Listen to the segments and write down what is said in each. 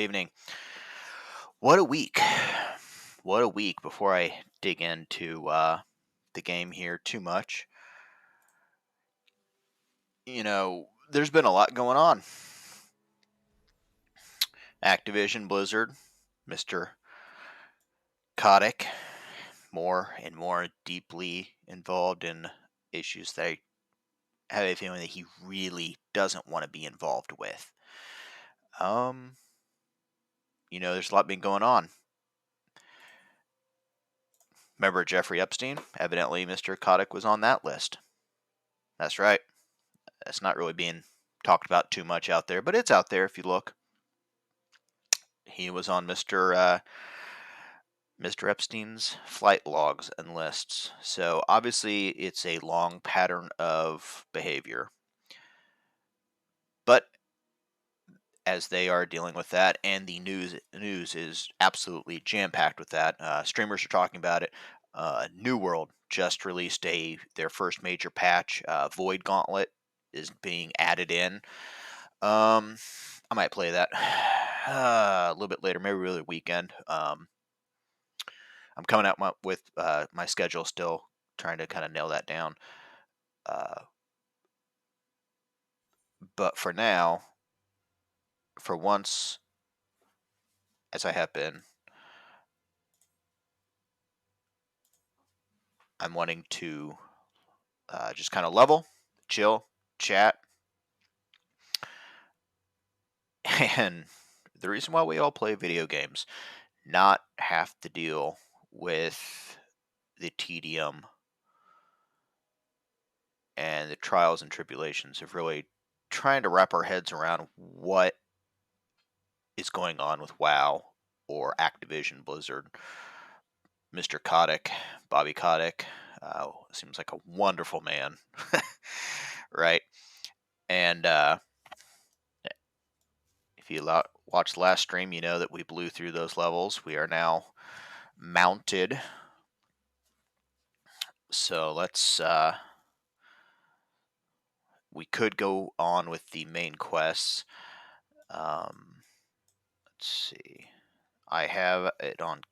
Evening. What a week. What a week before I dig into the game here too much. There's been a lot going on. Activision Blizzard, Mr. Kotick, more and more deeply involved in issues that I have a feeling that he really doesn't want to be involved with. Um, there's a lot been going on. Remember Jeffrey Epstein? Evidently, Mr. Kotick was on that list. That's right. That's not really being talked about too much out there, but it's out there if you look. He was on Mr. Epstein's flight logs and lists. So obviously it's a long pattern of behavior. But as they are dealing with that, and the news is absolutely jam-packed with that. Streamers are talking about it. New World just released their first major patch. Void Gauntlet is being added in. I might play that a little bit later, maybe really weekend. I'm coming out with my schedule still, trying to kind of nail that down. But for now, for once, as I have been, I'm wanting to just kind of level, chill, chat. And the reason why we all play video games, not have to deal with the tedium and the trials and tribulations of really trying to wrap our heads around what is going on with WoW or Activision Blizzard. Mr. Kotick, Bobby Kotick, seems like a wonderful man, right? And if you watched the last stream, you know that we blew through those levels. We are now mounted. So we could go on with the main quests. Let's see. I have it on.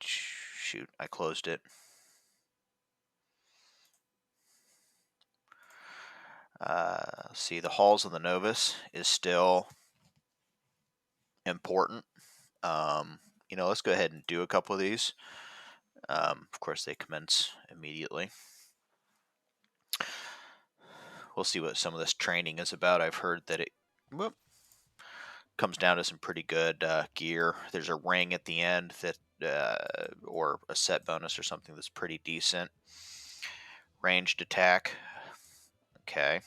Shoot, I closed it. See, the Halls of the Novus is still important. Let's go ahead and do a couple of these. Of course, they commence immediately. We'll see what some of this training is about. I've heard that it comes down to some pretty good gear. There's a ring at the end that, or a set bonus or something that's pretty decent. Ranged attack. Okay.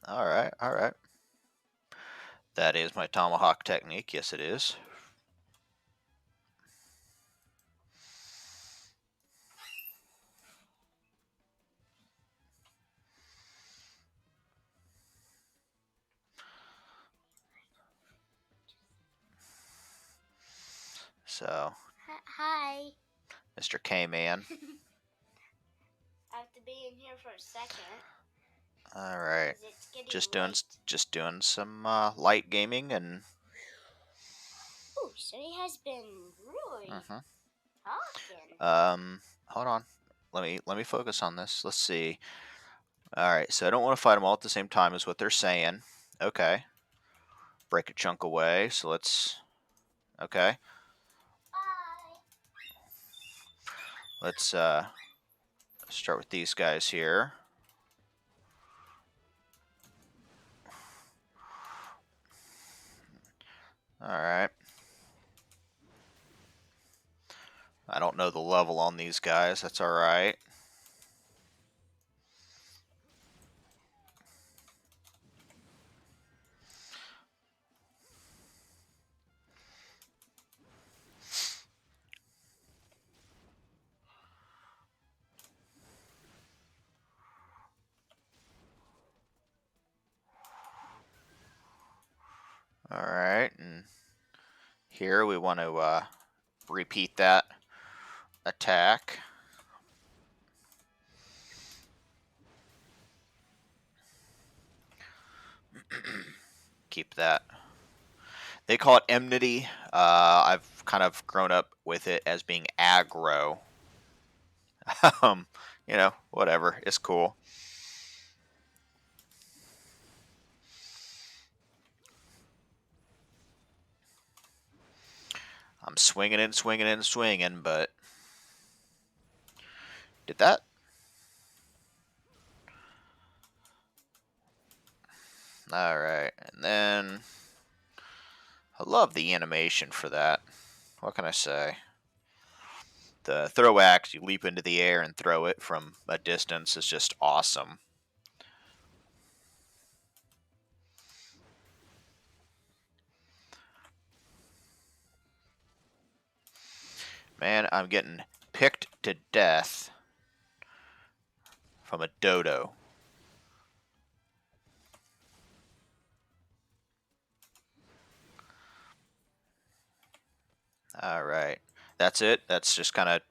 All right. That is my tomahawk technique. Yes, it is. So, Hi. Mr. K-Man. I have to be in here for a second. All right. It's Just doing some light gaming and. Oh, so he has been really talking. Hold on. Let me focus on this. Let's see. All right. So I don't want to fight them all at the same time, is what they're saying. Okay. Break a chunk away. So let's. Okay. Bye. Let's start with these guys here. All right. I don't know the level on these guys. That's all right. All right, and here we want to repeat that attack. keep that. They call it enmity. I've kind of grown up with it as being aggro. um, whatever. It's cool. I'm swinging and swinging and swinging, but did that? All right, and then I love the animation for that. What can I say? The throw axe, you leap into the air and throw it from a distance, is just awesome. Man, I'm getting picked to death from a dodo. All right. That's it. That's just kind of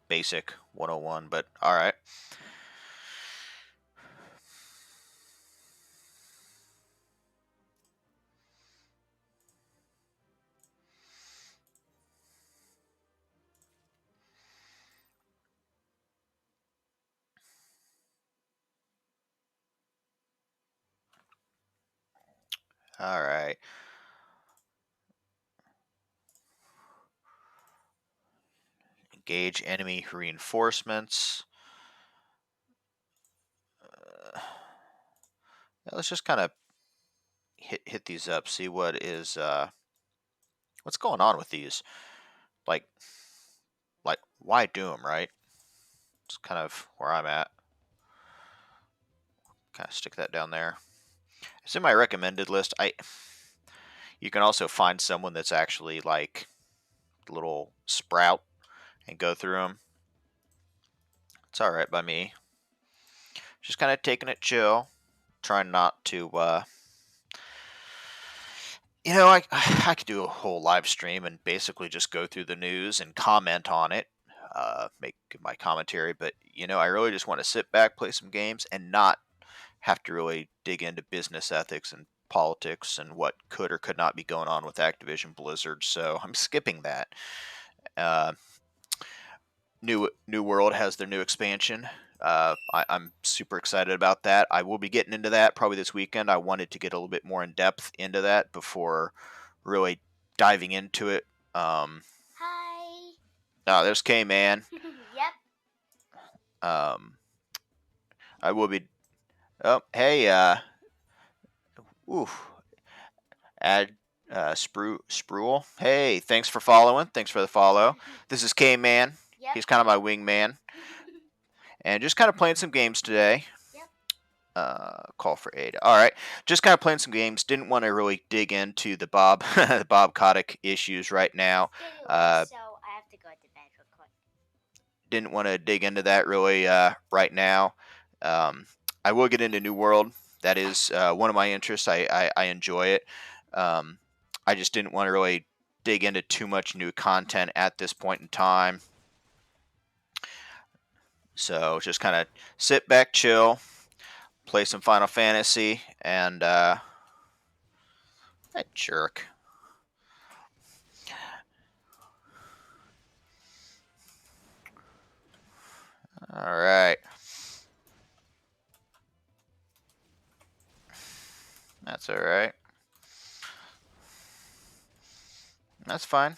basic 101, but all right. All right. Engage enemy reinforcements. Yeah, let's just kind of hit these up. See what's going on with these. Like why do them, right? It's kind of where I'm at. Kind of stick that down there. It's in my recommended list. You can also find someone that's actually like a little sprout and go through them. It's all right by me. Just kind of taking it chill, trying not to. I could do a whole live stream and basically just go through the news and comment on it, make my commentary. But I really just want to sit back, play some games, and not have to really dig into business ethics and politics and what could or could not be going on with Activision Blizzard. So I'm skipping that. Uh, New World has their new expansion. I'm super excited about that. I will be getting into that probably this weekend. I wanted to get a little bit more in depth into that before really diving into it. Hi. Oh, there's K Man. Yep. I will be. Oh, hey, ooh, add Spruel. Hey, thanks for following. Thanks for the follow. This is K Man. Yep. He's kind of my wingman, and just kind of playing some games today. Yep. Call for aid. All right, just kind of playing some games. Didn't want to really dig into the Bob the Bob Kotick issues right now. So I have to go to bed real quick. Didn't want to dig into that really right now. I will get into New World. That is one of my interests. I enjoy it. I just didn't want to really dig into too much new content at this point in time. So just kind of sit back, chill, play some Final Fantasy, and that jerk. All right. That's all right. That's fine.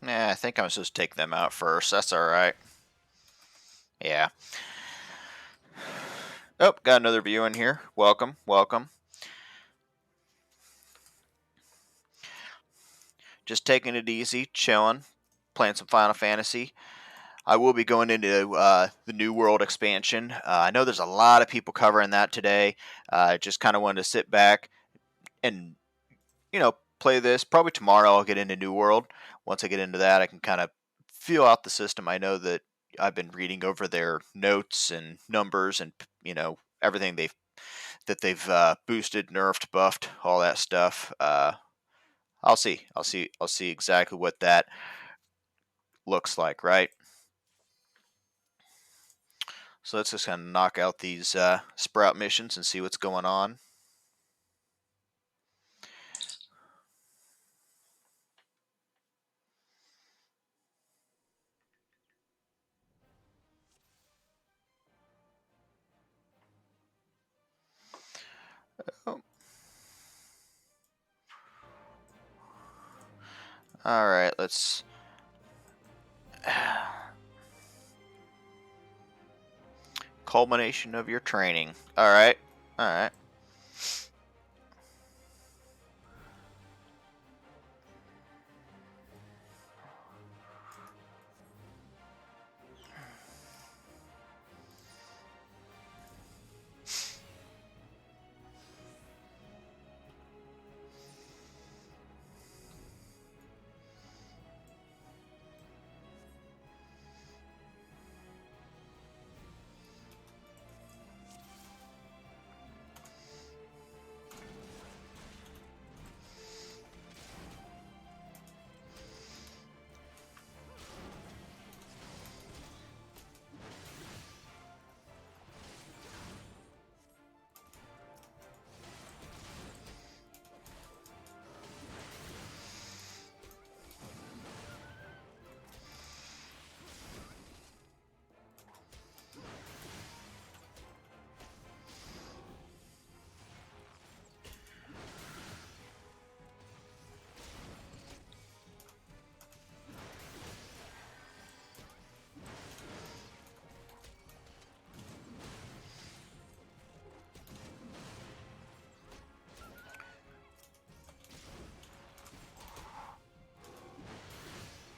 Yeah, I think I'm supposed to take them out first. That's all right. Yeah. Oh, got another view in here. Welcome, welcome. Just taking it easy, chilling, playing some Final Fantasy. I will be going into the New World expansion. I know there's a lot of people covering that today. Just kind of wanted to sit back and, play this. Probably tomorrow I'll get into New World. Once I get into that, I can kind of feel out the system. I know that I've been reading over their notes and numbers and everything they've boosted, nerfed, buffed, all that stuff. I'll see. I'll see exactly what that looks like, right? So let's just kind of knock out these sprout missions and see what's going on. Oh. All right, let's. Culmination of your training. All right, all right.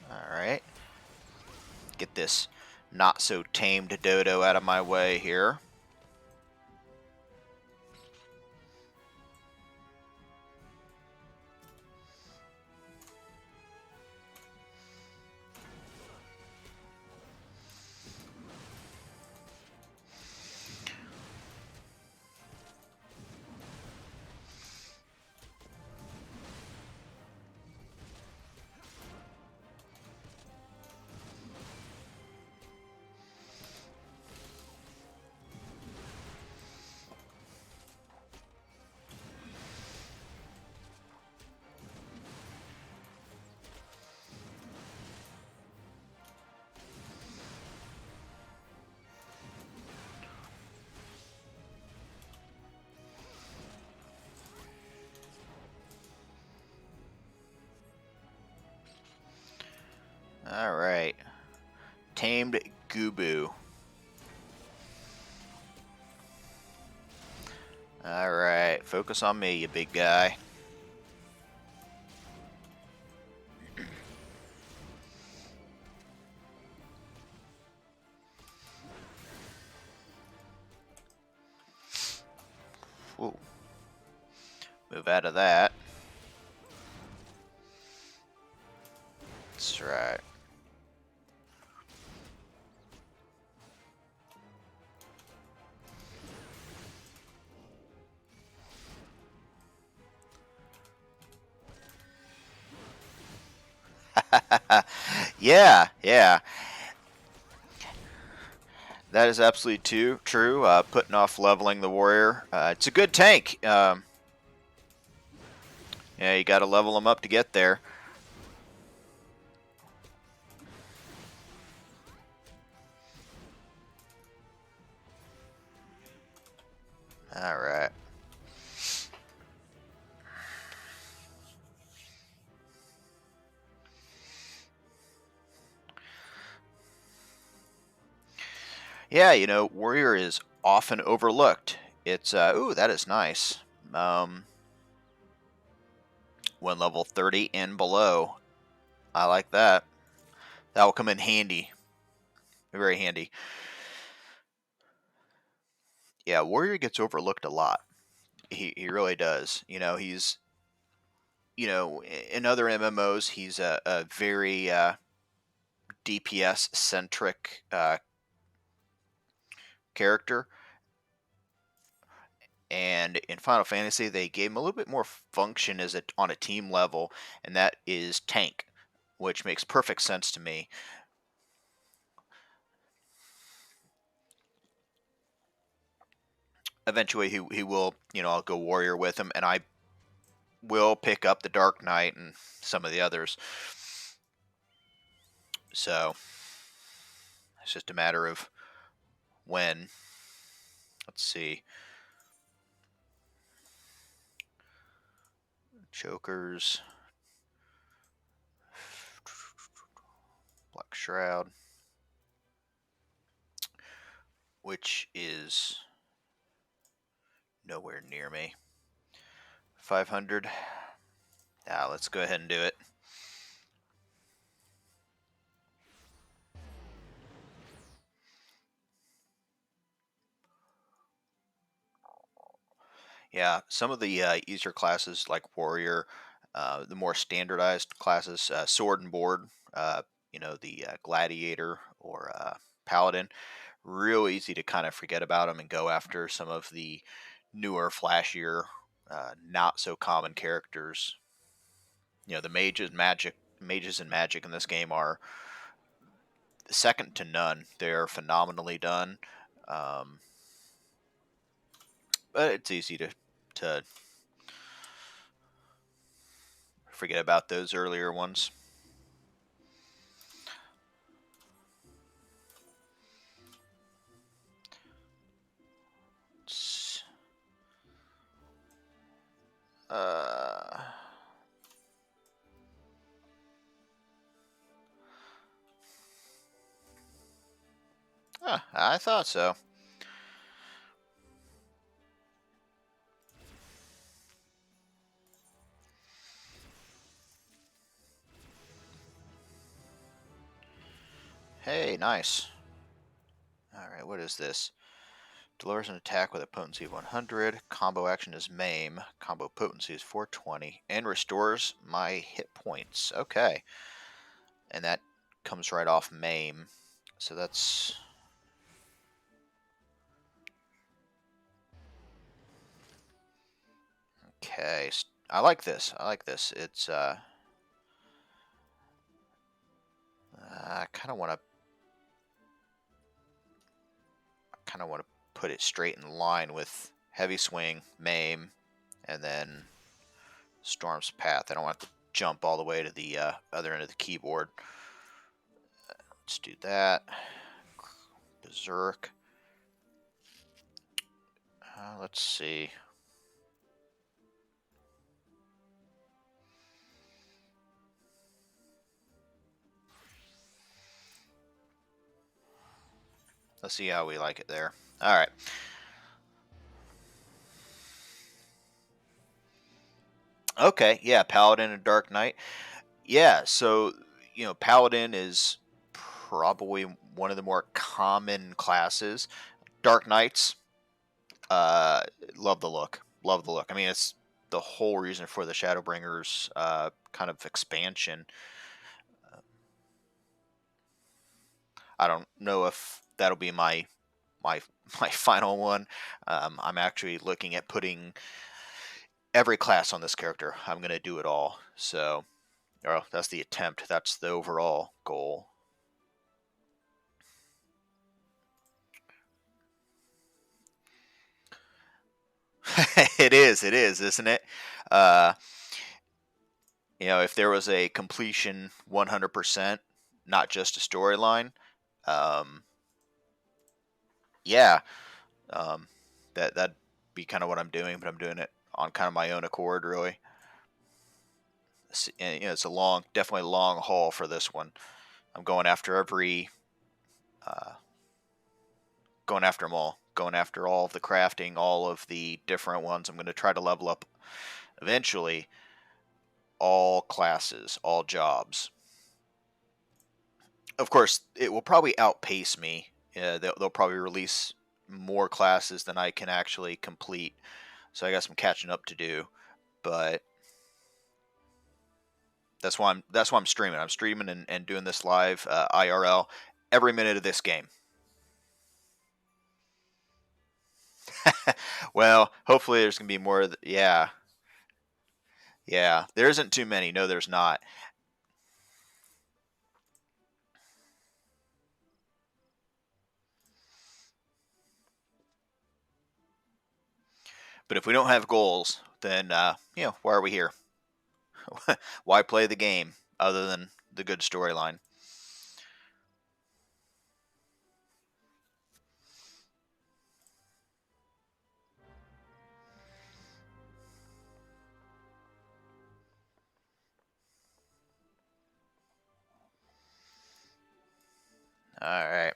All right. Get this not so tamed dodo out of my way here. All right. Tamed Gubu. All right. Focus on me, you big guy. Whoa. Move out of that. That's right. Yeah, yeah. That is absolutely true. Putting off leveling the warrior. It's a good tank. Yeah, you got to level them up to get there. All right. Yeah, warrior is often overlooked. It's ooh, that is nice. Um, when level 30 and below. I like that. That will come in handy. Very handy. Yeah, warrior gets overlooked a lot. He really does. He's in other MMOs he's a very DPS centric character. And in Final Fantasy, they gave him a little bit more function as on a team level, and that is tank, which makes perfect sense to me. Eventually, he will, I'll go warrior with him, and I will pick up the Dark Knight and some of the others. So it's just a matter of when. Let's see. Chokers. Black Shroud. Which is nowhere near me. 500. Let's go ahead and do it. Yeah, some of the easier classes like warrior, the more standardized classes, sword and board, the gladiator or paladin, real easy to kind of forget about them and go after some of the newer, flashier, not so common characters. The mages and magic in this game are second to none. They're phenomenally done, um, but it's easy to forget about those earlier ones. Uh, I thought so. Hey, nice. Alright, what is this? Delivers an attack with a potency of 100. Combo action is Maim. Combo potency is 420. And restores my hit points. Okay. And that comes right off Maim. So that's... Okay. I like this. It's, I kind of want to put it straight in line with Heavy Swing, Maim, and then Storm's Path. I don't want to jump all the way to the other end of the keyboard. Let's do that. Berserk. Let's see. Let's see how we like it there. All right. Okay. Yeah. Paladin and Dark Knight. Yeah. So, Paladin is probably one of the more common classes. Dark Knights, uh, love the look. Love the look. I mean, it's the whole reason for the Shadowbringers kind of expansion. I don't know if that'll be my my final one. I'm actually looking at putting every class on this character. I'm gonna do it all. So, that's the attempt. That's the overall goal. It is. It is, isn't it? Uh, if there was a completion 100%, not just a storyline, um, yeah, um, that'd be kind of what I'm doing. But I'm doing it on kind of my own accord, really. And, it's definitely a long haul for this one. I'm uh, going after them all, going after all of the crafting, all of the different ones. I'm going to try to level up eventually all classes, all jobs. Of course, it will probably outpace me. They'll probably release more classes than I can actually complete. So I got some catching up to do, but That's why I'm streaming. I'm streaming and doing this live IRL every minute of this game. Well, hopefully there's gonna be more. Yeah, yeah. There isn't too many. No, there's not. But if we don't have goals, then why are we here? Why play the game other than the good storyline? All right.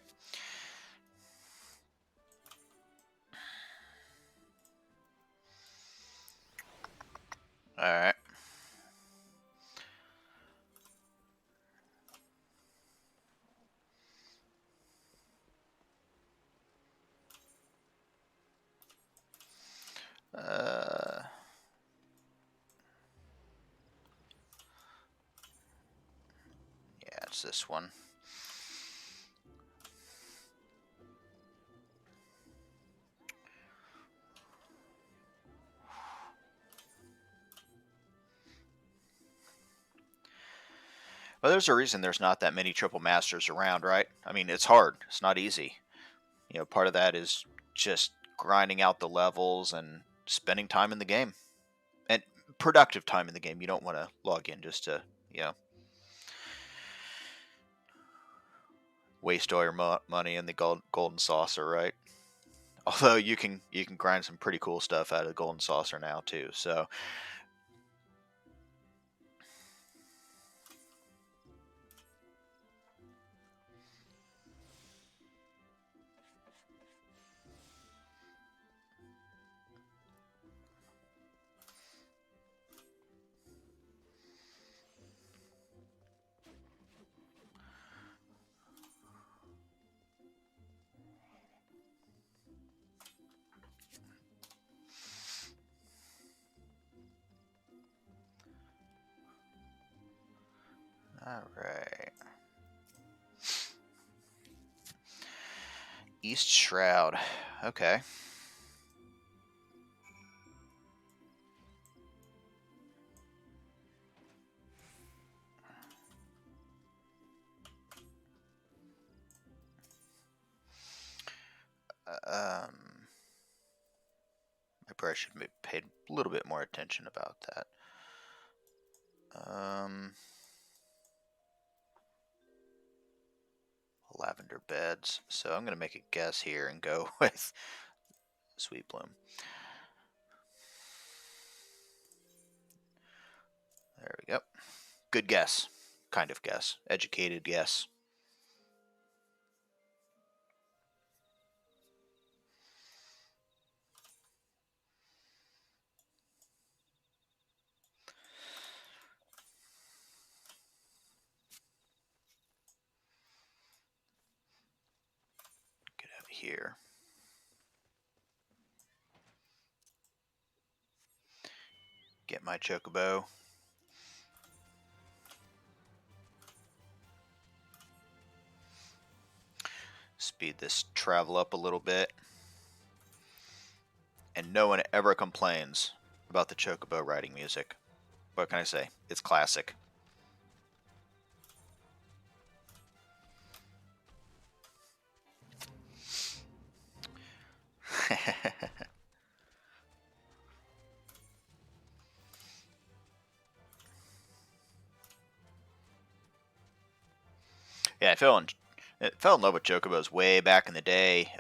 All right. Uh, yeah, it's this one. Well, there's a reason there's not that many triple masters around, right? I mean, it's hard. It's not easy. Part of that is just grinding out the levels and spending time in the game and productive time in the game. You don't want to log in just to, you know, waste all your money in the golden saucer, right? Although you can grind some pretty cool stuff out of the golden saucer now too. So, all right. East Shroud. Okay. I probably should have paid a little bit more attention about that. Um, lavender beds. So I'm gonna make a guess here and go with Sweet Bloom. There we go. Good guess. Kind of guess. Educated guess. Get out of here. Get my chocobo. Speed this travel up a little bit. And no one ever complains about the chocobo riding music. What can I say? It's classic. Yeah, I fell in love with chocobos way back in the day.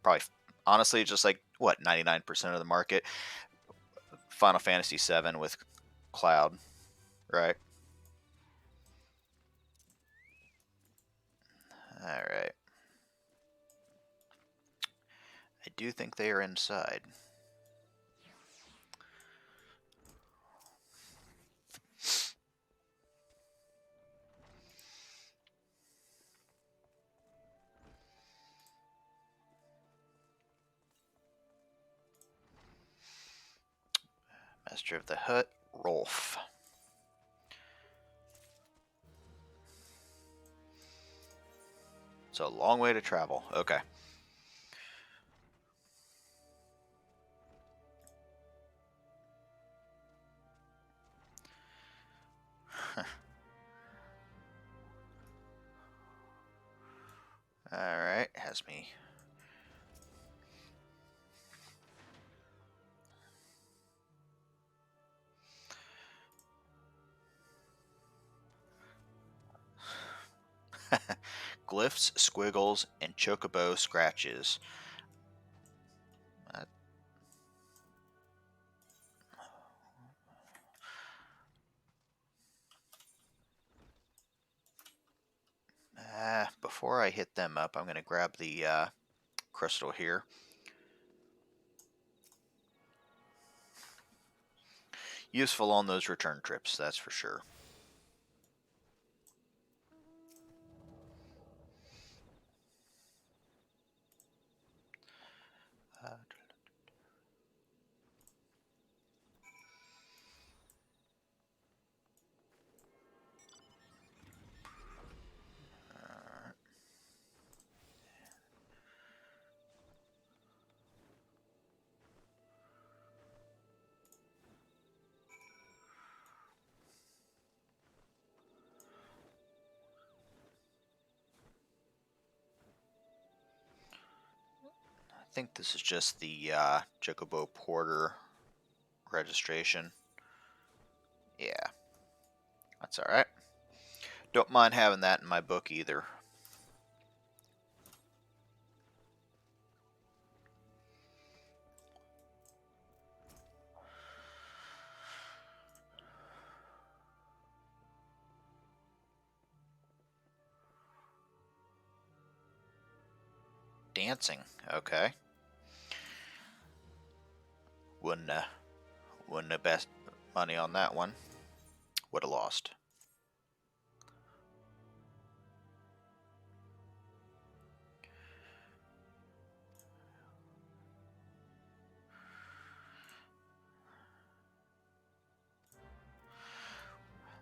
Probably, honestly, just like what 99% of the market. Final Fantasy VII with Cloud, right? All right. I do think they are inside. Master of the Hut, Rolf. It's a long way to travel. Okay. Alright, has me. Glyphs, squiggles, and chocobo scratches. Uh, Before I hit them up, I'm going to grab the crystal here. Useful on those return trips, that's for sure. Uh, I think this is just the Chocobo Porter registration. Yeah, that's alright. Don't mind having that in my book either. Dancing, okay. Wouldn't have bet money on that one. Would have lost.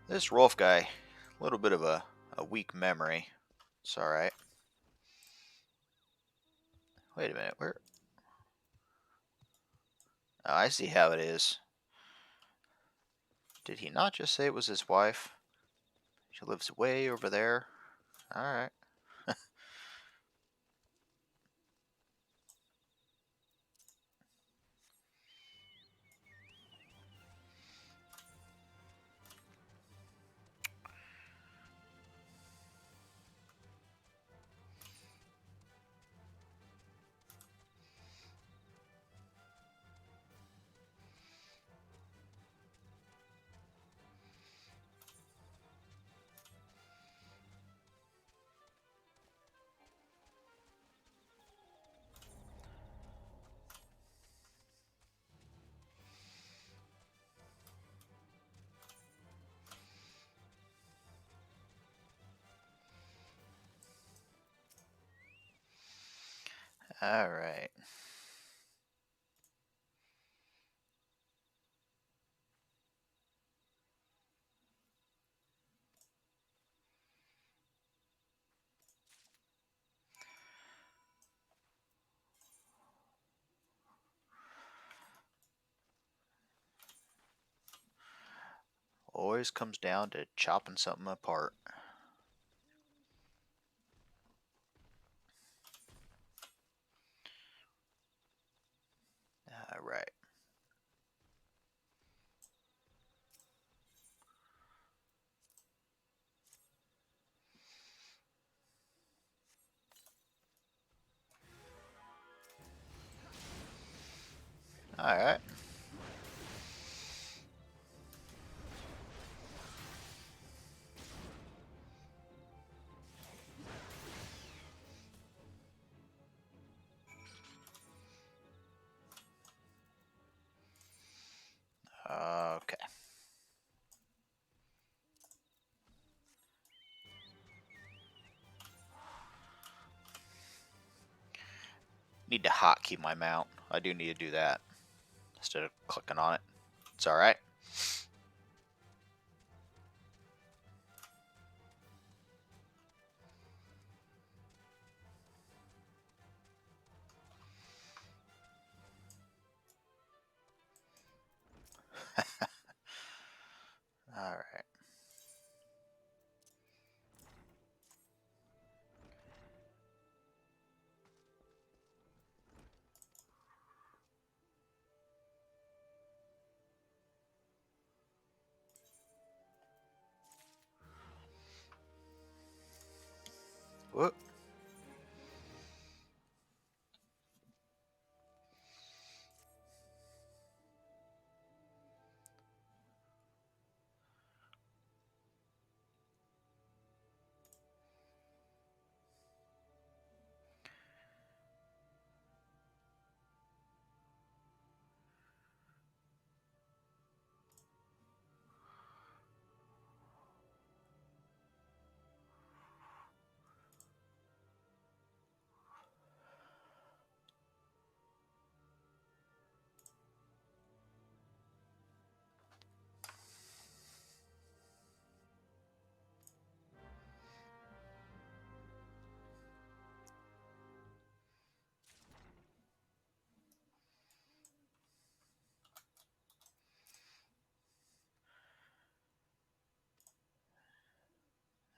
This Rolf guy, a little bit of a weak memory. It's alright. Wait a minute, where? Oh, I see how it is. Did he not just say it was his wife? She lives way over there. Alright. Alright. Always comes down to chopping something apart. Alright. Alright. Okay. Need to hotkey my mount. I do need to do that instead of clicking on it. It's alright. All right. Whoop.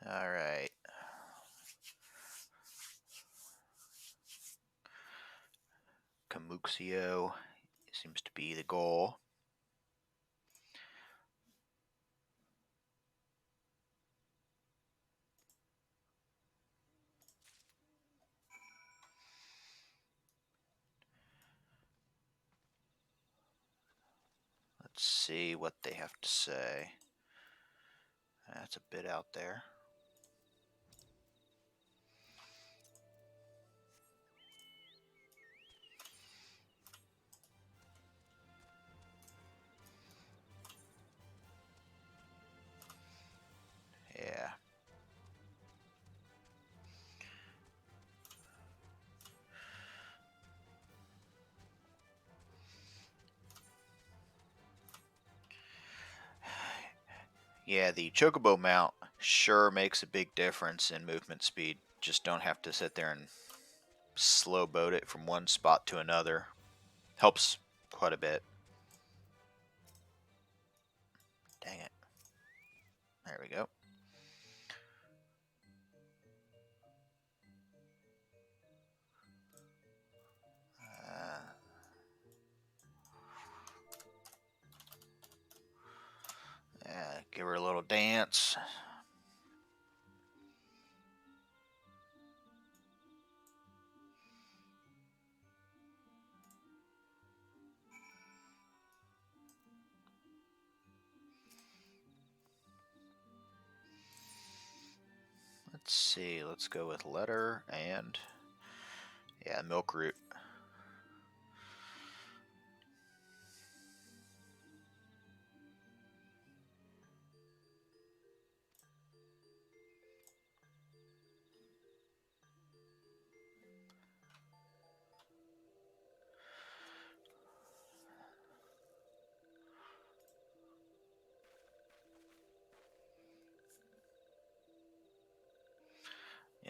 All right. Camuxio seems to be the goal. Let's see what they have to say. That's a bit out there. Yeah. Yeah, the Chocobo mount sure makes a big difference in movement speed. Just don't have to sit there and slow boat it from one spot to another. Helps quite a bit. Dang it. There we go. Give her a little dance. Let's see. Let's go with letter and milk root.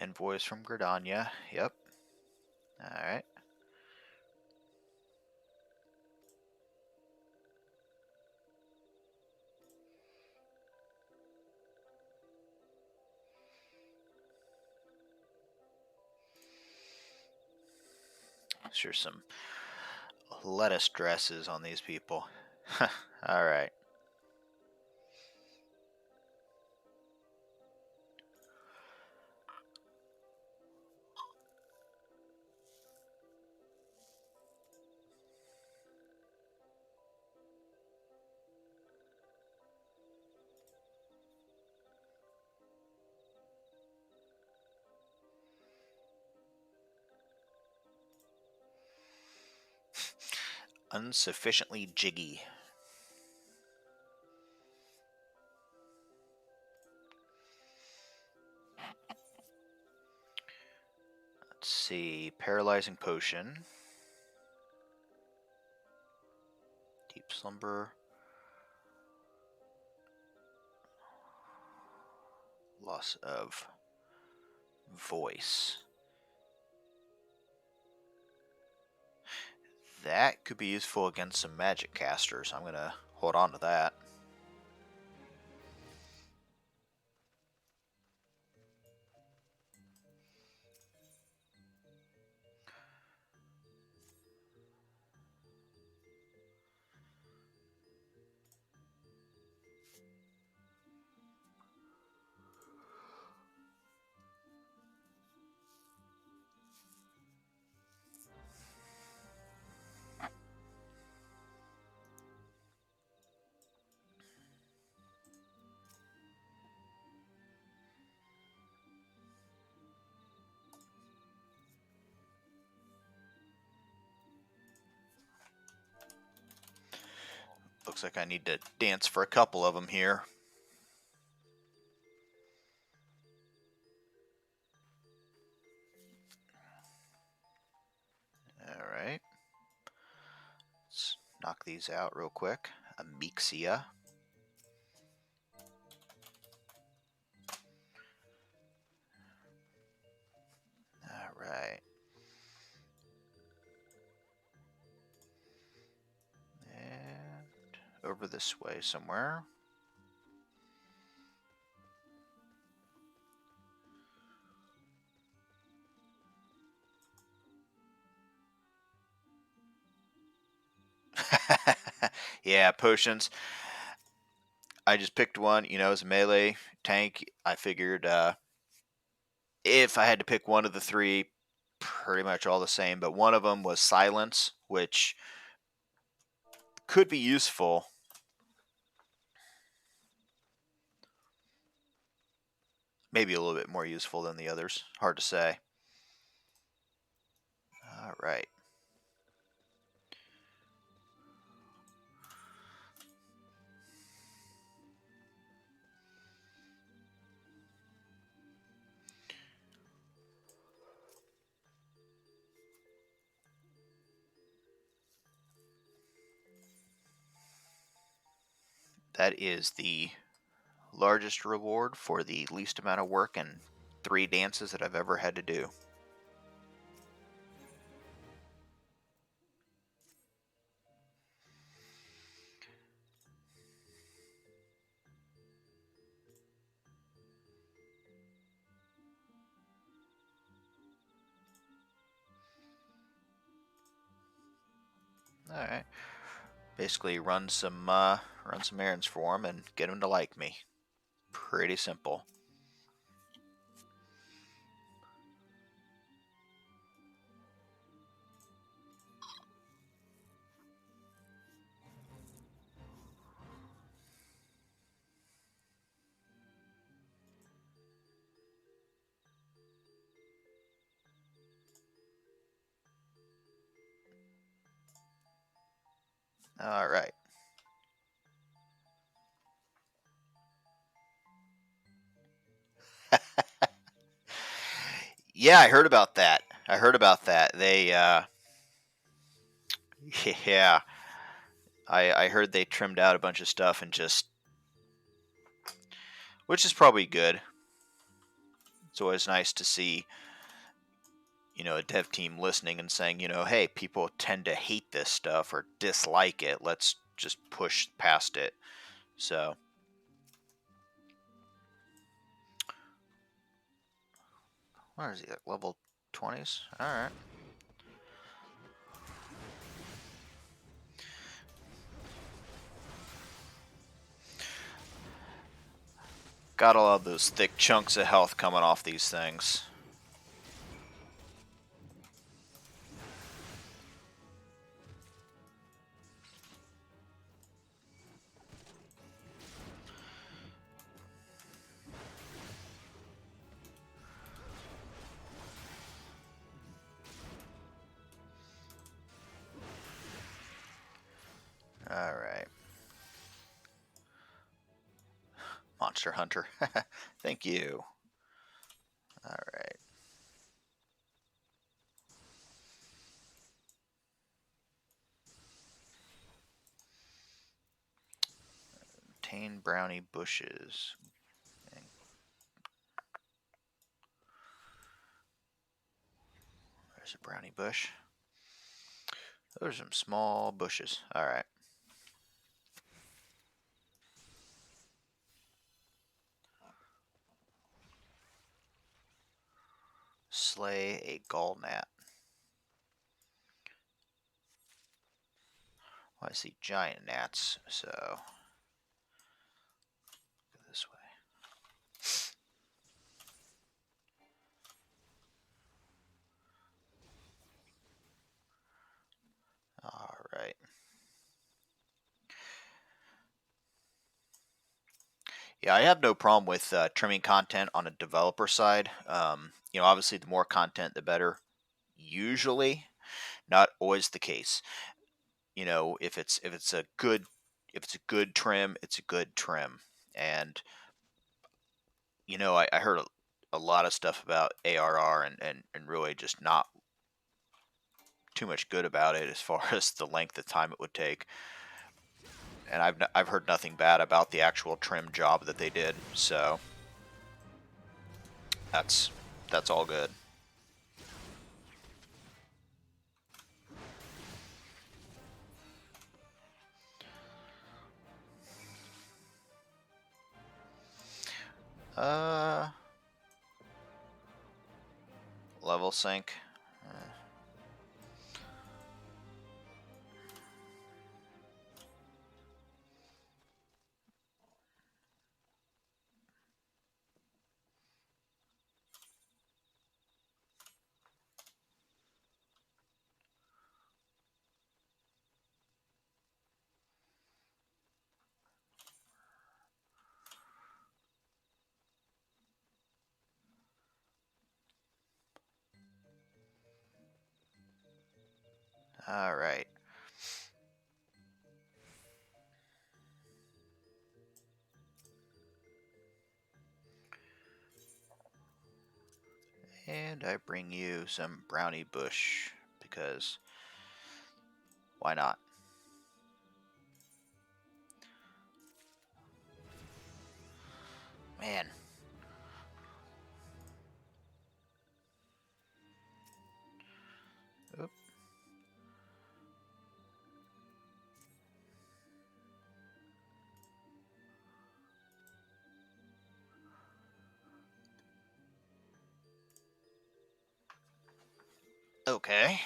Invoice from Gridania. Yep. All right. Sure, some lettuce dresses on these people. All right. Insufficiently jiggy. Let's see. Paralyzing potion. Deep slumber. Loss of voice. That could be useful against some magic casters. I'm going to hold on to that. Looks like I need to dance for a couple of them here. All right. Let's knock these out real quick. Amixia. All right. And over this way somewhere. Yeah, potions. I just picked one, as a melee tank. I figured if I had to pick one of the three, pretty much all the same, but one of them was silence, which could be useful. Maybe a little bit more useful than the others. Hard to say. All right. That is the largest reward for the least amount of work and 3 dances that I've ever had to do. All right. Basically, run some errands for them and get them to like me. Pretty simple. All right. Yeah, I heard about that. They, yeah, I heard they trimmed out a bunch of stuff and just, which is probably good. It's always nice to see, a dev team listening and saying, hey, people tend to hate this stuff or dislike it. Let's just push past it. So, where is he? At level 20s? All right. Got a lot of those thick chunks of health coming off these things. All right. Monster Hunter. Thank you. All right. Obtain brownie bushes. There's a brownie bush. Those are some small bushes. All right. Slay a gall gnat. Well, I see giant gnats, so go this way. All right. Yeah, I have no problem with trimming content on a developer side. Obviously, the more content, the better. Usually, not always the case. If it's a good If it's a good trim, it's a good trim. And I heard a lot of stuff about ARR and really just not too much good about it as far as the length of time it would take. And I've heard nothing bad about the actual trim job that they did. So that's that's all good. Uh, level sync. All right. And I bring you some brownie bush because why not? Man. Oop. Okay.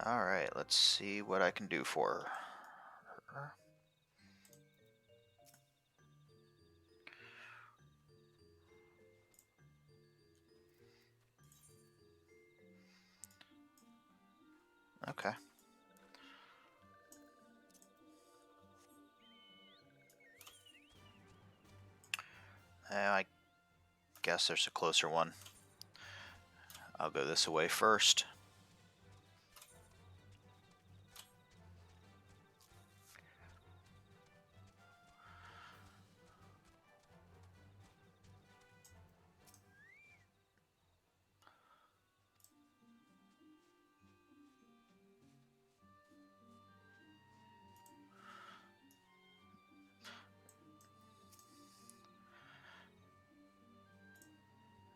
All right, let's see what I can do for her. Okay. I guess there's a closer one. I'll go this way first.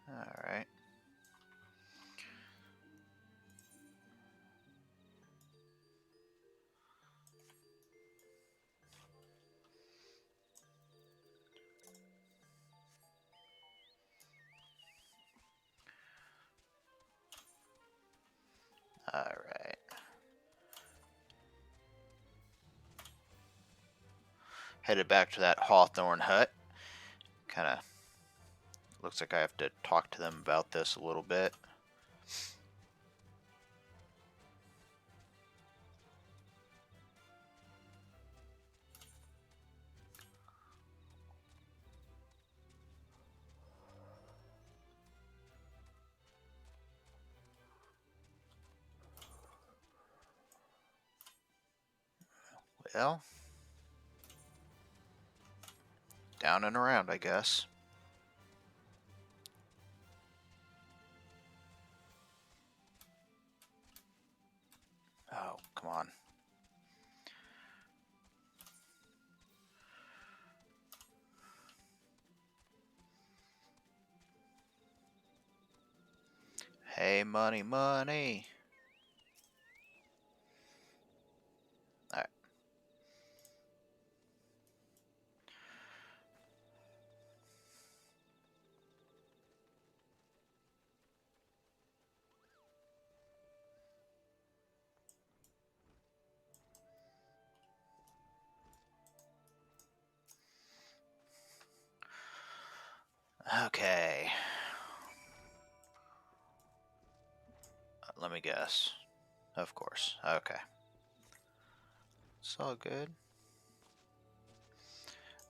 All right. All right. Headed back to that Hawthorne hut. Kind of looks like I have to talk to them about this a little bit. Well, down and around, I guess. Oh, come on. Hey, money, money. All right. Okay. Let me guess. Of course. Okay. It's all good.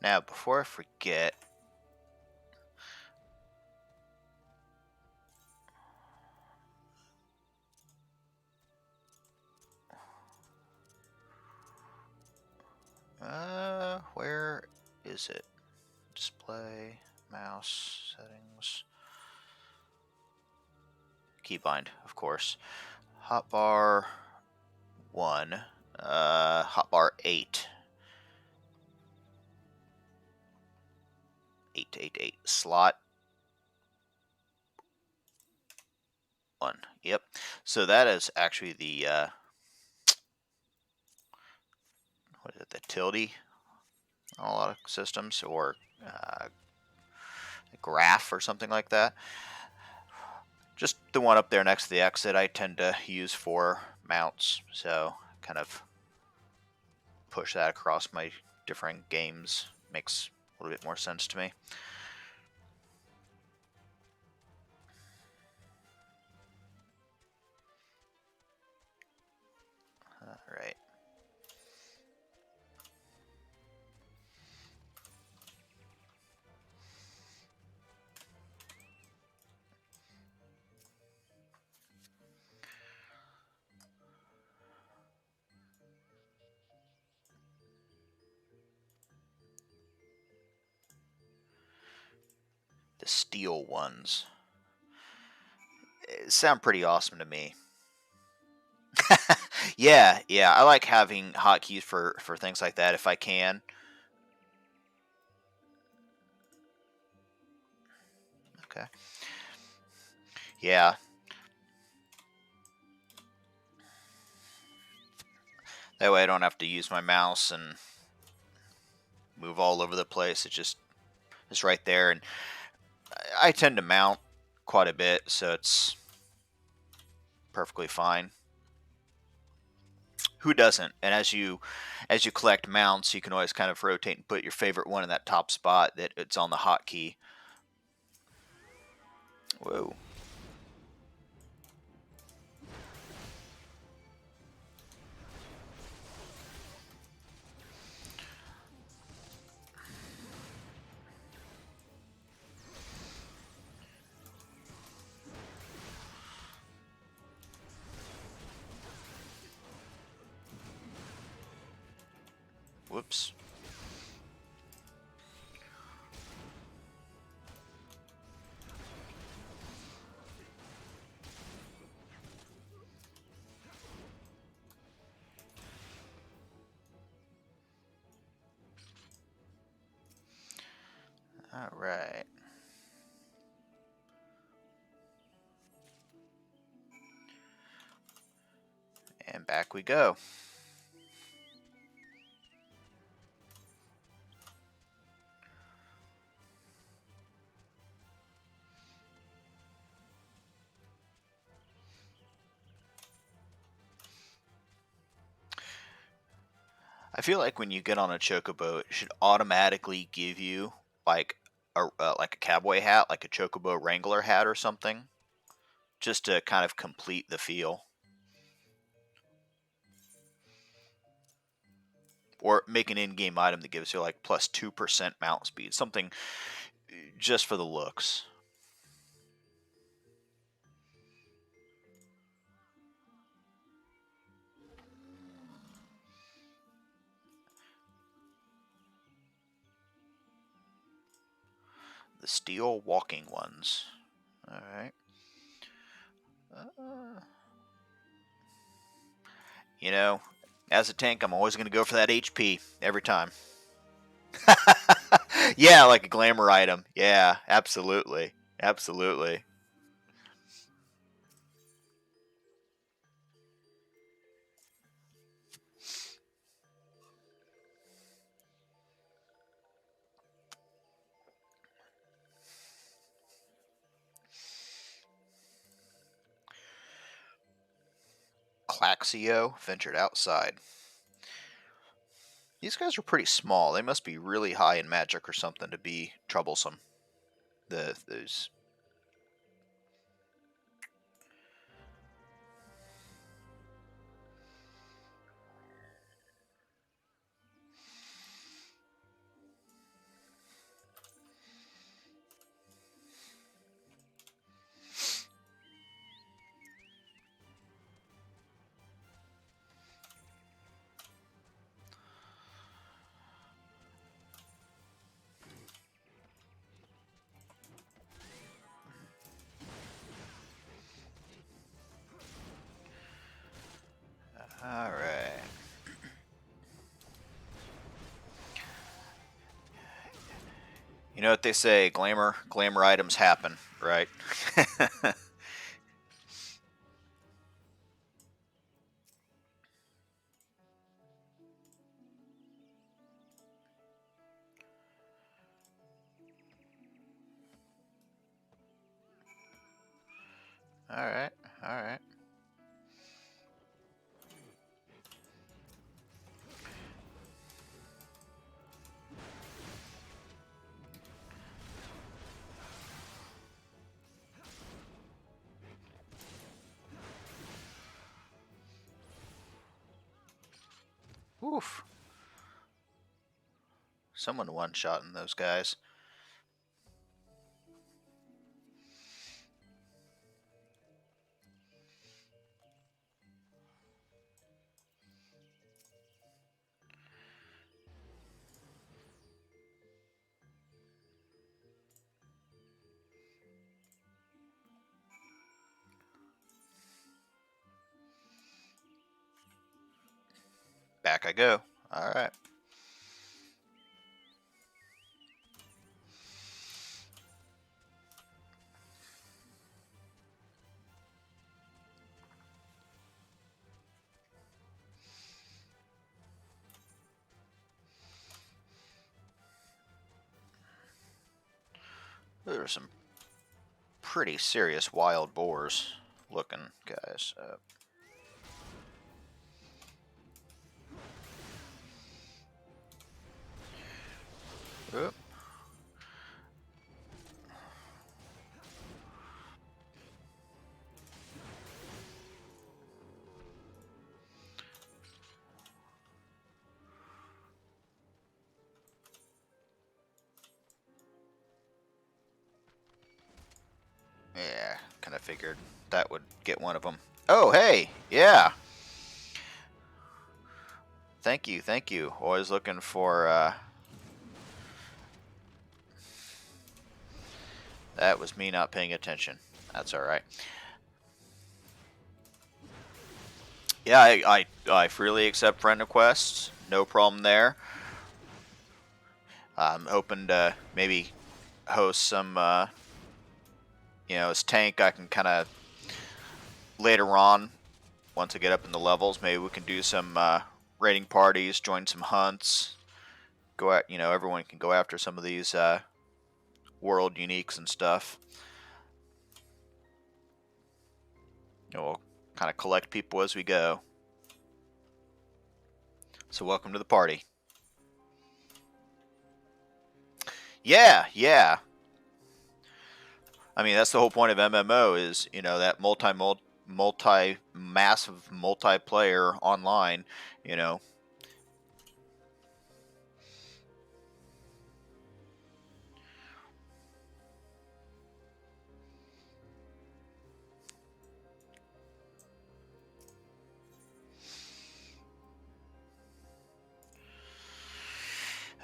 Now, before I forget, is it? Display, mouse, settings, keybind, of course. Hotbar 1, hotbar 8. 8, slot 1. Yep. So that is actually the what is it? The tilde on a lot of systems, or graph or something like that. Just the one up there next to the exit I tend to use for mounts, so kind of push that across my different games. Makes a little bit more sense to me. Alright. The steel ones sound pretty awesome to me. Yeah, I like having hotkeys for things like that if I can. Okay. Yeah. That way I don't have to use my mouse and move all over the place. It's right there, and I tend to mount quite a bit, so it's perfectly fine. Who doesn't? And as you collect mounts, you can always kind of rotate and put your favorite one in that top spot that it's on the hotkey. Whoa. Whoops. All right. And back we go. I feel like when you get on a chocobo, it should automatically give you like a cowboy hat, like a chocobo wrangler hat or something, just to kind of complete the feel. Or make an in-game item that gives you like plus 2% mount speed, something just for the looks. The steel walking ones. All right. You know, as a tank, I'm always going to go for that HP every time. Yeah, like a glamour item. Yeah, absolutely. Absolutely. Claxio ventured outside. These guys are pretty small. They must be really high in magic or something to be troublesome. Those. You know what they say, glamour items happen, right? All right, all right. Oof. Someone one-shotting those guys. Back I go. All right. There are some pretty serious wild boars looking guys. Oop. Yeah, kind of figured that would get one of them. Oh, hey, yeah. Thank you, thank you. Always looking for, that was me not paying attention. That's alright. Yeah, I freely accept friend requests. No problem there. I'm hoping to maybe host some, as tank, I can kind of later on, once I get up in the levels, maybe we can do some raiding parties, join some hunts, go out, everyone can go after some of these world uniques and stuff. We'll kind of collect people as we go. So welcome to the party. Yeah, yeah. I mean, that's the whole point of MMO is, that massive multiplayer online, you know.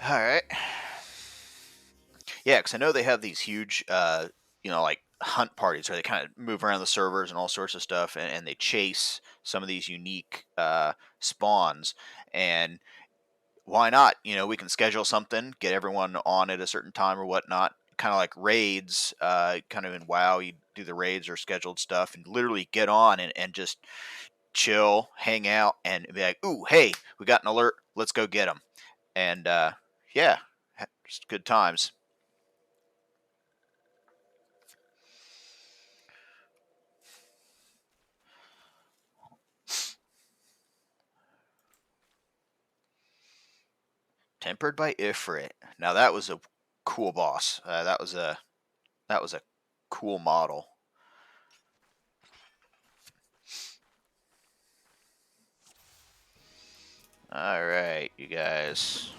All right. Yeah, because I know they have these huge, like hunt parties where they kind of move around the servers and all sorts of stuff, and they chase some of these unique spawns. And why not? We can schedule something, get everyone on at a certain time or whatnot. Kind of like raids, kind of in WoW, you do the raids or scheduled stuff, and literally get on and just chill, hang out, and be like, "Ooh, hey, we got an alert. Let's go get them." And yeah, just good times. Tempered by Ifrit. Now that was a cool boss. That was a cool model. All right, you guys.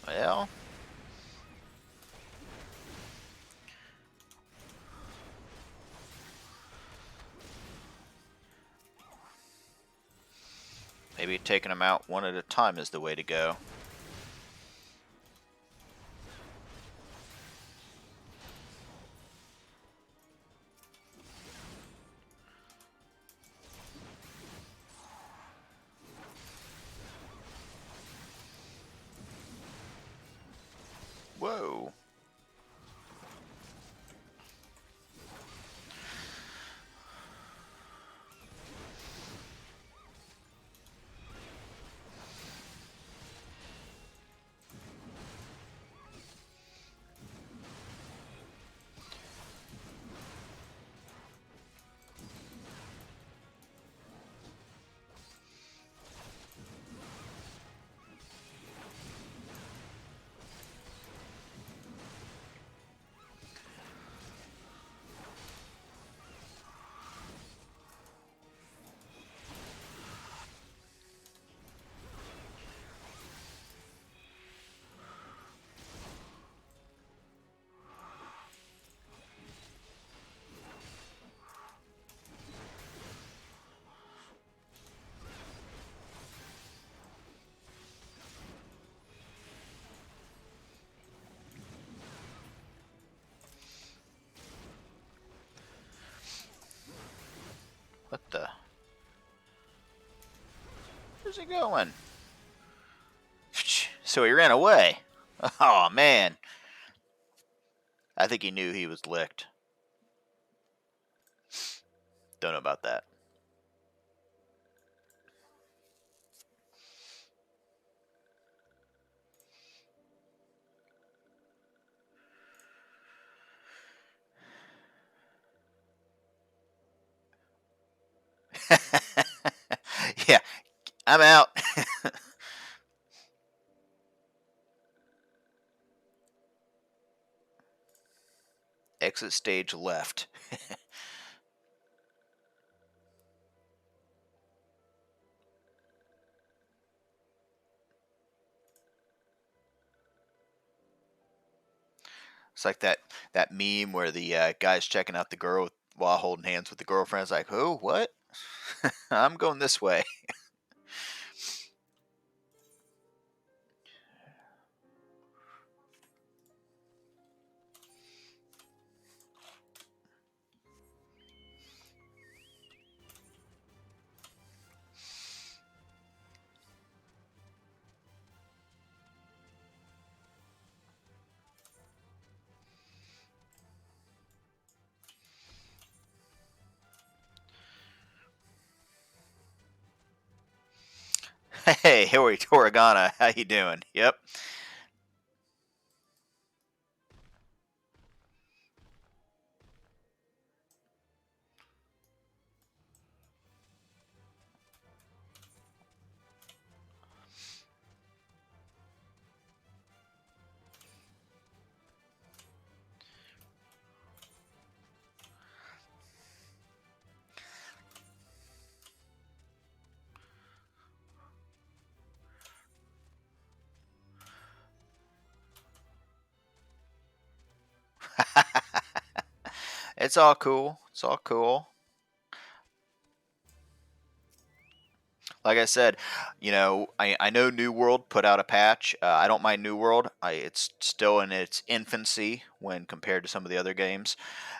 Well, maybe taking them out one at a time is the way to go. Where's he going? So he ran away. Oh, man. I think he knew he was licked. Don't know about that. Yeah, I'm out. Exit stage left. It's like that meme where the guy's checking out the girl while holding hands with the girlfriend. It's like, who? What? I'm going this way. Hey, Hillary Toragana, how you doing? Yep. It's all cool. It's all cool. Like I said, I know New World put out a patch. I don't mind New World. It's still in its infancy when compared to some of the other games,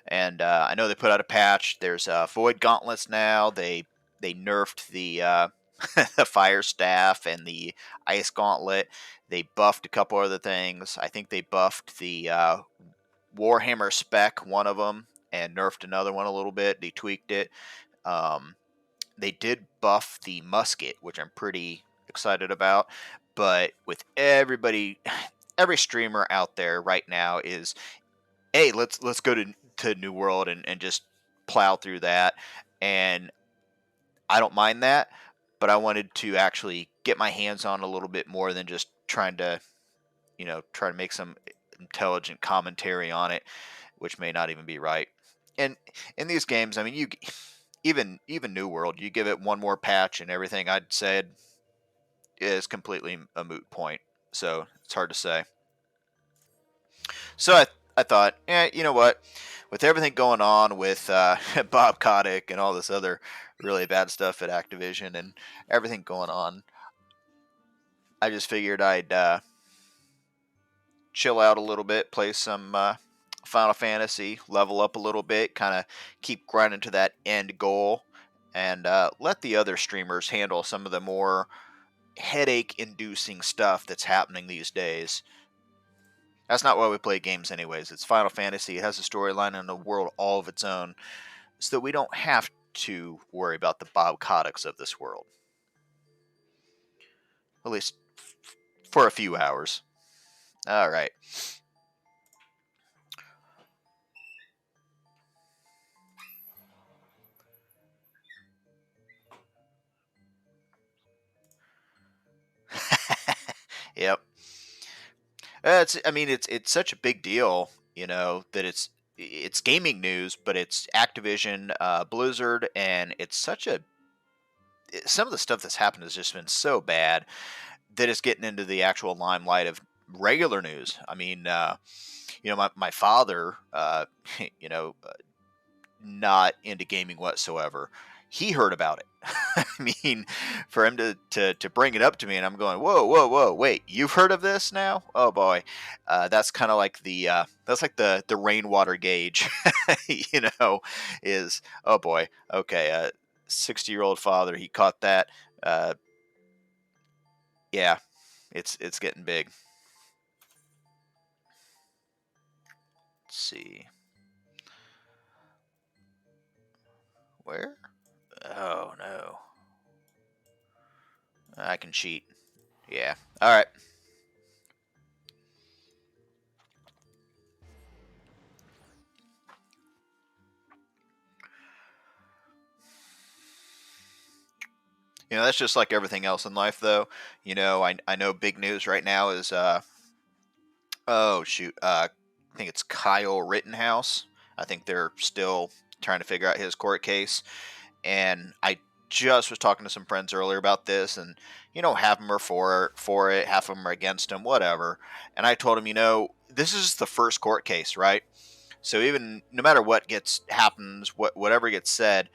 and I know they put out a patch. There's Void Gauntlets now. They nerfed the the Fire Staff and the Ice Gauntlet. They buffed a couple other things. I think they buffed the Warhammer Spec, one of them, and nerfed another one a little bit. They tweaked it. Um, they did buff the musket, which I'm pretty excited about. But with everybody, every streamer out there right now is, hey, let's go to New World and just plow through that. And I don't mind that, but I wanted to actually get my hands on a little bit more than just trying to, try to make some intelligent commentary on it, which may not even be right. And in these games, I mean, even New World, you give it one more patch and everything I'd said is completely a moot point. So it's hard to say. So I thought, you know what? With everything going on with Bob Kotick and all this other really bad stuff at Activision and everything going on, I just figured I'd chill out a little bit, play some Final Fantasy, level up a little bit, kind of keep grinding to that end goal, and let the other streamers handle some of the more headache inducing stuff that's happening these days. That's not why we play games, anyways. It's Final Fantasy, it has a storyline and a world all of its own, so that we don't have to worry about the Bob Koticks of this world. At least for a few hours. Alright. Yep. It's such a big deal, that it's gaming news, but it's Activision, Blizzard, and it's some of the stuff that's happened has just been so bad that it's getting into the actual limelight of regular news. I mean, my father, you know, not into gaming whatsoever. He heard about it. I mean, for him to bring it up to me, and I'm going, whoa, whoa, whoa, wait, you've heard of this now? Oh boy, that's kind of like that's like the rainwater gauge, is oh boy, okay, 60-year-old father, he caught that. Uh, Yeah, it's getting big. Let's see. Where? Oh no. I can cheat. Yeah. All right. That's just like everything else in life, though. I know big news right now is oh shoot, I think it's Kyle Rittenhouse. I think they're still trying to figure out his court case, and I just was talking to some friends earlier about this, and half of them are for it, half of them are against him, whatever. And I told him, this is the first court case, right? So even no matter what gets happens, whatever gets said,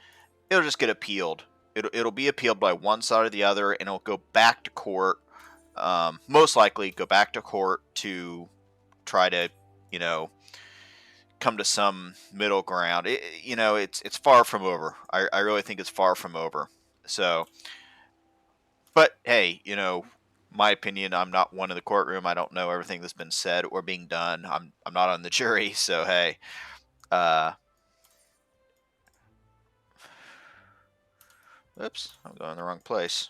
it'll just get appealed. It'll be appealed by one side or the other, and it'll go back to court. Most likely, go back to court to try to, you know, come to some middle ground. It's far from over. I really think it's far from over. So, but hey, my opinion. I'm not one in the courtroom. I don't know everything that's been said or being done. I'm not on the jury. So hey, uh, oops, I'm going the wrong place.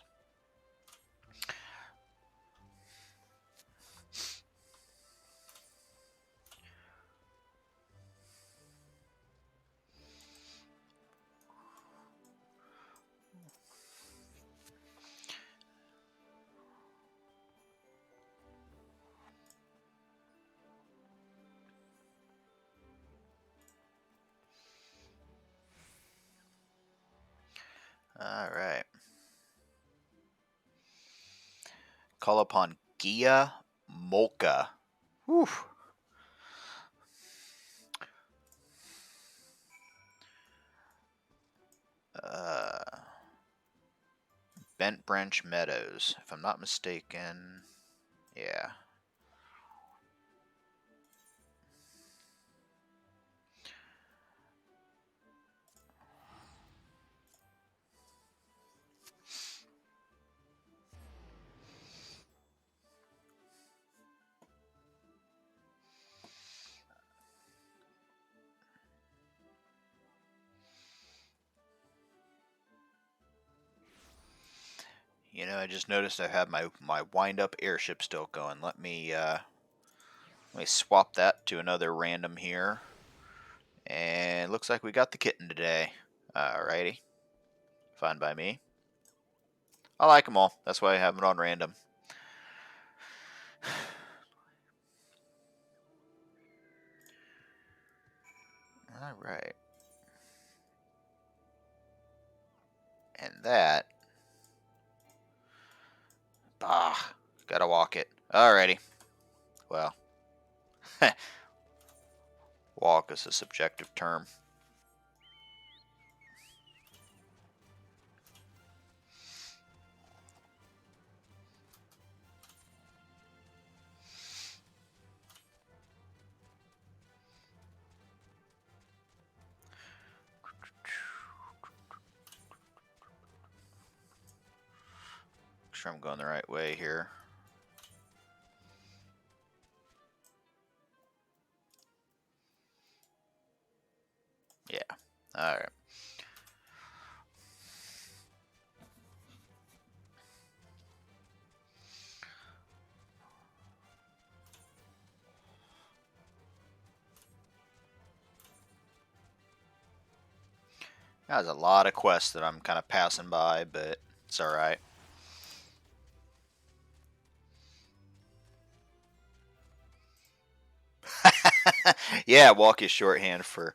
All right. Call upon Gia Molka. Whew. Uh, Bent Branch Meadows, if I'm not mistaken. Yeah. I just noticed I have my wind up airship still going. Let me swap that to another random here. And looks like we got the kitten today. Alrighty. Fine by me. I like them all. That's why I have it on random. Alright. And that. Bah. Gotta walk it. Alrighty. Well. Walk is a subjective term. Make sure I'm going the right way here. Yeah. Alright. There's a lot of quests that I'm kind of passing by, but it's alright. Yeah, walk is shorthand for.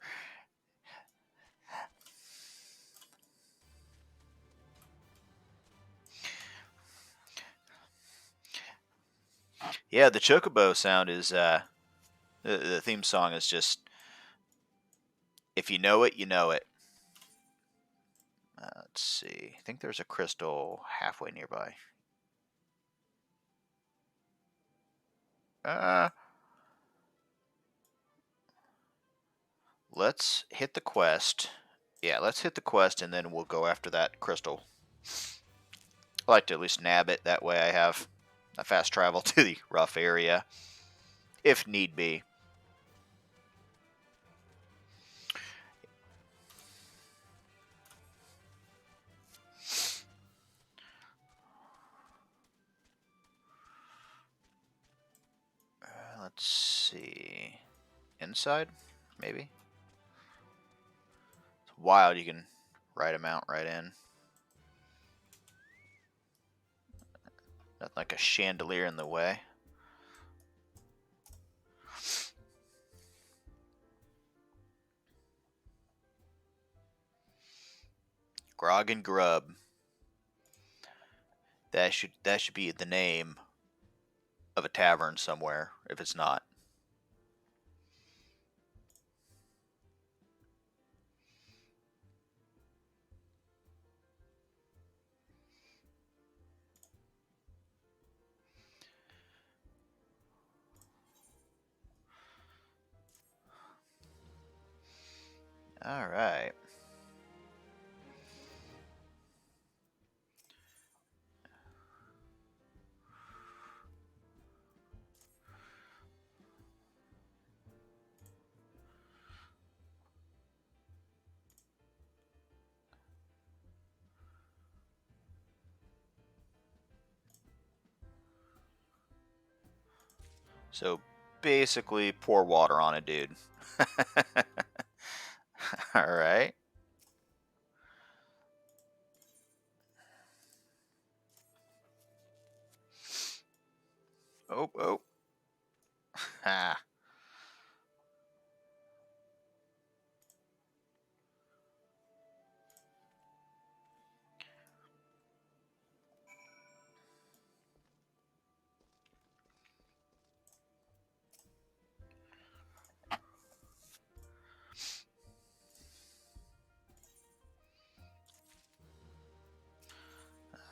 Yeah, the chocobo sound is the theme song is just, if you know it, you know it. Let's see. I think there's a crystal halfway nearby. Uh, let's hit the quest. Yeah, let's hit the quest and then we'll go after that crystal. I like to at least nab it. That way I have a fast travel to the rough area, if need be. Let's see. Inside, maybe. It's wild. You can ride a mount right in. Nothing like a chandelier in the way. Grog and Grub. That should be the name of a tavern somewhere, if it's not. All right. So basically, pour water on it, dude. All right. Oh, oh. Ha.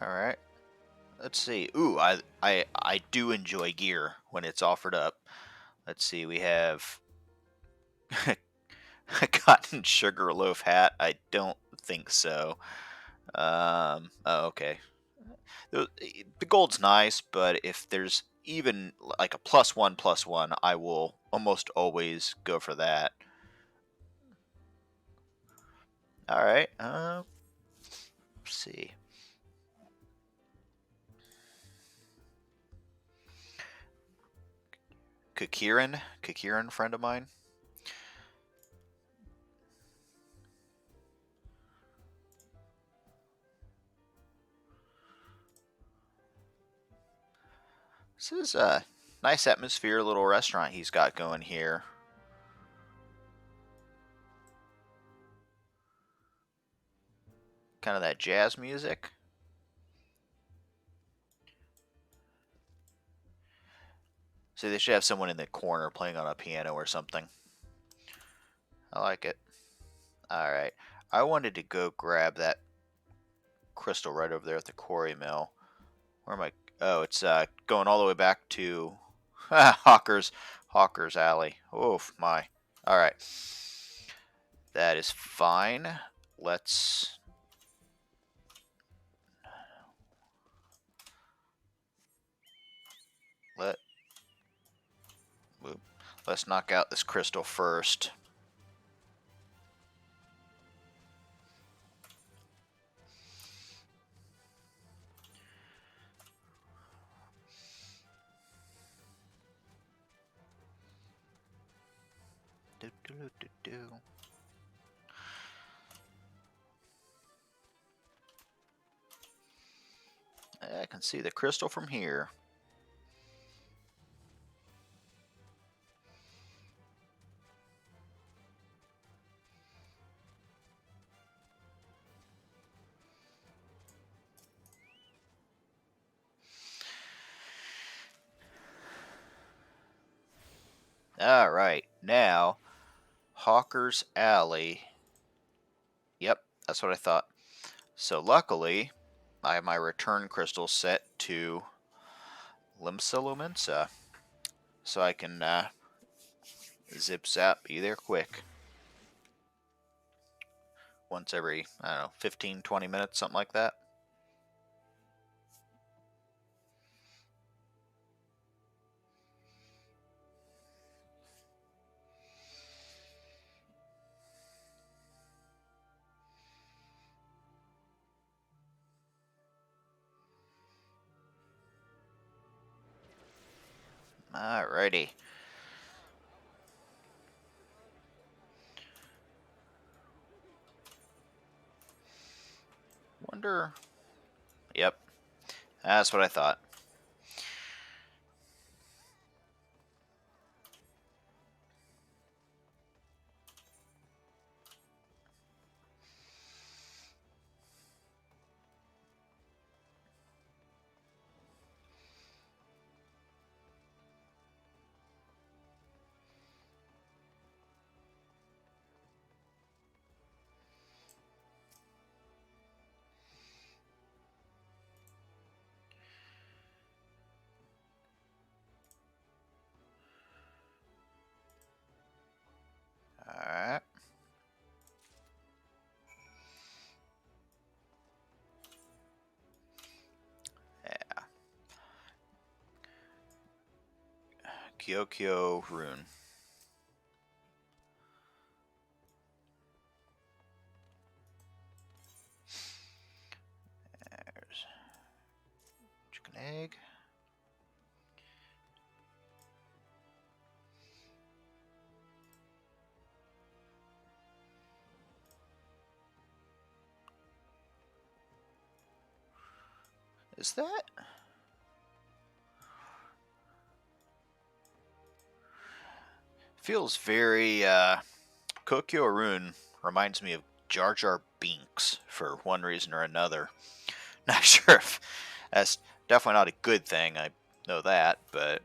All right. Let's see. Ooh, I do enjoy gear when it's offered up. Let's see. We have a cotton sugar loaf hat. I don't think so. Oh, okay. The gold's nice, but if there's even like a +1/+1, I will almost always go for that. All right. Let's see. Kakiran, friend of mine. This is a nice atmosphere, little restaurant he's got going here. Kind of that jazz music. So they should have someone in the corner playing on a piano or something. I like it. All right. I wanted to go grab that crystal right over there at the quarry mill. Where am I? Oh, it's going all the way back to Hawker's Alley. Oof, my. All right. That is fine. Let's let let's knock out this crystal first. Do, do, do, do, do. I can see the crystal from here. All right, now Hawker's Alley. Yep, that's what I thought. So luckily, I have my return crystal set to Limsa Lumensa, so I can zip zap be there quick. Once every, I don't know, 15, 20 minutes, something like that. Alrighty. Wonder. Yep, that's what I thought. Alright. Yeah. Kyokyo Rune. There's chicken egg. Is that? Feels very, Kokyo Rune reminds me of Jar Jar Binks for one reason or another. Not sure if that's definitely not a good thing, I know that, but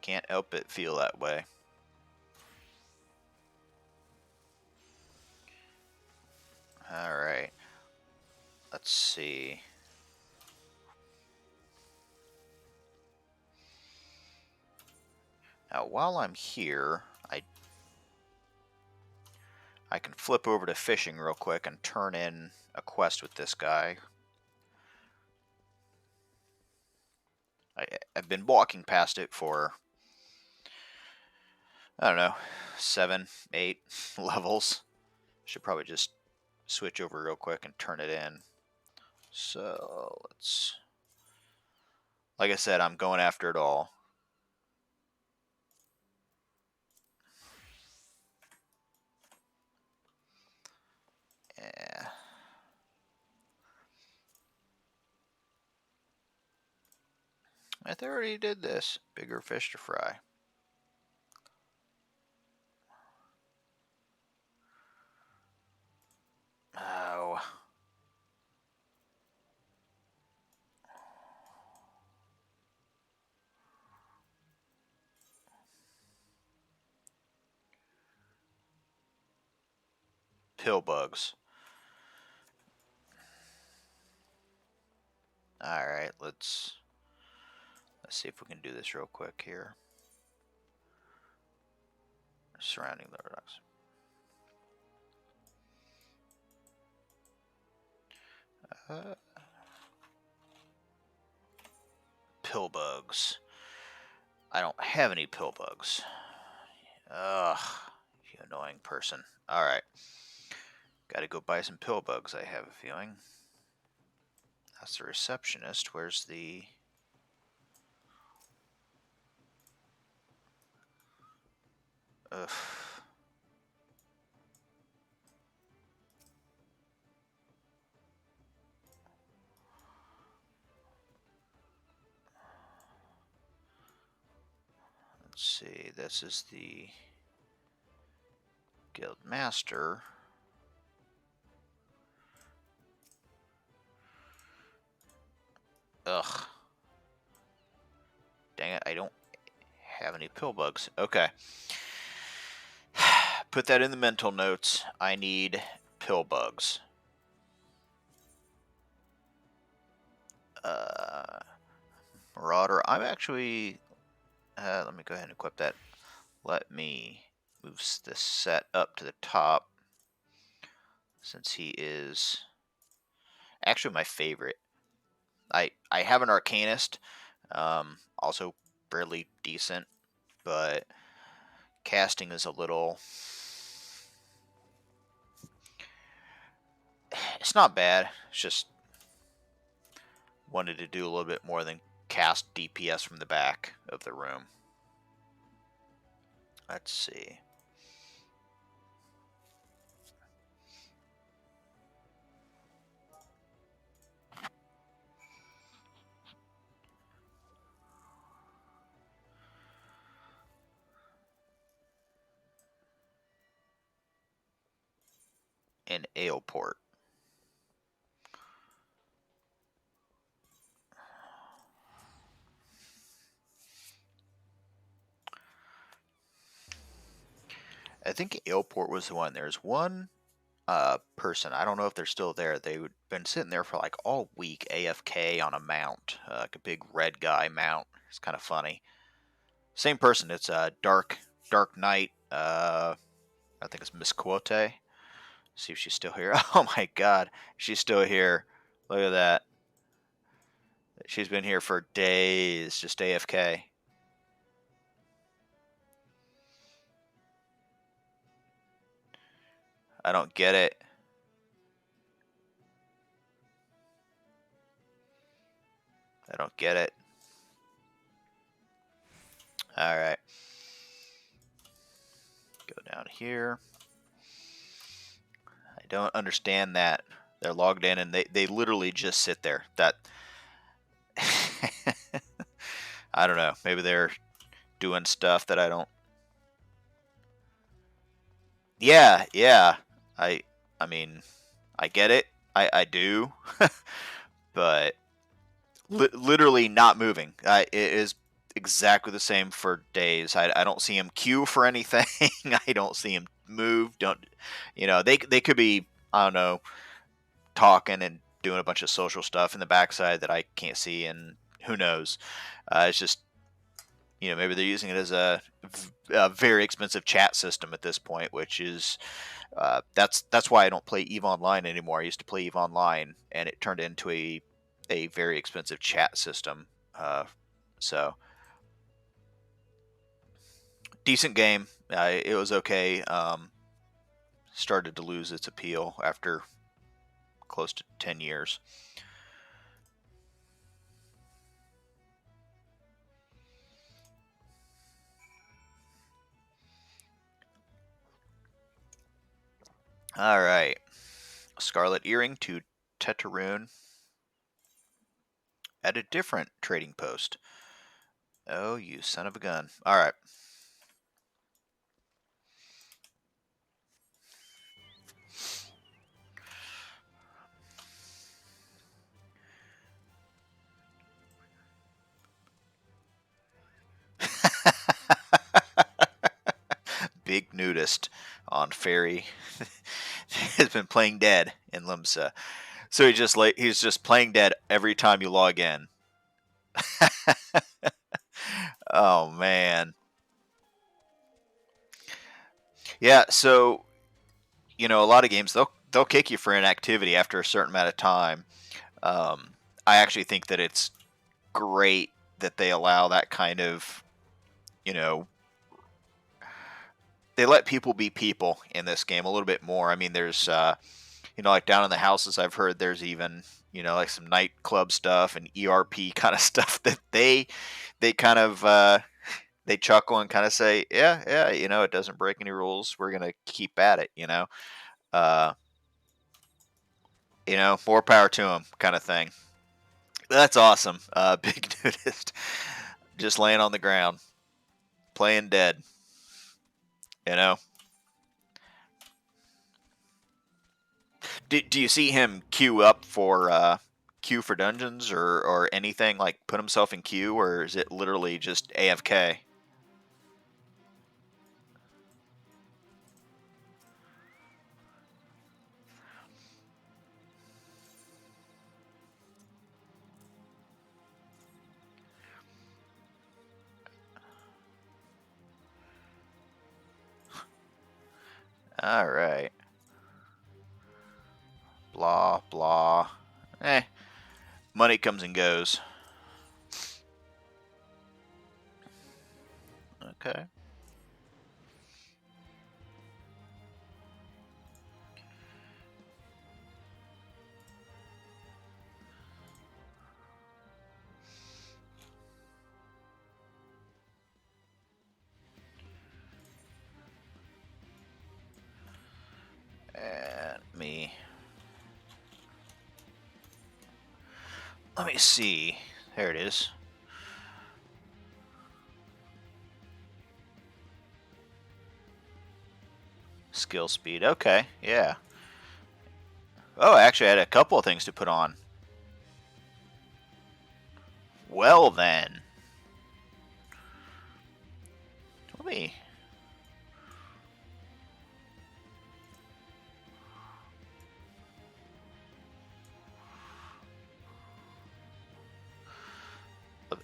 can't help but feel that way. Alright. Let's see. Now, while I'm here, I can flip over to fishing real quick and turn in a quest with this guy. I've been walking past it for, I don't know, 7, 8 levels. Should probably just switch over real quick and turn it in. So, let's... Like I said, I'm going after it all. Yeah. I already did this. Bigger fish to fry. Oh. Pill bugs. Alright, let's see if we can do this real quick here. Surrounding the rocks. Pill bugs. I don't have any pill bugs. Ugh, you annoying person. Alright. Gotta go buy some pill bugs, I have a feeling. That's the receptionist. Where's the... Ugh. Let's see, this is the guild master. Ugh. Dang it, I don't have any pill bugs. Okay. Put that in the mental notes. I need pill bugs. Marauder. I'm actually... let me go ahead and equip that. Let me move this set up to the top, since he is actually my favorite. I have an Arcanist, also fairly decent, but casting is a little... It's not bad. It's just wanted to do a little bit more than cast DPS from the back of the room. Let's see. An ale port. I think Aleport was the one. There's one person. I don't know if they're still there. They've been sitting there for like all week, AFK on a mount, like a big red guy mount. It's kind of funny. Same person. It's Dark Knight. I think it's Miss Quote. See if she's still here. Oh my God, she's still here. Look at that. She's been here for days, just AFK. I don't get it. I don't get it. All right. Go down here. I don't understand that. They're logged in and they literally just sit there. That I don't know. Maybe they're doing stuff that I don't. Yeah, yeah. I I mean, I get it. I do. But literally not moving. It is exactly the same for days. I don't see him queue for anything. I don't see him move. Don't they could be, I don't know, talking and doing a bunch of social stuff in the backside that I can't see, and who knows. It's just maybe they're using it as a very expensive chat system at this point, which is that's why I don't play EVE Online anymore. I used to play EVE Online, and it turned into a very expensive chat system. So decent game. It was okay. Started to lose its appeal after close to 10 years. All right. Scarlet Earring to Teteroon at a different trading post. Oh, you son of a gun. All right. Big nudist on ferry has been playing dead in Limsa. So he's just playing dead every time you log in. Oh man. Yeah, so a lot of games they'll kick you for inactivity after a certain amount of time. I actually think that it's great that they allow that kind of, you know, they let people be people in this game a little bit more. I mean, there's, like down in the houses, I've heard there's even, like some nightclub stuff and ERP kind of stuff that they kind of, they chuckle and kind of say, yeah, yeah, it doesn't break any rules. We're going to keep at it, uh, more power to them kind of thing. That's awesome. Big nudist just laying on the ground, playing dead, you know? Do you see him queue up for queue for dungeons or anything, like put himself in queue, or is it literally just AFK? All right. Blah blah. Eh, money comes and goes. Okay. Let me see. There it is. Skill speed. Okay, yeah. Oh, actually, I had a couple of things to put on. Well, then. Let me.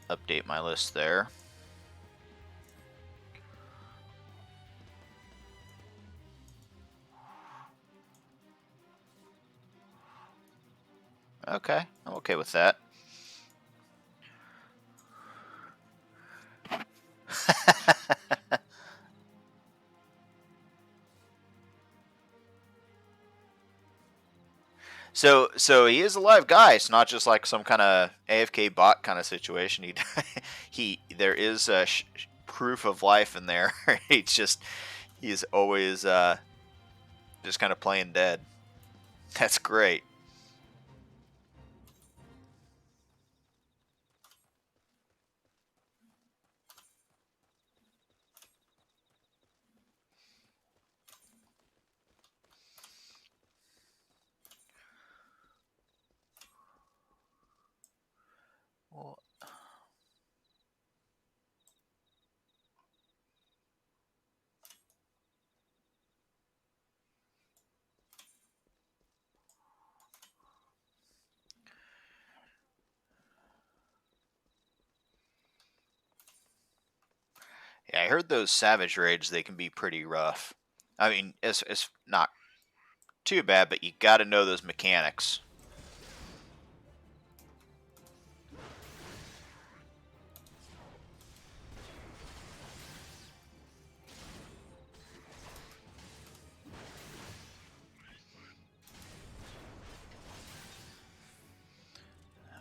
Update my list there. Okay, I'm okay with that. So he is a live guy. It's not just like some kind of AFK bot kind of situation. There is proof of life in there. He's always just kind of playing dead. That's great. Well, yeah, I heard those savage raids, they can be pretty rough. I mean, it's not too bad, but you got to know those mechanics.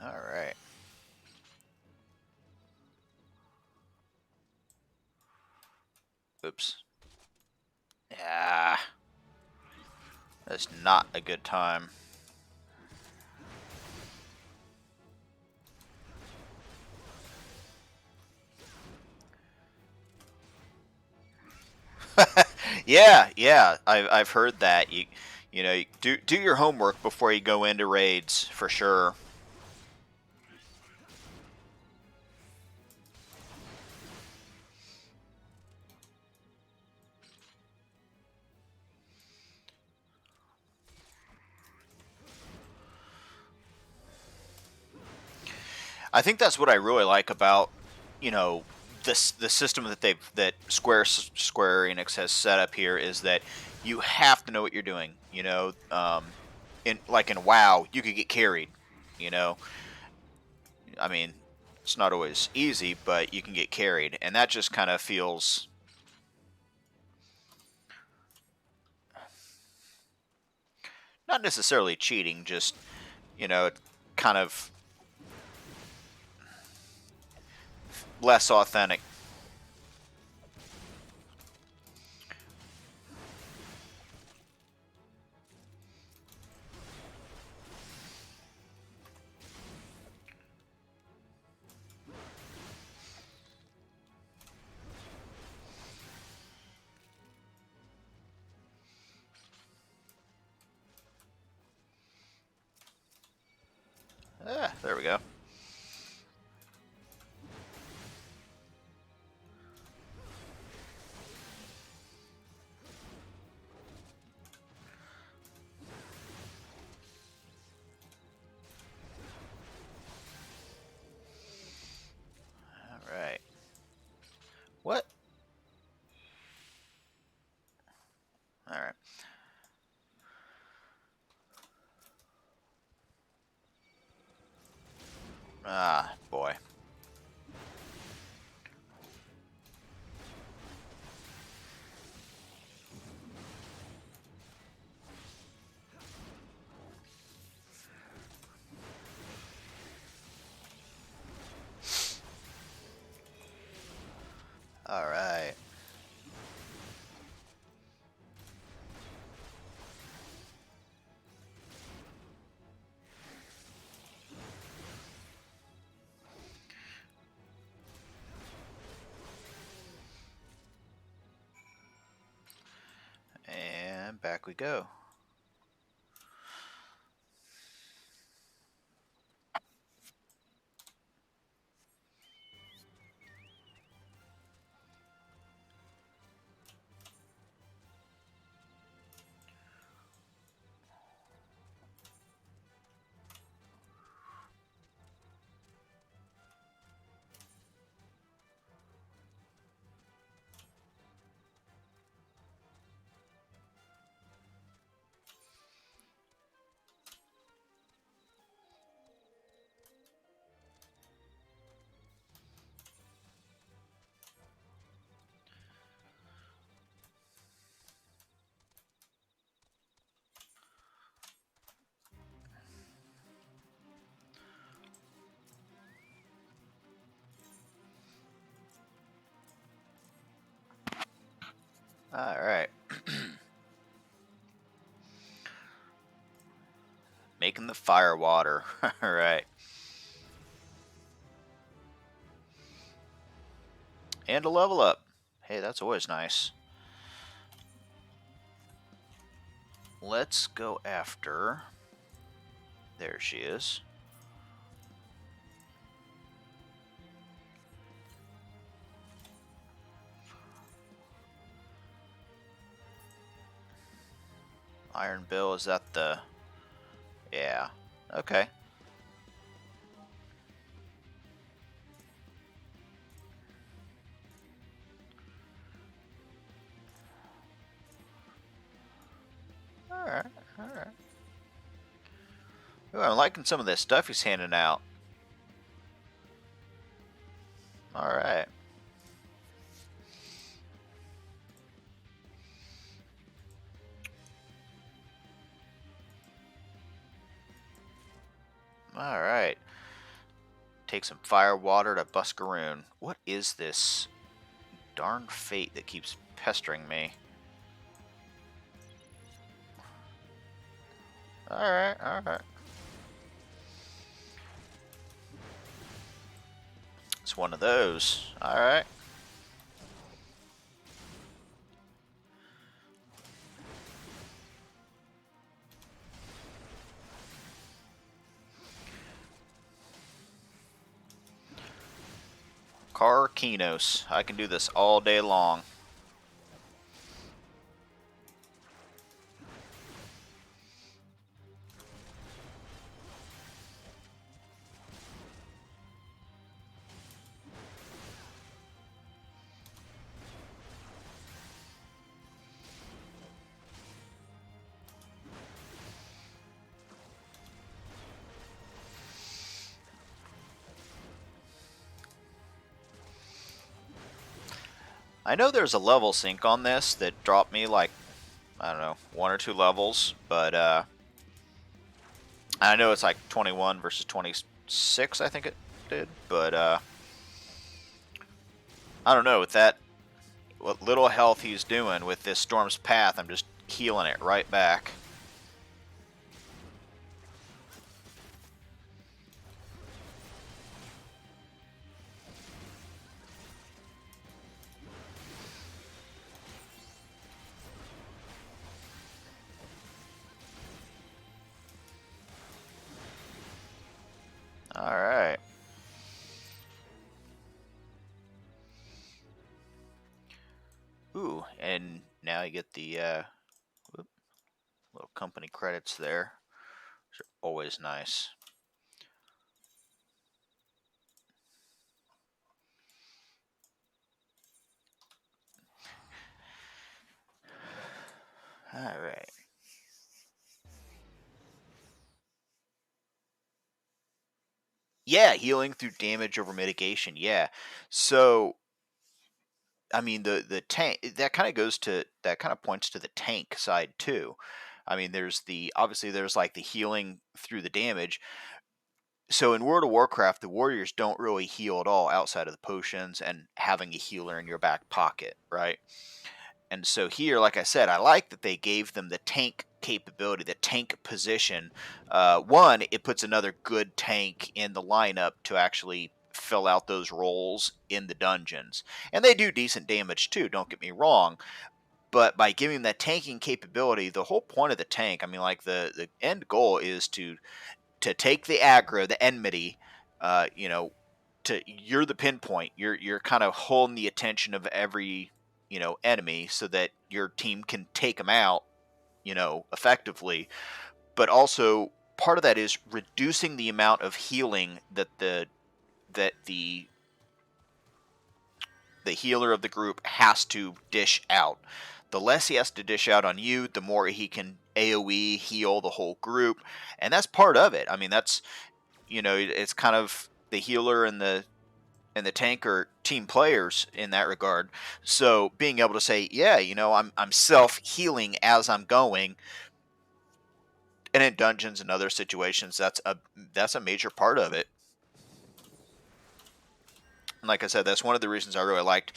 All right. Oops. Yeah, that's not a good time. Yeah. I've heard that. Do your homework before you go into raids for sure. I think that's what I really like about, you know, the system that Square Enix has set up here is that you have to know what you're doing. In WoW, you could get carried. You know, I mean, it's not always easy, but you can get carried, and that just kind of feels not necessarily cheating, just kind of less authentic. There we go. All right. What? All right. Ah, boy. All right. And back we go. All right. Making the fire water. All right. And a level up. Hey, that's always nice. Let's go after... There she is. Iron Bill, is that the... Yeah. Okay. Alright, alright. Ooh, I'm liking some of this stuff he's handing out. Alright. Alright. Take some fire water to Buscaroon. What is this darn fate that keeps pestering me? Alright, alright. It's one of those. Alright. Carkinos. I can do this all day long. I know there's a level sync on this that dropped me like, I don't know, 1 or 2 levels, but I know it's like 21 versus 26, I think it did, but I don't know, with that, what little health he's doing with this Storm's Path, I'm just healing it right back. Alright. Ooh, and now you get the little company credits there, which are always nice. Alright. Yeah, healing through damage over mitigation, yeah. So, I mean, the tank, that kind of goes to, that kind of points to the tank side too. I mean, there's the, obviously there's like the healing through the damage. So in World of Warcraft, the warriors don't really heal at all outside of the potions and having a healer in your back pocket, right? And so here, like I said, I like that they gave them the tank capability, the tank position. One, it puts another good tank in the lineup to actually fill out those roles in the dungeons. And they do decent damage too, don't get me wrong. But by giving that tanking capability, the whole point of the tank, I mean, like the end goal is to take the aggro, the enmity, you know, to you're the pinpoint. You're kind of holding the attention of every enemy so that your team can take them out, effectively. But also part of that is reducing the amount of healing that the healer of the group has to dish out. The less he has to dish out on you, the more he can AoE heal the whole group, and that's part of it. I mean, that's it's kind of the healer and the tank are team players in that regard. So being able to say, yeah, I'm self healing as I'm going, and in dungeons and other situations, that's a major part of it. And like I said, that's one of the reasons I really liked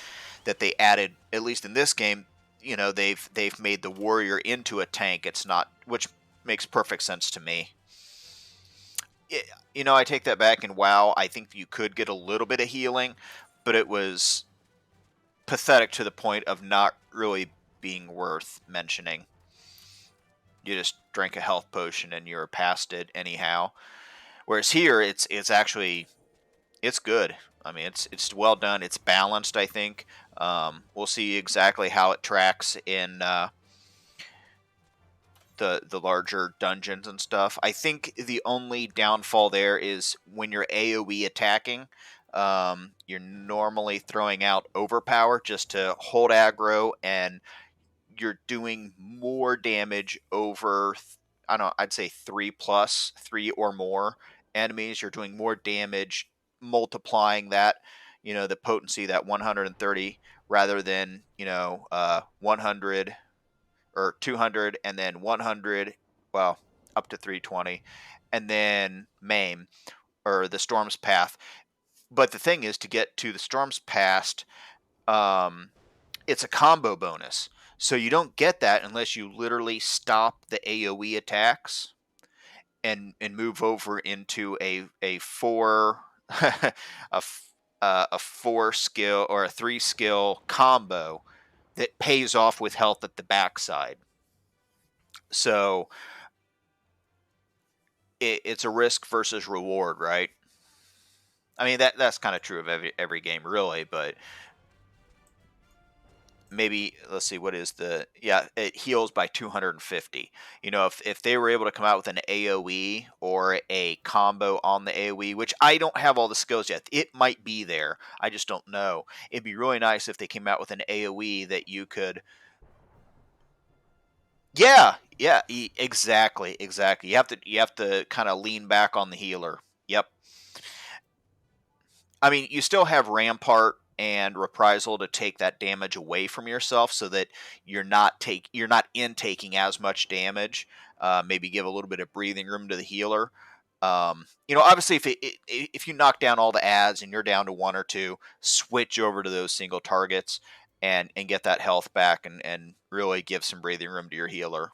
that they added, at least in this game, they've made the warrior into a tank. It's not, which makes perfect sense to me. I take that back. In WoW, I think you could get a little bit of healing, but it was pathetic to the point of not really being worth mentioning. You just drank a health potion and you're past it anyhow. Whereas here, it's actually it's good. I mean, it's well done. It's balanced. I think we'll see exactly how it tracks in the larger dungeons and stuff. I think the only downfall there is when you're AoE attacking, you're normally throwing out overpower just to hold aggro, and you're doing more damage over. I don't know, I'd say three or more enemies. You're doing more damage, multiplying that, the potency, that 130, rather than 100 or 200 and then 100, well, up to 320, and then maim or the storm's path. But the thing is, to get to the storm's past, um, it's a combo bonus. So you don't get that unless you literally stop the AoE attacks and move over into a four a four skill or a three skill combo that pays off with health at the backside. So it's a risk versus reward, right? I mean, that's kind of true of every game, really. But maybe, let's see, what is it heals by 250. If they were able to come out with an AoE or a combo on the AoE, which I don't have all the skills yet, it might be there, I just don't know. It'd be really nice if they came out with an AoE that you could. Yeah, yeah, exactly. You have to kind of lean back on the healer. Yep. I mean, you still have Rampart and Reprisal to take that damage away from yourself, so that you're not intaking as much damage. Maybe give a little bit of breathing room to the healer. Obviously, if you knock down all the ads and you're down to one or two, switch over to those single targets and get that health back and really give some breathing room to your healer.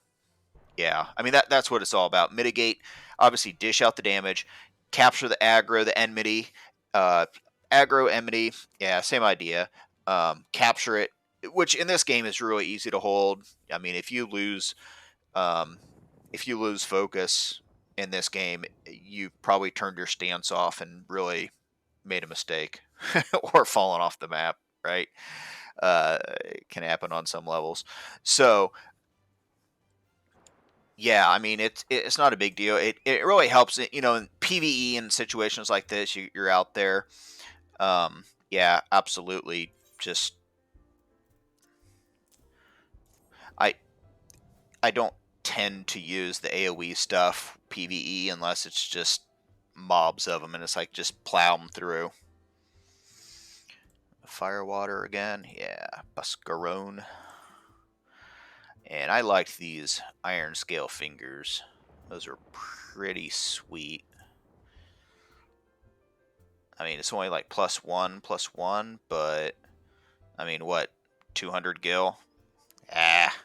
Yeah, I mean that's what it's all about. Mitigate, obviously, dish out the damage, capture the aggro, the enmity, uh, aggro enmity. Yeah, same idea. Capture it, which in this game is really easy to hold. I mean, um, if you lose focus in this game, you probably turned your stance off and really made a mistake or fallen off the map. Right? It can happen on some levels. So yeah, I mean it's not a big deal. It really helps it, in PVE and situations like this. You're out there. Yeah, absolutely. Just I I don't tend to use the AOE stuff PVE unless it's just mobs of them, and it's like just plow them through. Firewater again, yeah, Buscarone. And I liked these iron scale fingers. Those are pretty sweet. I mean, it's only like plus one, but I mean, what, 200 gil? Ah,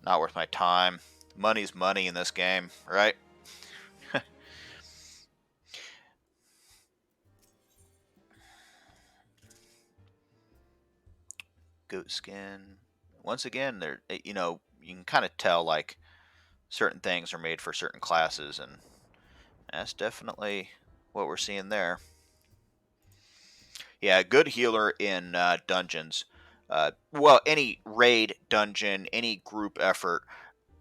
not worth my time. Money's money in this game, right? goat skin. Once again, you can kind of tell like certain things are made for certain classes, and that's definitely what we're seeing there. Yeah, good healer in dungeons. Well, any raid dungeon, any group effort,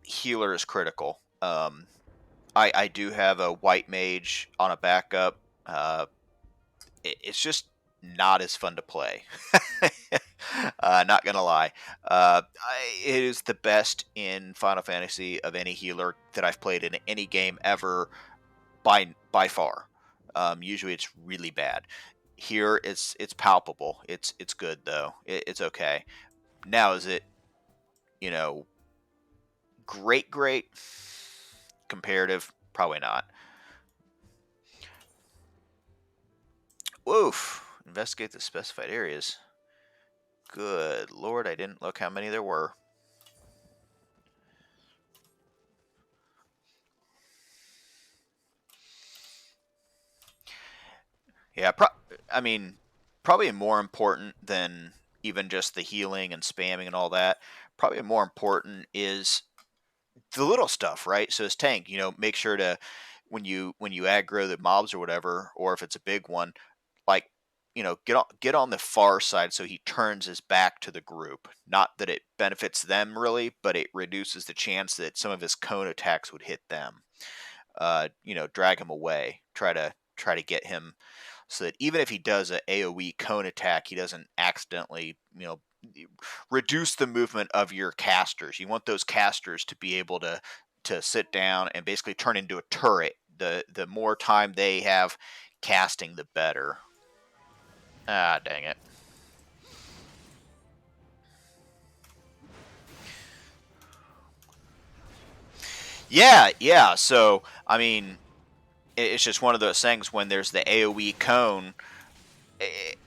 healer is critical. I do have a white mage on a backup. It's just not as fun to play. Not gonna lie, it is the best in Final Fantasy of any healer that I've played in any game ever by far. Usually it's really bad. Here it's palpable. It's good though. It's okay. Now is it you know great comparative? Probably not. Woof. Investigate the specified areas. Good lord, I didn't look how many there were. Yeah, I mean, probably more important than even just the healing and spamming and all that. Probably more important is the little stuff, right? So as tank, make sure to when you aggro the mobs or whatever, or if it's a big one, like get on the far side so he turns his back to the group. Not that it benefits them really, but it reduces the chance that some of his cone attacks would hit them. Drag him away. Try to get him so that even if he does an AoE cone attack, he doesn't accidentally, reduce the movement of your casters. You want those casters to be able to sit down and basically turn into a turret. The more time they have casting, the better. Ah, dang it. Yeah, yeah. So I mean, it's just one of those things when there's the AoE cone. It,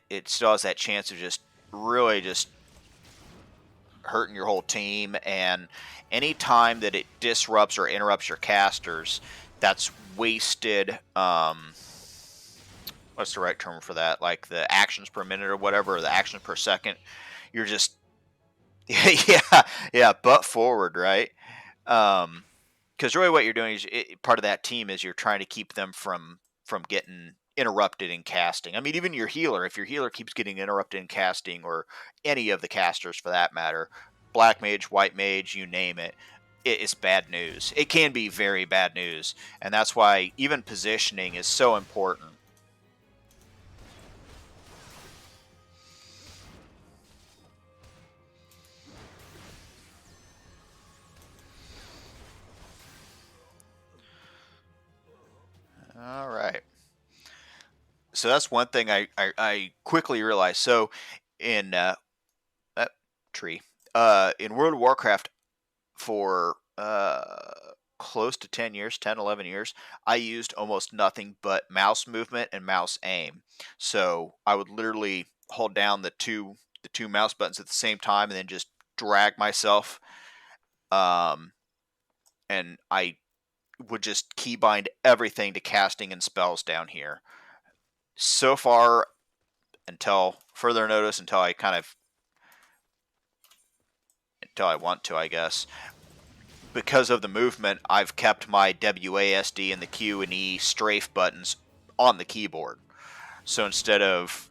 it still has that chance of just really just hurting your whole team. And any time that it disrupts or interrupts your casters, that's wasted. What's the right term for that? Like the actions per minute or whatever, or the actions per second. You're just yeah, butt forward, right? Um, because really what you're doing is part of that team is you're trying to keep them from getting interrupted in casting. I mean, even your healer, if your healer keeps getting interrupted in casting, or any of the casters for that matter, black mage, white mage, you name it, it's bad news. It can be very bad news, and that's why even positioning is so important. All right. So that's one thing I quickly realized. So in uh, tree in World of Warcraft, for close to 10 years, 10, 11 years, I used almost nothing but mouse movement and mouse aim. So I would literally hold down the two mouse buttons at the same time and then just drag myself. Um, and I would just keybind everything to casting and spells down here. So far, until further notice, until I want to, I guess. Because of the movement, I've kept my WASD and the Q and E strafe buttons on the keyboard. So instead of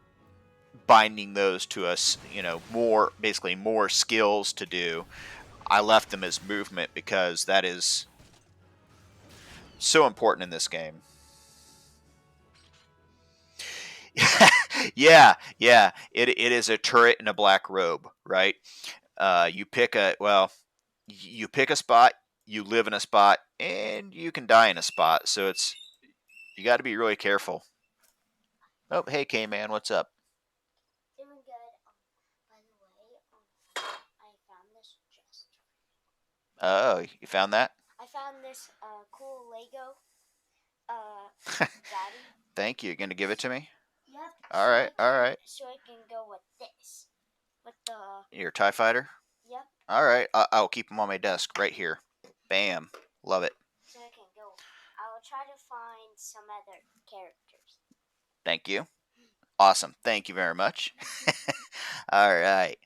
binding those to us, basically more skills to do, I left them as movement because that is so important in this game. Yeah. It is a turret in a black robe, right? You pick a spot, you live in a spot, and you can die in a spot. So you got to be really careful. Oh, hey, K man, what's up? Doing good. By the way, I found this chest. Oh, you found that? I found this cool Lego daddy. Thank you. You're gonna give it to me? Yep. All right, all right. So I can go with this. With the Your Tie Fighter. yep. All right, I'll keep them on my desk right here. Bam, love it. So I can go. I will try to find some other characters. Thank you. Awesome. Thank you very much. All right.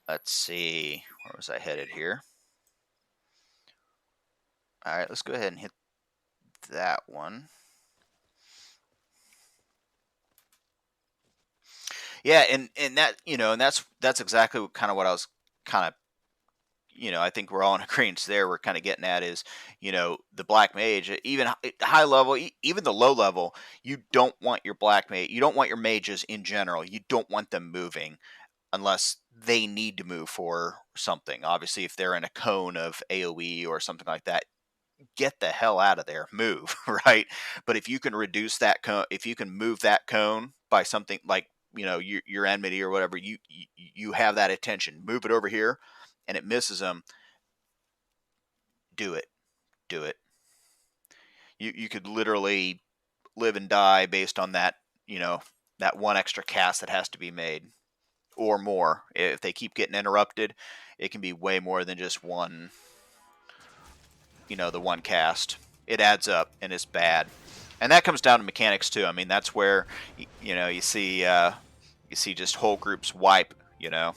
Let's see. Where was I headed here? All right. Let's go ahead and hit that one. Yeah, and that and that's exactly kind of what I was kind of I think we're all in agreement there. We're kind of getting at is, the black mage, even high level, even the low level, you don't want your black mage, you don't want your mages in general, you don't want them moving unless they need to move for something. Obviously, if they're in a cone of AoE or something like that, get the hell out of there, move, right? But if you can reduce that cone, if you can move that cone by something like your enmity or whatever, you have that attention, move it over here, and it misses them. Do it, do it. You could literally live and die based on that that one extra cast that has to be made or more. If they keep getting interrupted, it can be way more than just one the one cast. It adds up and it's bad. And that comes down to mechanics too. I mean, that's where you see just whole groups wipe. I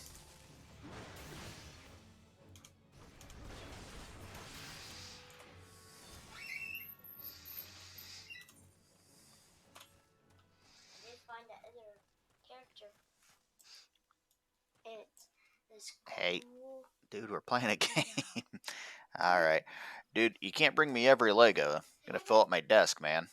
did find that other character. It's this Hey, cool. dude, we're playing a game. All right, dude, you can't bring me every Lego. I'm gonna fill up my desk, man.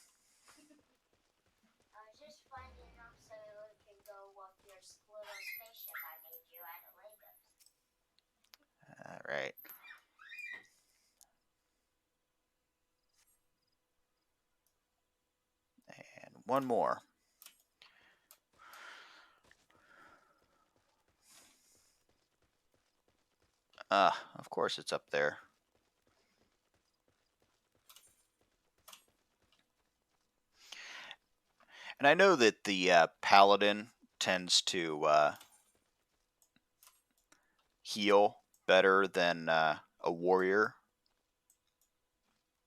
I was just finding them so it can go up your little spaceship I made you out of Legos. All right. And one more. Of course it's up there. And I know that the paladin tends to heal better than a warrior,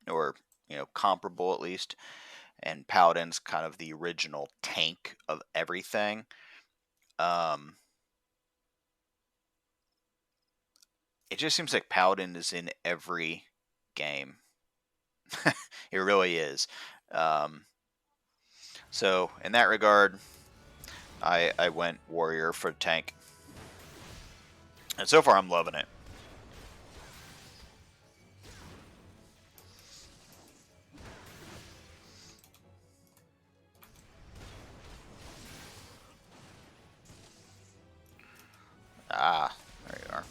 or comparable at least. And paladin's kind of the original tank of everything. Um, it just seems like paladin is in every game. It really is. Um, so in that regard, I went warrior for tank, and so far I'm loving it. Ah, there you are.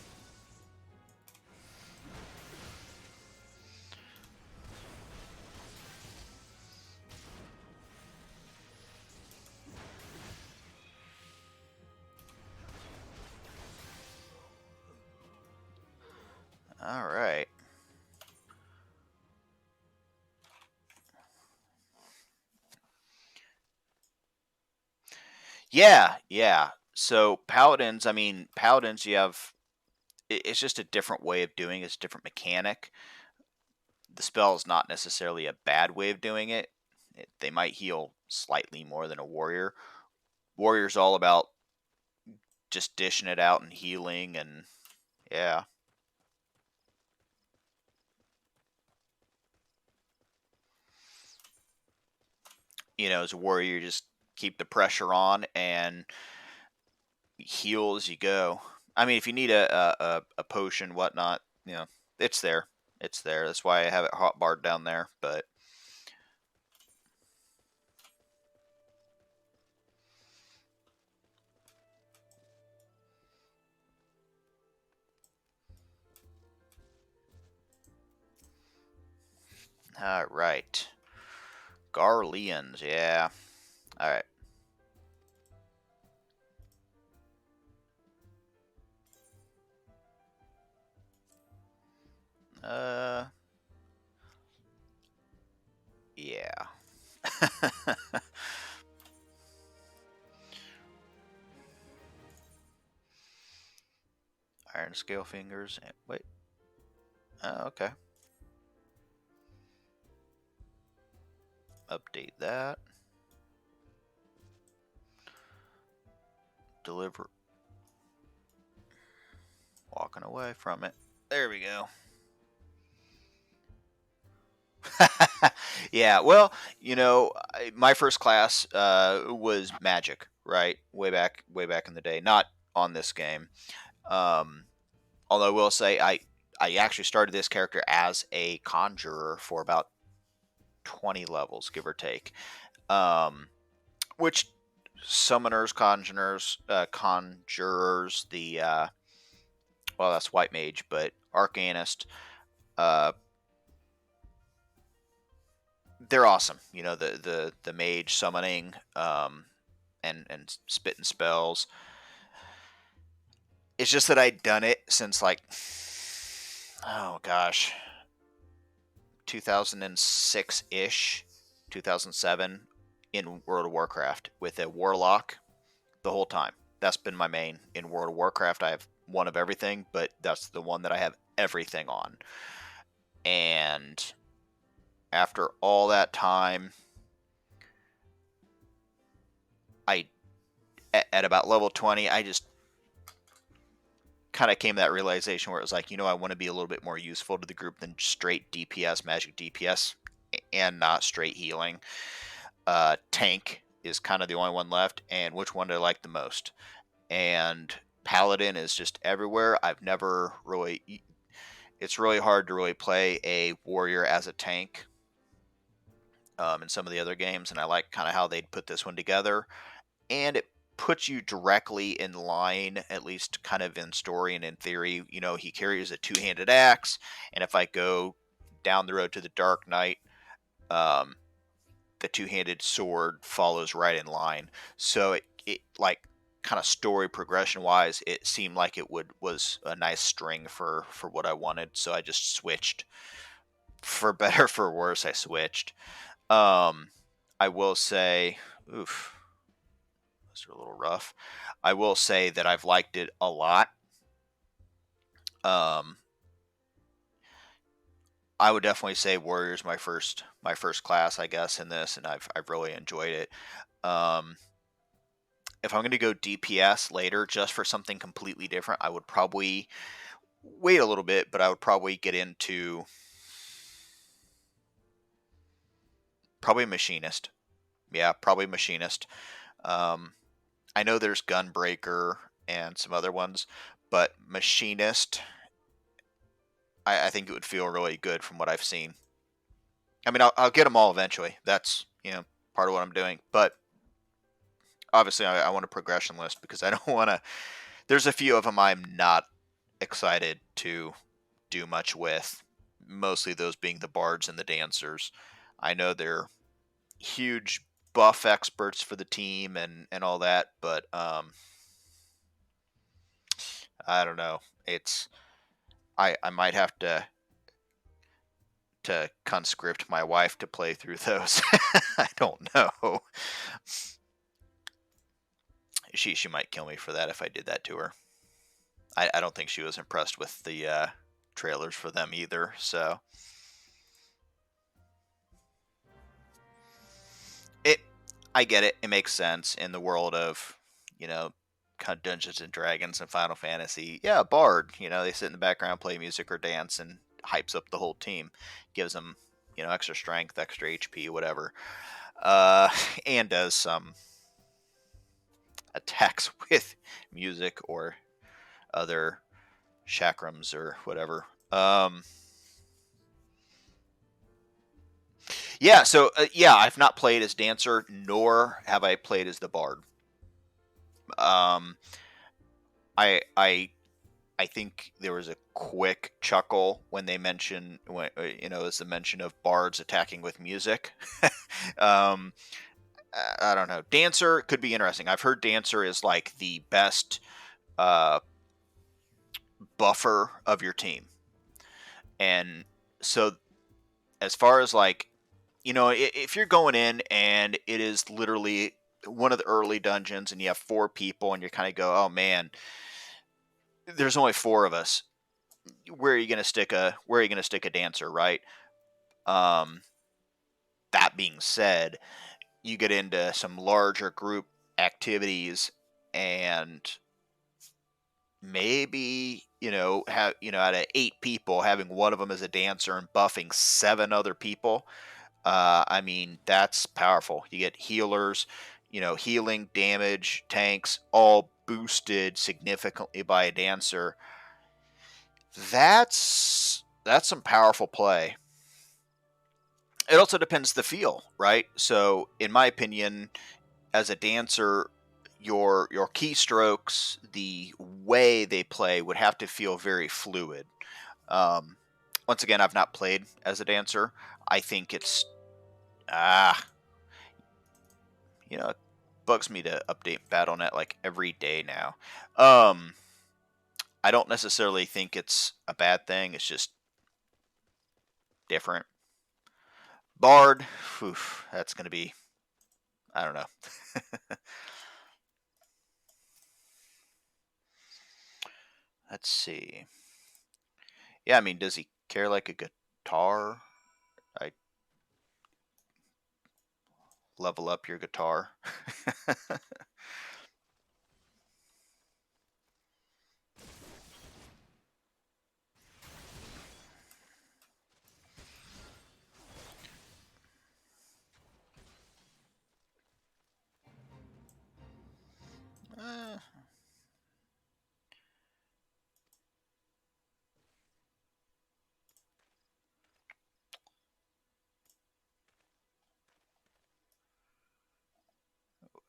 All right. Yeah, yeah. So paladins, I mean, paladins, you have it's just a different way of doing it. It's a different mechanic. The spell is not necessarily a bad way of doing it. They might heal slightly more than a warrior. Warrior's all about just dishing it out and healing, and yeah, as a warrior, you just keep the pressure on and heal as you go. I mean, if you need a potion, whatnot, it's there. It's there. That's why I have it hot barred down there. But all right, Garleans, yeah. All right. Uh, yeah. Iron scale fingers. Wait. Okay. Update that. deliver. Walking away from it. There we go. Yeah, well, my first class was magic, right? Way back in the day. Not on this game. Um, Although I will say, I actually started this character as a conjurer for about 20 levels, give or take. Um, which summoners, conjurers, well, that's white mage, but arcanist, uh, they're awesome. The mage summoning, and spitting spells. It's just that I'd done it since, like, oh gosh, 2006 ish, 2007, in World of Warcraft with a warlock the whole time. That's been my main in World of Warcraft. I have one of everything, but that's the one that I have everything on. And after all that time, I at about level 20, I just kind of came to that realization where it was like, I want to be a little bit more useful to the group than straight DPS, magic DPS, and not straight healing. Tank is kind of the only one left, and which one do I like the most? And Paladin is just everywhere. I've never really. It's really hard to really play a warrior as a tank in some of the other games, and I like kind of how they'd put this one together. And it puts you directly in line, at least kind of in story and in theory. He carries a two-handed axe, and if I go down the road to the Dark Knight, um, the two-handed sword follows right in line. So it like kind of story progression wise, it seemed like it was a nice string for what I wanted. So I just switched. For better for worse, I switched. Um, I will say, oof, those are a little rough. I will say that I've liked it a lot. Um, I would definitely say Warriors my first class, I guess, in this, and I've really enjoyed it. Um, if I'm going to go DPS later, just for something completely different, I would probably wait a little bit, but I would probably get into probably Machinist. Yeah, probably Machinist. Um, I know there's Gunbreaker and some other ones, but Machinist, I think it would feel really good from what I've seen. I mean, I'll get them all eventually. That's part of what I'm doing. But obviously, I want a progression list because I don't want to. There's a few of them I'm not excited to do much with. Mostly those being the bards and the dancers. I know they're huge buff experts for the team and all that, but I don't know. It's I might have to conscript my wife to play through those. I don't know. She might kill me for that if I did that to her. I don't think she was impressed with the trailers for them either. So it, I get it. It makes sense in the world of you know kind of Dungeons and Dragons and Final Fantasy. Yeah, bard. They sit in the background, play music or dance, and hypes up the whole team, gives them extra strength, extra HP, whatever, uh, and does some attacks with music or other chakrams or whatever. Yeah, so yeah, I've not played as dancer, nor have I played as the bard. Um, I think there was a quick chuckle when they mentioned when as the mention of bards attacking with music. um, I don't know. Dancer could be interesting. I've heard dancer is like the best uh, buffer of your team, and so as far as like if you're going in and it is literally one of the early dungeons and you have four people and you kind of go, oh man, there's only four of us. Where are you going to stick a dancer, right? Um, that being said, you get into some larger group activities and maybe have out of 8 people, having one of them as a dancer and buffing 7 other people. I mean, that's powerful. You get healers, healing, damage, tanks, all boosted significantly by a dancer. That's some powerful play. It also depends the feel, right? So, in my opinion, as a dancer, your keystrokes, the way they play would have to feel very fluid. Um, Once again, I've not played as a dancer. I think it's ah, it bugs me to update BattleNet like every day now. Um, I don't necessarily think it's a bad thing. It's just different. Bard, whew, that's gonna be, I don't know. Let's see. Yeah, I mean, does he care like a guitar? I level up your guitar.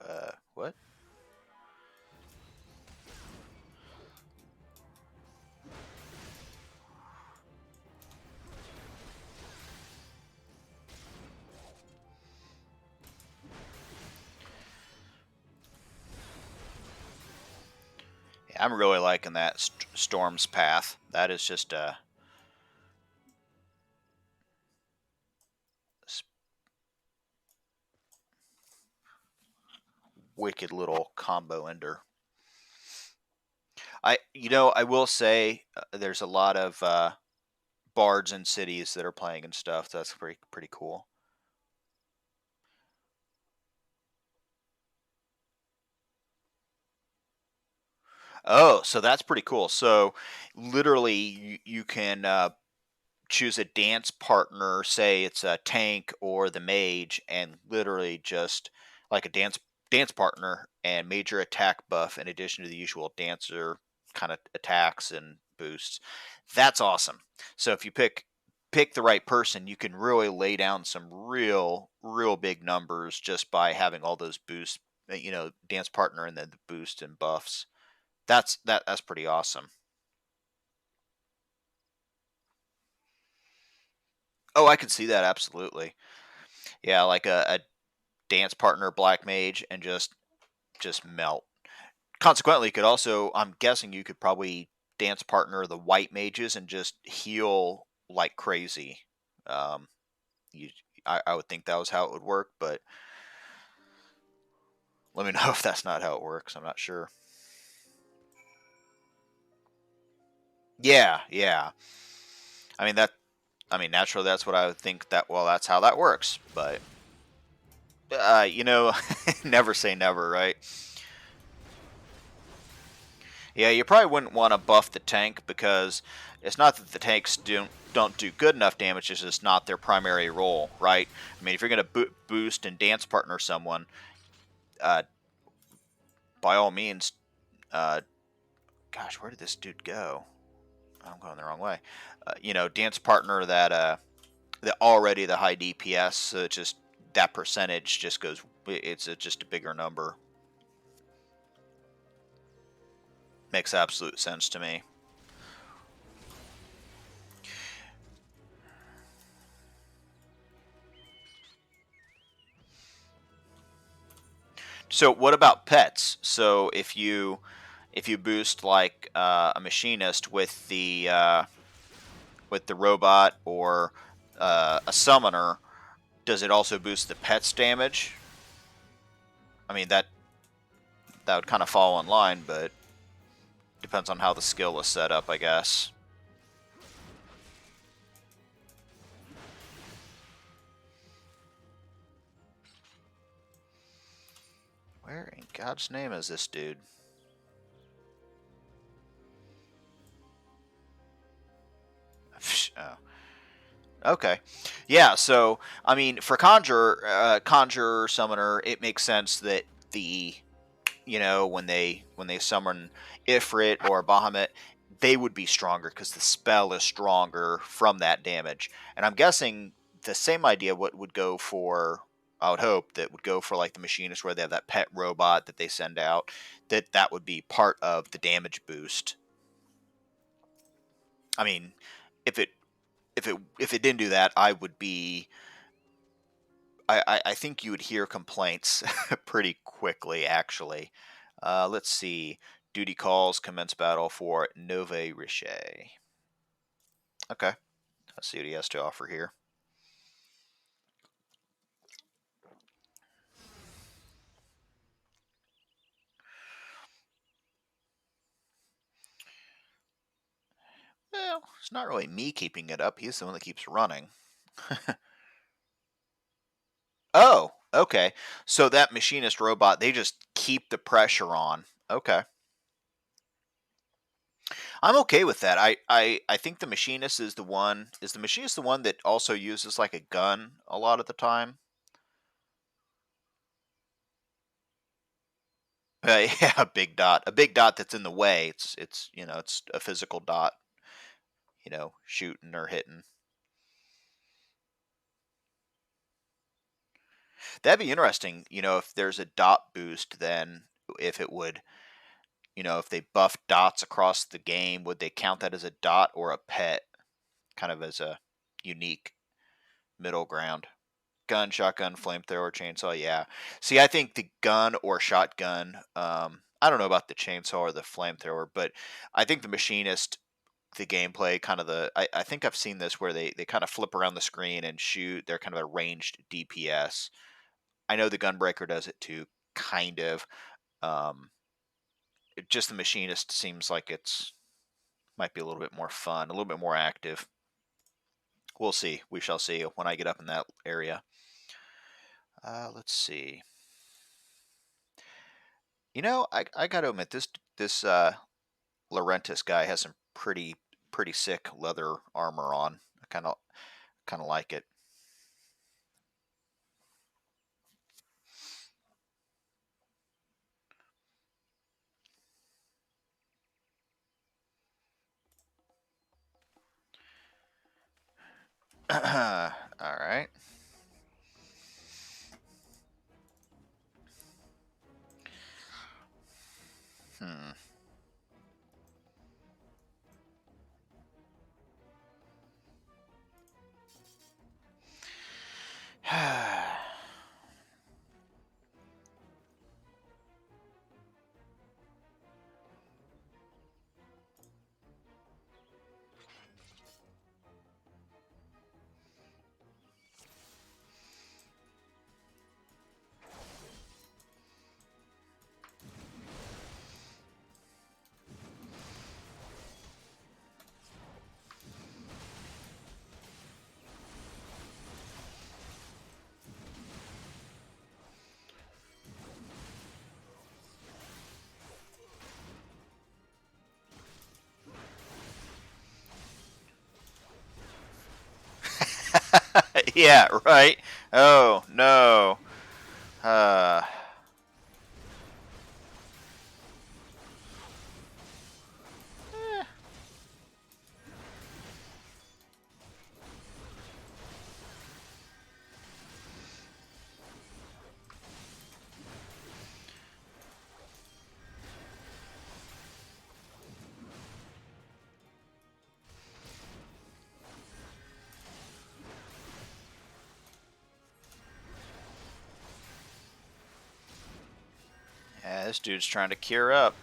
uh, what? Yeah, I'm really liking that Storm's Path. That is just a wicked little combo ender. I will say there's a lot of bards in cities that are playing and stuff. That's pretty cool. Oh, so that's pretty cool. So literally, you can choose a dance partner, say it's a tank or the mage, and literally just like a dance partner and major attack buff in addition to the usual dancer kind of attacks and boosts. That's awesome. So if you pick the right person, you can really lay down some real big numbers just by having all those boosts, dance partner and then the boost and buffs. That's pretty awesome. Oh, I can see that absolutely. Yeah, like a dance partner black mage and just melt. Consequently, you could also, I'm guessing you could probably dance partner the white mages and just heal like crazy. Um, you, I would think that was how it would work, but let me know if that's not how it works. I'm not sure. Yeah, yeah. I mean that. I mean, naturally, that's what I would think. That well, that's how that works. But you know, never say never, right? Yeah, you probably wouldn't want to buff the tank because it's not that the tanks don't do good enough damage; it's just not their primary role, right? I mean, if you're going to boost and dance partner someone, uh, by all means, uh, gosh, where did this dude go? I'm going the wrong way. Dance partner that already the high DPS, so it's just that percentage just goes. It's just a bigger number. Makes absolute sense to me. So what about pets? So if you boost like a machinist with the robot or a summoner, does it also boost the pet's damage? I mean that would kind of fall in line, but depends on how the skill is set up, I guess. Where in God's name is this dude? Oh. Okay. Yeah, so I mean for conjurer summoner, it makes sense that the when they summon Ifrit or Bahamut, they would be stronger because the spell is stronger from that damage. And I'm guessing the same idea what would go for I would hope that would go for like the machinist where they have that pet robot that they send out, that would be part of the damage boost. I mean, if it didn't do that, I think you would hear complaints pretty quickly, actually. Let's see. Duty calls, commence battle for Nove Riche. Okay, let's see what he has to offer here. Well, it's not really me keeping it up. He's the one that keeps running. Oh, okay. So that machinist robot, they just keep the pressure on. Okay. I'm okay with that. I think the machinist is the one. Is the machinist the one that also uses like a gun a lot of the time? Yeah, a big dot. A big dot that's in the way. It's a physical dot. Shooting or hitting. That'd be interesting. If there's a dot boost, then if it would, if they buff dots across the game, would they count that as a dot or a pet? Kind of as a unique middle ground. Gun, shotgun, flamethrower, chainsaw. Yeah. See, I think the gun or shotgun. I don't know about the chainsaw or the flamethrower, but I think the machinist, the gameplay, kind of I think I've seen this where they kind of flip around the screen and shoot. They're kind of a ranged DPS. I know the gunbreaker does it too, kind of. Um, just the machinist seems like it's might be a little bit more fun, a little bit more active. We'll see. We shall see when I get up in that area. Let's see. I got to admit this Laurentis guy has some pretty sick leather armor on. I kind of like it. All right. Hmm. Yeah. Right. Oh no. Uh. eh, Yeah, this dude's trying to cure up.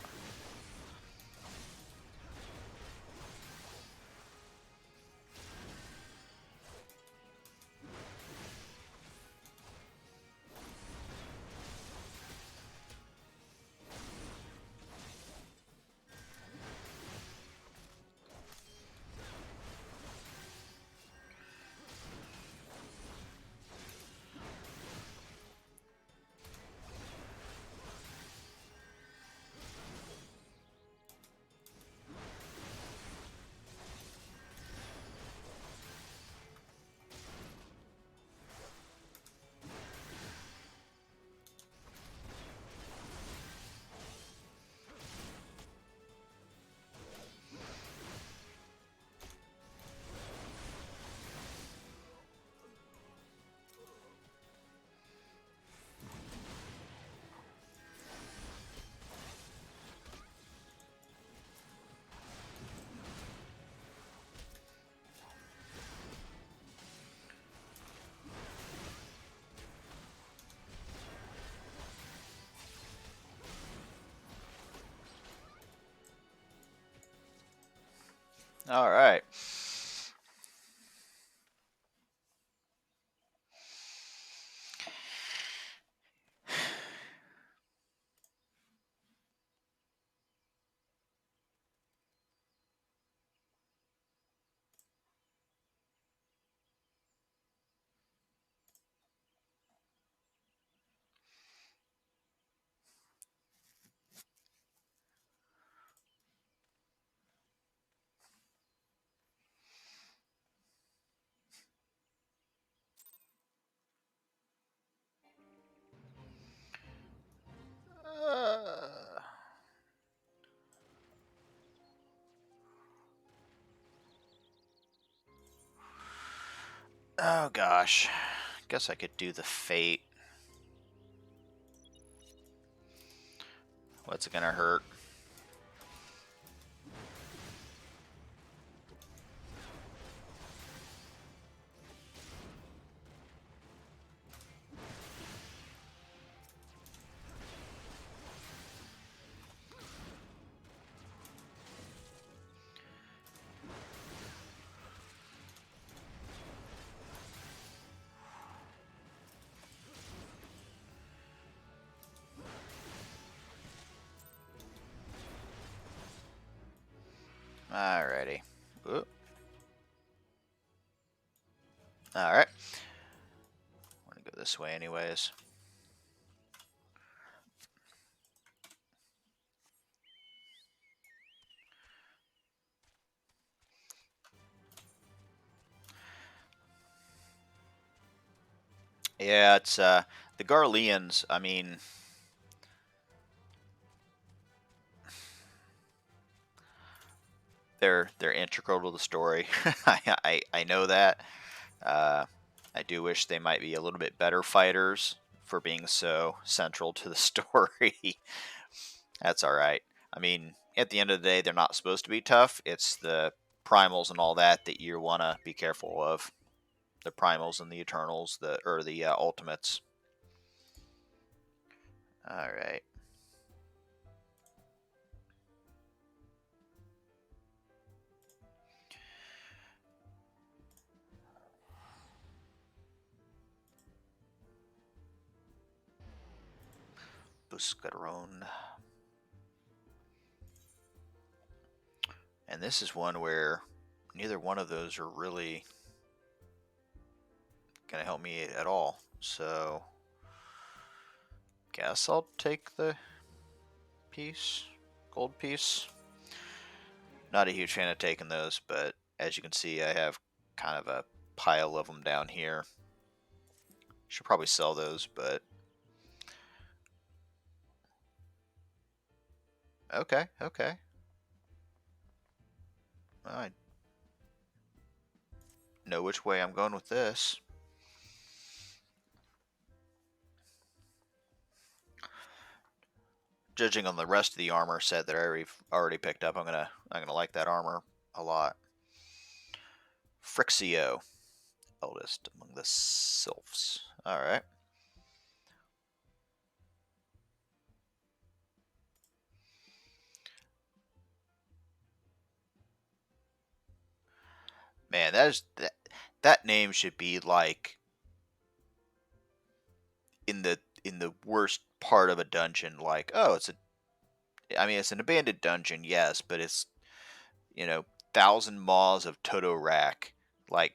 Oh gosh. Guess I could do the fate. What's it gonna hurt? Alrighty. Oop. Alright. I want to go this way anyways. Yeah, it's the Garleans, I mean, they're integral to the story. I know that. Uh, I do wish they might be a little bit better fighters for being so central to the story. That's all right. I mean, at the end of the day, they're not supposed to be tough. It's the primals and all that that you want to be careful of. The primals and the eternals, the ultimates. All right. Buscaron. And this is one where neither one of those are really going to help me at all. So, guess I'll take the piece, gold piece. Not a huge fan of taking those, but as you can see, I have kind of a pile of them down here. Should probably sell those, but okay, okay. Well, I know which way I'm going with this. Judging on the rest of the armor set that I already picked up, I'm gonna like that armor a lot. Frixio, eldest among the sylphs. All right. Man, that name should be like in the worst part of a dungeon. Like, oh, I mean, it's an abandoned dungeon, yes, but it's you know, thousand maws of Toto Rack. Like,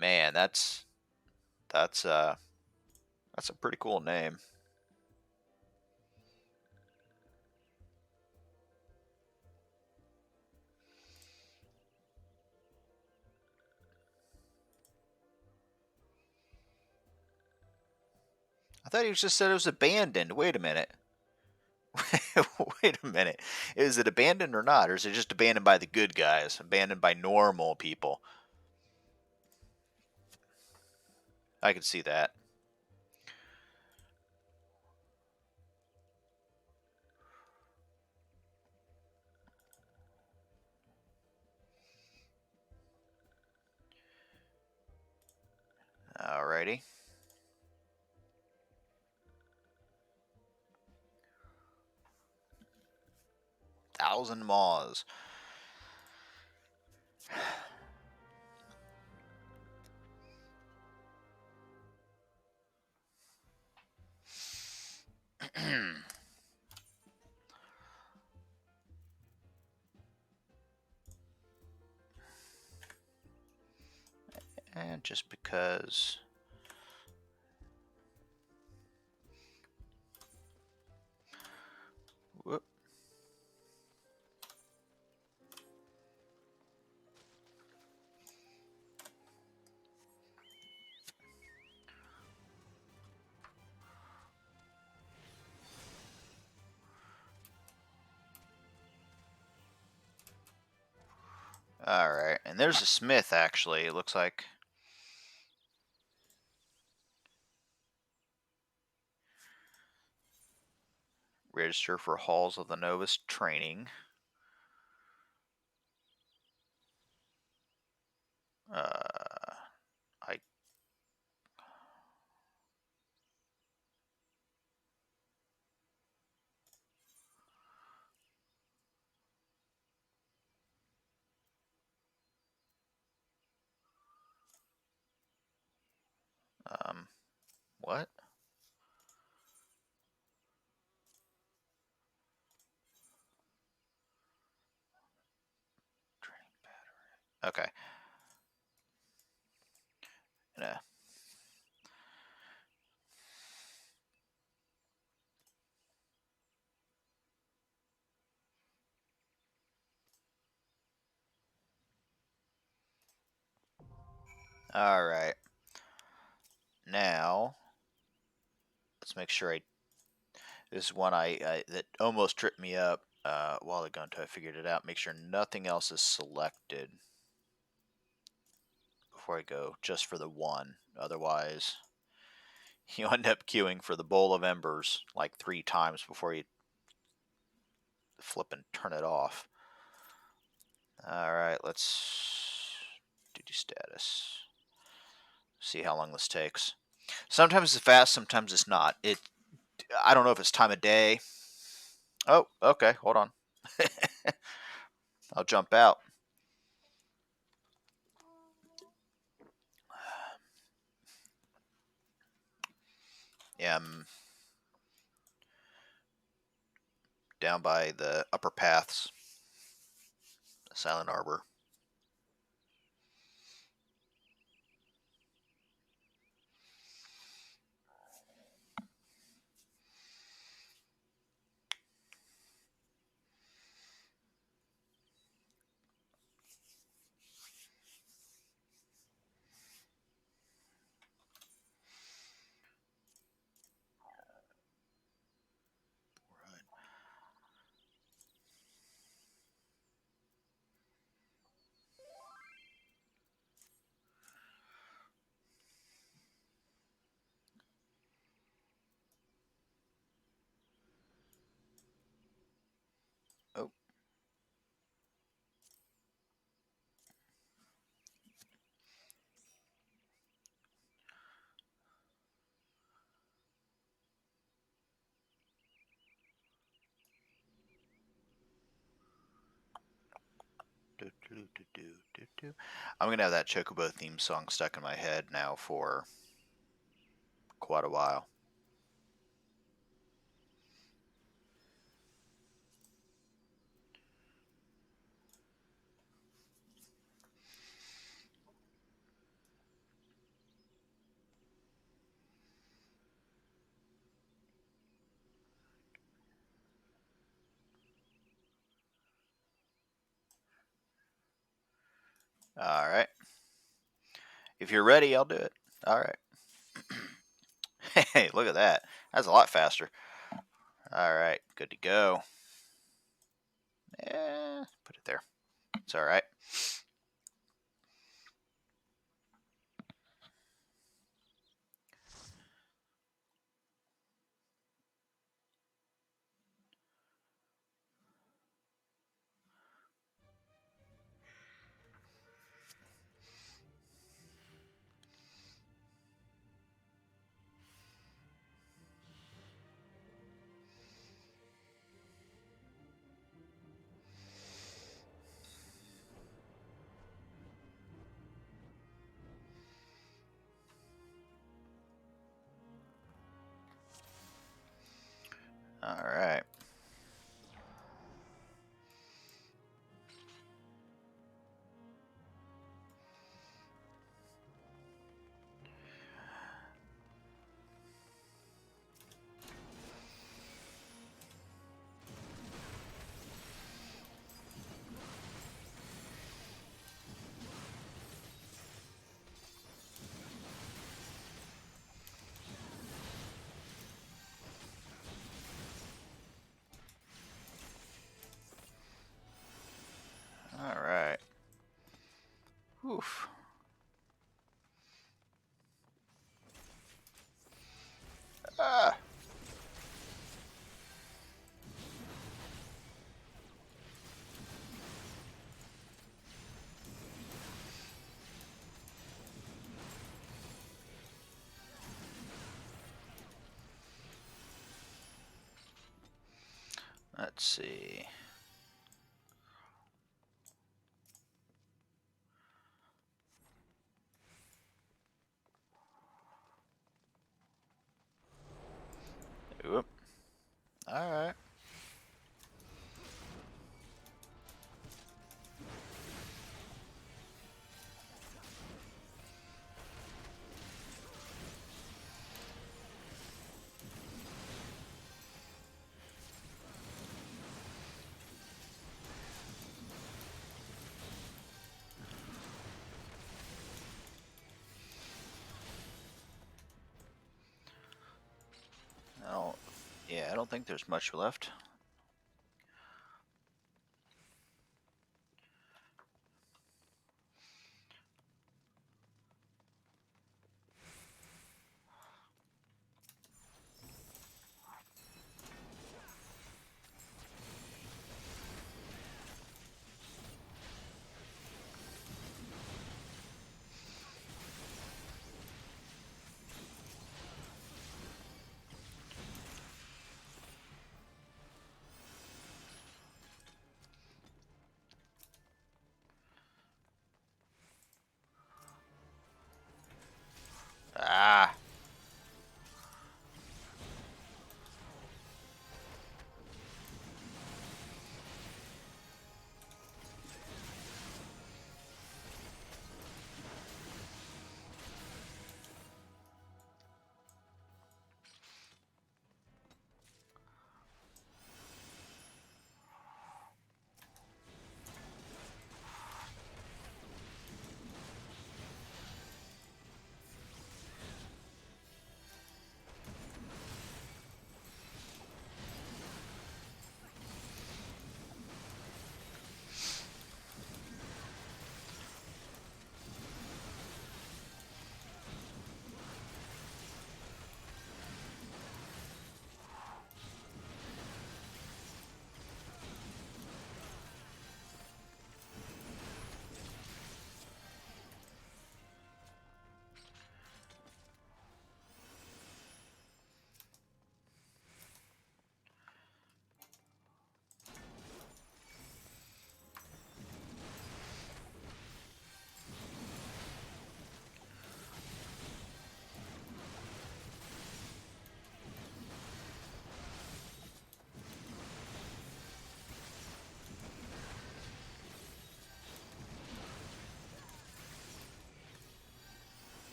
man, that's uh that's a pretty cool name. I thought he just said it was abandoned. Wait a minute. Wait a minute. Is it abandoned or not? Or is it just abandoned by the good guys? Abandoned by normal people? I can see that. Alrighty. Thousand maws. And just because. Whoop. Alright. And there's a smith, actually. It looks like. Register for Halls of the Novus training. I what? Okay. Yeah. All right. Now, let's make sure I. This is one I that almost tripped me up a while ago until I figured it out. Make sure nothing else is selected before I go, just for the one. Otherwise, you end up queuing for the Bowl of Embers like 3 times before you flip and turn it off. All right, let's duty status. See how long this takes. Sometimes it's fast, sometimes it's not. I don't know if it's time of day. Oh, okay, hold on. I'll jump out. Yeah, I'm down by the upper paths, Silent Arbor. Oh, I'm gonna have that Chocobo theme song stuck in my head now for quite a while. All right. If you're ready, I'll do it. All right. Hey, look at that. That's a lot faster. All right, good to go. Put it there. It's all right. All right. Let's see. Oop. All right. I don't. Yeah, I don't think there's much left. Ah.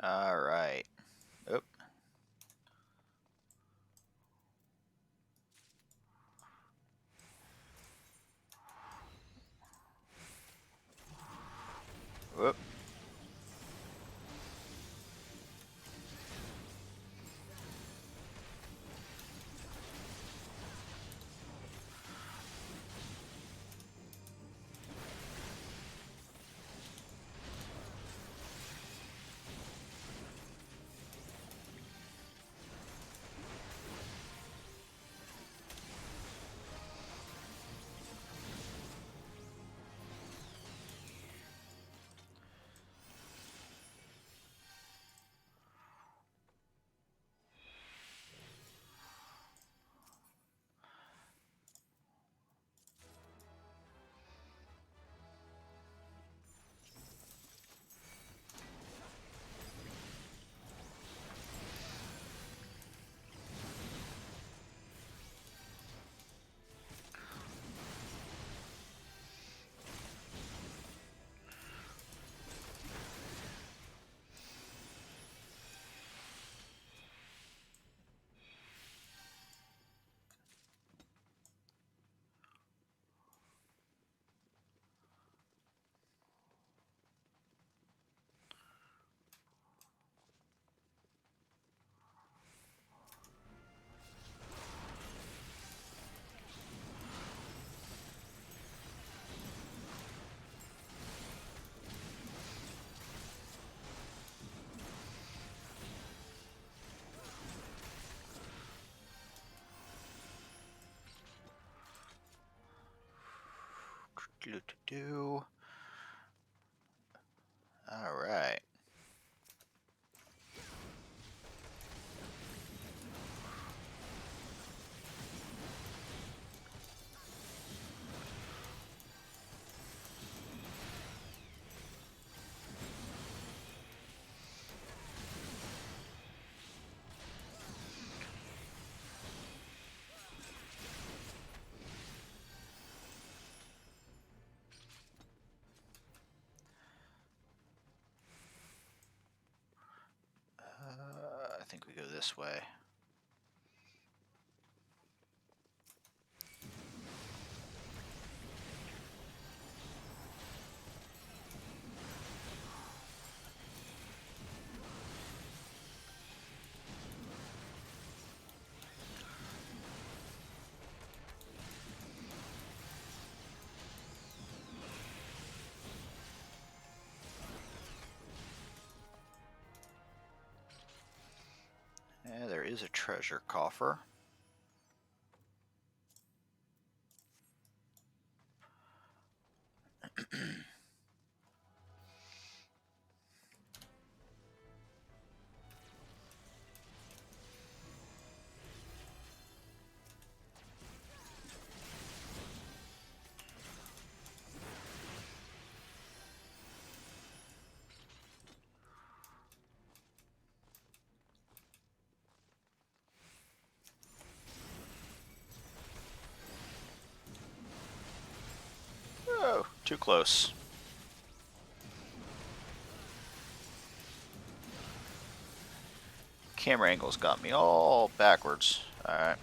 All right. Oop. Whoop. Do. All right. think we go this way. Yeah, there is a treasure coffer. Oh, too close. Camera angles got me all backwards. Alright.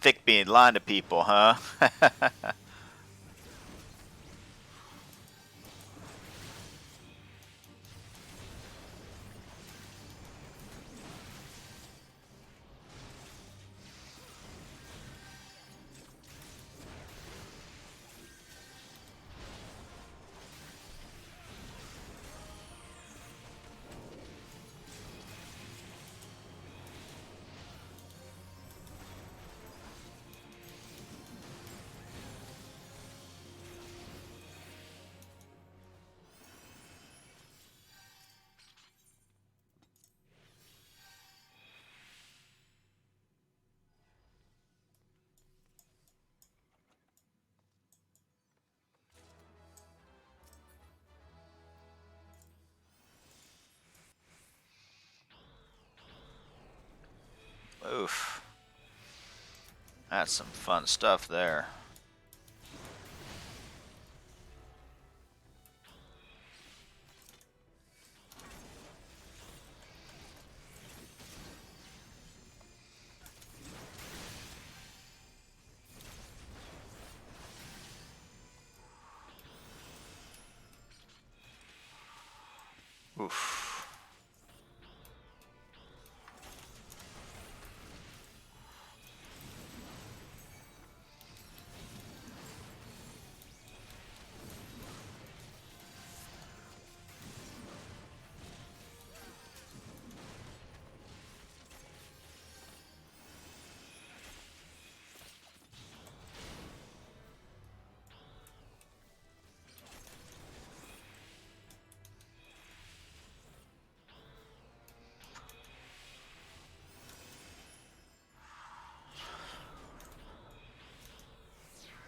Thick being lying to people, huh? Oof. That's some fun stuff there. Oof.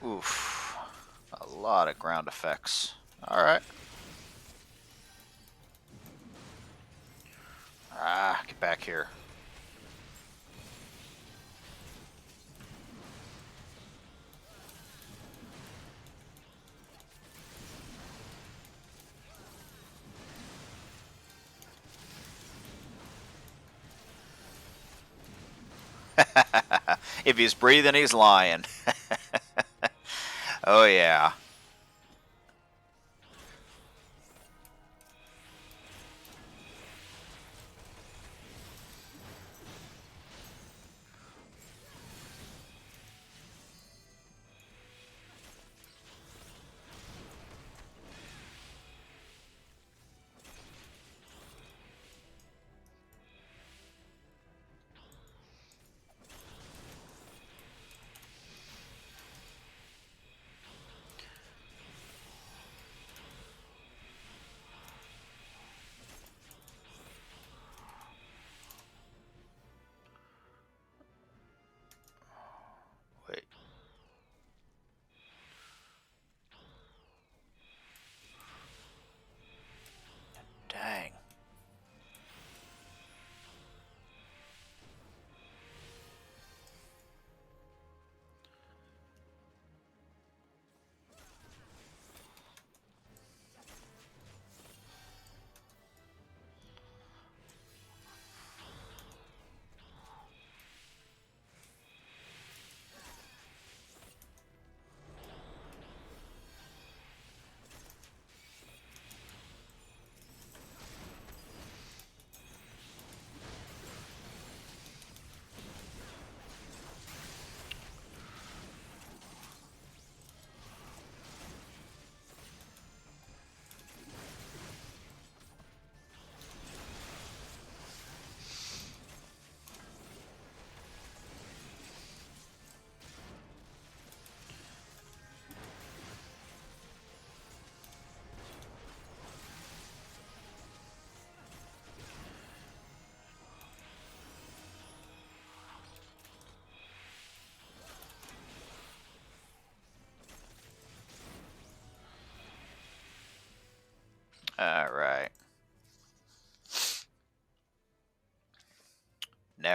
Oof. A lot of ground effects. Alright. Ah, get back here. If he's breathing, he's lying. Oh, yeah.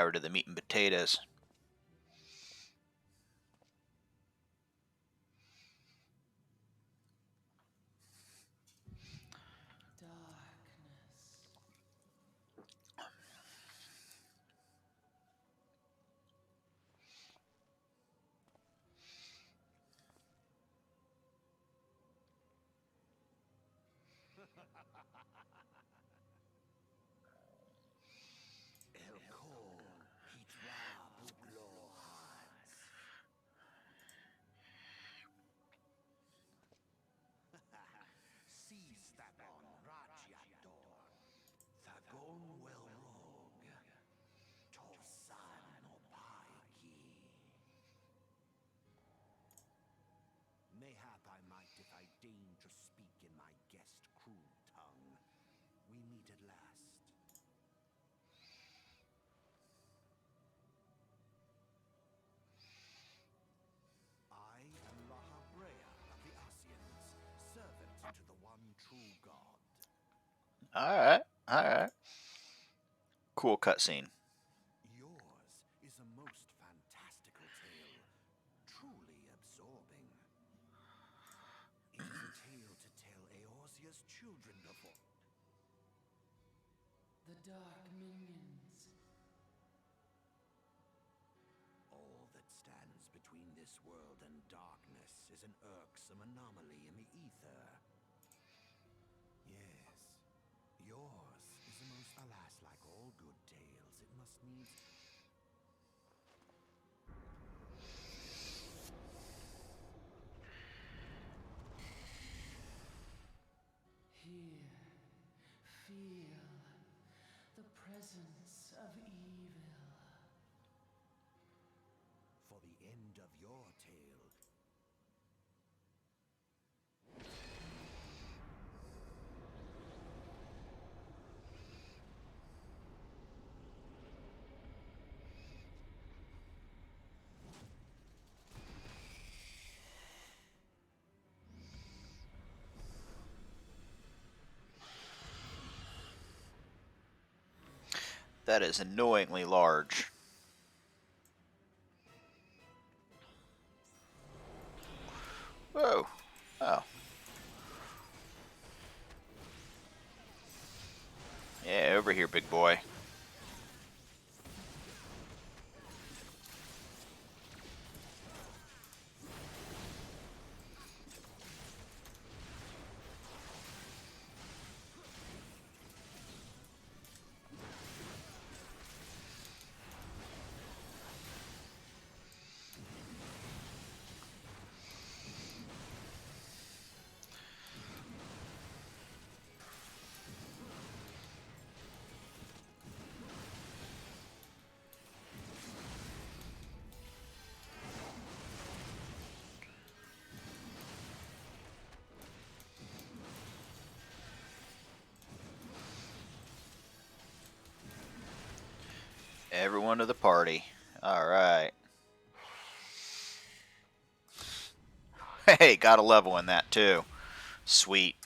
over to the meat and potatoes. Darkness. El Kor, Hitra Buglohans. Seastapon Rajador. Thagon Welrog. Torsan Opaiki. Mayhap I might if I deign to speak in my guest crude tongue. We meet at last. I am Lahabrea of the Asians, servant to the one true God. All right, all right. Cool cutscene. Yours is a most fantastical tale, truly absorbing. It is a tale to tell Eorzea's children before. The dark minions. All that stands between this world and darkness is an irksome anomaly in the ether. Yes, yours is a most, alas, like all good tales, it must needs. Here, feel the presence of evil. For the end of your tale. That is annoyingly large. Whoa. Oh. Yeah, over here, big boy. Everyone to the party. All right. Hey, got a level in that too. Sweet.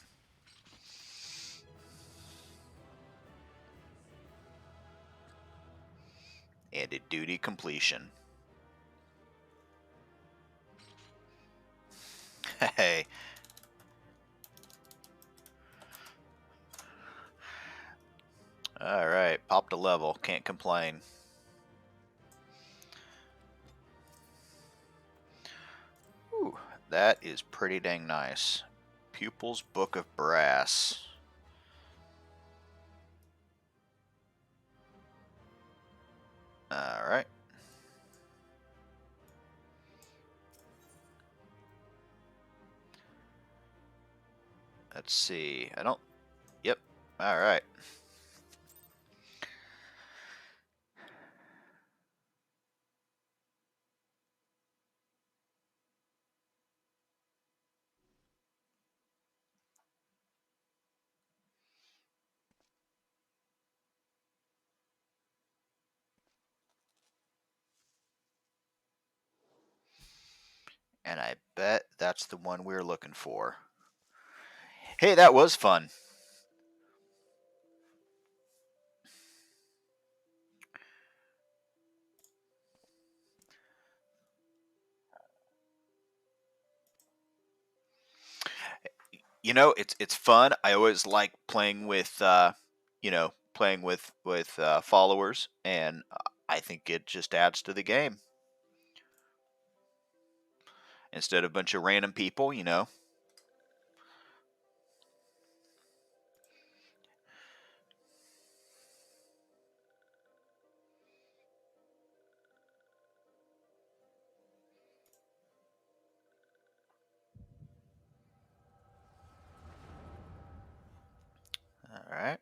And a duty completion. Hey. All right, popped a level. Can't complain. Ooh, that is pretty dang nice. Pupil's Book of Brass. All right. Let's see. I don't. Yep. All right. And I bet that's the one we're looking for. Hey, that was fun. It's fun. I always like playing with followers, and I think it just adds to the game instead of a bunch of random people. All right.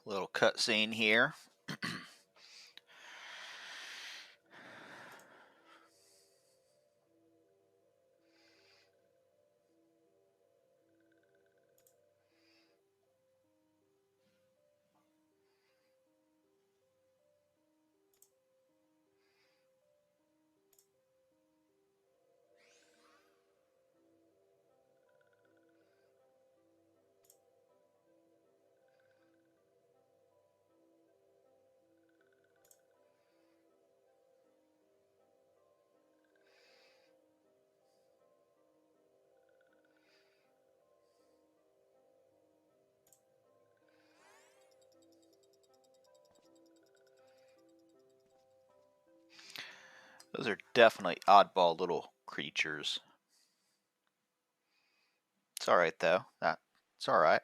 A little cutscene here. Those are definitely oddball little creatures. It's all right though. It's all right.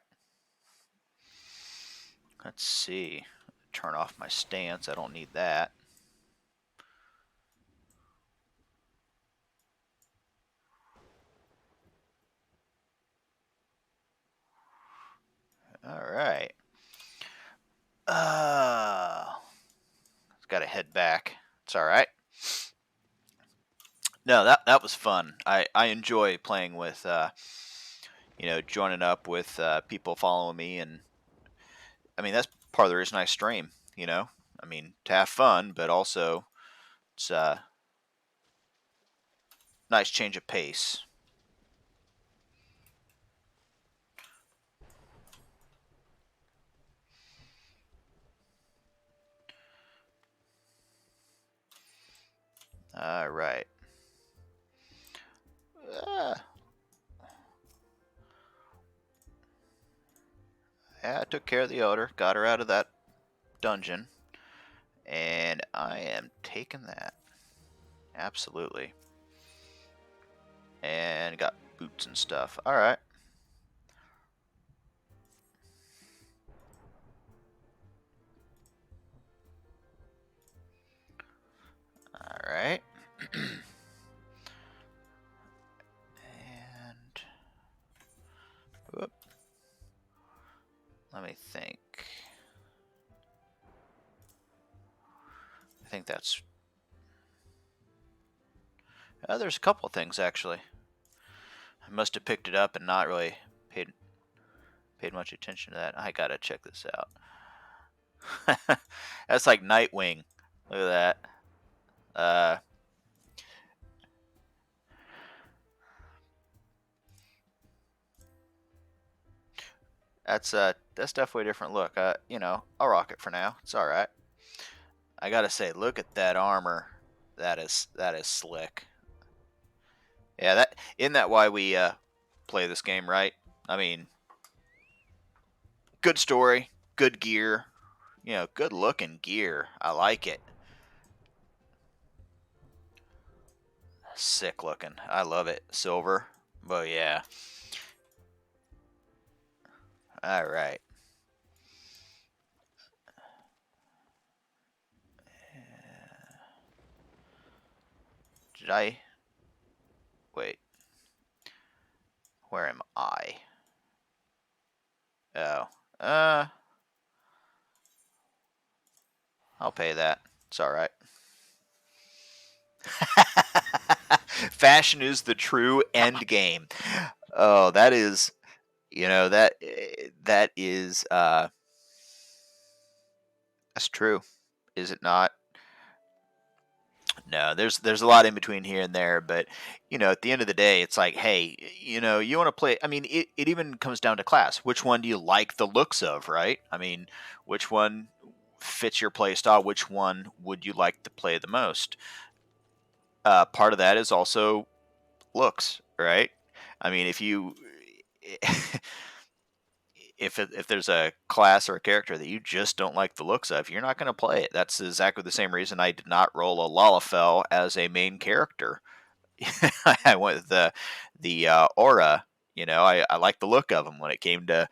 Let's see. Turn off my stance. I don't need that. All right. Got to head back. It's all right. No, that was fun. I enjoy playing with joining up with people following me, and I mean that's part of the reason I stream. I mean to have fun, but also it's a nice change of pace. All right. Uh, yeah, I took care of the odor, got her out of that dungeon, and I am taking that. Absolutely. And got boots and stuff. All right. All right. And whoop, let me think. I think that's. There's a couple of things actually. I must have picked it up and not really paid much attention to that. I gotta check this out. That's like Nightwing. Look at that. Uh, that's definitely a different look. I'll rock it for now. It's all right. I gotta say, look at that armor. That is slick. Yeah, that isn't that why we play this game, right? I mean, good story, good gear, good looking gear. I like it. Sick looking. I love it. Silver. But yeah. All right. Did I wait? Where am I? Oh. I'll pay that. It's all right. Fashion is the true end game. Oh, that is, that is that's true. Is it not? No, there's a lot in between here and there, but at the end of the day, it's like, hey, you want to play. I mean, it even comes down to class. Which one do you like the looks of, right? I mean, which one fits your play style? Which one would you like to play the most? Part of that is also looks, right? I mean, if there's a class or a character that you just don't like the looks of, you're not going to play it. That's exactly the same reason I did not roll a Lalafell as a main character. I went with the aura. I like the look of him. When it came to,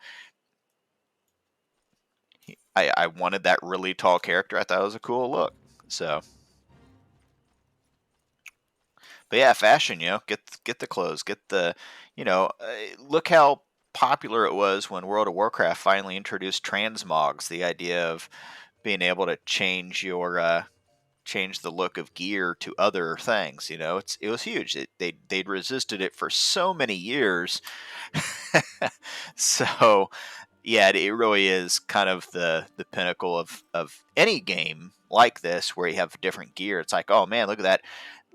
I wanted that really tall character. I thought it was a cool look. So, but yeah, fashion. Get the clothes. Get the, look how popular it was when World of Warcraft finally introduced transmogs. The idea of being able to change the look of gear to other things. It was huge. They'd resisted it for so many years. So yeah, it really is kind of the pinnacle of any game like this where you have different gear. It's like, oh man, look at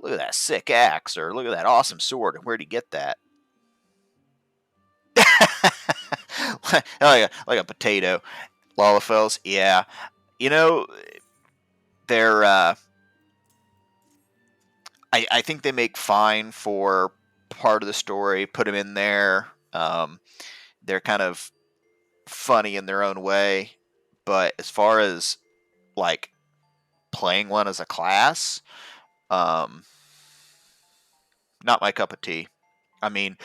that sick axe, or look at that awesome sword. Where'd he get that? like a potato. Lalafells, yeah. You know, they're I think they make fine for part of the story. Put them in there. They're kind of funny in their own way, but as far as like playing one as a class, um, not my cup of tea. I mean,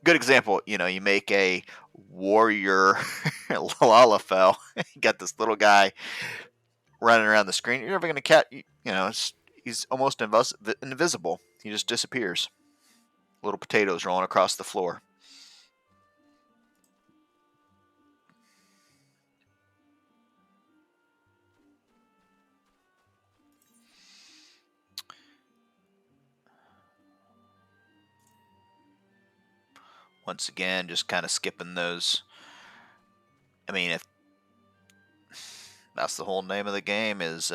good example. You make a warrior Lalafell. You got this little guy running around the screen. You're never gonna catch. He's almost invisible. He just disappears. Little potatoes rolling across the floor. Once again, just kind of skipping those. I mean, if that's the whole name of the game is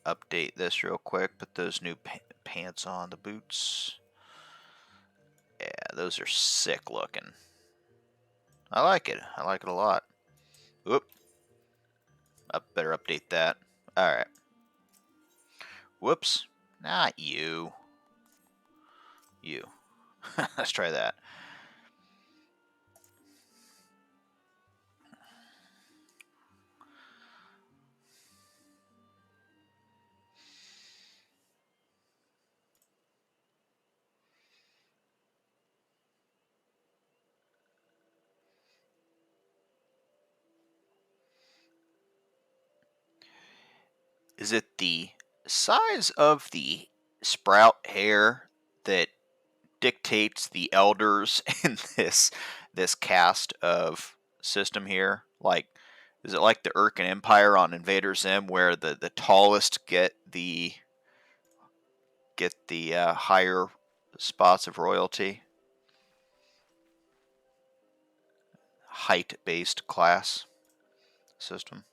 update this real quick. Put those new pants on, the boots. Yeah, those are sick looking. I like it. I like it a lot. Whoop. Better update that. Alright. Whoops. Not you. You. Let's try that. Is it the size of the sprout hair that dictates the elders in this cast of system here? Like, is it like the Urkin Empire on Invader Zim, where the tallest get the higher spots of royalty? Height-based class system.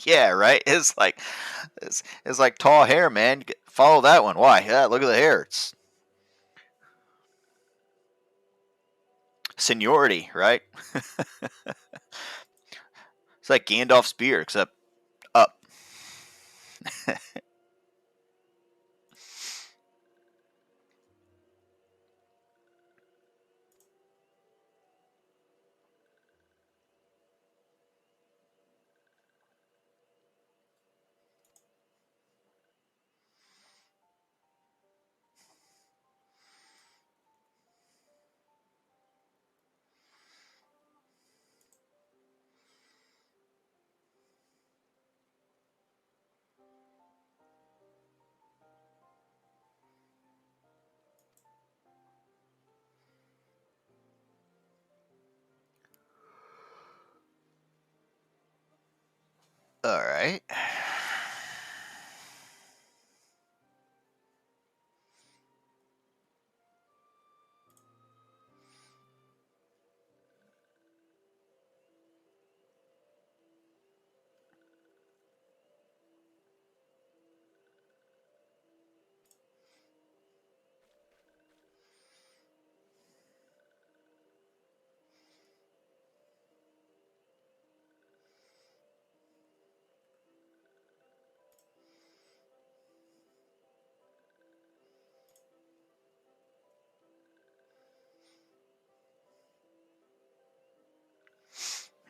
Yeah, right. It's like tall hair, man. Follow that one. Why? Yeah, look at the hair. It's seniority, right? It's like Gandalf's beard, except up. All right.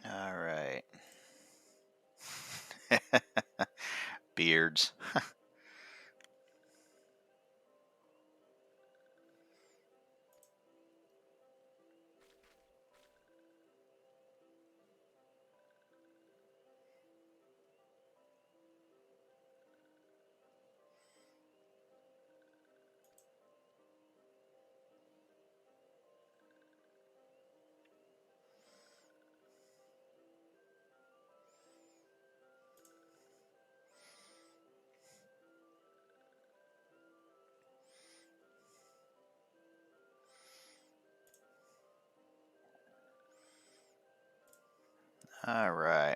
All right. Beards. All right.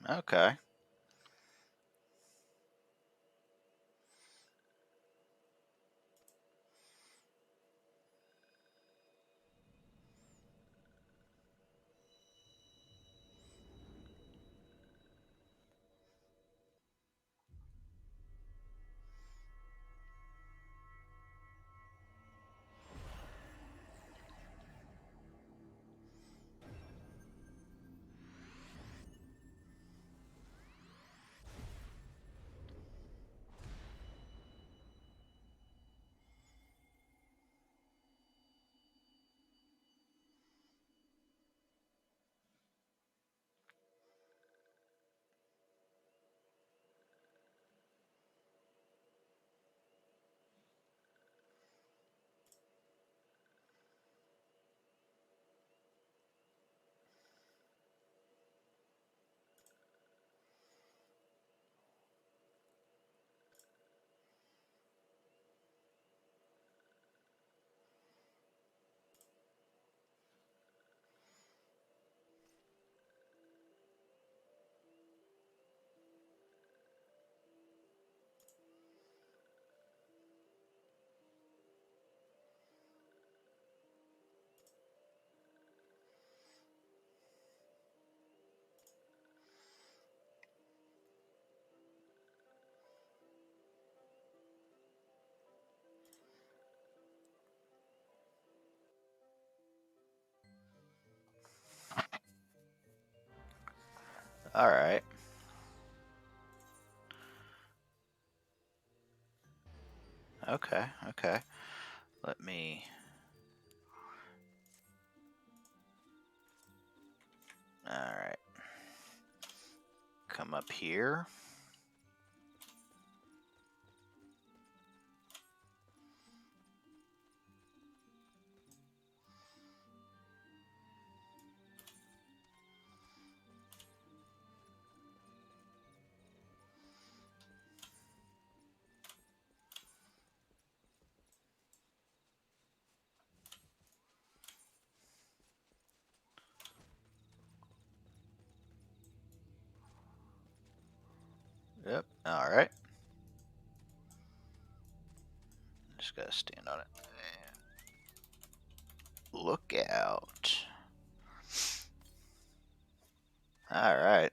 Okay. All right. Okay. Okay. Let me. All right. Come up here. Yep. All right. Just gotta stand on it. Look out. All right.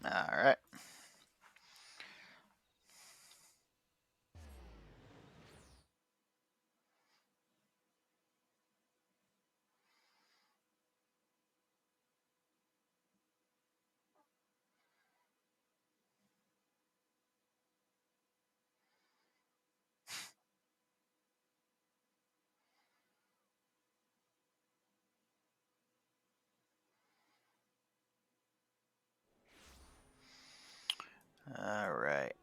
All right. All right.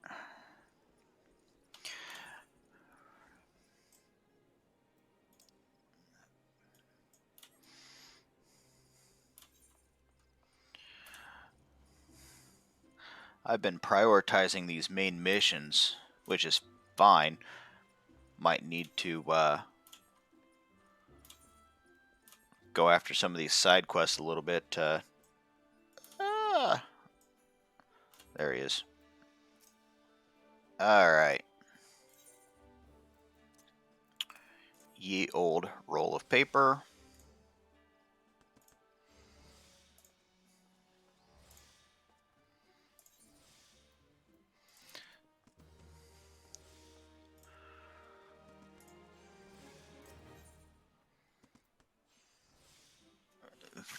I've been prioritizing these main missions, which is fine. Might need to go after some of these side quests a little bit. Ah, there he is. All right. Ye old roll of paper.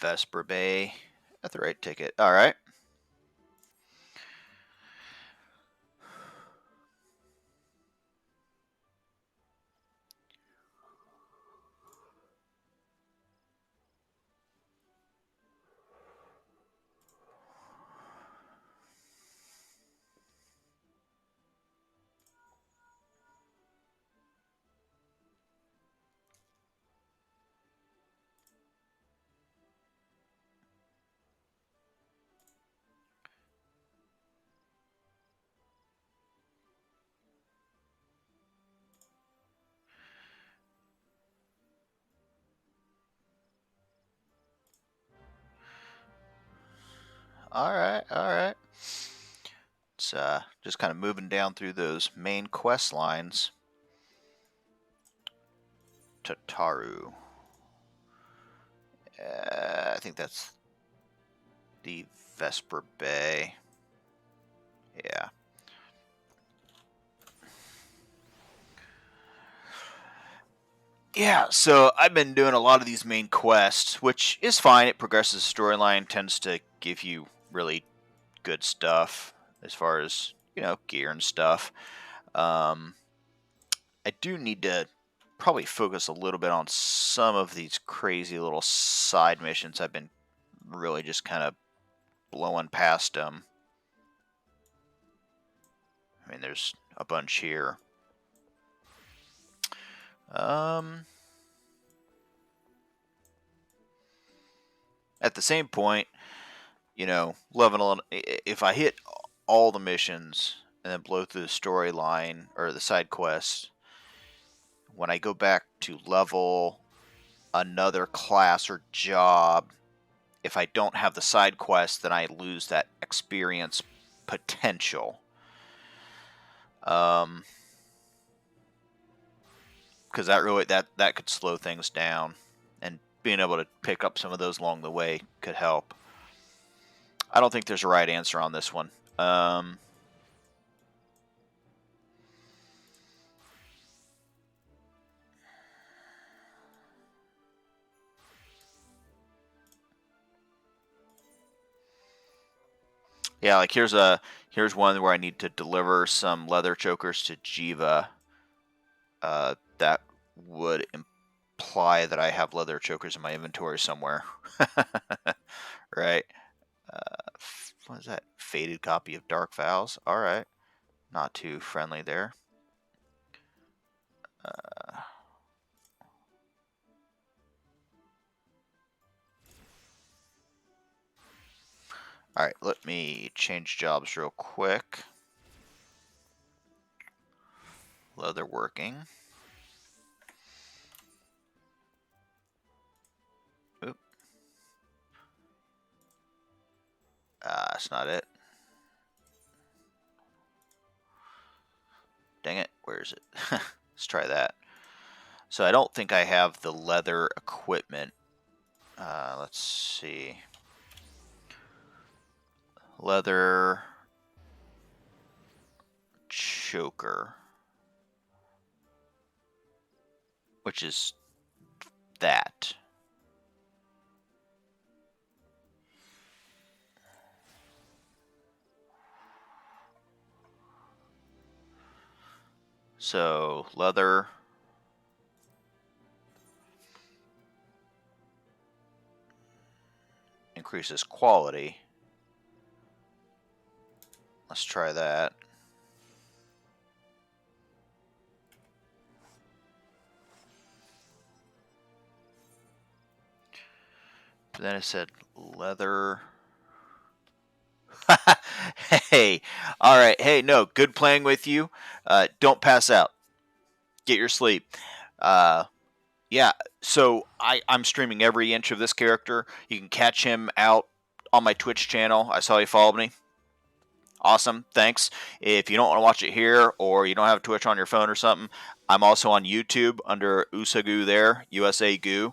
Vesper Bay. At the right ticket. All right. All right, all right. It's just kind of moving down through those main quest lines. Tataru. I think that's the Vesper Bay. Yeah. Yeah, so I've been doing a lot of these main quests, which is fine. It progresses the storyline, tends to give you really good stuff as far as, gear and stuff. Um, I do need to probably focus a little bit on some of these crazy little side missions. I've been really just kind of blowing past them. I mean, there's a bunch here. At the same point, leveling. If I hit all the missions and then blow through the storyline or the side quests, when I go back to level another class or job, if I don't have the side quest, then I lose that experience potential. Because that could slow things down, and being able to pick up some of those along the way could help. I don't think there's a right answer on this one. Yeah, like here's one where I need to deliver some leather chokers to Jiva. That would imply that I have leather chokers in my inventory somewhere, right? What is that? Faded copy of Dark Vows. All right, not too friendly there. All right, let me change jobs real quick. Leather working. Oop. That's not it. Dang it, where is it? Let's try that. So I don't think I have the leather equipment. Let's see. Leather choker, which is that. So leather. Increases quality. Let's try that. But then it said leather. Hey, all right. Hey, no, good playing with you. Don't pass out. Get your sleep. Yeah, so I'm streaming every inch of this character. You can catch him out on my Twitch channel. I saw you followed me. Awesome, thanks. If you don't want to watch it here or you don't have Twitch on your phone or something, I'm also on YouTube under Usagu there, USA Goo.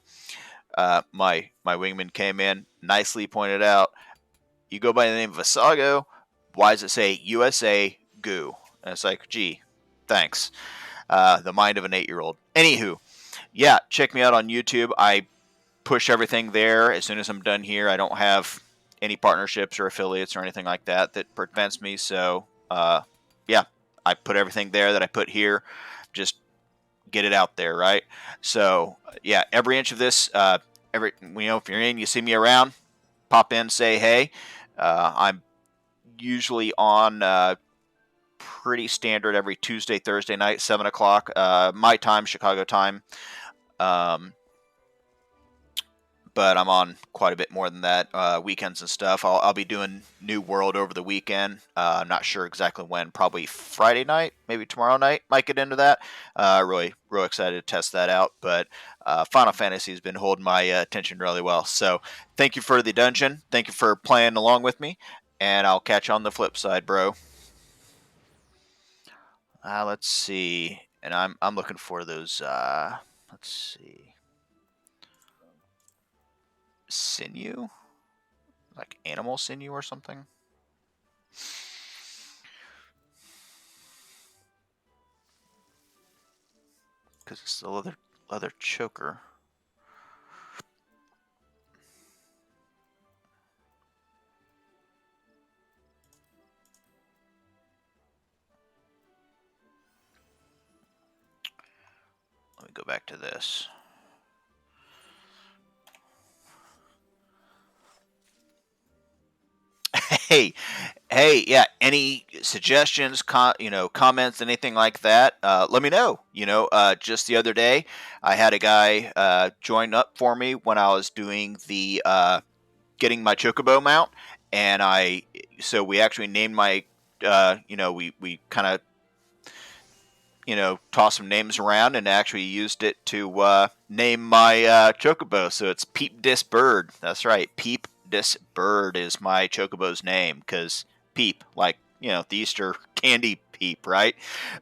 My wingman came in, nicely pointed out, you go by the name of Asago, why does it say USA Goo? And it's like, gee, thanks. The mind of an 8-year-old. Anywho, yeah, check me out on YouTube. I push everything there as soon as I'm done here. I don't have any partnerships or affiliates or anything like that prevents me. So, yeah, I put everything there that I put here. Just get it out there, right? So, yeah, every inch of this, if you're in, you see me around, pop in, say hey. I'm usually on pretty standard every Tuesday, Thursday night, 7 o'clock, my time, Chicago time. but I'm on quite a bit more than that. Weekends and stuff. I'll be doing New World over the weekend. I'm not sure exactly when. Probably Friday night, maybe tomorrow night. Might get into that. Really excited to test that out. But Final Fantasy has been holding my attention really well. So thank you for the dungeon. Thank you for playing along with me, and I'll catch you on the flip side, bro. Let's see. And I'm looking for those. Let's see. Sinew, like animal sinew or something. Because it's the leather choker. Let me go back to this. Hey, yeah. Any suggestions, comments, anything like that? Let me know. Just the other day, I had a guy join up for me when I was doing the getting my chocobo mount, and so we actually named my, we kind of toss some names around and actually used it to name my chocobo. So it's Peep Dis Bird. That's right. Peep Dis Bird is my chocobo's name because Peep, like, the Easter candy Peep, right?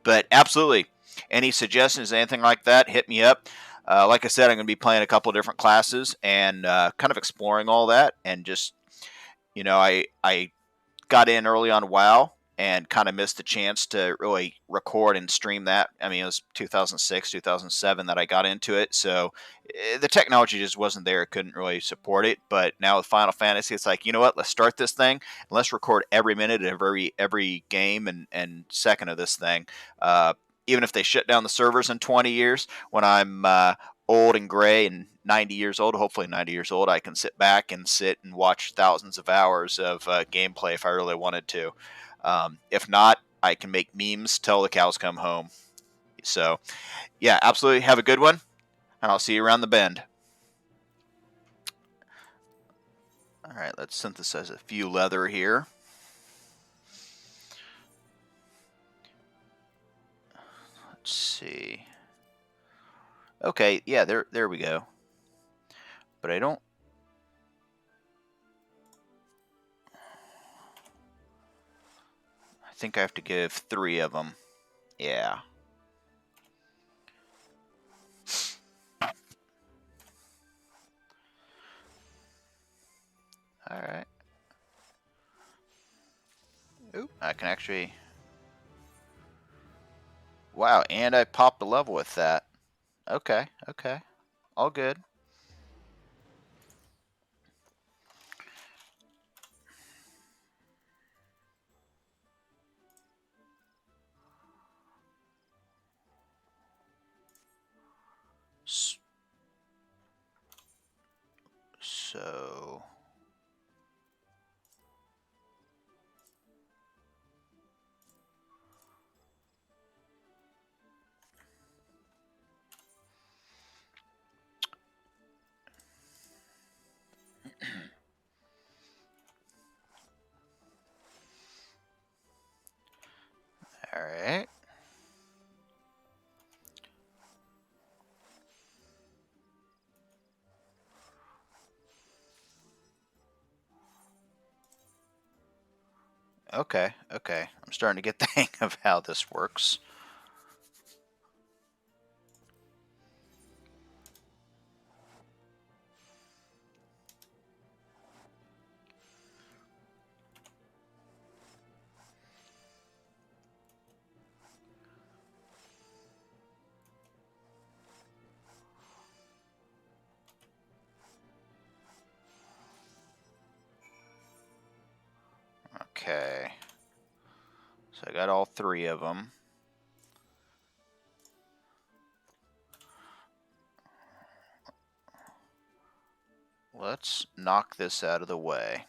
But absolutely. Any suggestions, anything like that, hit me up. Like I said, I'm going to be playing a couple of different classes and kind of exploring all that. And just, I got in early on WoW and kind of missed the chance to really record and stream that. I mean, it was 2006, 2007 that I got into it, so the technology just wasn't there. It couldn't really support it. But now with Final Fantasy, it's like, you know what? Let's start this thing and let's record every minute of every game and second of this thing. Even if they shut down the servers in 20 years, when I'm old and gray and 90 years old, hopefully 90 years old, I can sit back and watch thousands of hours of gameplay if I really wanted to. If not, I can make memes till the cows come home. So, yeah, absolutely. Have a good one, and I'll see you around the bend. All right, let's synthesize a few leather here. Let's see. Okay, yeah, there we go. But I don't. I think I have to give 3 of them. Yeah. All right. Oop, I can actually. Wow, and I popped a level with that. Okay, all good. So. All right. Okay. I'm starting to get the hang of how this works. Okay. So I got all 3 of them. Let's knock this out of the way.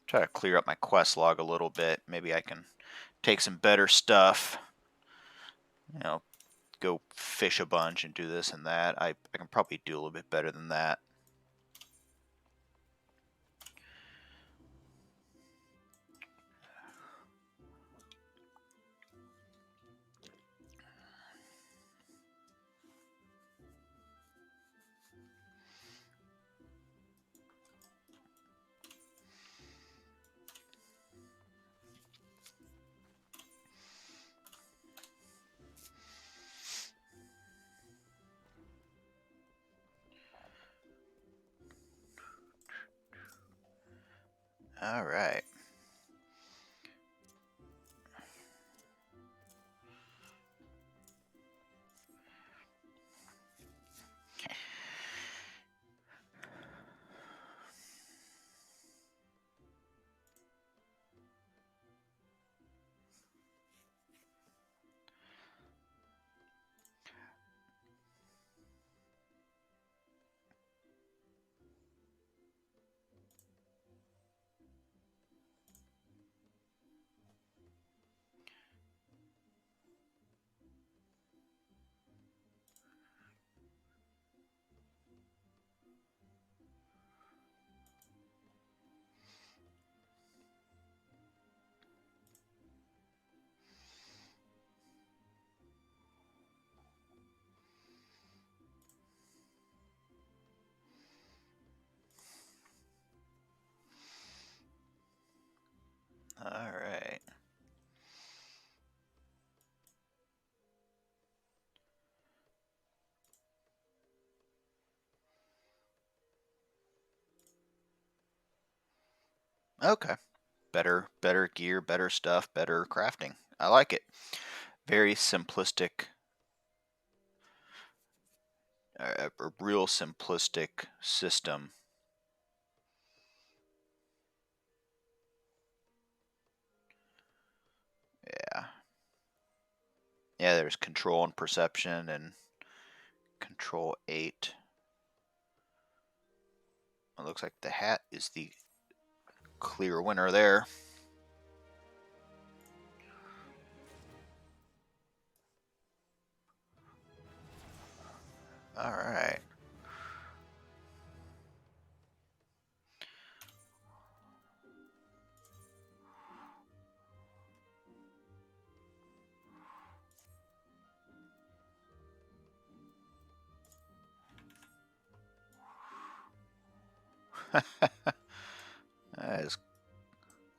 Try to clear up my quest log a little bit. Maybe I can take some better stuff. Go fish a bunch and do this and that. I can probably do a little bit better than that. All right. All right. Okay. Better gear, better stuff, better crafting. I like it. Very simplistic, a real simplistic system. Yeah. Yeah, there's control and perception and control 8. It looks like the hat is the clear winner there. All right. That is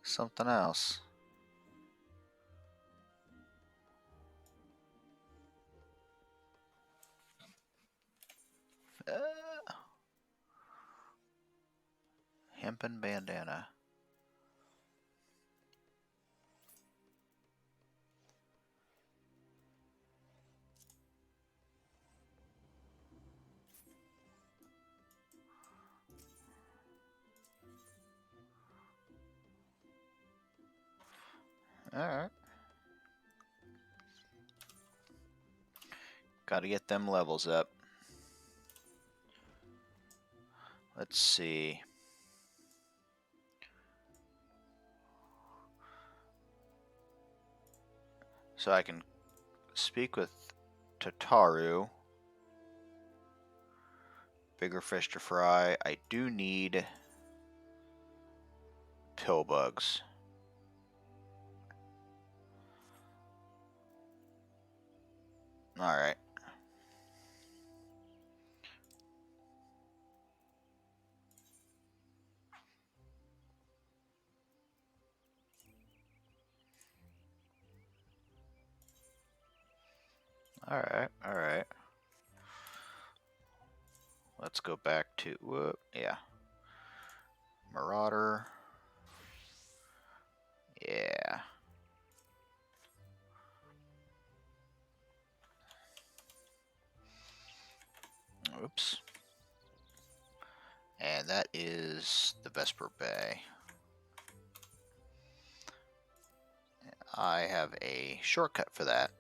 something else. Hempen bandana. All right. Got to get them levels up. Let's see. So I can speak with Tataru. Bigger fish to fry. I do need pill bugs. All right. All right. All right. Let's go back to yeah. Marauder. Yeah. Oops. And that is the Vesper Bay. I have a shortcut for that.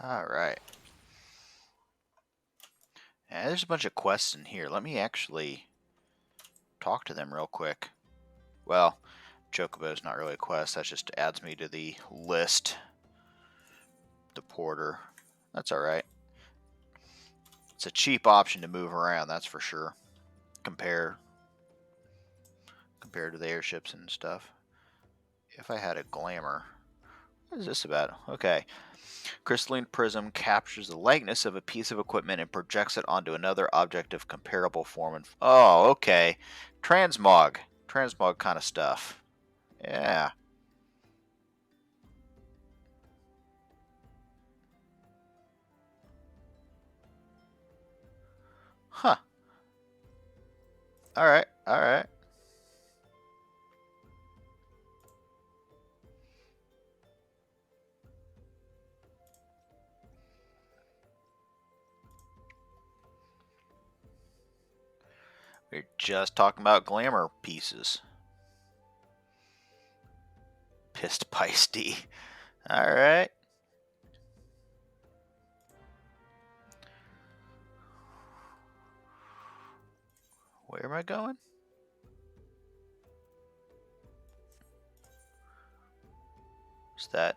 All right. And there's a bunch of quests in here. Let me actually talk to them real quick. Well, Chocobo is not really a quest. That just adds me to the list. The porter. That's all right. It's a cheap option to move around. That's for sure. Compared to the airships and stuff. If I had a glamour. What is this about? Okay. Crystalline prism captures the likeness of a piece of equipment and projects it onto another object of comparable form and. Oh, okay. Transmog. Transmog kind of stuff. Yeah. Huh. Alright, alright. We're just talking about glamour pieces. Pissed Peisty. Alright. Where am I going? What's that?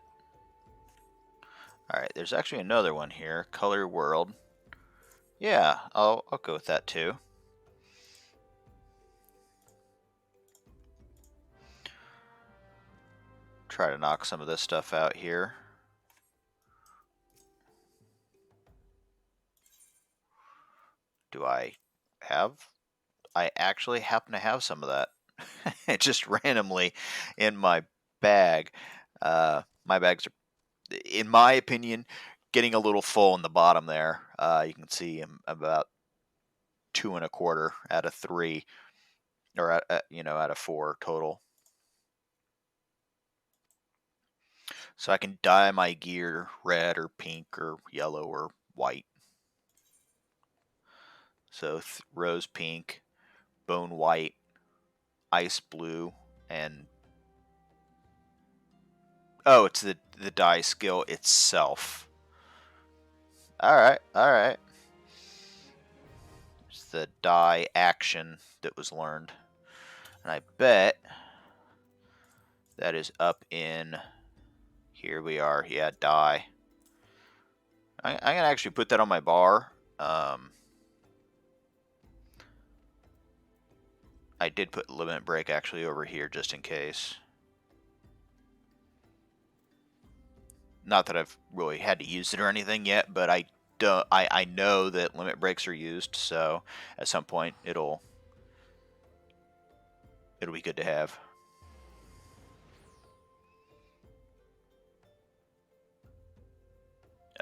Alright, there's actually another one here. Color World. Yeah, I'll go with that too. Try to knock some of this stuff out here. Do I have? I actually happen to have some of that. Just randomly in my bag. My bags are, in my opinion, getting a little full in the bottom there. You can see I'm about 2.25 out of 3, or out of 4 total. So I can dye my gear red or pink or yellow or white. So rose pink, bone white, ice blue, and oh, it's the dye skill itself. All right, all right. It's the dye action that was learned, and I bet that is up in. Here we are. Yeah, dye. I'm gonna actually put that on my bar. I did put limit break actually over here just in case. Not that I've really had to use it or anything yet, but I know that limit breaks are used, so at some point it'll be good to have.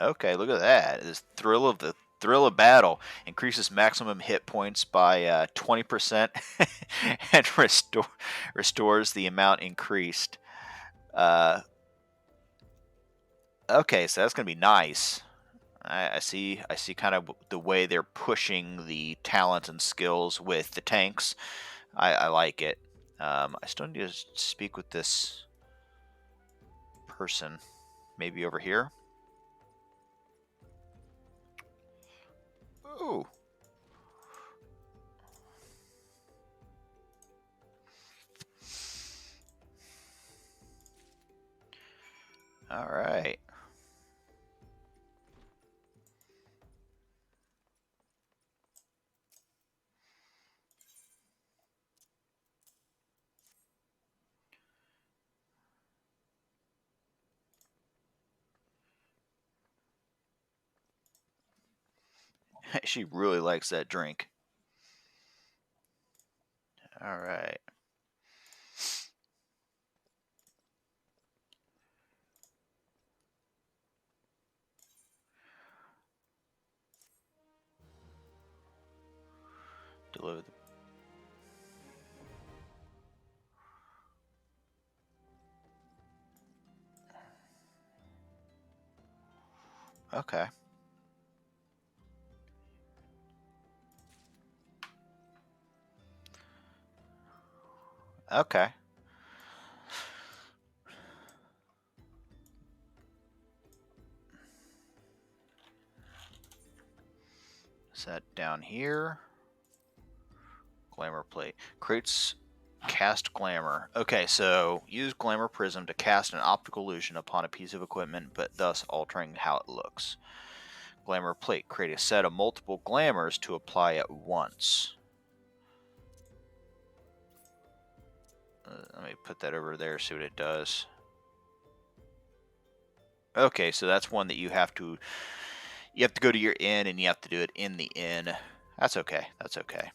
Okay, look at that. This thrill of battle increases maximum hit points by 20% and restores the amount increased. Okay, so that's gonna be nice. I see kind of the way they're pushing the talent and skills with the tanks. I like it. I still need to speak with this person. Maybe over here. Ooh. All right. She really likes that drink. All right. Deliver the. Okay. Okay. Set down here. Glamour plate. Creates cast glamour. Okay, so use glamour prism to cast an optical illusion upon a piece of equipment, but thus altering how it looks. Glamour plate. Create a set of multiple glamours to apply at once. Let me put that over there, see what it does. Okay, so that's one that you have to go to your inn and you have to do it in the inn. That's okay. That's okay.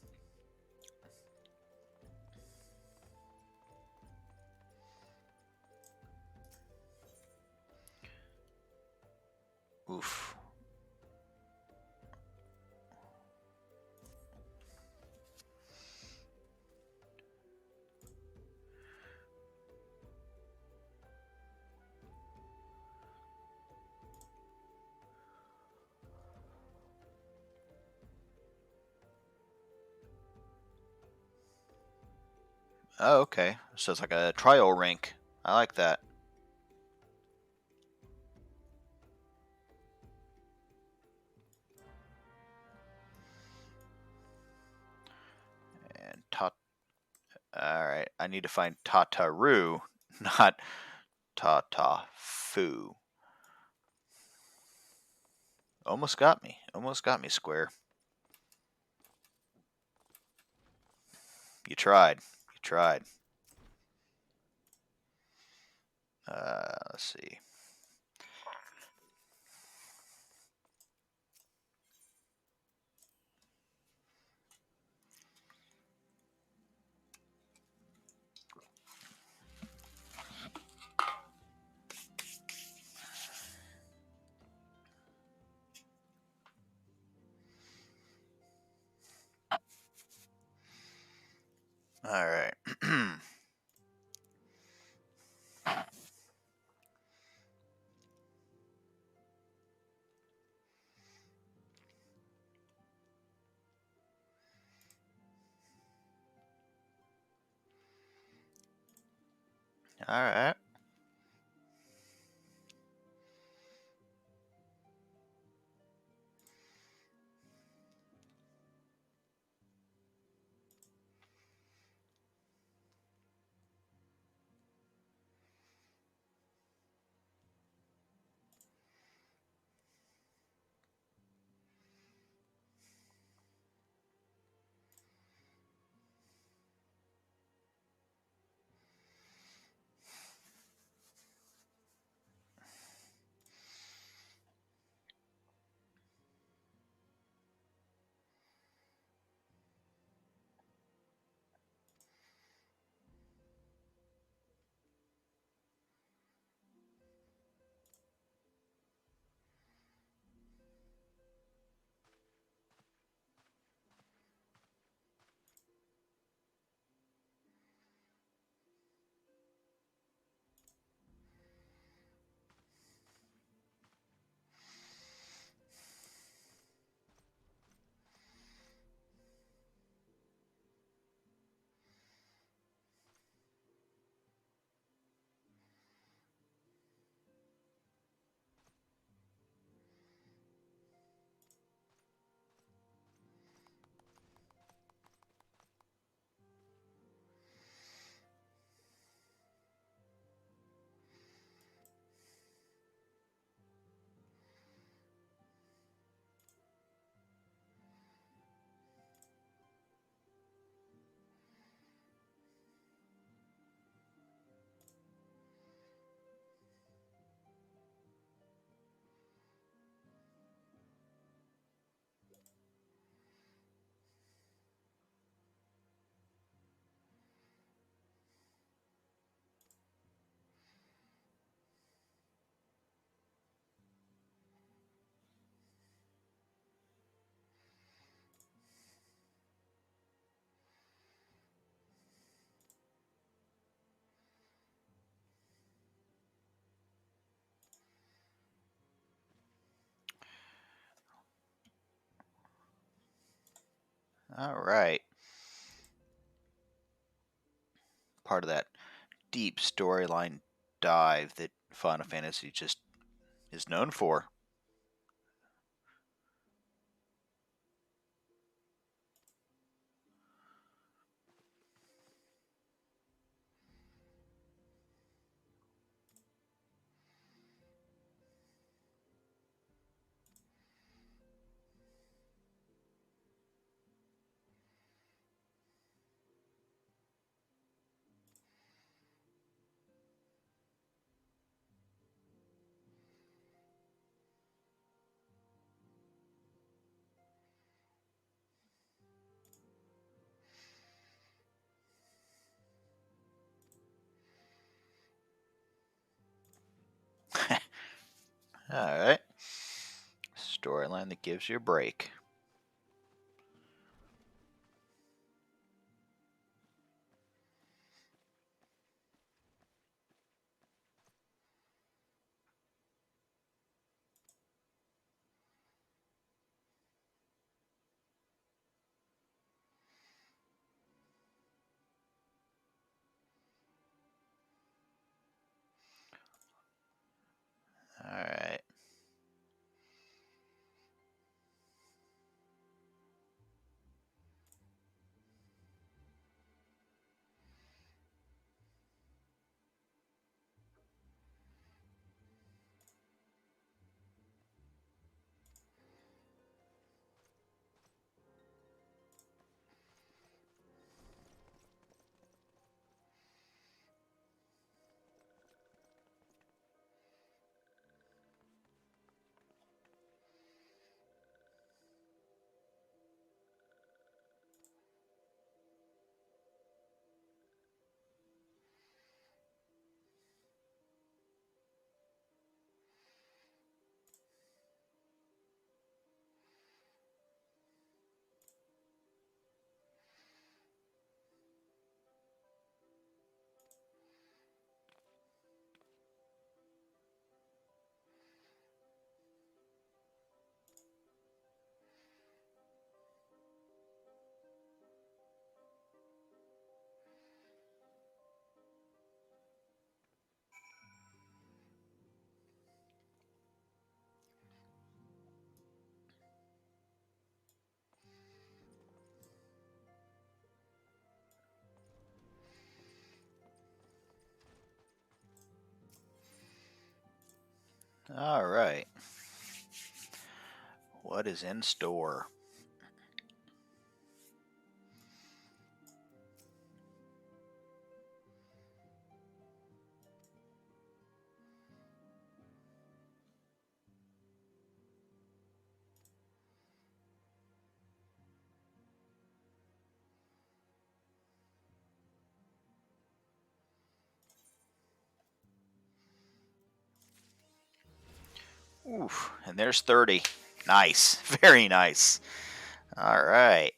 Oof. Oh, okay. So it's like a trial rink. I like that. And Alright, I need to find Tataru, not Tatafu. Almost got me. Almost got me, Square. You tried. You tried. Let's see. Alright. Alright. Alright. Part of that deep storyline dive that Final Fantasy just is known for. Alright. Storyline that gives you a break. Alright. Alright. What is in store? Oof, and there's 30. Nice. Very nice. Alright.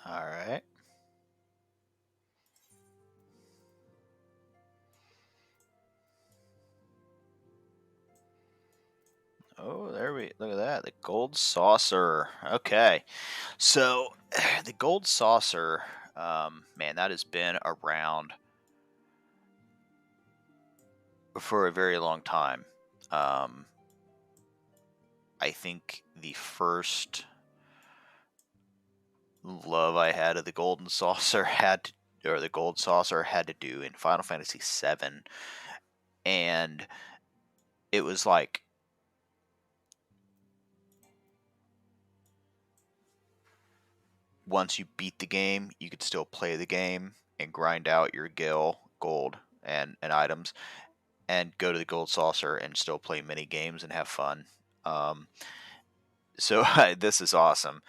Alright. Oh, there we look at that. The gold saucer. Okay. So the gold saucer, man, that has been around for a very long time. I think the first love I had of the golden saucer or the gold saucer had to do in Final Fantasy VII, and it was like once you beat the game, you could still play the game and grind out your gil gold and items, and go to the gold saucer and still play mini games and have fun. Um, so this is awesome.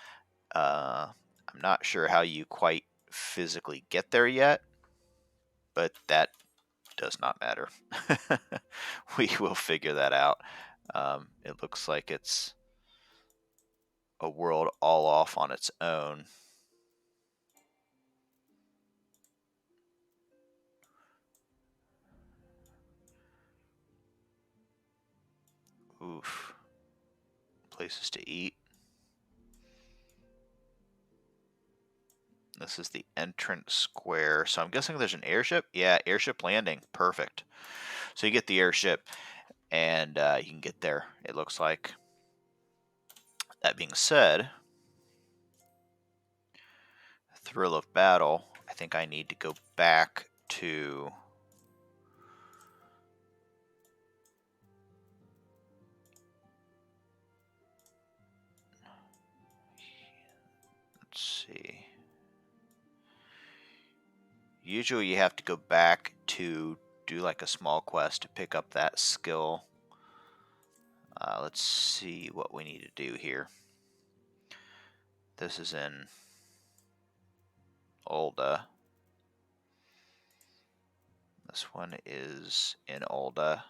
I'm not sure how you quite physically get there yet, but that does not matter. We will figure that out. It looks like it's a world all off on its own. Oof. Places to eat. This is the entrance square. So I'm guessing there's an airship. Yeah, airship landing. Perfect. So you get the airship, and you can get there, it looks like. That being said, thrill of battle, I think I need to go back to... Let's see. Usually you have to go back to do like a small quest to pick up that skill. Let's see what we need to do here. This is in Olda. This one is in Olda.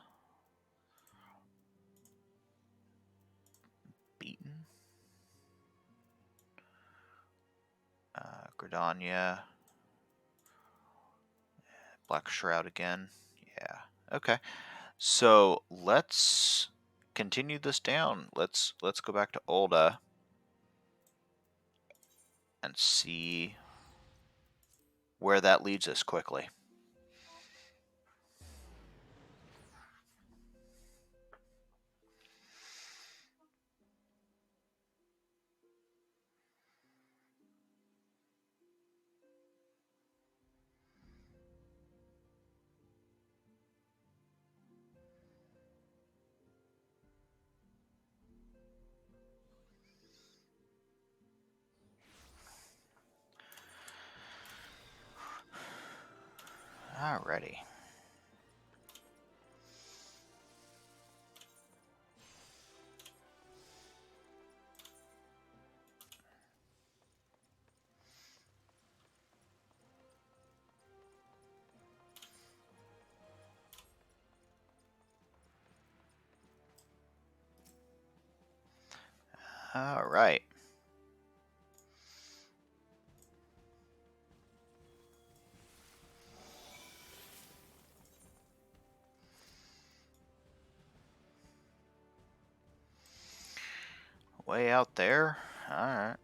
Beaten. Gridania. Black Shroud again. Yeah. Okay. So let's continue this down. Let's go back to Olda and see where that leads us quickly. Alrighty. Alright. Way out there. Alright.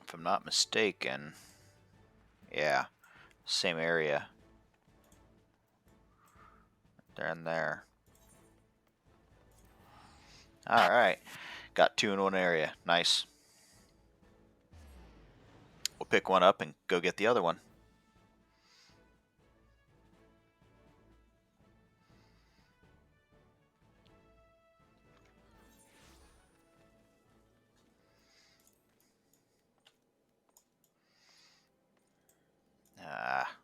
If I'm not mistaken, yeah, same area. There and there. Alright. Got two in one area. Nice. We'll pick one up and go get the other one. Ah.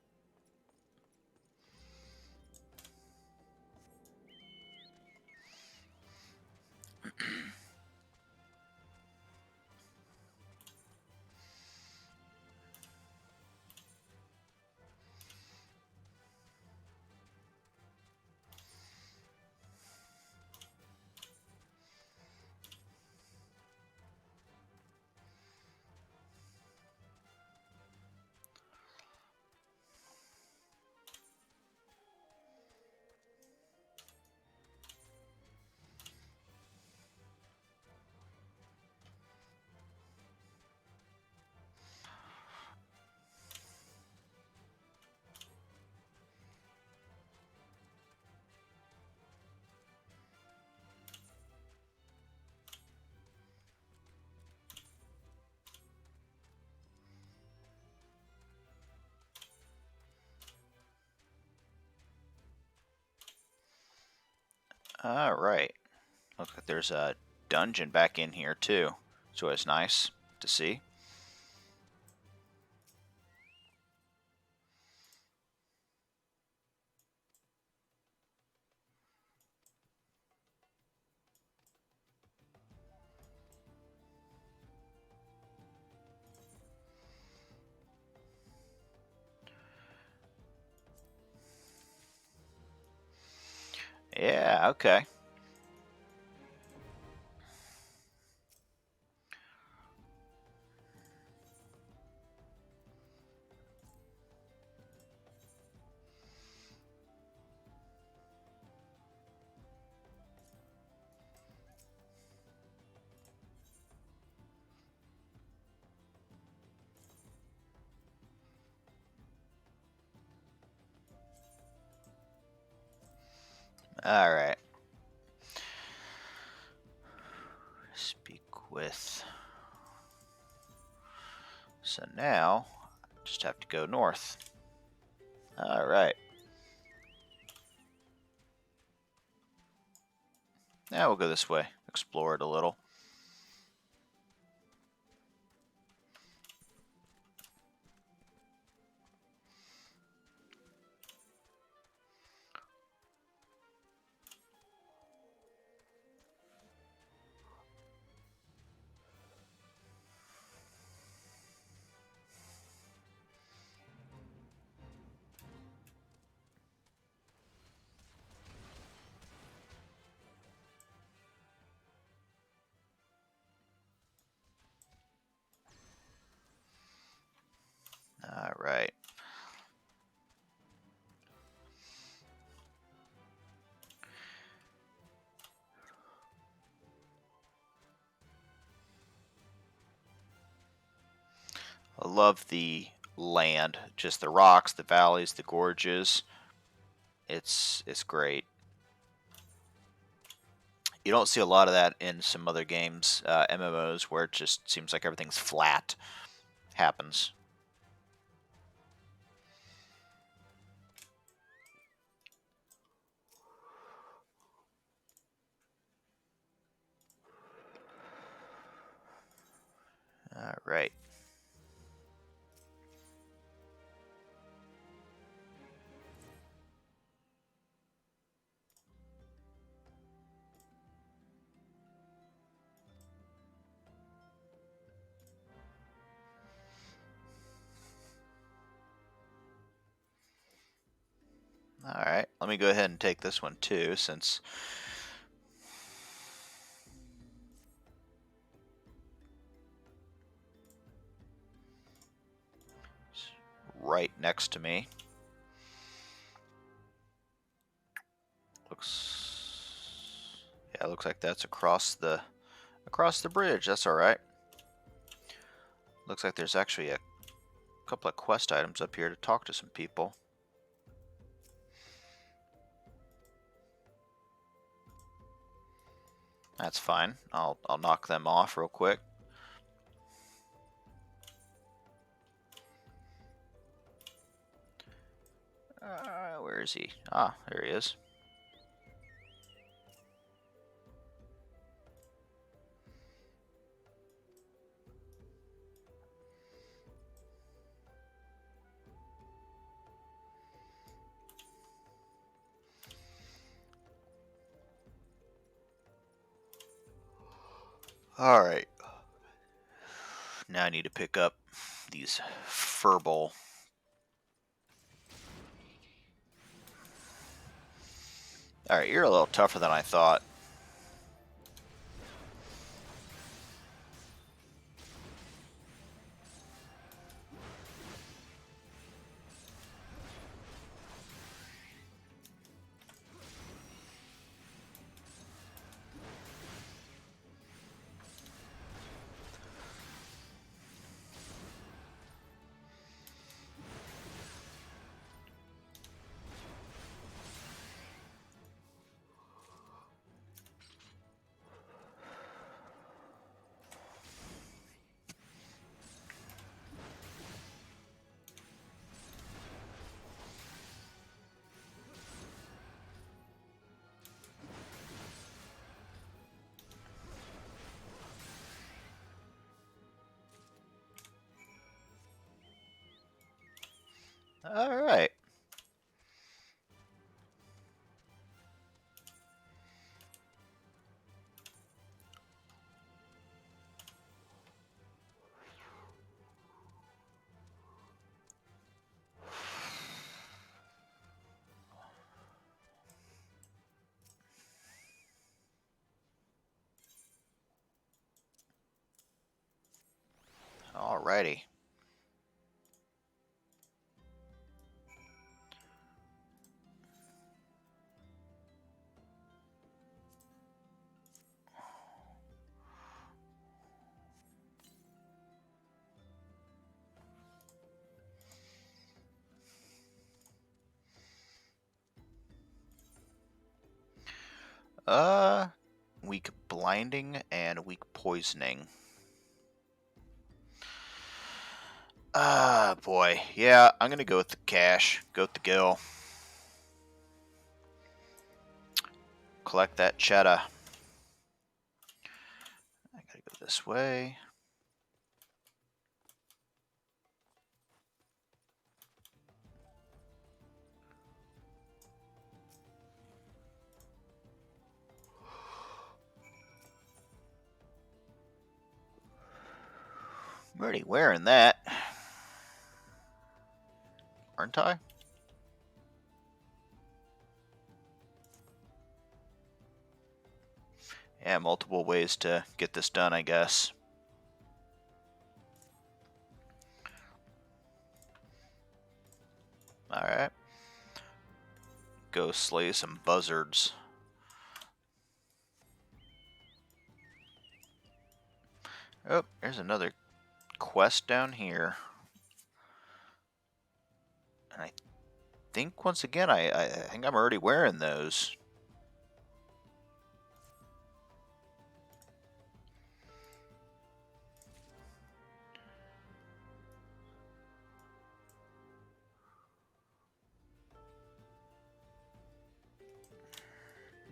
Alright. Looks like there's a dungeon back in here too. So it's nice to see. Yeah, okay. All right. Speak with. So now, just have to go north. All right. Now we'll go this way. Explore it a little. All right. I love the land, just the rocks, the valleys, the gorges. It's great. You don't see a lot of that in some other games, MMOs, where it just seems like everything's flat. Happens. All right. All right. Let me go ahead and take this one too, since it's right next to me. Yeah, looks like that's across the bridge. That's all right. Looks like there's actually a couple of quest items up here to talk to some people. That's fine. I'll knock them off real quick. Where is he? Ah, there he is. All right. Now I need to pick up these furball. All right, you're a little tougher than I thought. All right. All righty. Uh, weak blinding and weak poisoning. Ah, boy. Yeah, I'm gonna go with the cash. Go with the gill. Collect that cheddar. I gotta go this way. I'm already wearing that. Aren't I? Yeah, multiple ways to get this done, I guess. Alright. Go slay some buzzards. Oh, there's another quest down here. And I think, once again, I think I'm already wearing those.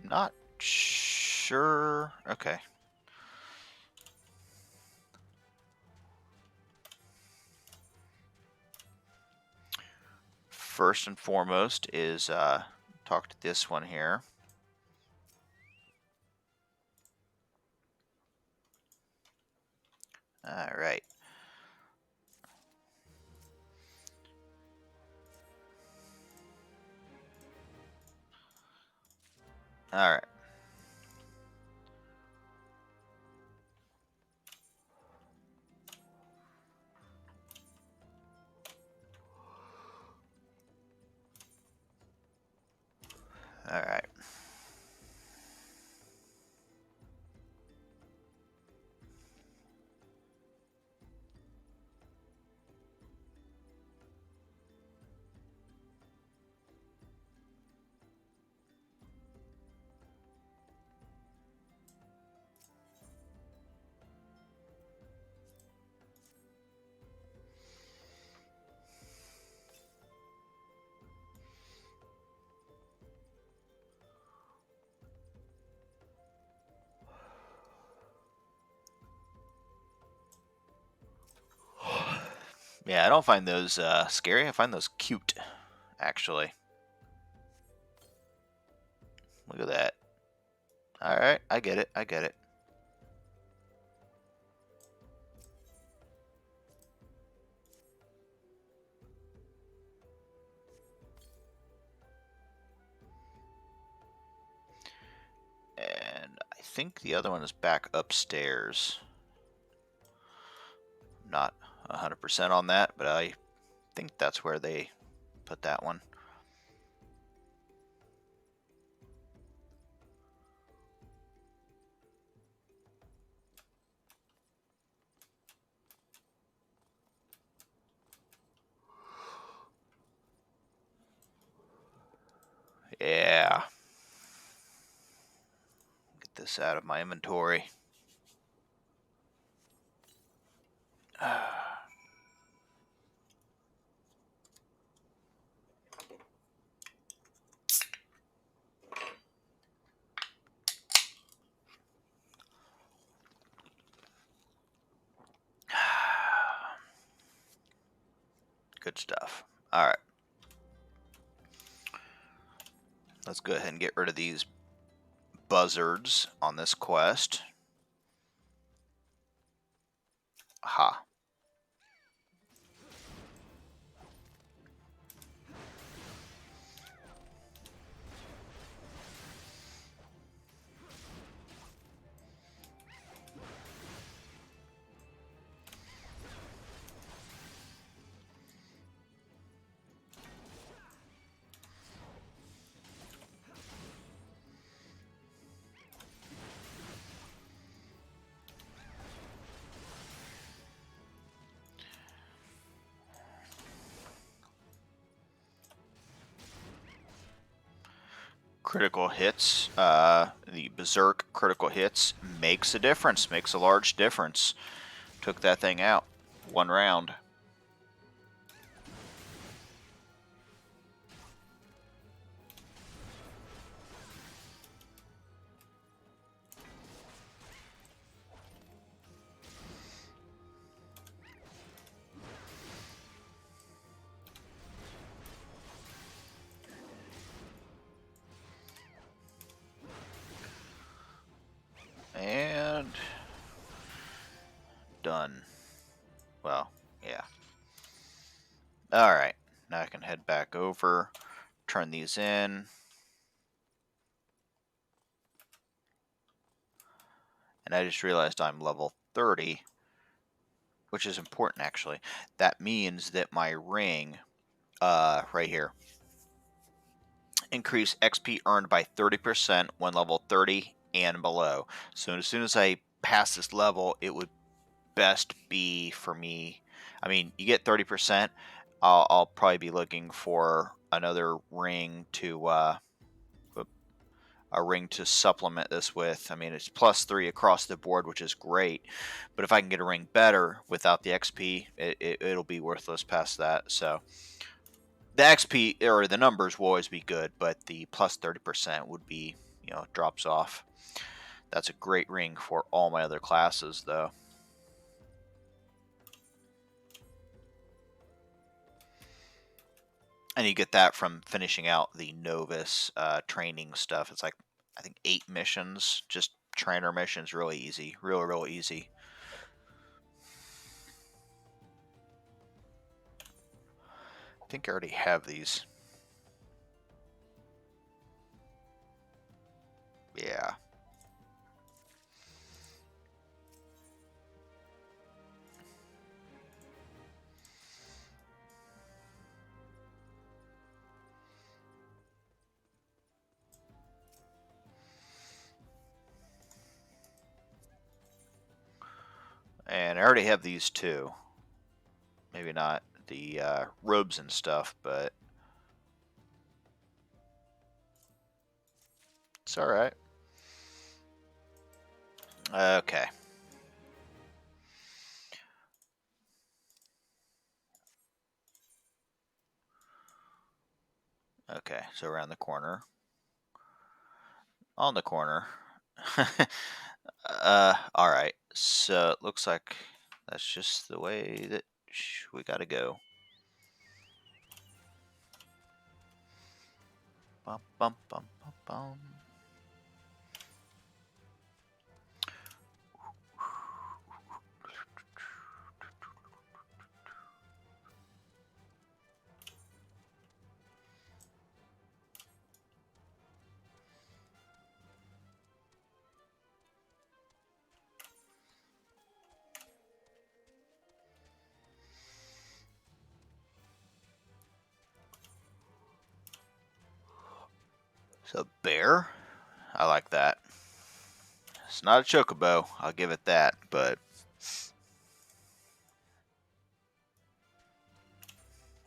Not sure. Okay. First and foremost is talk to this one here. All right. All right. All right. Yeah, I don't find those scary. I find those cute, actually. Look at that. All right, I get it. I get it. And I think the other one is back upstairs. Not 100% on that, but I think that's where they put that one. Yeah. Get this out of my inventory. Good stuff. All right. Let's go ahead and get rid of these buzzards on this quest. Aha. critical hits, the Berserk critical hits makes a difference, makes a large difference. Took that thing out. 1 round. And done. Well, yeah. Alright, now I can head back over, turn these in. And I just realized I'm level 30, which is important actually. That means that my ring, right here, increase XP earned by 30% when level 30 and below. So as soon as I pass this level, it would best be for me. I mean, you get 30%. I'll probably be looking for another ring to supplement this with. I mean, it's +3 across the board, which is great. But if I can get a ring better without the XP, it'll be worthless past that. So the XP or the numbers will always be good, but the plus 30% would be, drops off. That's a great ring for all my other classes, though. And you get that from finishing out the novice training stuff. It's like, I think 8 missions, just trainer missions, really easy, real easy. I think I already have these. Yeah. And I already have these too. Maybe not the robes and stuff, but it's alright. Okay. Okay, so around the corner. On the corner. Alright. So it looks like that's just the way that we gotta go. Bum, bum, bum, bum, bum. So bear? I like that. It's not a chocobo, I'll give it that, but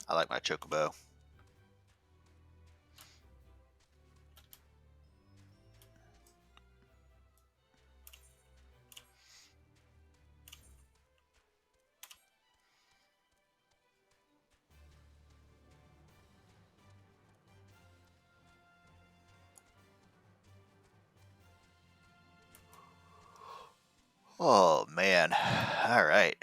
I like my chocobo. Oh man. Alright.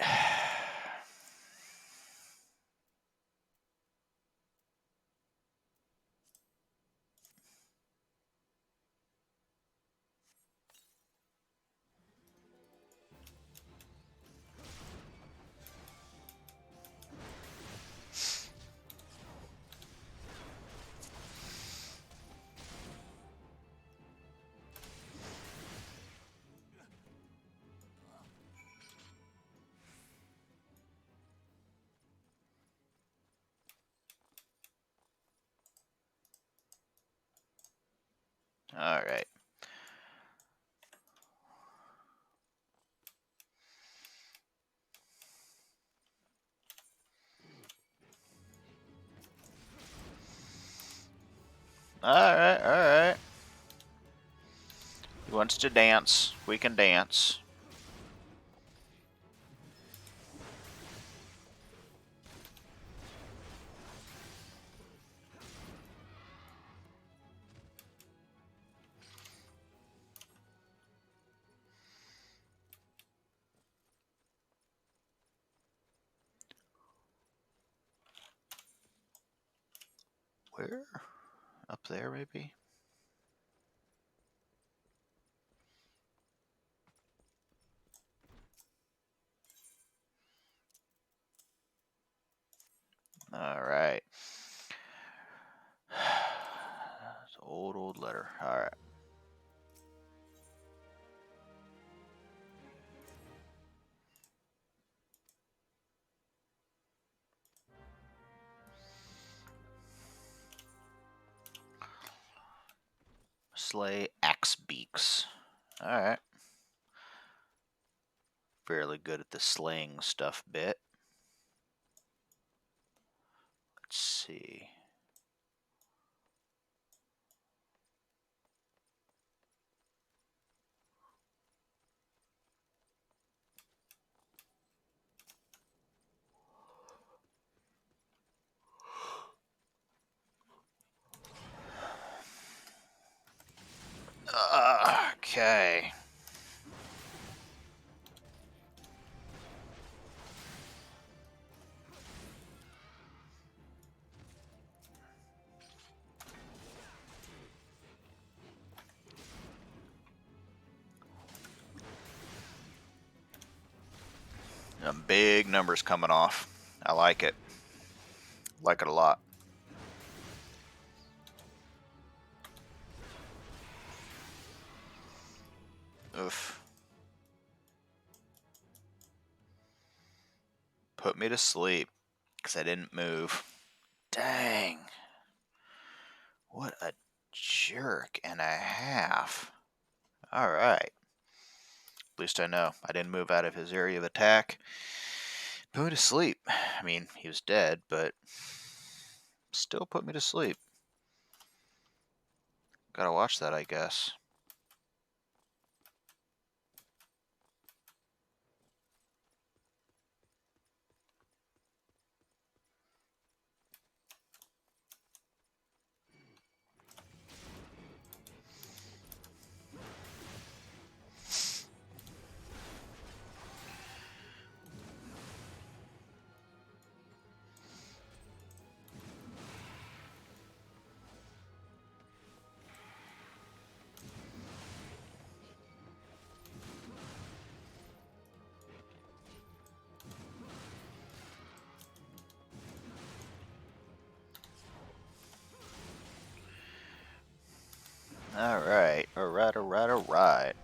Alright. Alright, alright. wants to dance, we can dance. Where? Up there, maybe? Alright. It's an old letter. Alright. Slay axe beaks. Alright. Fairly good at the slaying stuff bit. Let's see. Okay. Big numbers coming off. I like it. Like it a lot. Oof. Put me to sleep because I didn't move. Dang. What a jerk and a half. Alright. At least I know I didn't move out of his area of attack. Put me to sleep. I mean, he was dead, but still put me to sleep. Gotta watch that, I guess. Alright. Alright.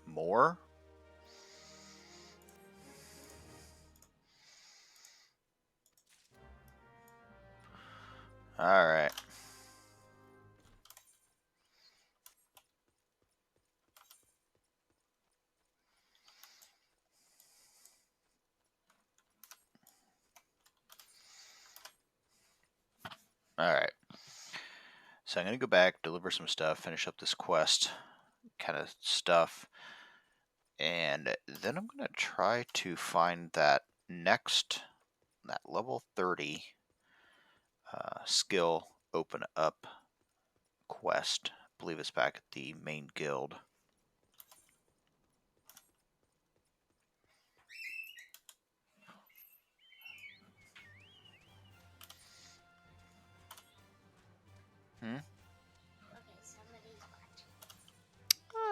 More? Alright. Alright. So I'm going to go back, deliver some stuff, finish up this quest kind of stuff. And then I'm going to try to find that that level 30 skill open up quest. I believe it's back at the main guild. Okay, somebody's watching.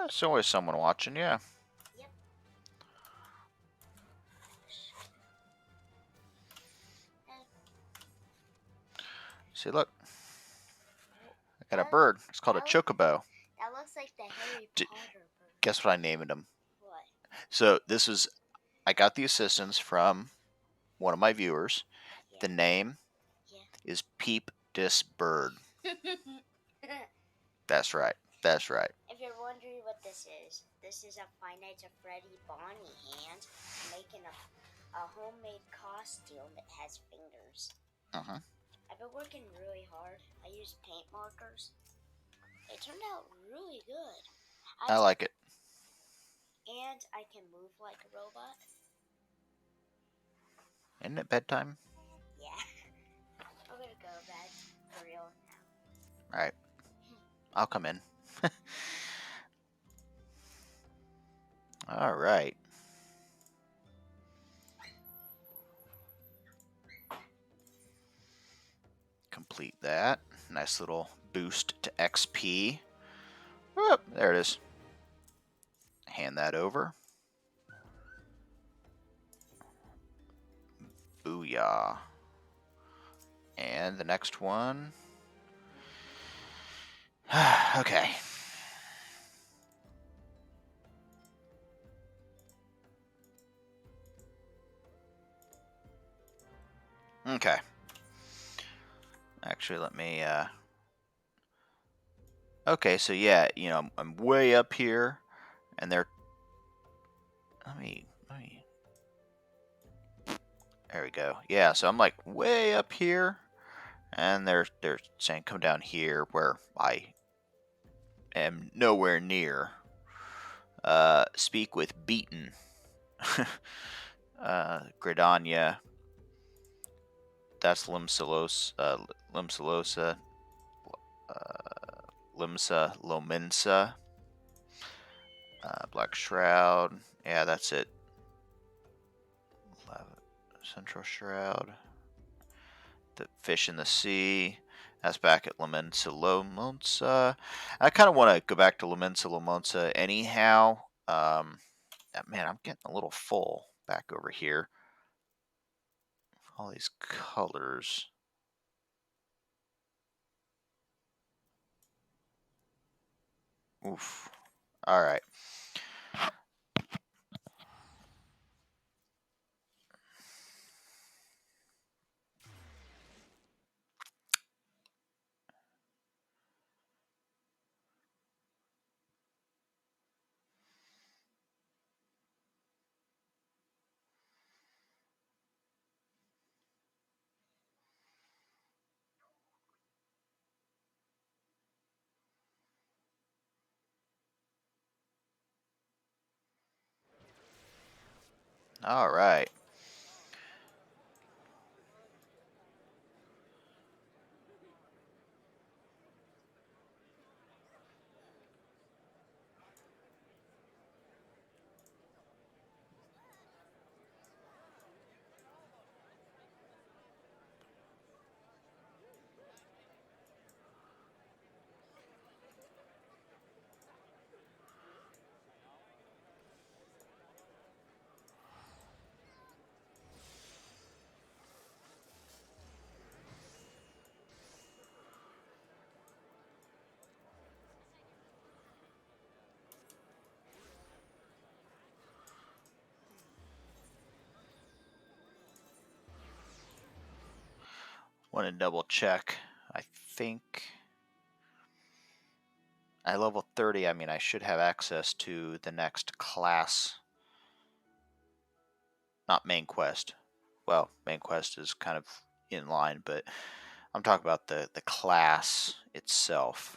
There's always someone watching, yeah. Yep. See, look. I got a That- bird. It's called a that- chocobo. That looks like the Harry D- Potter bird. Guess what I named him? What? So this is, I got the assistance from one of my viewers. Yeah. The name Yeah. is Peep Dis Bird. That's right. That's right. If you're wondering what this is a Five Nights at Freddy Bonnie hand making a homemade costume that has fingers. Uh-huh. I've been working really hard. I used paint markers. It turned out really good. I like it. And I can move like a robot. Isn't it bedtime? Yeah. I'm gonna go to bed for real now. All right. I'll come in. All right. Complete that. Nice little boost to XP. Oh, there it is. Hand that over. Booyah. And the next one. Okay. Okay. Actually, let me, okay, so yeah, you know, I'm way up here, and they're, let me, there we go. Yeah, so I'm like way up here, and they're saying come down here where I am nowhere near. Speak with Beaton. Gridania. That's Limsalos, Limsalosa, Limsa Lominsa, Black Shroud. Yeah, that's it. Central Shroud. The Fish in the Sea. That's back at Lomensa Lomonsa. I kind of want to go back to Lomensa Lomonsa anyhow. Man, I'm getting a little full back over here. All these colors. Oof. All right. All right. Want to double check. I think at level 30, I mean, I should have access to the next class. Not main quest. Well, main quest is kind of in line, but I'm talking about the class itself.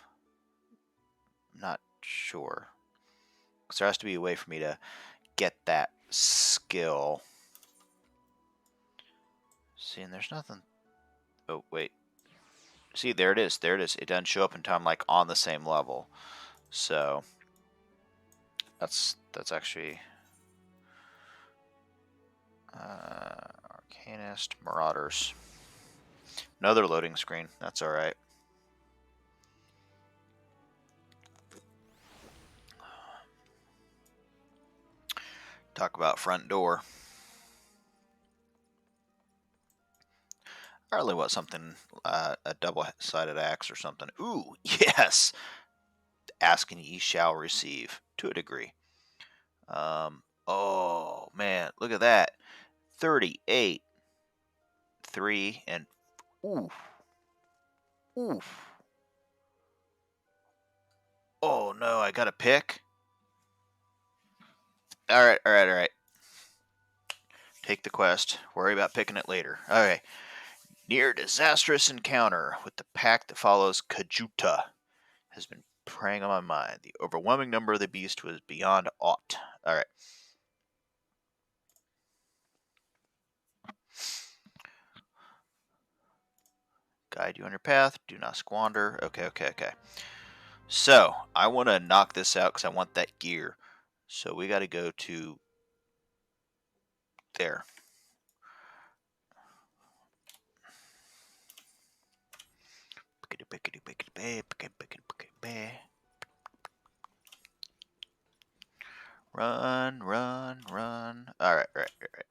I'm not sure. Because there has to be a way for me to get that skill. See, and there's nothing. Oh, wait. See, there it is. There it is. It doesn't show up until I'm like on the same level. So that's actually Arcanist Marauders. Another loading screen. That's all right. Talk about front door. I really want something, a double-sided axe or something. Ooh, yes! Asking ye shall receive, to a degree. Oh man, look at that. 38, 3, and oof, oof. Oh no, I got to pick. All right, all right, all right. Take the quest. Worry about picking it later. Okay. Near disastrous encounter with the pack that follows Kajuta has been preying on my mind. The overwhelming number of the beast was beyond aught. All right. Guide you on your path. Do not squander. Okay, okay, okay. So, I want to knock this out because I want that gear. So, we got to go to there. Run, run, run. All right, all right, all right.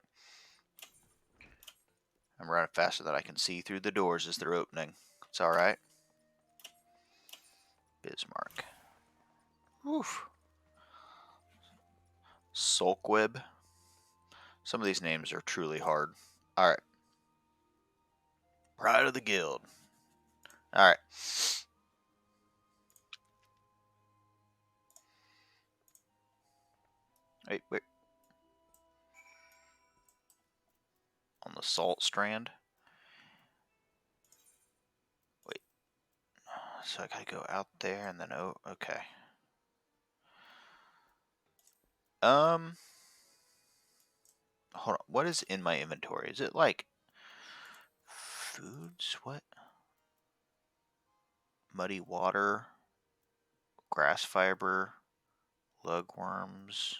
I'm running faster than I can see through the doors as they're opening. It's all right. Bismarck. Oof. Sulkweb. Some of these names are truly hard. All right. Pride of the Guild. All right. Wait, wait. On the salt strand. Wait. So I gotta go out there and then oh, okay. Hold on. What is in my inventory? Is it like foods? What? Muddy water, grass fiber, lugworms.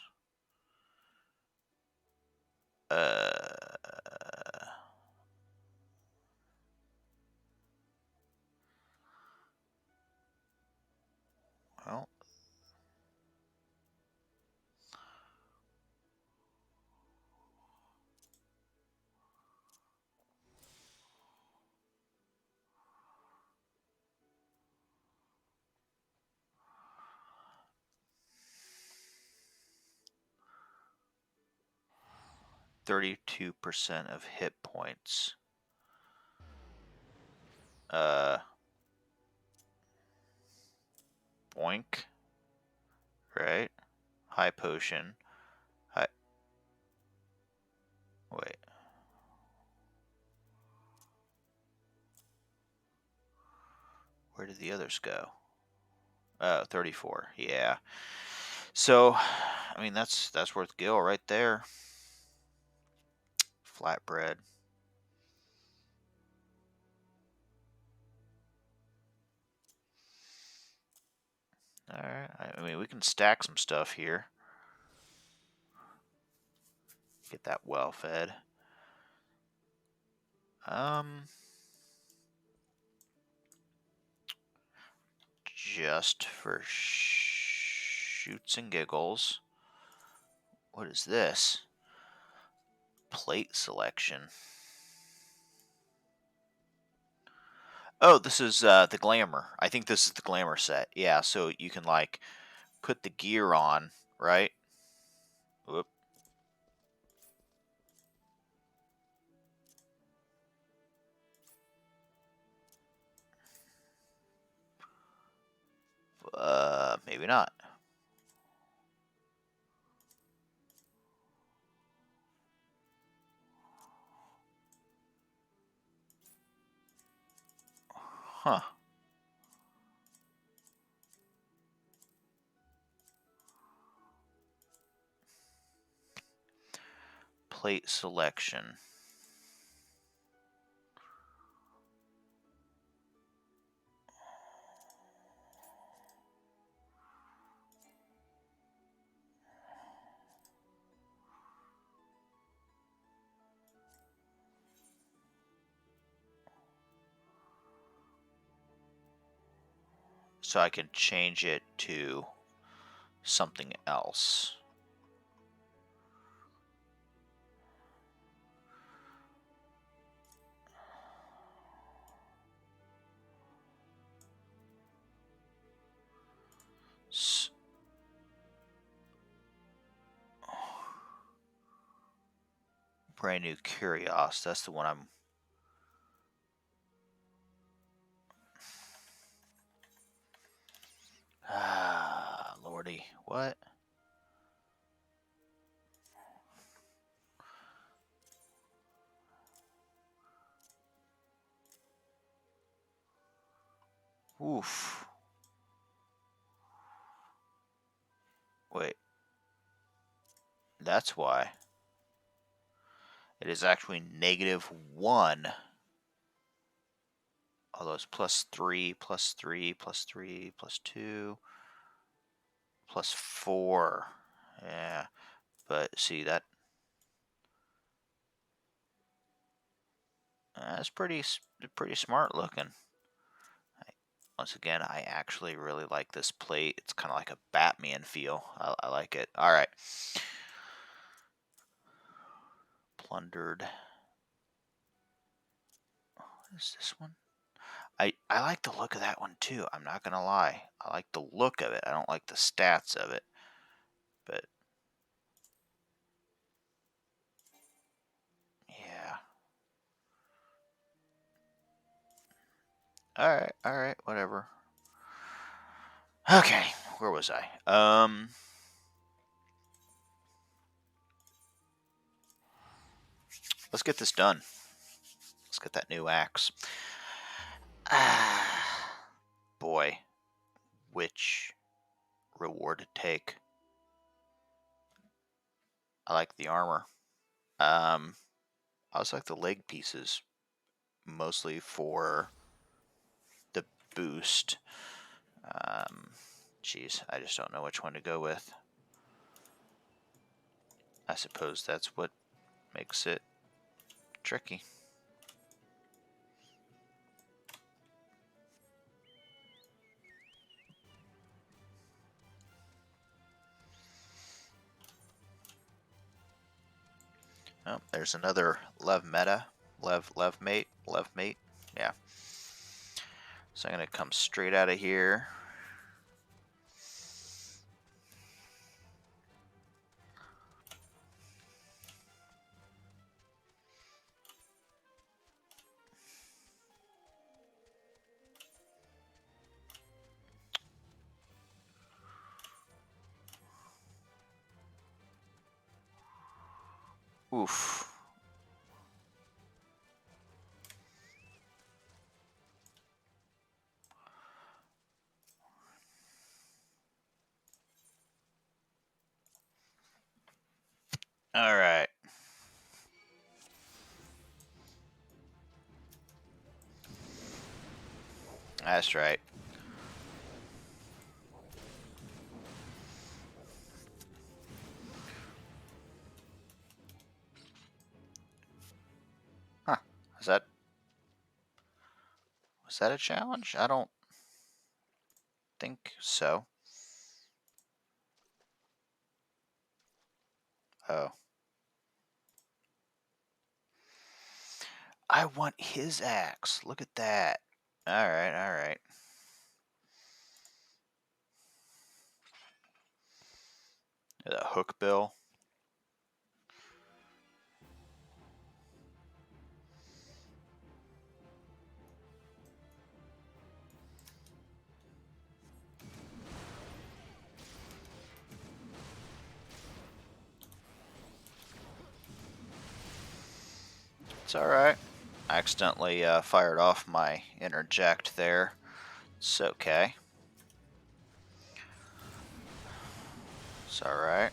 Uh, well, 32% of hit points. Boink. Right? High potion. High. Wait. Where did the others go? 34. Yeah. So, I mean, that's worth Gil right there. Flatbread. All right. I mean, we can stack some stuff here. Get that well fed. Just for shoots and giggles. What is this? Plate selection. Oh, this is the glamour. I think this is the glamour set. Yeah, so you can like put the gear on, right? Whoop. Maybe not. Huh. Plate selection. So I can change it to something else. Brand new Curios. That's the one I'm... Ah, lordy. What? Oof. Wait. That's why. It is actually -1. Although it's +3, +3, +3, +2, +4. Yeah. But see, that's pretty smart looking. Once again, I actually really like this plate. It's kind of like a Batman feel. I like it. All right. Plundered. What is this one? I like the look of that one too. I'm not gonna lie. I like the look of it. I don't like the stats of it. But yeah. All right, whatever. Okay, where was I? Let's get this done. Let's get that new axe. Ah, boy, which reward to take? I like the armor. I also like the leg pieces, mostly for the boost. Geez, I just don't know which one to go with. I suppose that's what makes it tricky. Oh, there's another Lev meta. Lev mate. Yeah. So I'm gonna come straight out of here. Oof. All right. That's right. Huh. Is that... Was that a challenge? I don't think so. Oh. I want his axe. Look at that. Alright, alright. The hook bill. It's alright. I accidentally fired off my interject there. It's okay. It's alright.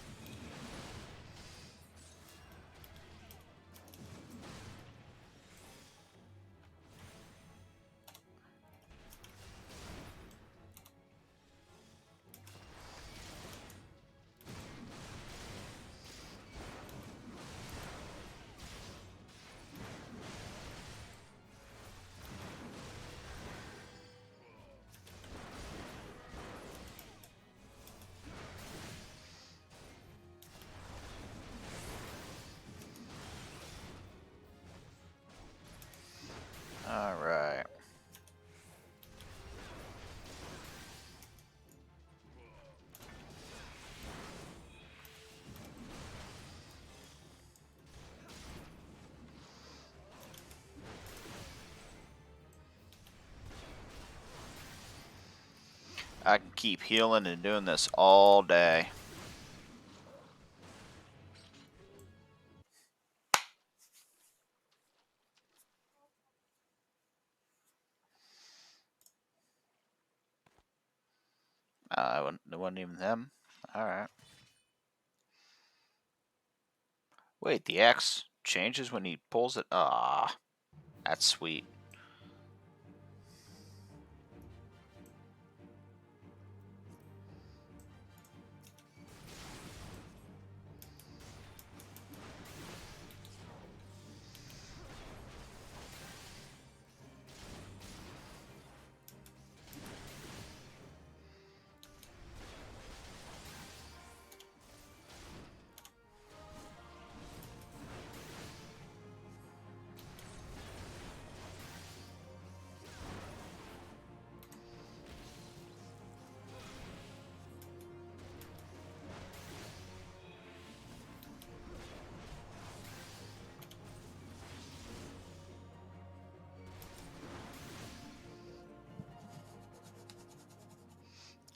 I can keep healing and doing this all day. It wasn't even them. Alright. Wait, the axe changes when he pulls it? Ah, that's sweet.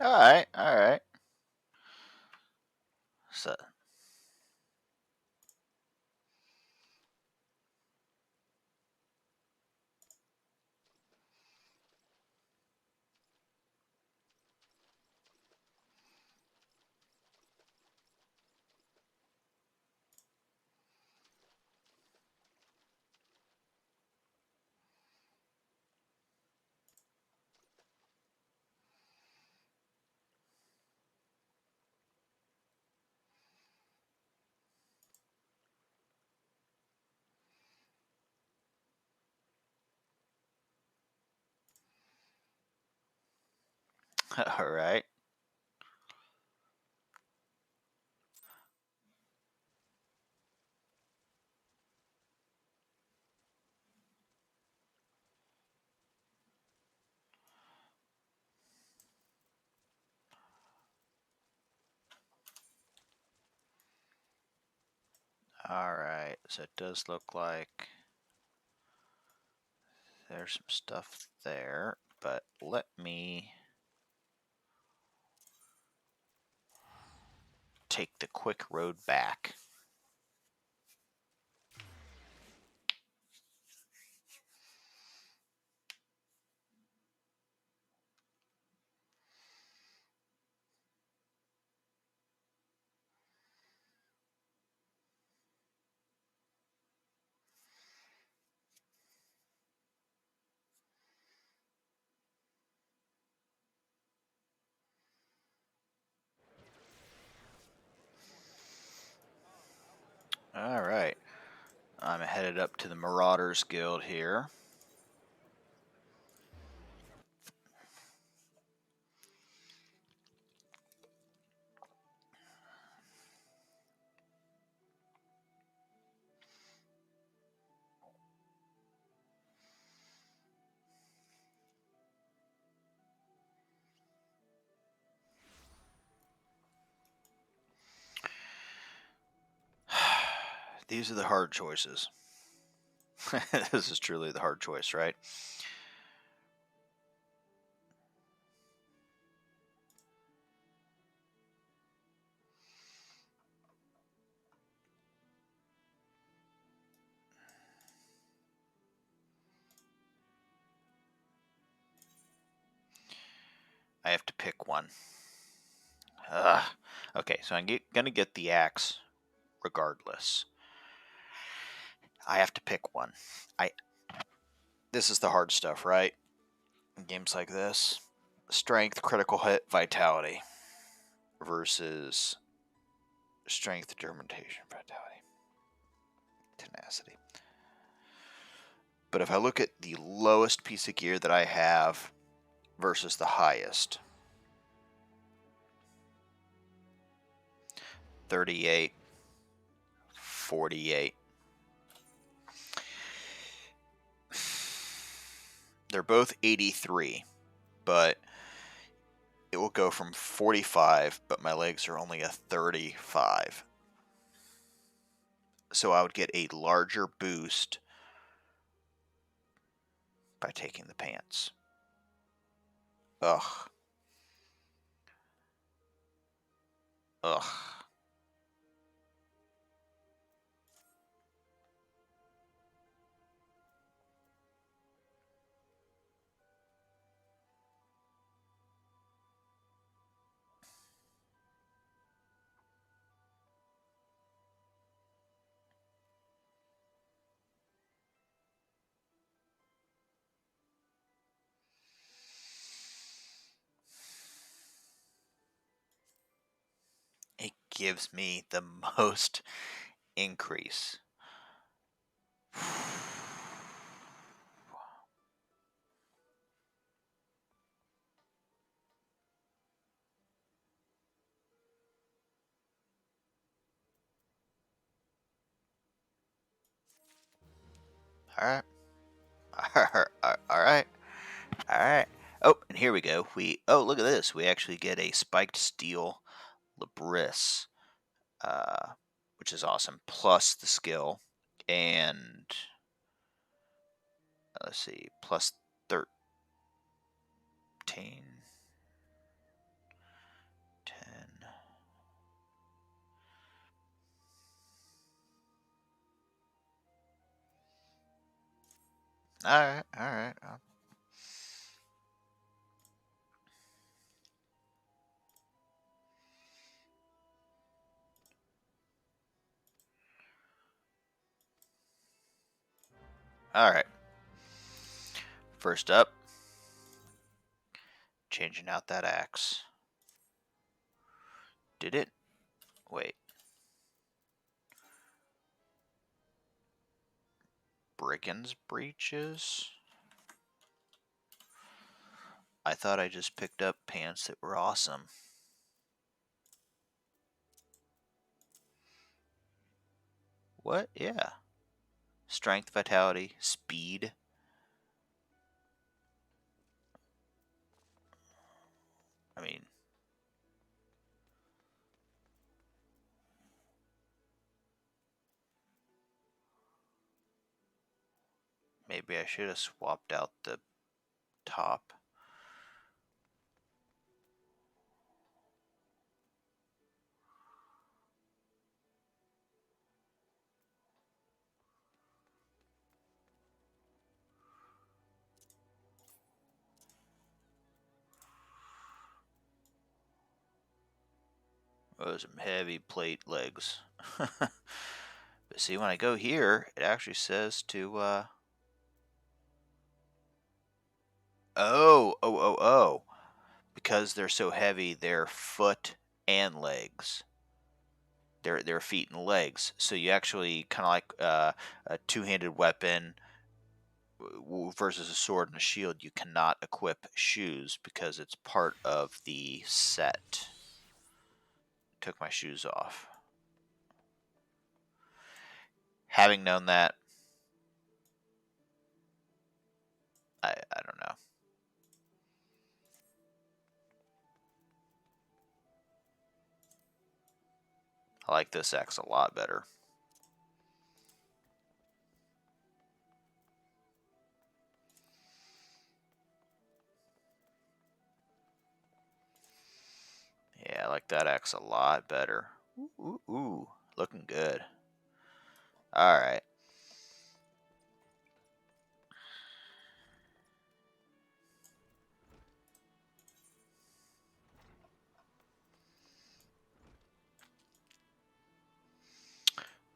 Alright, alright. So, alright. Alright, so it does look like there's some stuff there, but let me take the quick road back. Alright, I'm headed up to the Marauders Guild here. These are the hard choices. This is truly the hard choice, right? I have to pick one. Ugh. Okay, so I'm gonna get the axe regardless. I have to pick one. This is the hard stuff, right? In games like this, strength, critical hit, vitality versus strength, determination, vitality, tenacity. But if I look at the lowest piece of gear that I have versus the highest, 38, 48. They're both 83, but it will go from 45, but my legs are only a 35. So I would get a larger boost by taking the pants. Ugh. Ugh. It gives me the most increase. All right. All right. All right. Oh, and here we go. Look at this. We actually get a spiked steel Labris, uh, which is awesome. Plus the skill, and let's see, plus 13, 10. All right. All right. All right. First up, changing out that axe. Did it? Wait. Brigand's breeches? I thought I just picked up pants that were awesome. What? Yeah. Strength, vitality, speed. I mean, maybe I should have swapped out the top. Those are heavy plate legs. But see, when I go here, it actually says to, oh. Because they're so heavy, they're foot and legs. Their feet and legs. So you actually kind of like a two-handed weapon versus a sword and a shield. You cannot equip shoes because it's part of the set. Took my shoes off. Having known that, I don't know. I like this axe a lot better. Yeah, I like that axe a lot better. Ooh, looking good. All right.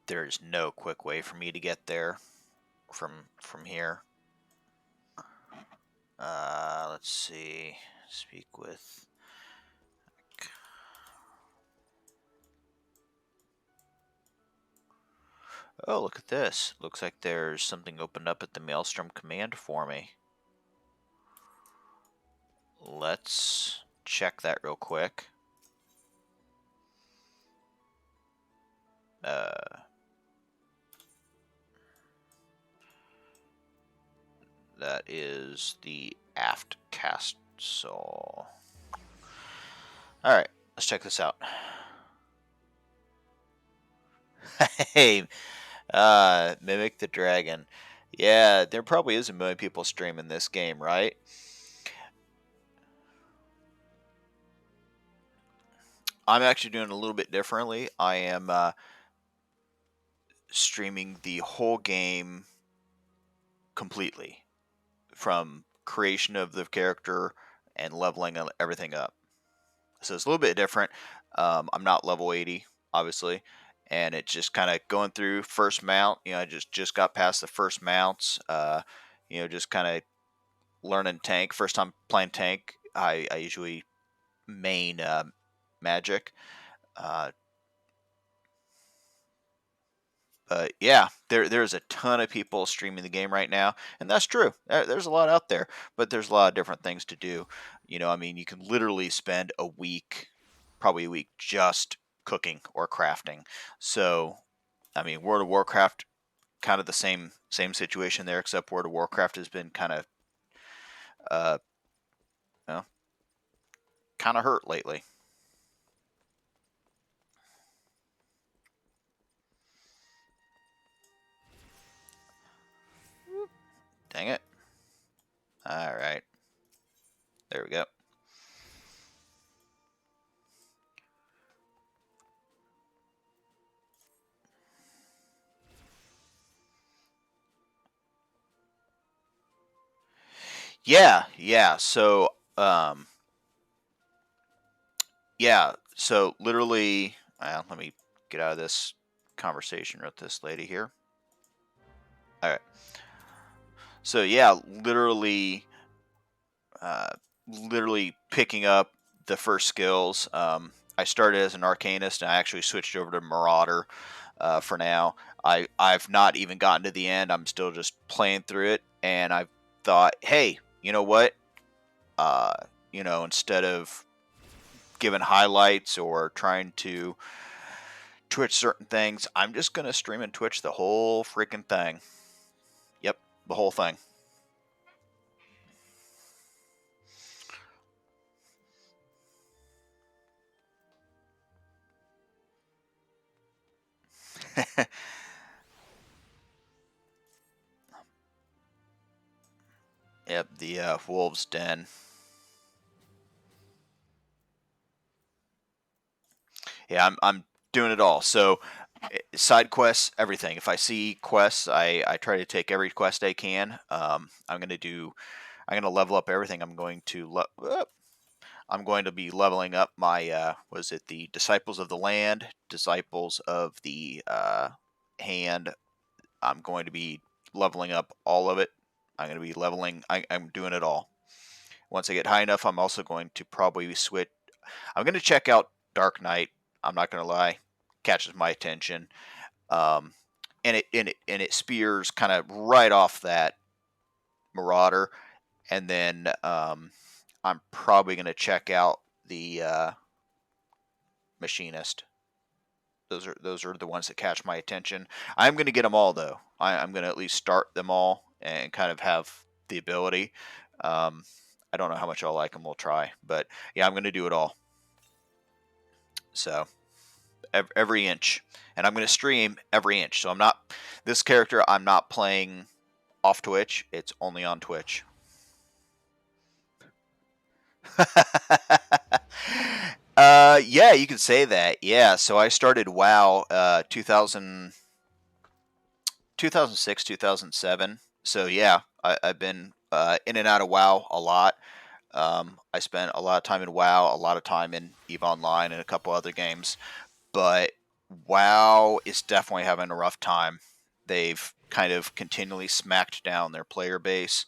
There's no quick way for me to get there from here. Let's see. Speak with. Oh, look at this. Looks like there's something opened up at the Maelstrom command for me. Let's check that real quick. That is the aft castle. Alright, let's check this out. Hey, Mimic the Dragon. Yeah, there probably is a million people streaming this game, right? I'm actually doing it a little bit differently. I am streaming the whole game completely, from creation of the character and leveling everything up. So it's a little bit different. I'm not level 80, obviously, and it's just kind of going through first mount. I just got past the first mounts. Just kind of learning tank. First time playing tank, I usually main magic. Uh, But yeah, there's a ton of people streaming the game right now, and that's true. There's a lot out there, but there's a lot of different things to do. I mean, you can literally spend a week, probably a week, just cooking or crafting. So, I mean, World of Warcraft, kind of the same situation there, except World of Warcraft has been uh, you know, kind of hurt lately. Dang it! All right, there we go. Yeah, yeah. So literally, let me get out of this conversation with this lady here. All right. So yeah, uh, literally picking up the first skills. I started as an arcanist, and I actually switched over to marauder for now. I've not even gotten to the end. I'm still just playing through it, and I've thought, hey, you know what? Uh, instead of giving highlights or trying to Twitch certain things, I'm just gonna stream and Twitch the whole freaking thing. Yep, the whole thing. Yep, the wolves den. Yeah, I'm doing it all. So side quests, everything. If I see quests, I try to take every quest I can. I'm gonna level up everything. I'm going to be leveling up my was it the Disciples of the Land, Disciples of the Hand. I'm going to be leveling up all of it. I'm going to be I'm doing it all. Once I get high enough, I'm also going to probably switch. I'm going to check out Dark Knight. I'm not going to lie, catches my attention, um, and it spears kind of right off that Marauder, and then I'm probably going to check out the Machinist. Those are the ones that catch my attention. I'm going to get them all though. I'm going to at least start them all and kind of have the ability. Um, I don't know how much I'll like them. We'll try, but yeah, I'm going to do it all. So every inch, and I'm going to stream every inch. So this character. I'm not playing off Twitch. It's only on Twitch. Yeah, you could say that. Yeah, so I started WoW 2006, 2007. So yeah, I've been in and out of WoW a lot. I spent a lot of time in WoW, a lot of time in EVE Online, and a couple other games. But WoW is definitely having a rough time. They've kind of continually smacked down their player base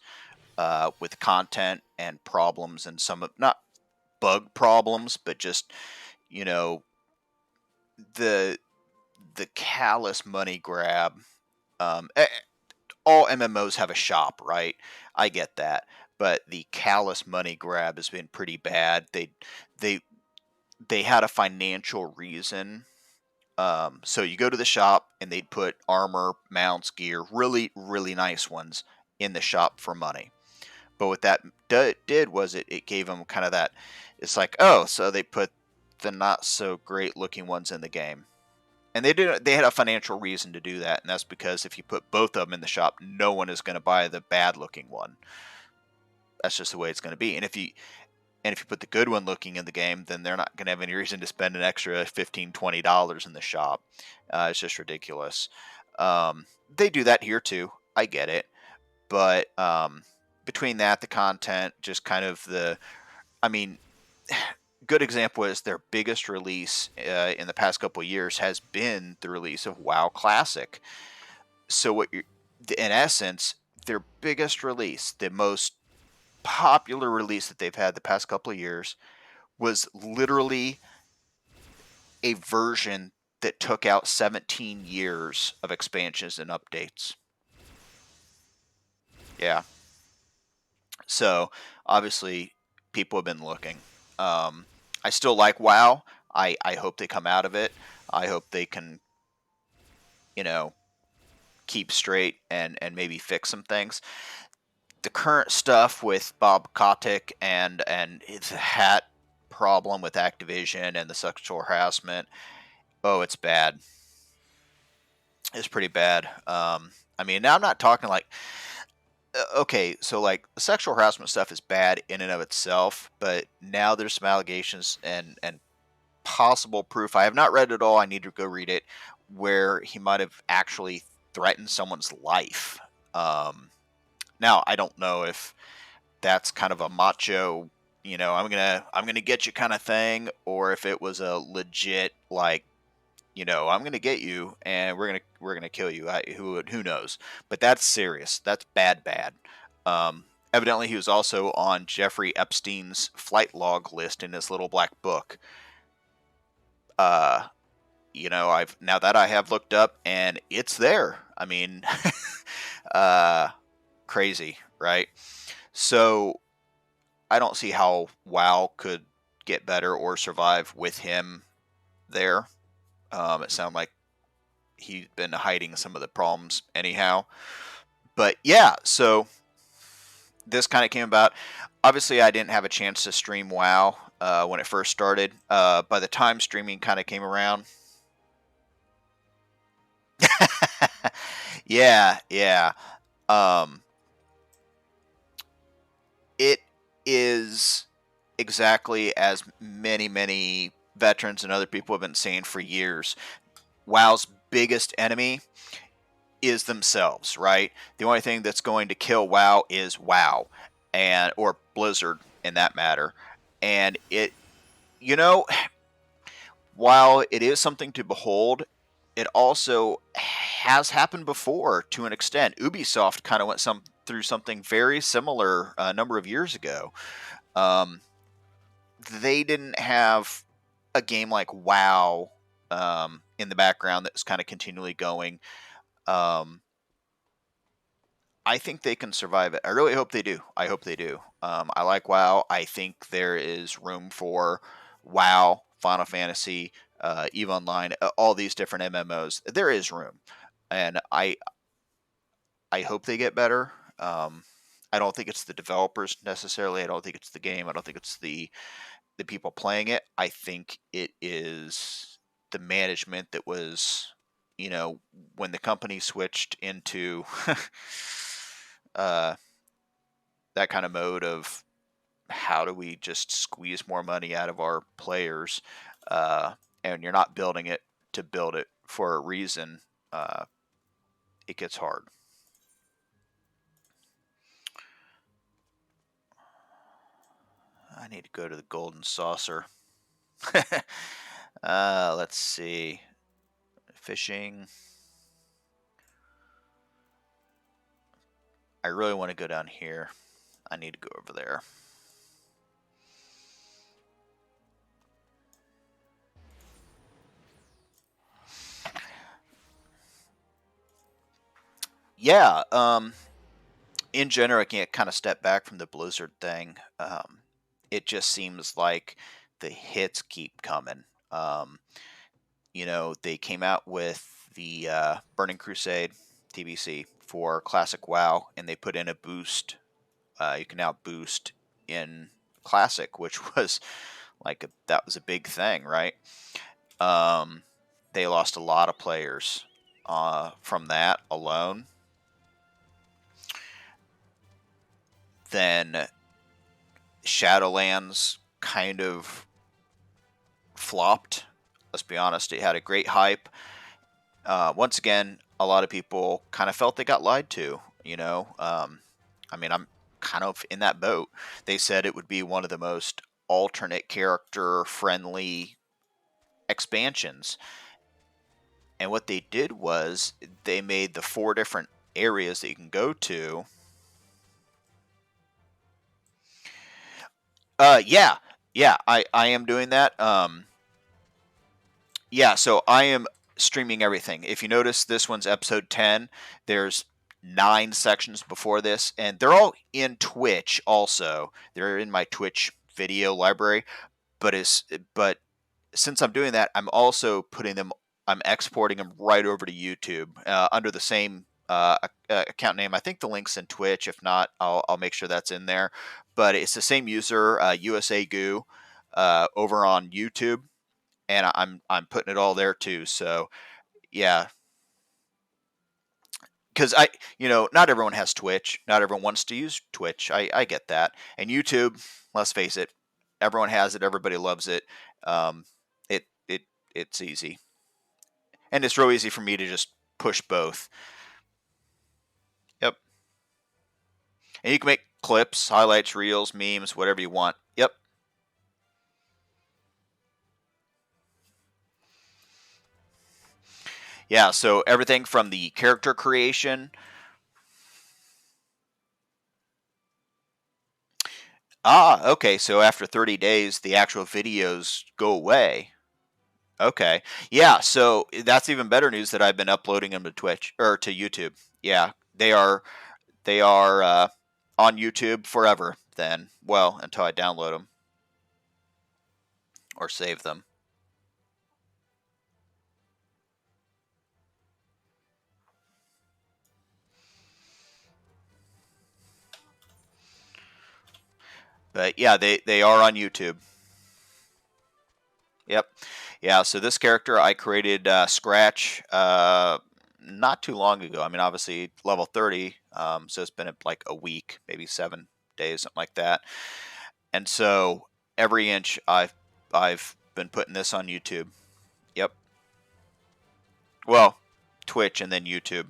with content and problems, and not bug problems, but just you know the callous money grab. Um, all MMOs have a shop, right? I get that, but the callous money grab has been pretty bad. They they had a financial reason. So you go to the shop and they'd put armor, mounts, gear, really really nice ones in the shop for money. But what that did was it gave them kind of that. It's like, oh, so they put the not so great looking ones in the game. And they had a financial reason to do that, and that's because if you put both of them in the shop, no one is going to buy the bad looking one. That's just the way it's going to be. And if you put the good one looking in the game, then they're not going to have any reason to spend an extra $15, $20 in the shop. It's just ridiculous. They do that here too. I get it. But between that, the content, just kind of I mean, good example is their biggest release in the past couple of years has been the release of WoW Classic. So what you're, in essence, their biggest release, the most popular release that they've had the past couple of years, was literally a version that took out 17 years of expansions and updates. Yeah. So obviously, people have been looking. I still like WoW. I hope they come out of it. I hope they can, you know, keep straight and maybe fix some things. The current stuff with Bob Kotick and his hat problem with Activision and the sexual harassment, oh, it's bad. It's pretty bad. I mean, now I'm not talking like, okay, so like the sexual harassment stuff is bad in and of itself, but now there's some allegations and possible proof. I have not read it all. I need to go read it, where he might have actually threatened someone's life. Now I don't know if that's kind of a macho, I'm gonna get you kind of thing, or if it was a legit like, I'm gonna get you and we're gonna kill you. Who knows? But that's serious. That's bad, bad. Evidently, he was also on Jeffrey Epstein's flight log list in his little black book. I've now that I have looked up and it's there. I mean, uh, crazy, right? So I don't see how WoW could get better or survive with him there. It sounded like he'd been hiding some of the problems anyhow. But yeah, so this kind of came about. Obviously, I didn't have a chance to stream WoW when it first started. By the time streaming kind of came around, yeah, yeah. Um, it is exactly as many, many veterans and other people have been saying for years. WoW's biggest enemy is themselves, right? The only thing that's going to kill WoW is WoW, and or Blizzard in that matter. And you know, while it is something to behold, it also has happened before to an extent. Ubisoft kind of went through something very similar a number of years ago. Um, they didn't have a game like WoW in the background that was kind of continually going. Um, I think they can survive it. I really hope they do. I hope they do. I like WoW. I think there is room for WoW, Final Fantasy, EVE Online, all these different MMOs. There is room, and I hope they get better. I don't think it's the developers necessarily. I don't think it's the game. I don't think it's the people playing it. I think it is the management that was, when the company switched into uh, that kind of mode of how do we just squeeze more money out of our players, and you're not building it to build it for a reason, it gets hard. I need to go to the Golden Saucer. Let's see. Fishing. I really want to go down here. I need to go over there. Yeah, in general, I can't kind of step back from the Blizzard thing. It just seems like the hits keep coming. They came out with the Burning Crusade TBC for Classic WoW, and they put in a boost. You can now boost in Classic, which was that was a big thing, right? Um, they lost a lot of players from that alone. Then Shadowlands kind of flopped. Let's be honest, it had a great hype. Once again, a lot of people kind of felt they got lied to. I mean, I'm kind of in that boat. They said it would be one of the most alternate character friendly expansions. And what they did was they made the 4 different areas that you can go to. Yeah, yeah, I am doing that. Yeah, so I am streaming everything. If you notice, this one's episode 10. There's 9 sections before this, and they're all in Twitch also. They're in my Twitch video library, but since I'm doing that, I'm also I'm exporting them right over to YouTube under the same account name. I think the link's in Twitch. If not, I'll make sure that's in there. But it's the same user, USA Goo, over on YouTube, and I'm putting it all there too. So yeah, because not everyone has Twitch. Not everyone wants to use Twitch. I get that. And YouTube, let's face it, everyone has it. Everybody loves it. Um, it's easy, and it's real easy for me to just push both. Yep, and you can make clips, highlights, reels, memes, whatever you want. Yep. Yeah. So everything from the character creation. Ah, okay. So after 30 days, the actual videos go away. Okay. Yeah, so that's even better news that I've been uploading them to Twitch or to YouTube. Yeah, they are on YouTube forever then. Well, until I download them or save them. But yeah, they are on YouTube. Yep. Yeah, so this character I created Scratch not too long ago. I mean, obviously level 30, so it's been like a week, maybe 7 days, something like that. And so every inch I've been putting this on YouTube. Yep. Well, Twitch and then YouTube.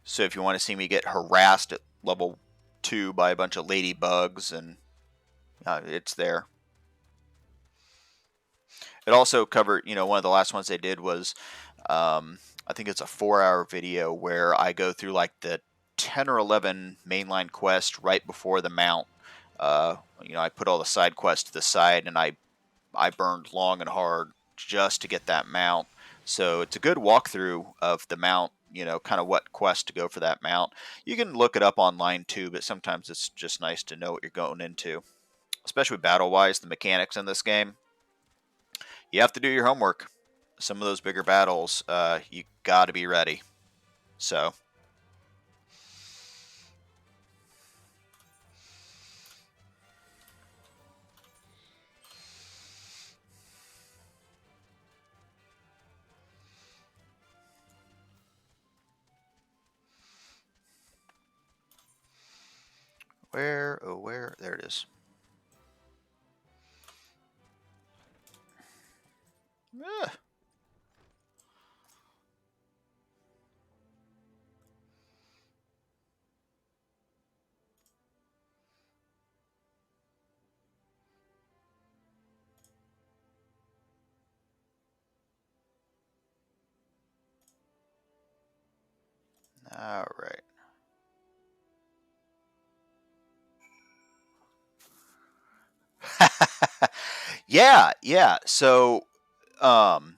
So if you want to see me get harassed at level 2 by a bunch of ladybugs, and it's there. It also covered, one of the last ones they did was, I think it's a 4-hour video where I go through like the 10 or 11 mainline quests right before the mount. I put all the side quests to the side, and I burned long and hard just to get that mount. So it's a good walkthrough of the mount, kind of what quest to go for that mount. You can look it up online too, but sometimes it's just nice to know what you're going into, especially battle-wise, the mechanics in this game. You have to do your homework. Some of those bigger battles, you got to be ready. So, where? There it is. Ah. All right. Yeah, yeah. Um,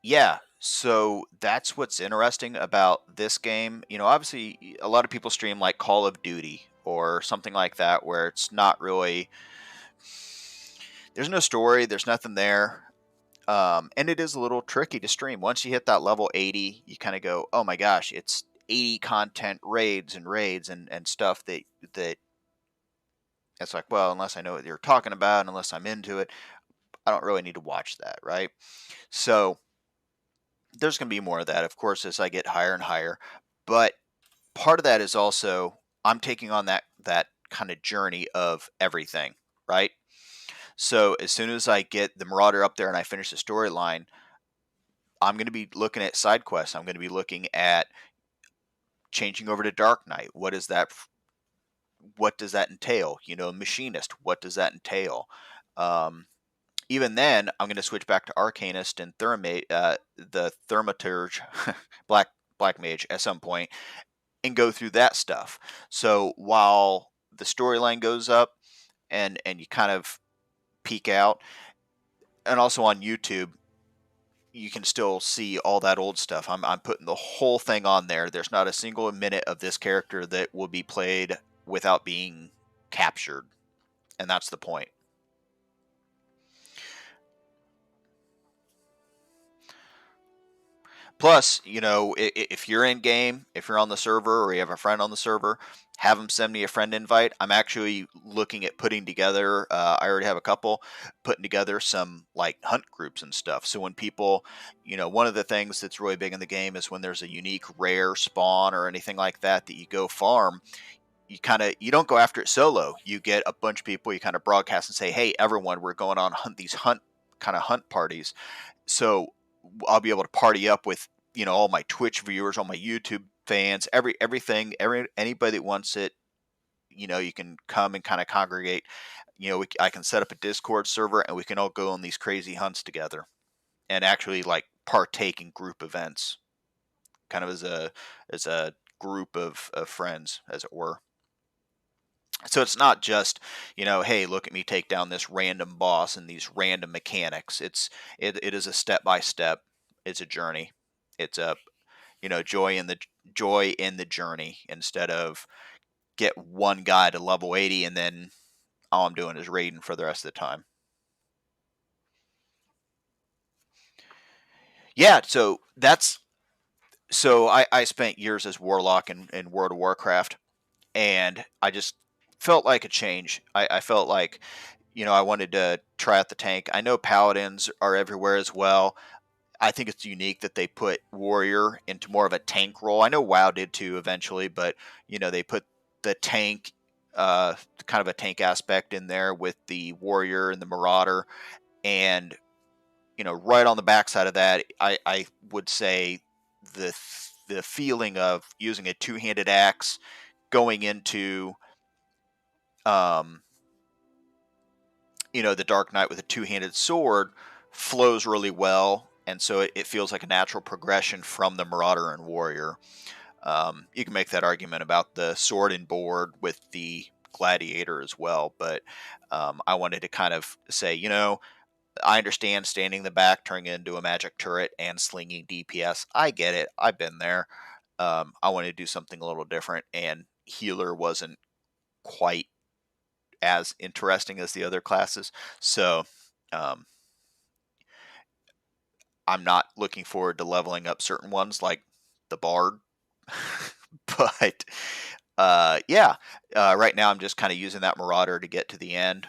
yeah. So that's what's interesting about this game. Obviously, a lot of people stream like Call of Duty or something like that, where it's not really. There's no story. There's nothing there. And it is a little tricky to stream. Once you hit that level 80, you kind of go, "Oh my gosh, it's 80 content raids and stuff that it's like, well, unless I know what you're talking about, unless I'm into it, I don't really need to watch that, right?" So there's going to be more of that, of course, as I get higher and higher. But part of that is also I'm taking on that kind of journey of everything, right? So as soon as I get the Marauder up there and I finish the storyline, I'm going to be looking at side quests. I'm going to be looking at changing over to Dark Knight. What does that entail? You know, Machinist. What does that entail? Um, Even then, I'm going to switch back to Arcanist and the Thaumaturge, Black Black Mage at some point, and go through that stuff. So while the storyline goes up and you kind of peek out, and also on YouTube, you can still see all that old stuff. I'm putting the whole thing on there. There's not a single minute of this character that will be played without being captured, and that's the point. Plus, you know, if you're in game, if you're on the server or you have a friend on the server, have them send me a friend invite. I'm actually looking at putting together, I already have a couple, putting together some like hunt groups and stuff. So when people, you know, one of the things that's really big in the game is when there's a unique rare spawn or anything like that that you go farm, you don't go after it solo. You get a bunch of people, you kind of broadcast and say, "Hey, everyone, we're going on these hunt parties." So I'll be able to party up with, you know, all my Twitch viewers, all my YouTube fans, anybody that wants it. You know, you can come and kind of congregate. You know, I can set up a Discord server and we can all go on these crazy hunts together and actually like partake in group events, kind of as a group of friends, as it were. So it's not just, you know, hey, look at me take down this random boss and these random mechanics. It is a step by step. It's a journey. It's a, you know, joy in the journey instead of get one guy to level 80 and then all I'm doing is raiding for the rest of the time. Yeah, so I spent years as warlock in World of Warcraft, and I just felt like a change. I felt like, you know, I wanted to try out the tank. I know paladins are everywhere as well. I think it's unique that they put warrior into more of a tank role. I know WoW did too eventually, but you know they put the tank, uh, kind of a tank aspect in there with the warrior and the marauder, and you know right on the backside of that, I would say the the feeling of using a two-handed axe going into um, you know, the Dark Knight with a two-handed sword flows really well, and so it feels like a natural progression from the Marauder and Warrior. You can make that argument about the sword and board with the Gladiator as well, but I wanted to kind of say, you know, I understand standing in the back, turning it into a magic turret, and slinging DPS. I get it. I've been there. I wanted to do something a little different, and healer wasn't quite as interesting as the other classes. So um, I'm not looking forward to leveling up certain ones like the Bard. But yeah, right now I'm just kind of using that Marauder to get to the end.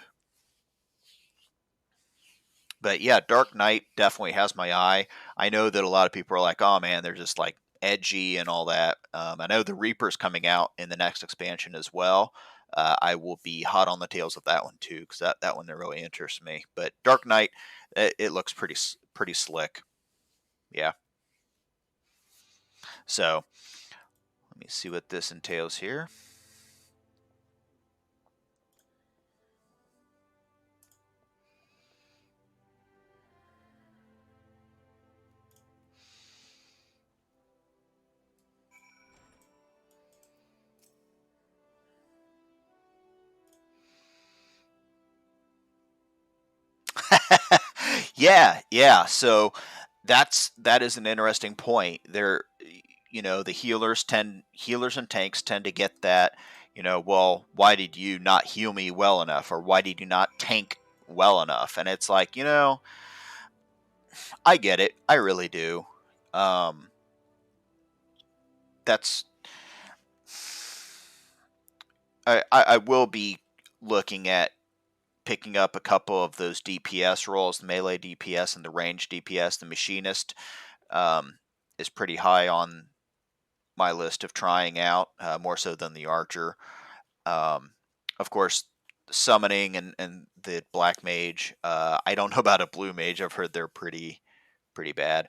But yeah, Dark Knight definitely has my eye. I know that a lot of people are like, oh man, they're just like edgy and all that. I know the Reaper's coming out in the next expansion as well. I will be hot on the tails of that one too, because that one really interests me. But Dark Knight, it looks pretty slick. Yeah. So let me see what this entails here. Yeah, yeah. So that is an interesting point. There, you know, the healers and tanks tend to get that. You know, well, why did you not heal me well enough, or why did you not tank well enough? And it's like, you know, I get it. I really do. Um, that's I will be looking at picking up a couple of those DPS roles, the melee DPS and the range DPS. The machinist is pretty high my list of trying out, more so than the archer. Um, of course, summoning and the black mage. I don't know about a blue mage. I've heard they're pretty bad.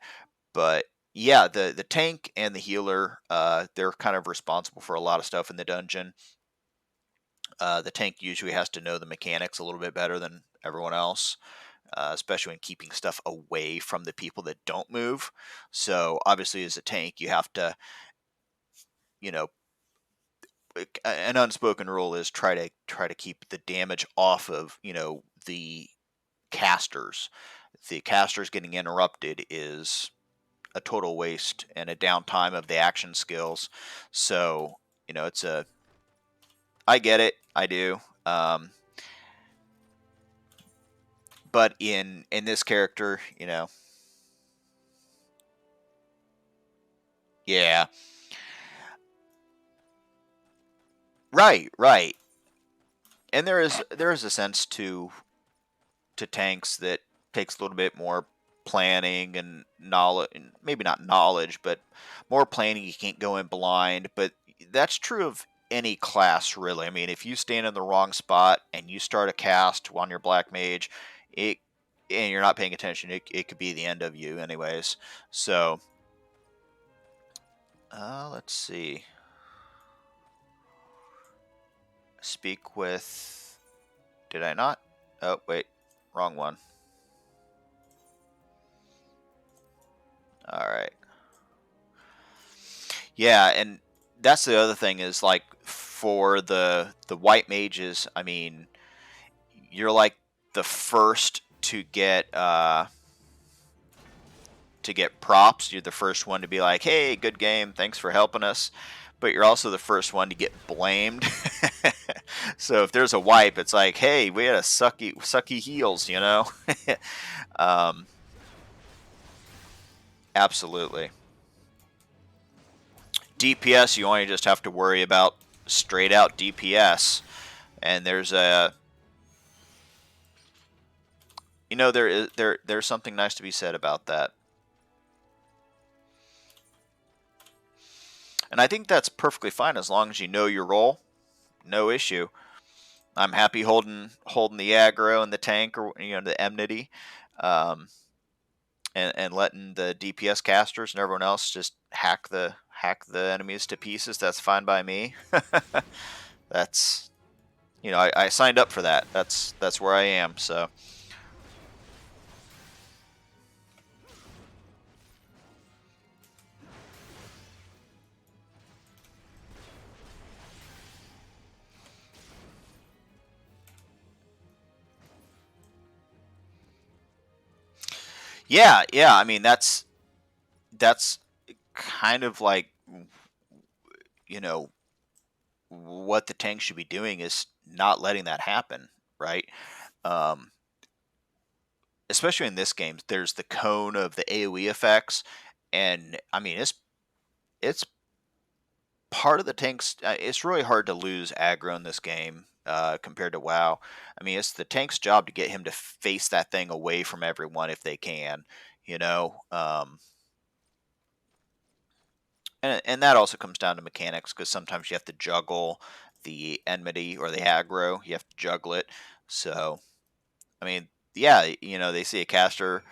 But yeah, the tank and the healer, they're kind of responsible for a lot of stuff in the dungeon. The tank usually has to know the mechanics a little bit better than everyone else, especially when keeping stuff away from the people that don't move. So obviously, as a tank, you have to, you know, an unspoken rule is try to keep the damage off of the casters. The casters getting interrupted is a total waste and a downtime of the action skills. So it's a I get it, I do. But in this character, yeah, right, right. And there is a sense to tanks that takes a little bit more planning and knowledge, maybe not knowledge, but more planning. You can't go in blind, but that's true of any class, really. I mean, if you stand in the wrong spot and you start a cast on your black mage, it and you're not paying attention, it could be the end of you, anyways. So, let's see. Speak with. Did I not? Oh, wait, wrong one. All right. Yeah, and that's the other thing is like for the white mages, I mean, you're like the first to get props. You're the first one to be like, "Hey, good game. Thanks for helping us." But you're also the first one to get blamed. So if there's a wipe, it's like, "Hey, we had a sucky heals," um, absolutely. DPS, you only just have to worry about straight out DPS, and there's something nice to be said about that, and I think that's perfectly fine as long as you know your role. No issue. I'm happy holding the aggro and the tank, or the enmity, um, and letting the DPS casters and everyone else just hack the enemies to pieces. That's fine by me. That's I signed up for that. That's where I am. So yeah, yeah. I mean that's kind of like you know what the tank should be doing is not letting that happen, right? Um, Especially in this game, there's the cone of the AOE effects, and I mean it's part of the tank's. It's really hard to lose aggro in this game compared to WoW. I mean, it's the tank's job to get him to face that thing away from everyone if they can, you know. And that also comes down to mechanics because sometimes you have to juggle the enmity or the aggro. You have to juggle it. So I mean, yeah, they see a caster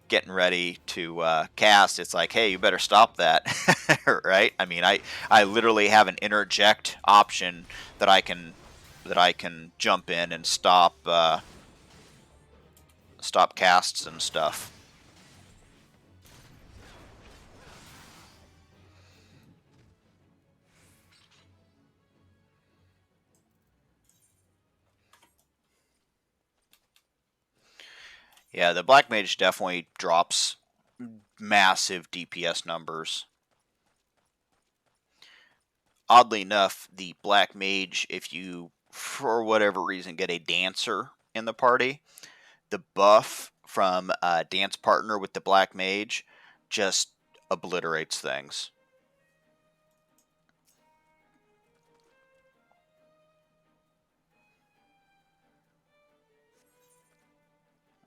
getting ready to cast. It's like, hey, you better stop that, right? I mean, I literally have an interject option that I can jump in and stop casts and stuff. Yeah, the black mage definitely drops massive DPS numbers. Oddly enough, the black mage, if you for whatever reason get a dancer in the party, the buff from dance partner with the black mage just obliterates things.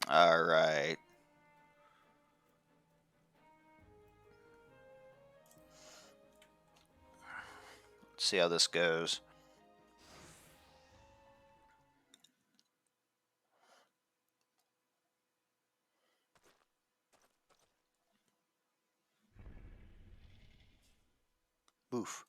All right. see how this goes. Oof.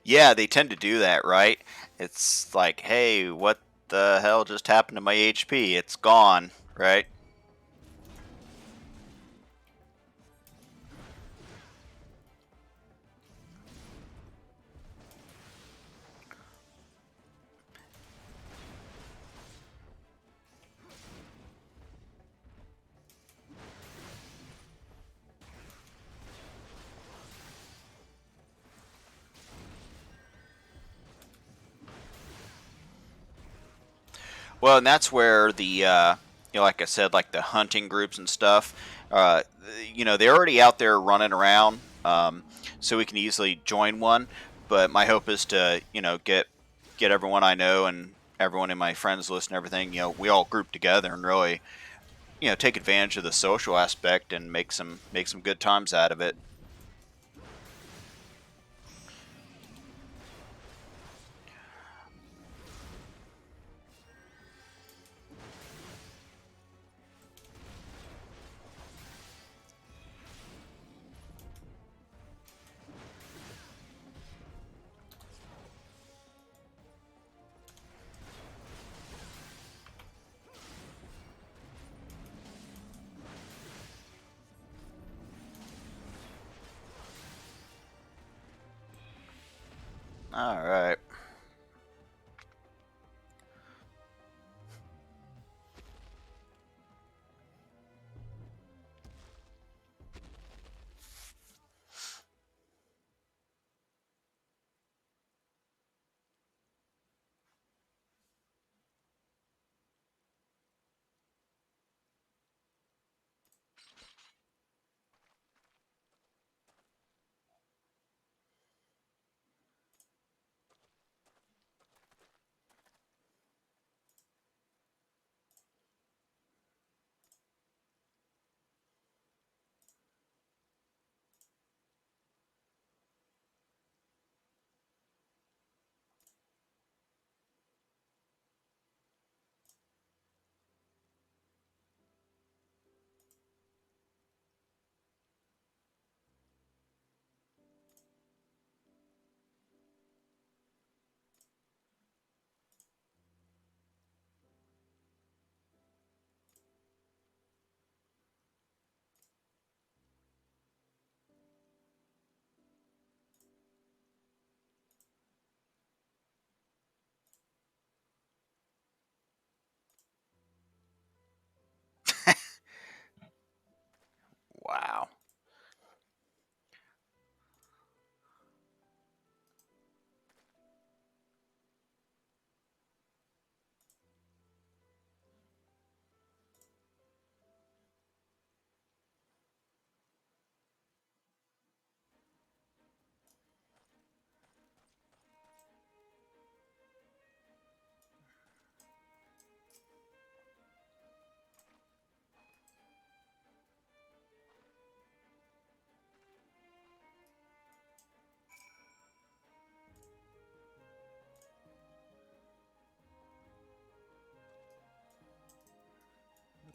Yeah, they tend to do that, right? It's like, hey, what the hell just happened to my HP? It's gone, right? Well, and that's where like I said, like the hunting groups and stuff, they're already out there running around, so we can easily join one. But my hope is to, get everyone I know and everyone in my friends list and everything, we all group together and really, take advantage of the social aspect and make some good times out of it. All right. Wow.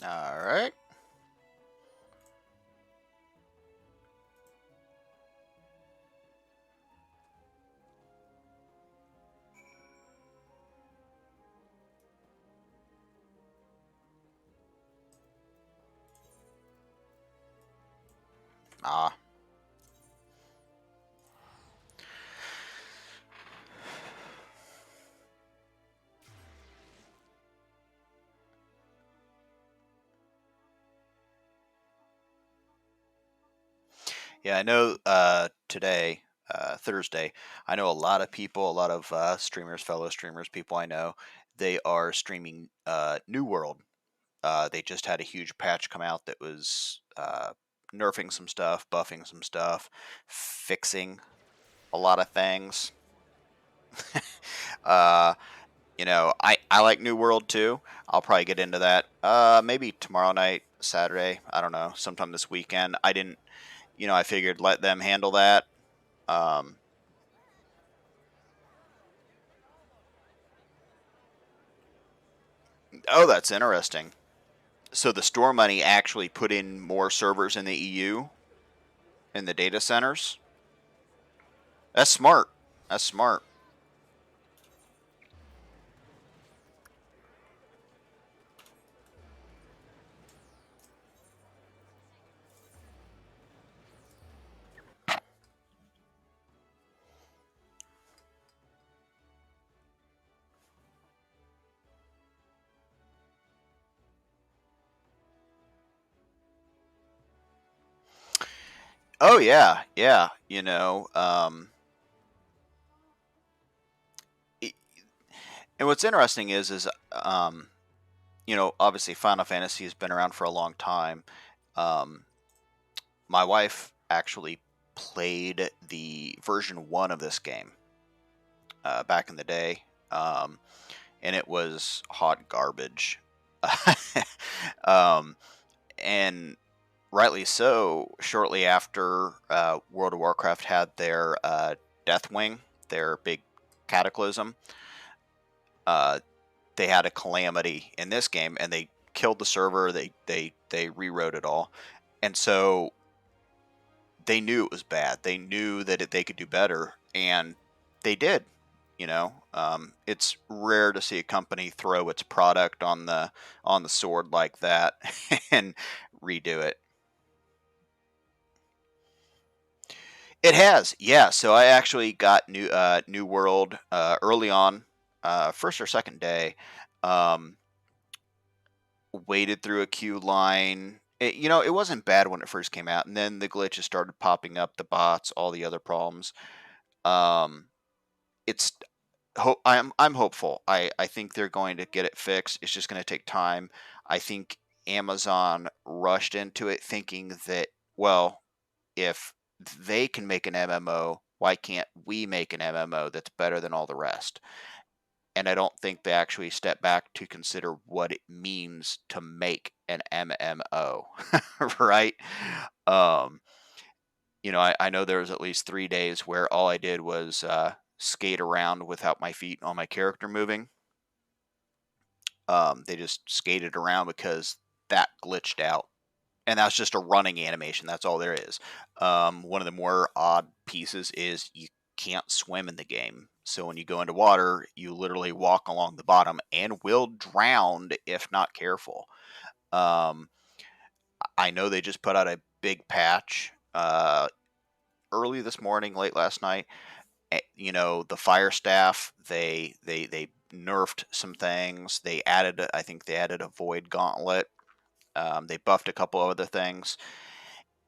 All right. Ah. Yeah, I know today, Thursday, I know a lot of people, a lot of streamers, fellow streamers, people I know, they are streaming New World. They just had a huge patch come out that was nerfing some stuff, buffing some stuff, fixing a lot of things. uh, I like New World too. I'll probably get into that maybe tomorrow night, Saturday. I don't know, sometime this weekend. I didn't, I figured let them handle that. Um, oh, that's interesting. So the store money actually put in more servers in the EU in the data centers. That's smart. That's smart. Oh yeah, yeah. I- and what's interesting obviously Final Fantasy has been around for a long time. Um, my wife actually played the version one of this game back in the day, and it was hot garbage. um, and rightly so. Shortly after World of Warcraft had their Deathwing, their big cataclysm, uh, they had a calamity in this game, and they killed the server. They rewrote it all, and so they knew it was bad. They knew that they could do better, and they did. It's rare to see a company throw its product on the sword like that and redo it. It has, yeah. So I actually got New World early on, first or second day. Um, Waited through a queue line. It wasn't bad when it first came out, and then the glitches started popping up, the bots, all the other problems. Um, it's I'm hopeful. I think they're going to get it fixed. It's just going to take time. I think Amazon rushed into it thinking that, well, if they can make an MMO, why can't we make an MMO that's better than all the rest? And I don't think they actually step back to consider what it means to make an MMO, right? Um, I know there was at least 3 days where all I did was skate around without my feet on my character moving. They just skated around because that glitched out, and that's just a running animation. That's all there is. One of the more odd pieces is you can't swim in the game. So when you go into water, you literally walk along the bottom and will drown if not careful. Um, I know they just put out a big patch early this morning, late last night. The fire staff they nerfed some things. I think they added a void gauntlet. They buffed a couple other things.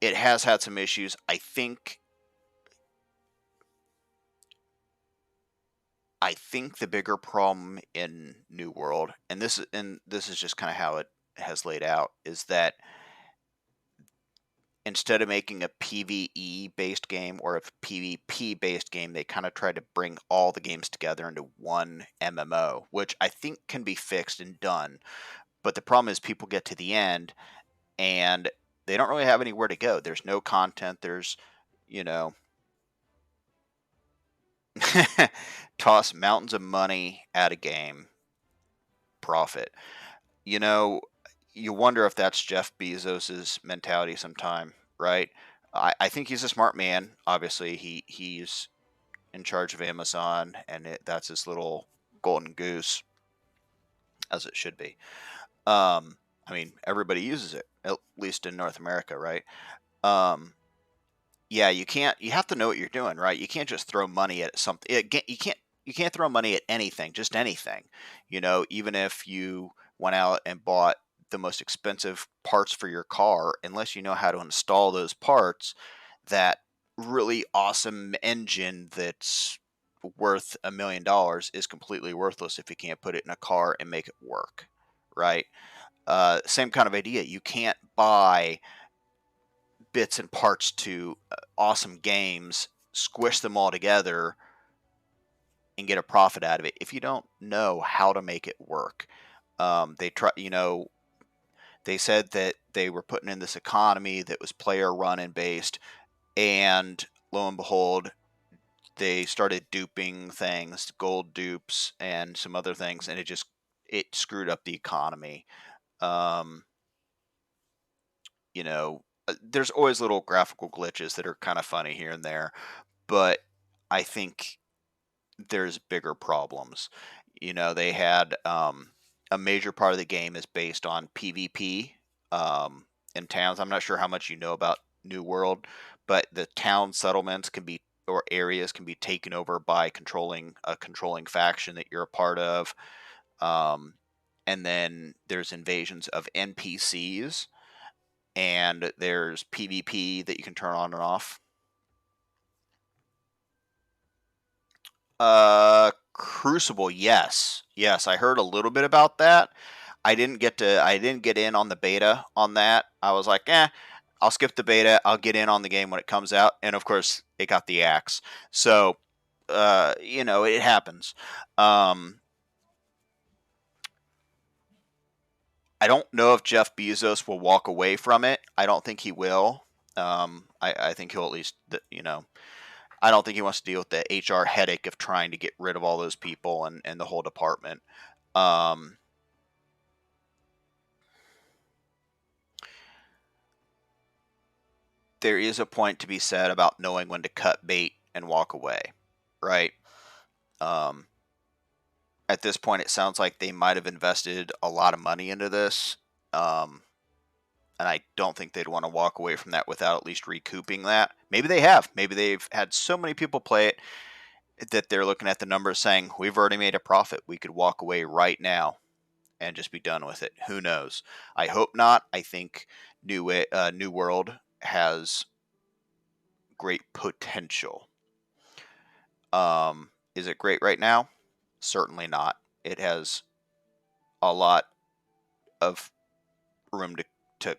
It has had some issues. I think the bigger problem in New World, and this is just kind of how it has laid out, is that instead of making a PvE based game or a PvP based game, they kind of try to bring all the games together into one MMO, which I think can be fixed and done. But the problem is people get to the end and they don't really have anywhere to go. There's no content. There's, you know, toss mountains of money at a game, profit. You know, you wonder if that's Jeff Bezos's mentality sometime, right? I think he's a smart man. Obviously, he's in charge of Amazon, and that's his little golden goose, as it should be. I mean, everybody uses it, at least in North America, right? Um, yeah, you can't. You have to know what you're doing, right? You can't just throw money at something. You can't throw money at anything, just anything. Even if you went out and bought the most expensive parts for your car, unless you know how to install those parts, that really awesome engine that's worth $1 million is completely worthless if you can't put it in a car and make it work, right? Same kind of idea. You can't buy bits and parts to awesome games, squish them all together, and get a profit out of it if you don't know how to make it work. They try, they said that they were putting in this economy that was player run and based, and lo and behold, they started duping things, gold dupes, and some other things, and it screwed up the economy. Um, there's always little graphical glitches that are kind of funny here and there, but I think there's bigger problems. They had a major part of the game is based on PvP in towns. I'm not sure how much you know about New World, but the town settlements can be or areas can be taken over by controlling faction that you're a part of. Um, and then there's invasions of NPCs, and there's PvP that you can turn on and off. Crucible, yes. Yes, I heard a little bit about that. I didn't get in on the beta on that. I was like, I'll skip the beta. I'll get in on the game when it comes out. And of course, it got the axe. So, it happens. Um, I don't know if Jeff Bezos will walk away from it. I don't think he will. I think he'll at least, I don't think he wants to deal with the HR headache of trying to get rid of all those people and the whole department. Um, there is a point to be said about knowing when to cut bait and walk away, right? Um, at this point, it sounds like they might have invested a lot of money into this, um, and I don't think they'd want to walk away from that without at least recouping that. Maybe they have. Maybe they've had so many people play it that they're looking at the numbers saying, we've already made a profit. We could walk away right now and just be done with it. Who knows? I hope not. I think New World has great potential. Is it great right now? Certainly not. It has a lot of room to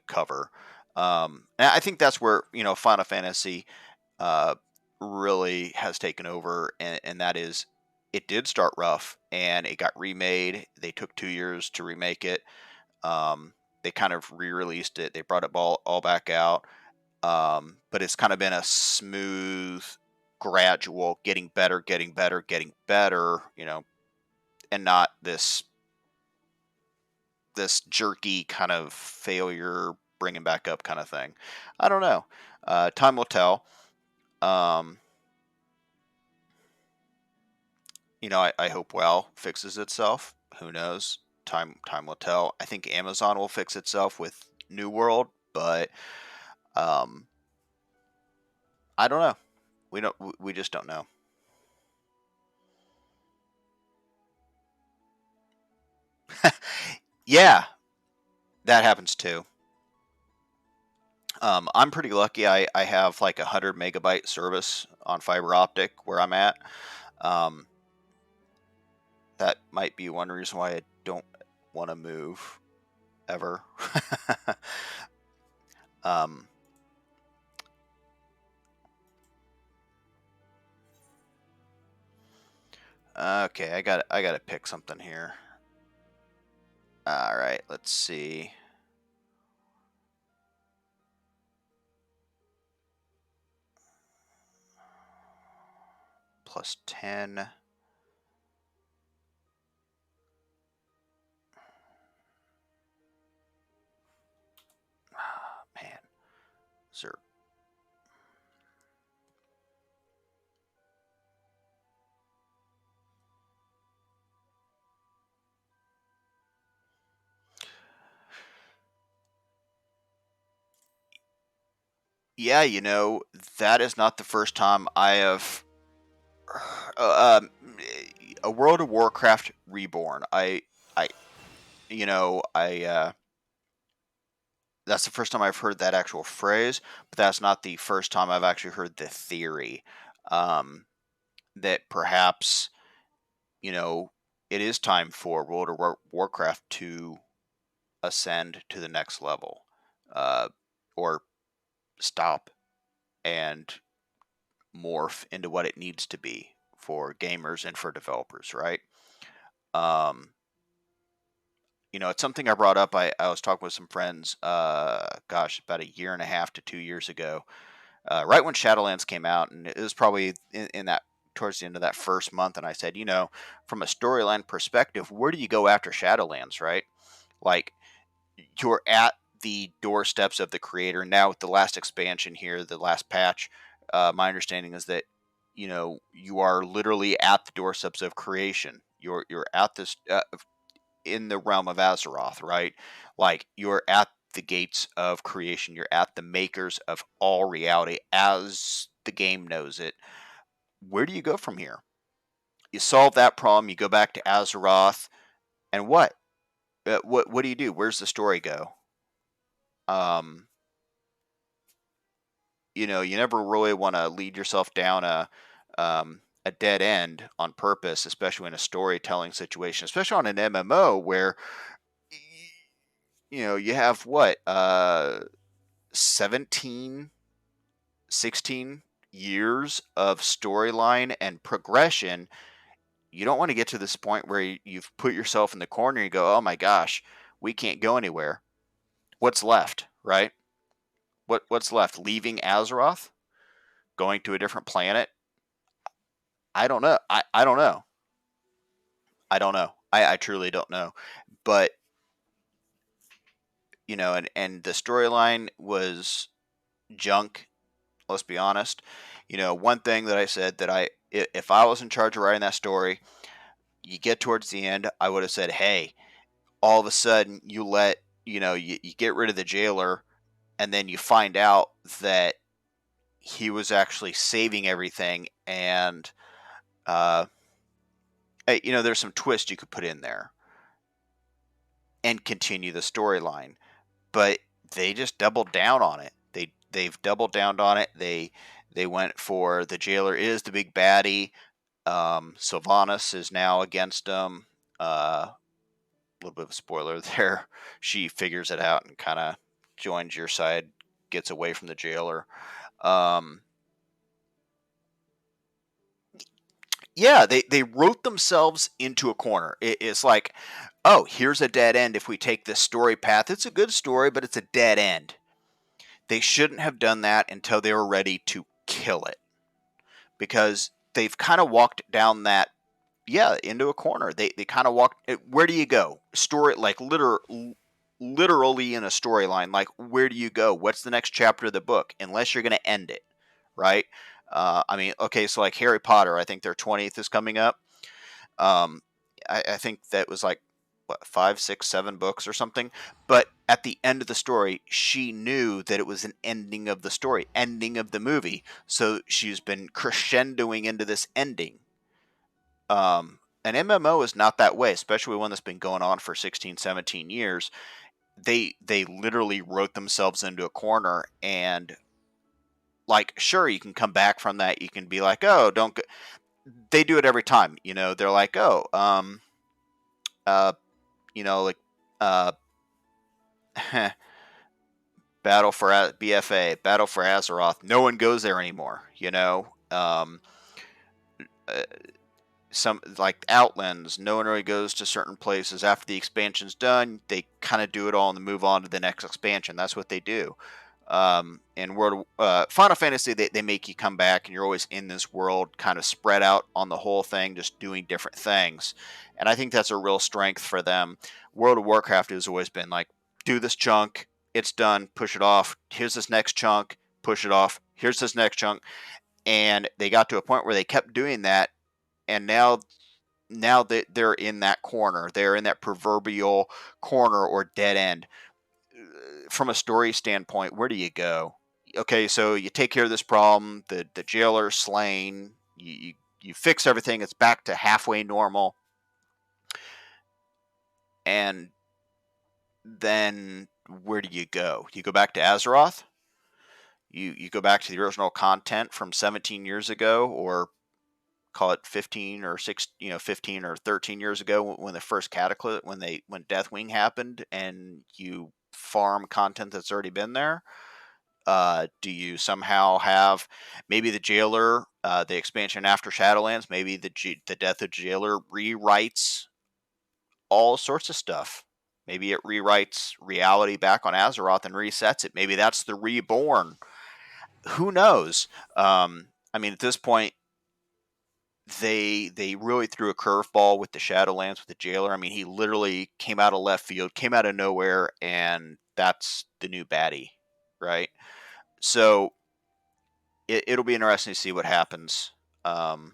cover. And I think that's where Final Fantasy uh, really has taken over, and that is it did start rough and it got remade. They took 2 years to remake it. They kind of re-released it. They brought it all back out, but it's kind of been a smooth, gradual, getting better, getting better, getting better. And not this jerky kind of failure, bringing back up kind of thing. I don't know. Time will tell. Um, I hope WoW fixes itself. Who knows? Time will tell. I think Amazon will fix itself with New World, but um, I don't know. We just don't know. Yeah, that happens too. I'm pretty lucky. I have like 100 megabyte service on fiber optic where I'm at. Um, that might be one reason why I don't want to move ever. um, okay, I got to pick something here. All right, let's see. Plus 10. Man, sir. Yeah, that is not the first time I have a World of Warcraft Reborn. I that's the first time I've heard that actual phrase, but that's not the first time I've actually heard the theory, um, that perhaps, you know, it is time for World of Warcraft to ascend to the next level, uh, or stop and morph into what it needs to be for gamers and for developers, right? Um, it's something I brought up. I was talking with some friends, gosh, about a year and a half to 2 years ago, right when Shadowlands came out, and it was probably in that towards the end of that first month. And I said, from a storyline perspective, where do you go after Shadowlands, right? Like, you're at the doorsteps of the creator now with the last expansion here, the last patch. My understanding is that you are literally at the doorsteps of creation. You're at this in the realm of Azeroth, right? Like, you're at the gates of creation. You're at the makers of all reality as the game knows it. Where do you go from here? You solve that problem. You go back to Azeroth, and what? What do you do? Where's the story go? Um, you never really want to lead yourself down a dead end on purpose, especially in a storytelling situation, especially on an MMO where you have what 17, 16 years of storyline and progression. You don't want to get to this point where you've put yourself in the corner and you go, oh my gosh, we can't go anywhere. What's left, right? What's left? Leaving Azeroth? Going to a different planet? I don't know. I don't know. I don't know. I truly don't know. But, and the storyline was junk, let's be honest. One thing that I said that if I was in charge of writing that story, you get towards the end, I would have said, hey, all of a sudden you get rid of the jailer, and then you find out that he was actually saving everything, and uh, there's some twist you could put in there and continue the storyline. But they just doubled down on it. They've doubled down on it. They went for the jailer is the big baddie. Sylvanas is now against them. A little bit of a spoiler there. She figures it out and kind of joins your side, gets away from the jailer. Um, yeah, they wrote themselves into a corner. It's like, oh, here's a dead end if we take this story path. It's a good story, but it's a dead end. They shouldn't have done that until they were ready to kill it, because they've kind of walked down that, into a corner. They kind of walked. Where do you go? Story, like, literally in a storyline. Like, where do you go? What's the next chapter of the book? Unless you're going to end it, right? I mean, okay, so like Harry Potter, I think their 20th is coming up. Um, I think that was like, what, 5, 6, 7 books or something. But at the end of the story, she knew that it was an ending of the story, ending of the movie. So she's been crescendoing into this ending. An MMO is not that way, especially one that's been going on for 16, 17 years. They literally wrote themselves into a corner, and, like, sure, you can come back from that. You can be like, oh, don't go. They do it every time. They're like, oh, uh, like, uh, Battle for BFA, Battle for Azeroth. No one goes there anymore. Uh, some, like, Outlands, no one really goes to certain places after the expansion's done. They kind of do it all and then move on to the next expansion. That's what they do. In Final Fantasy, they make you come back, and you're always in this world, kind of spread out on the whole thing, just doing different things. And I think that's a real strength for them. World of Warcraft has always been like, do this chunk, it's done, push it off. Here's this next chunk, push it off. Here's this next chunk. And they got to a point where they kept doing that, and now that they're in that corner, they're in that proverbial corner or dead end. From a story standpoint, where do you go? Okay, so you take care of this problem. The jailer's slain. You fix everything. It's back to halfway normal. And then where do you go? You go back to Azeroth? You go back to the original content from 17 years ago, or call it 15 or 6, 15 or 13 years ago, when the first cataclysm, when Deathwing happened, and you farm content that's already been there. Do you somehow have maybe the Jailer, the expansion after Shadowlands? Maybe the Death of Jailer rewrites all sorts of stuff. Maybe it rewrites reality back on Azeroth and resets it. Maybe that's the Reborn. Who knows? I mean, at this point, they really threw a curveball with the Shadowlands with the Jailer. I mean, he literally came out of left field, came out of nowhere, and that's the new baddie, right? So it'll be interesting to see what happens. What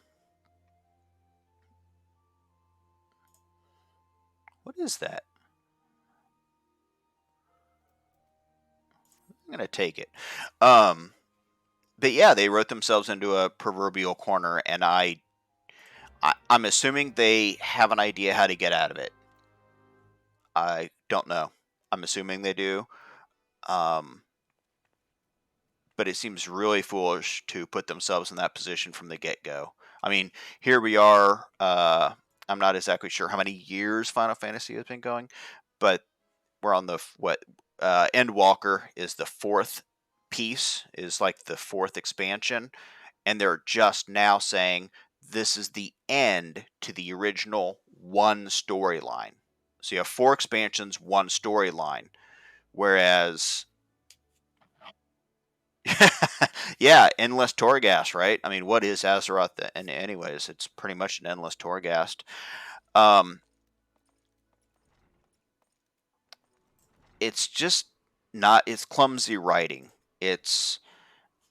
is that? I'm gonna take it. But yeah, they wrote themselves into a proverbial corner, and I'm assuming they have an idea how to get out of it. I don't know. I'm assuming they do. Um, but it seems really foolish to put themselves in that position from the get go. I mean, here we are. I'm not exactly sure how many years Final Fantasy has been going, but we're on the what Endwalker is the fourth piece, is like the fourth expansion, and they're just now saying this is the end to the original one storyline. So you have 4 expansions, one storyline, whereas yeah, endless Torghast, right? I mean, what is Azeroth? And anyways, it's pretty much an endless Torghast. Um, it's just not. It's clumsy writing. It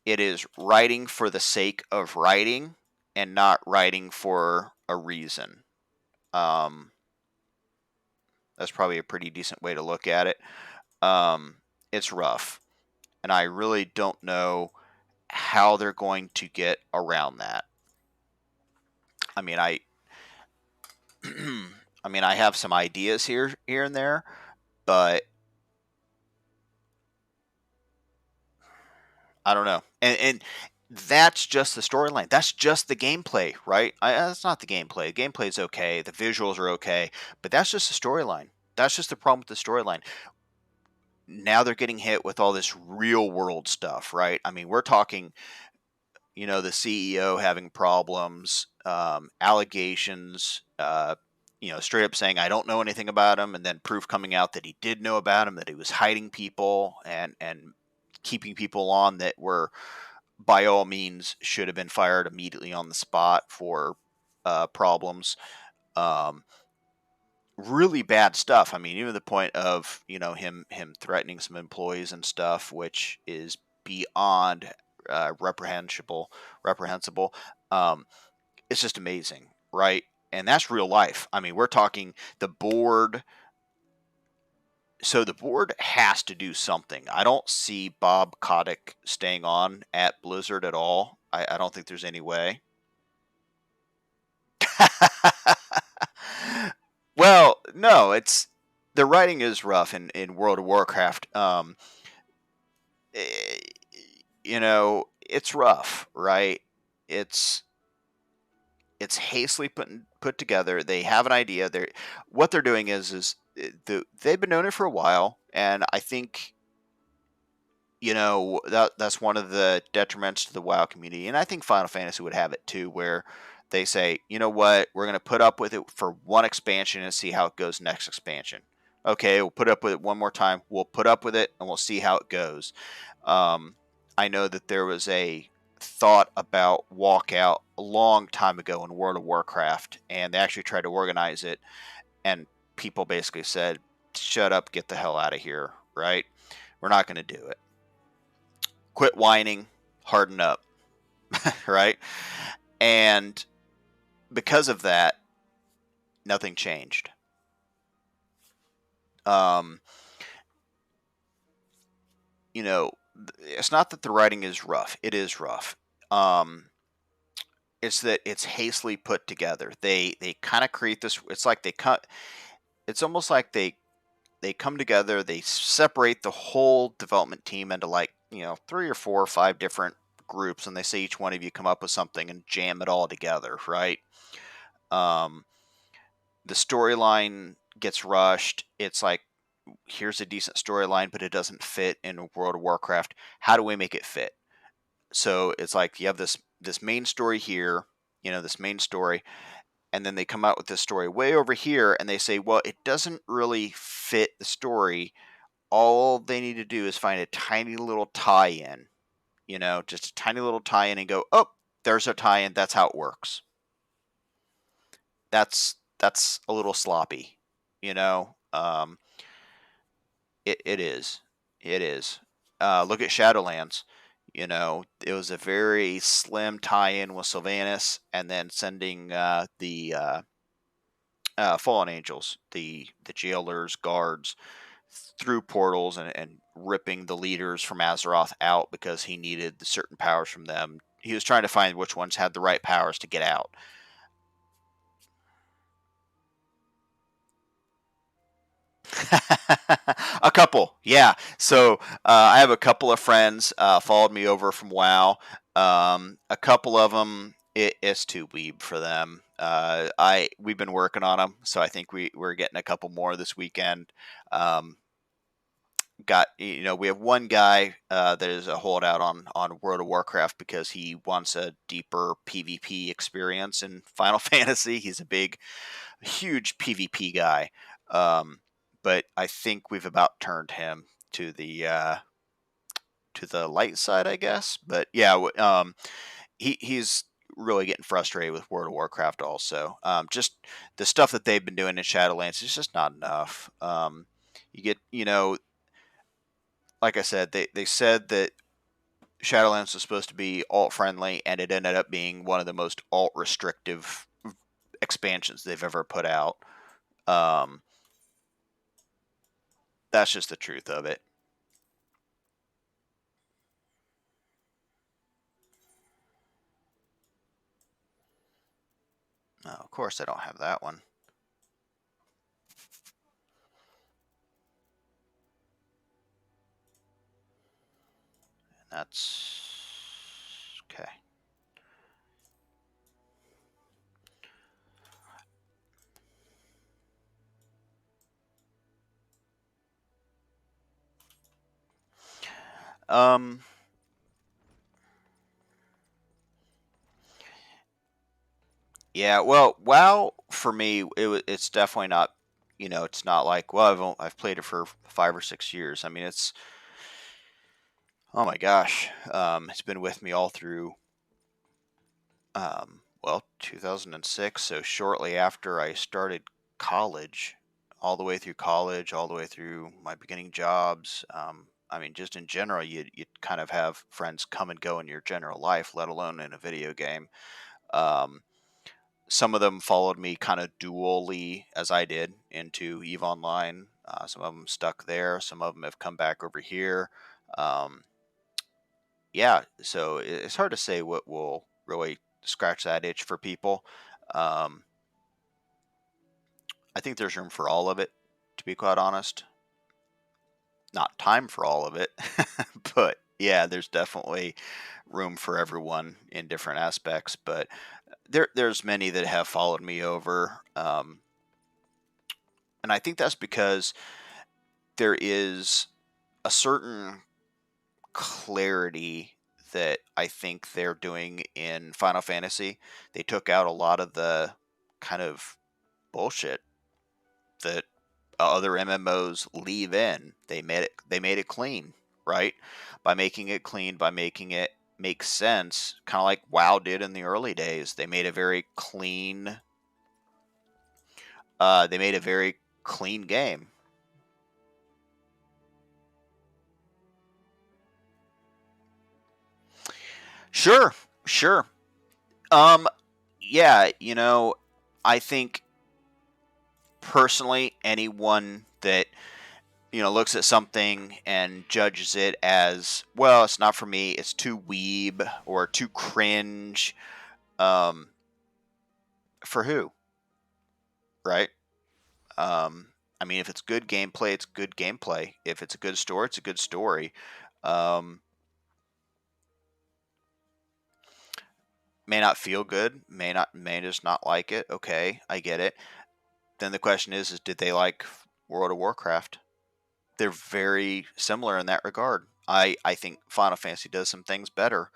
is writing for the sake of writing, and not writing for a reason. Um, that's probably a pretty decent way to look at it. Um, it's rough, and I really don't know how they're going to get around that. I mean, I mean, I have some ideas here and there, but I don't know. And that's just the storyline. That's just the gameplay, right? That's not the gameplay. The gameplay is okay. The visuals are okay, but that's just the storyline. That's just the problem with the storyline. Now they're getting hit with all this real world stuff, right? I mean, we're talking, the CEO having problems, allegations, straight up saying I don't know anything about him, and then proof coming out that he did know about him, that he was hiding people and keeping people on that were by all means should have been fired immediately on the spot for problems. Um, really bad stuff. I mean, even the point of him threatening some employees and stuff, which is beyond reprehensible. Reprehensible. Um, it's just amazing, right? And that's real life. I mean, we're talking the board. So the board has to do something. I don't see Bob Kotick staying on at Blizzard at all. I don't think there's any way. Well, no, it's the writing is rough in World of Warcraft. Eh, it's rough, right? It's it's hastily put together. They have an idea. What they're doing is they've been doing it for a while, and I think that's one of the detriments to the WoW community, and I think Final Fantasy would have it too, where they say, you know what, we're going to put up with it for one expansion and see how it goes next expansion. Okay, we'll put up with it one more time. We'll put up with it and we'll see how it goes. Um, I know that there was a thought about walkout a long time ago in World of Warcraft, and they actually tried to organize it, and people basically said, "Shut up, get the hell out of here!" Right? We're not going to do it. Quit whining, harden up, right? And because of that, nothing changed. Um, it's not that the writing is rough. It is rough. Um, it's that it's hastily put together. They kind of create this. It's like they cut. It's almost like they they come together, they separate the whole development team into like, 3 or 4 or 5 different groups, and they say each one of you come up with something and jam it all together, right? Um, the storyline gets rushed. It's like, here's a decent storyline, but it doesn't fit in World of Warcraft. How do we make it fit? So it's like you have this main story here, this main story, and then they come out with this story way over here, and they say, well, it doesn't really fit the story. All they need to do is find a tiny little tie-in, just a tiny little tie-in, and go, oh, there's a tie-in. That's how it works. That's a little sloppy, you know. It is. It is. Look at Shadowlands. It was a very slim tie-in with Sylvanas, and then sending the fallen angels, the jailers, guards, through portals and ripping the leaders from Azeroth out because he needed the certain powers from them. He was trying to find which ones had the right powers to get out. A couple, yeah. So I have a couple of friends followed me over from WoW. A couple of them, it's too weeb for them. We've been working on them, so I think we're getting a couple more this weekend. Um, we have one guy that is a holdout on World of Warcraft because he wants a deeper PvP experience in Final Fantasy. He's a huge PvP guy. Um, but I think we've about turned him to the light side, I guess. But yeah, he's really getting frustrated with World of Warcraft. Also, just the stuff that they've been doing in Shadowlands is just not enough. You get, like I said, they said that Shadowlands was supposed to be alt friendly, and it ended up being one of the most alt restrictive expansions they've ever put out. Um, that's just the truth of it. Of course, I don't have that one. That's okay. Um, yeah. Well, WoW for me, it's definitely not. It's not like, well, I've played it for 5 or 6 years. I mean, it's, oh my gosh, it's been with me all through 2006. So shortly after I started college, all the way through college, all the way through my beginning jobs. I mean, just in general, you kind of have friends come and go in your general life, let alone in a video game. Um, some of them followed me kind of dually as I did into EVE Online. Some of them stuck there. Some of them have come back over here. Um, yeah, so it's hard to say what will really scratch that itch for people. Um, I think there's room for all of it, to be quite honest. Not time for all of it, but yeah, there's definitely room for everyone in different aspects. But there's many that have followed me over, and I think that's because there is a certain clarity that I think they're doing in Final Fantasy. They took out a lot of the kind of bullshit that other MMOs leave in. They made it clean, right? By making it clean, by making it make sense, kind of like WoW did in the early days. They made a very clean. They made a very clean game. Sure, sure. Um, yeah, I think personally, anyone that looks at something and judges it as, well, it's not for me, it's too weeb or too cringe. For who, right? Um, I mean, if it's good gameplay, it's good gameplay. If it's a good story, it's a good story. Um, may not feel good, may just not like it. Okay, I get it. Then the question is did they like World of Warcraft? They're very similar in that regard. I think Final Fantasy does some things better.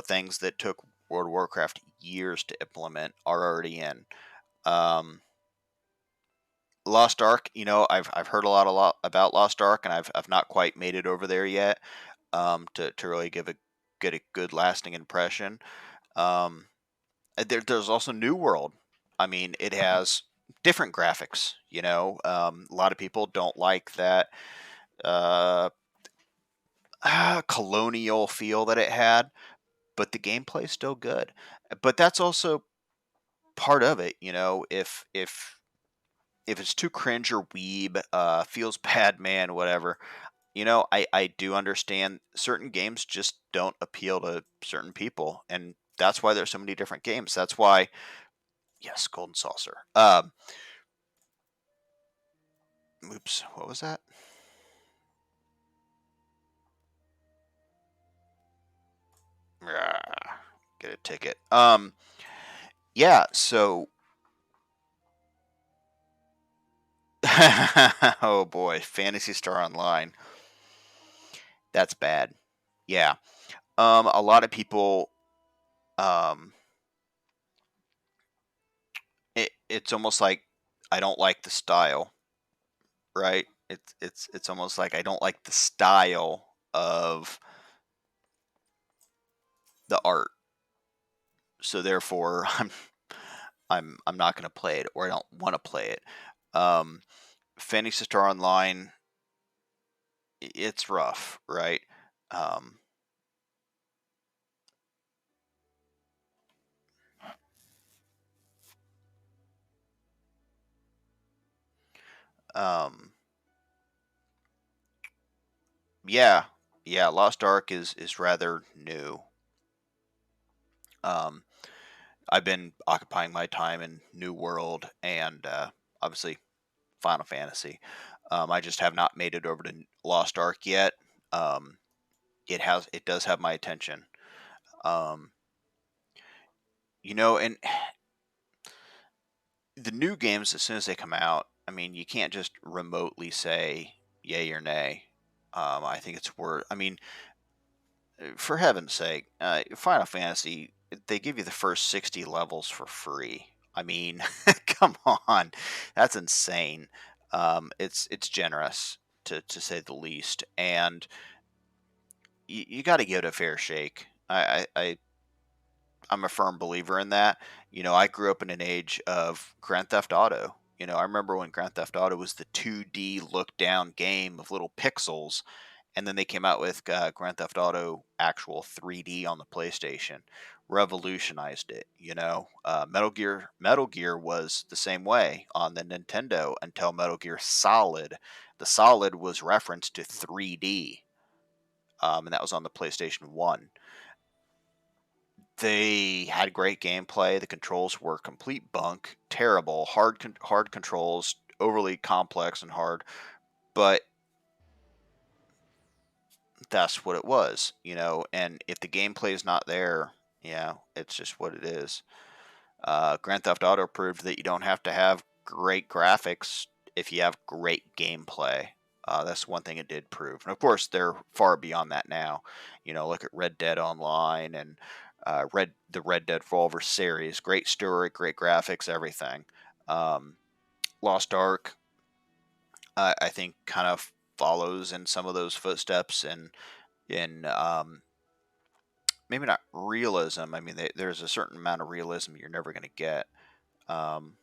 Things that took World of Warcraft years to implement are already in. Um, Lost Ark, I've heard a lot about Lost Ark, and I've not quite made it over there yet. To really get a good lasting impression. Um, there's also New World. I mean, it has different graphics. A lot of people don't like that uh, colonial feel that it had, but the gameplay's still good. But that's also part of it. If it's too cringe or weeb, feels bad, man, whatever. I do understand certain games just don't appeal to certain people, and that's why there's so many different games. That's why, yes, Golden Saucer. Oops, what was that? Get a ticket. Yeah. So, oh boy, Fantasy Star Online. That's bad. Yeah. A lot of people. Um, it's almost like I don't like the style, right? It's almost like I don't like the style of the art, so therefore I'm not going to play it, or I don't want to play it. Um, Fantasy Star Online, it's rough, right? Um, um, yeah, yeah. Lost Ark is rather new. Um, I've been occupying my time in New World and obviously Final Fantasy. I just have not made it over to Lost Ark yet. Um, it does have my attention. Um, and the new games, as soon as they come out, I mean, you can't just remotely say yay or nay. I think it's worth. I mean, for heaven's sake, Final Fantasy, they give you the first 60 levels for free. I mean, come on, that's insane. It's generous to say the least, and you got to give it a fair shake. I'm a firm believer in that. I grew up in an age of Grand Theft Auto. I remember when Grand Theft Auto was the 2D look down game of little pixels, and then they came out with Grand Theft Auto actual 3D on the PlayStation. Revolutionized it. Metal Gear was the same way on the Nintendo until Metal Gear Solid. The Solid was referenced to 3D, and that was on the PlayStation 1. They had great gameplay. The controls were complete bunk, terrible, hard controls, overly complex and hard. But that's what it was. And if the gameplay is not there, yeah, it's just what it is. Grand Theft Auto proved that you don't have to have great graphics if you have great gameplay. That's one thing it did prove. And of course, they're far beyond that now. Look at Red Dead Online and the Red Dead Revolver series. Great story, great graphics, everything. Um, Lost Ark, I think, kind of follows in some of those footsteps, and in maybe not realism. I mean, there's a certain amount of realism you're never going to get. Um,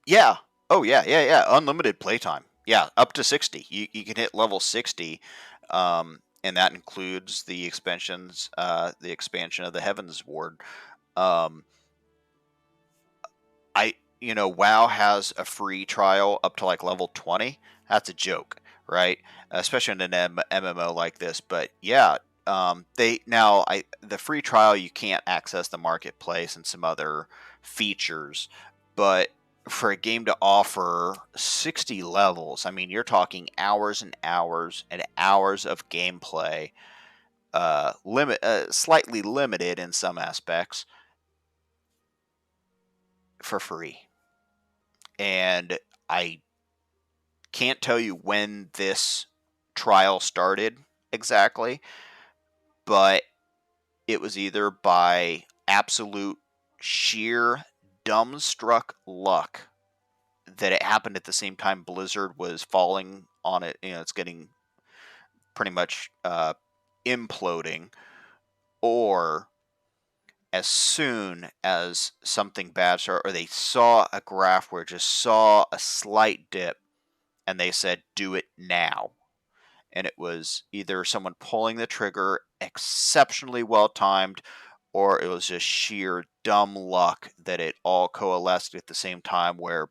Yeah. Oh yeah, yeah, yeah. Unlimited playtime. Yeah, up to 60. You can hit level 60, and that includes the expansion of the Heavens Ward. Um, WoW has a free trial up to like level 20. That's a joke, right? Especially in an MMO like this. But yeah, the free trial, you can't access the marketplace and some other features, but for a game to offer 60 levels, I mean, you're talking hours and hours and hours of gameplay, slightly limited in some aspects, for free. And I can't tell you when this trial started exactly, but it was either by absolute sheer dumbstruck luck that it happened at the same time Blizzard was falling on it. It's getting pretty much imploding, or as soon as something bad started, or they saw a graph where it just saw a slight dip, and they said, "Do it now." And it was either someone pulling the trigger exceptionally well timed, or it was just sheer dumb luck that it all coalesced at the same time, where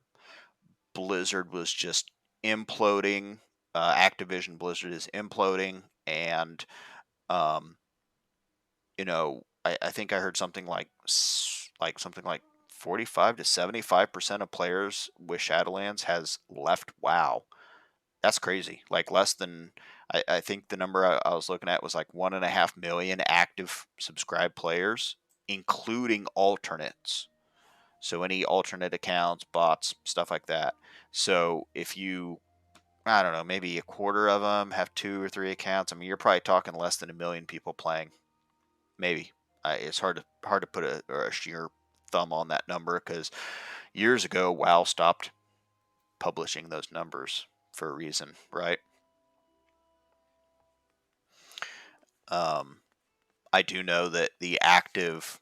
Blizzard was just imploding. Activision Blizzard is imploding, and um, I think I heard something like 45 to 75% of players with Shadowlands has left WoW. That's crazy. Like less than, I think the number I was looking at was like 1.5 million active subscribed players, including alternates. So any alternate accounts, bots, stuff like that. So if you, I don't know, maybe a quarter of them have 2 or 3 accounts. I mean, you're probably talking less than 1 million people playing. Maybe. It's hard to put a sheer thumb on that number, because years ago WoW stopped publishing those numbers for a reason, right? Um, I do know that the active,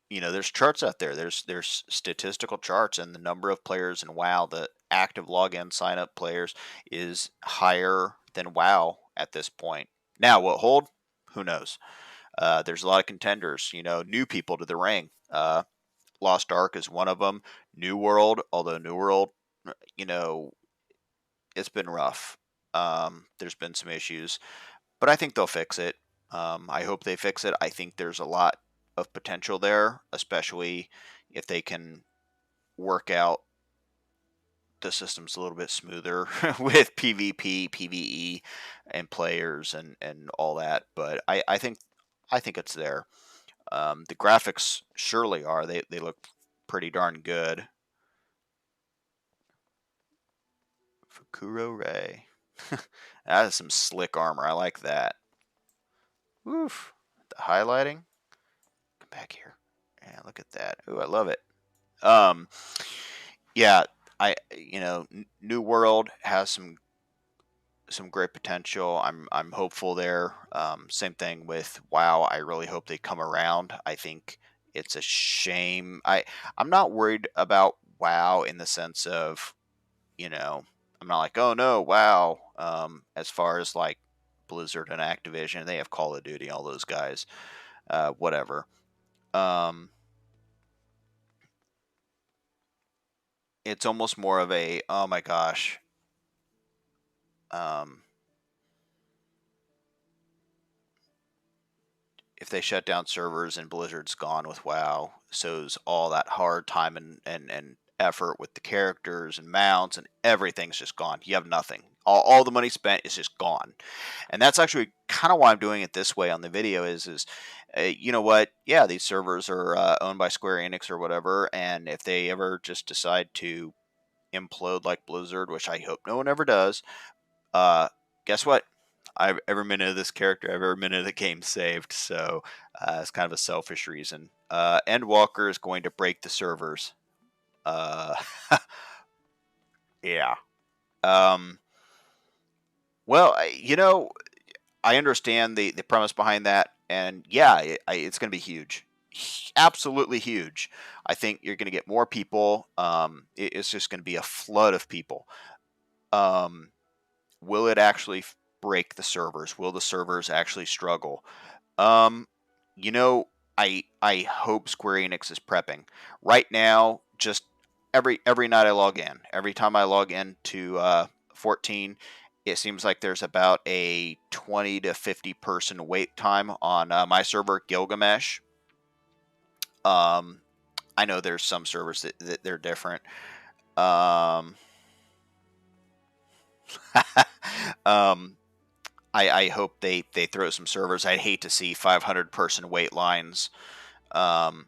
there's charts out there. There's statistical charts, and the number of players in WoW, the active login sign up players, is higher than WoW at this point. Now, what hold? Who knows? There's a lot of contenders. New people to the ring. Lost Ark is one of them. New World, although New World, you know, it's been rough. There's been some issues, but I think they'll fix it. I hope they fix it. I think there's a lot of potential there, especially if they can work out the systems a little bit smoother with PvP, PvE, and players and all that. But I think it's there. The graphics surely are. They look pretty darn good. Fukuro Ray. That is some slick armor. I like that. Oof. The highlighting. Come back here. Yeah, look at that. Ooh, I love it. Um, yeah, New World has some great potential. I'm hopeful there. Same thing with WoW. I really hope they come around. I think it's a shame. I'm not worried about WoW in the sense of, you know, I'm not like, oh no, WoW. As far as like Blizzard and Activision, they have Call of Duty, all those guys. Whatever. Um, it's almost more of a, oh my gosh. Um, if they shut down servers and Blizzard's gone with WoW, so's all that hard time and effort with the characters and mounts and everything's just gone. You have nothing. All the money spent is just gone. And that's actually kind of why I'm doing it this way on the video is you know what? Yeah, these servers are owned by Square Enix or whatever, and if they ever just decide to implode like Blizzard, which I hope no one ever does, uh, guess what? I've every minute of this character, every minute of the game saved. So it's kind of a selfish reason. Endwalker is going to break the servers. Uh, yeah. Um, well, I understand the premise behind that, and yeah, it's going to be huge, absolutely huge. I think you're going to get more people. It's just going to be a flood of people. Um, will it actually break the servers? Will the servers actually struggle? Um, you know, I hope Square Enix is prepping right now. Just every night I log in, every time I log in to 14, it seems like there's about a 20 to 50 person wait time on my server Gilgamesh. Um, I know there's some servers that they're different. Um, um, I hope they throw some servers. I'd hate to see 500 person wait lines. Um,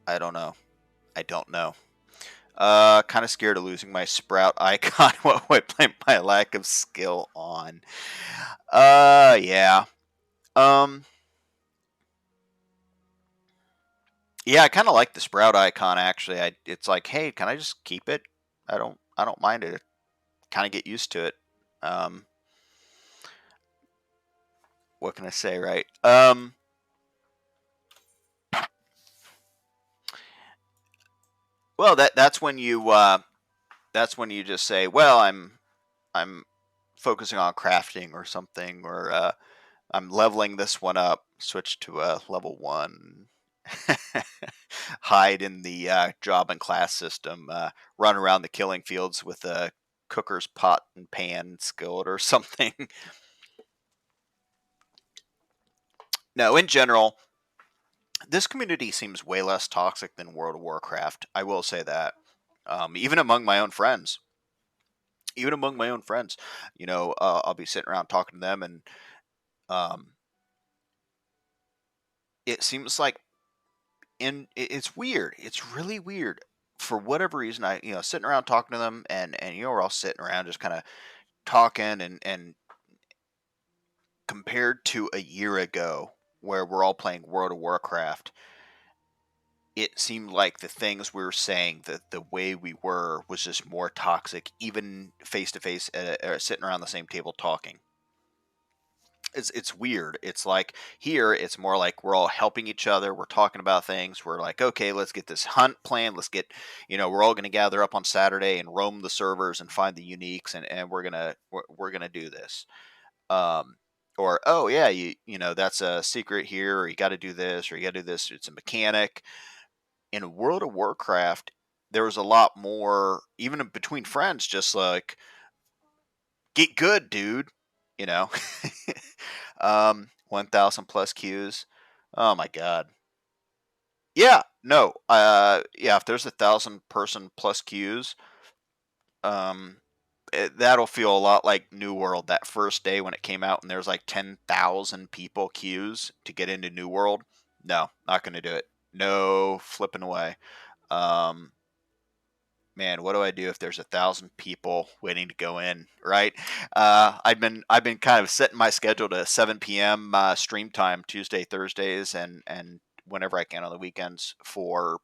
I don't know. I don't know. Kind of scared of losing my Sprout icon. What would I blame my lack of skill on? Yeah. Um, yeah, I kind of like the Sprout icon actually. It's like, hey, can I just keep it? I don't mind it. Kind of get used to it. Um, what can I say, right? Well, that's when you just say, well, I'm focusing on crafting or something, or I'm leveling this one up, switch to a level one, hide in the job and class system, run around the killing fields with a cooker's pot and pan skillet or something. No, in general, this community seems way less toxic than World of Warcraft. I will say that. Even among my own friends, I'll be sitting around talking to them, and um, it seems like it's weird. It's really weird. For whatever reason, sitting around talking to them, and we're all sitting around just kind of talking, and compared to a year ago where we're all playing World of Warcraft, it seemed like the things we were saying, that the way we were was just more toxic, even face to face, sitting around the same table talking. It's weird. It's like here, it's more like we're all helping each other. We're talking about things. We're like, okay, let's get this hunt planned. Let's get, we're all going to gather up on Saturday and roam the servers and find the uniques, and we're gonna do this. Um, or oh yeah, that's a secret here, or you got to do this, or you got to do this. It's a mechanic. In World of Warcraft, there was a lot more, even between friends, just like get good, dude. You know, 1,000 plus queues. Oh my god. Yeah, no. Yeah, if there's 1,000 person plus queues, um, that'll feel a lot like New World that first day when it came out, and there's like 10,000 people queues to get into New World. No, not gonna do it. No flipping away. Um, man, what do I do if there's 1,000 people waiting to go in? Right? I've been kind of setting my schedule to 7 p.m. Stream time Tuesday, Thursdays, and whenever I can on the weekends for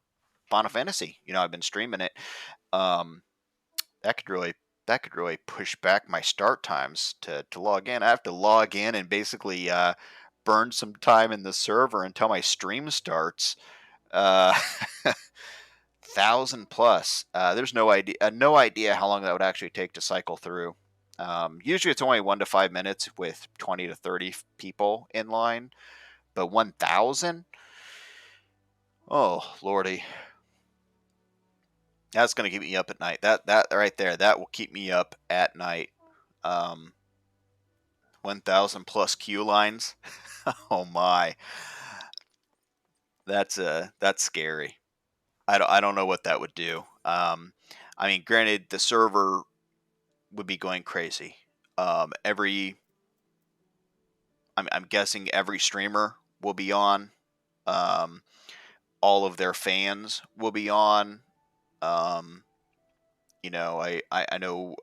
Final Fantasy. I've been streaming it. Um, that could really that could really push back my start times to log in. I have to log in and basically burn some time in the server until my stream starts. Uh, 1,000 plus. There's no idea how long that would actually take to cycle through. Usually it's only 1 to 5 minutes with 20 to 30 people in line, but 1,000. Oh lordy, that's gonna keep me up at night. That right there, that will keep me up at night. Um, 1,000 plus queue lines. Oh my, that's scary. I don't know what that would do. I mean, granted, the server would be going crazy. Every I'm guessing every streamer will be on. Um, all of their fans will be on. Um, I know.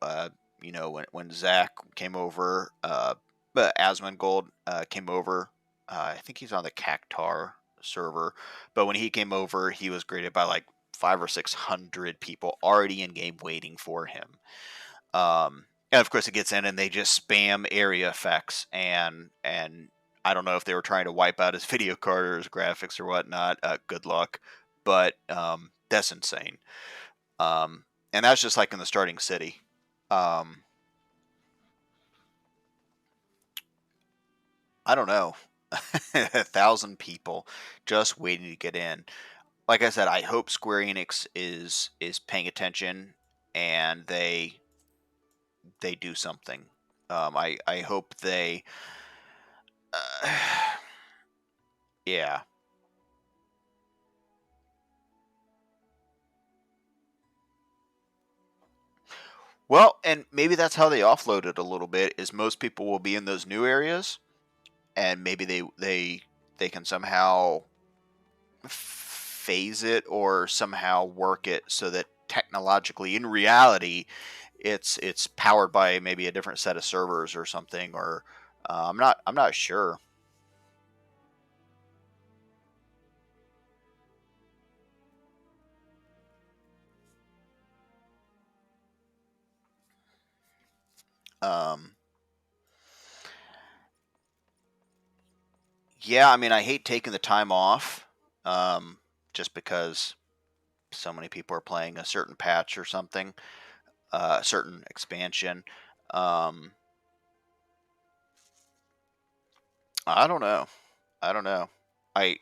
When Zach came over, but Asmongold came over. I think he's on the Cactar server, but when he came over, he was greeted by like 500 or 600 people already in game waiting for him. And of course, it gets in and they just spam area effects, and I don't know if they were trying to wipe out his video card or his graphics or whatnot. Good luck, but that's insane. Um, and that's just like in the starting city. Um, I don't know, 1,000 people just waiting to get in. Like I said, I hope Square Enix is paying attention and they do something. I hope they. Uh, yeah, Well, and maybe that's how they offload it a little bit. Is most people will be in those new areas, and maybe they can somehow phase it or somehow work it so that technologically, in reality, it's powered by maybe a different set of servers or something. Or I'm not sure. Um, yeah, I mean, I hate taking the time off, um, just because so many people are playing a certain patch or something, a certain expansion. Um, I don't know. I don't know. I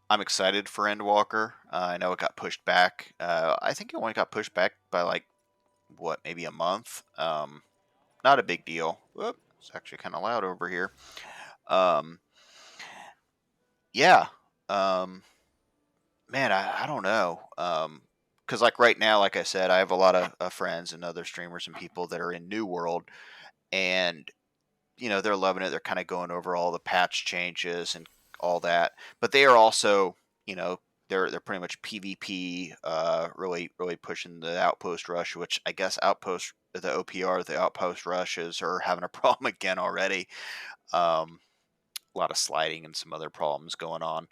I'm excited for Endwalker. I know it got pushed back. I think it only got pushed back by like what, maybe a month. Not a big deal. Whoop, it's actually kind of loud over here. Um, yeah. Um, man, I don't know. Because like right now, like I said, I have a lot of friends and other streamers and people that are in New World, and they're loving it. They're kind of going over all the patch changes and all that, but they are also, you know, they're pretty much PvP, really pushing the outpost rush, which I guess the OPR, the outpost rushes are having a problem again already. A lot of sliding and some other problems going on,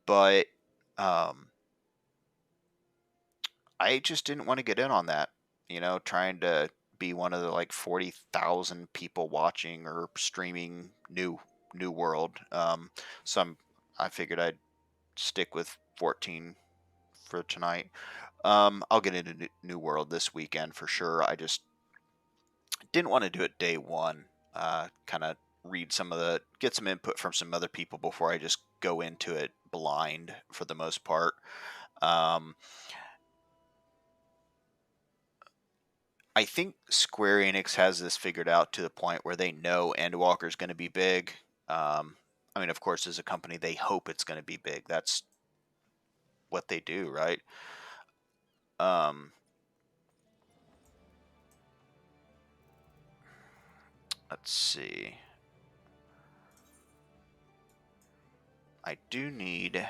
but um, I just didn't want to get in on that. Trying to be one of the like 40,000 people watching or streaming New World. So I figured I'd stick with 14 for tonight. I'll get into New World this weekend for sure. I just didn't want to do it day one. Kind of get some input from some other people before I just go into it blind for the most part. Um, I think Square Enix has this figured out to the point where they know Endwalker is going to be big. I mean, of course, as a company, they hope it's going to be big. That's what they do, right? Um, let's see. I do need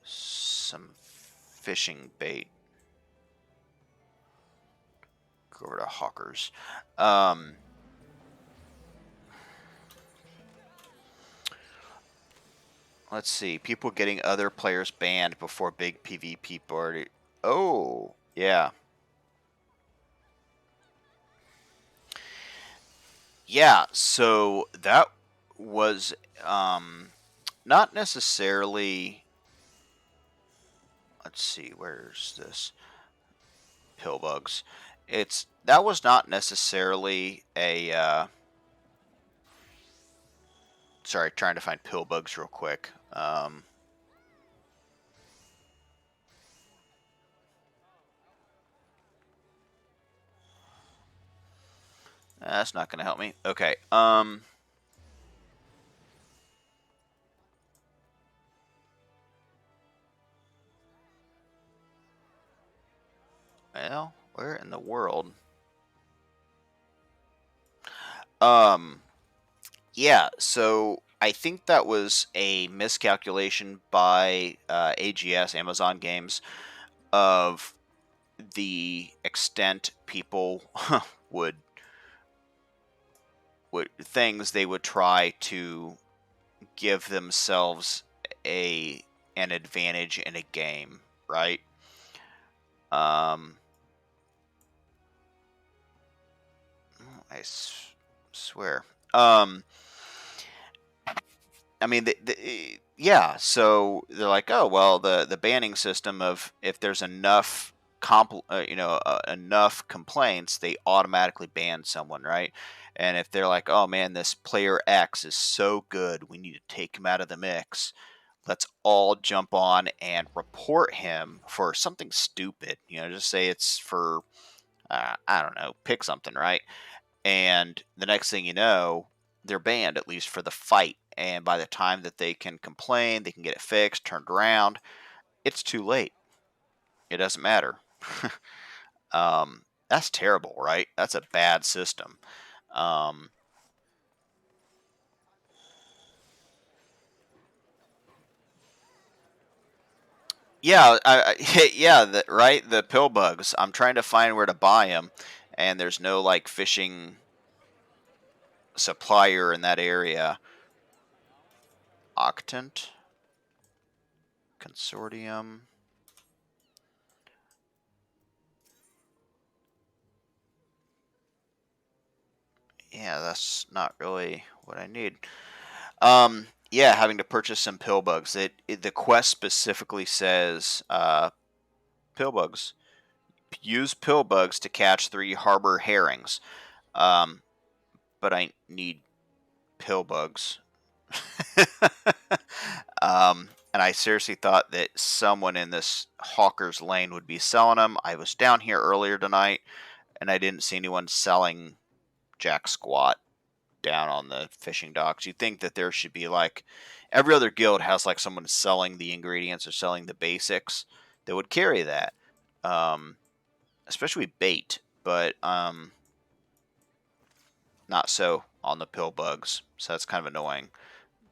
some fishing bait. Go over to Hawkers. Um, let's see. People getting other players banned before big PvP party. Oh, yeah. Yeah, so that was not necessarily. Let's see, where's this pill bugs? That was not necessarily a. Sorry, trying to find pill bugs real quick. That's not going to help me. Okay. Well, where in the world? Um, yeah. So I think that was a miscalculation by AGS, Amazon Games, of the extent people would things they would try to give themselves a an advantage in a game, right? Um, I swear. Um, I mean, yeah. So they're like, oh well, the banning system of if there's enough enough complaints, they automatically ban someone, right? And if they're like, oh man, this player X is so good, we need to take him out of the mix. Let's all jump on and report him for something stupid. Just say it's for I don't know, pick something, right? And the next thing you know, they're banned at least for the fight. And by the time that they can complain, they can get it fixed, turned around, it's too late. It doesn't matter. That's terrible, right? That's a bad system. Um, yeah, yeah, right. The pill bugs. I'm trying to find where to buy them, and there's no like fishing supplier in that area. Octant Consortium. Yeah, that's not really what I need. Yeah, having to purchase some pill bugs. The quest specifically says pill bugs. Use pill bugs to catch 3 harbor herrings. Um, but I need pill bugs. And I seriously thought that someone in this hawker's lane would be selling them. I was down here earlier tonight, and I didn't see anyone selling jack squat down on the fishing docks. You'd think that there should be like every other guild has like someone selling the ingredients or selling the basics that would carry that, um, especially bait. But not so on the pill bugs. So that's kind of annoying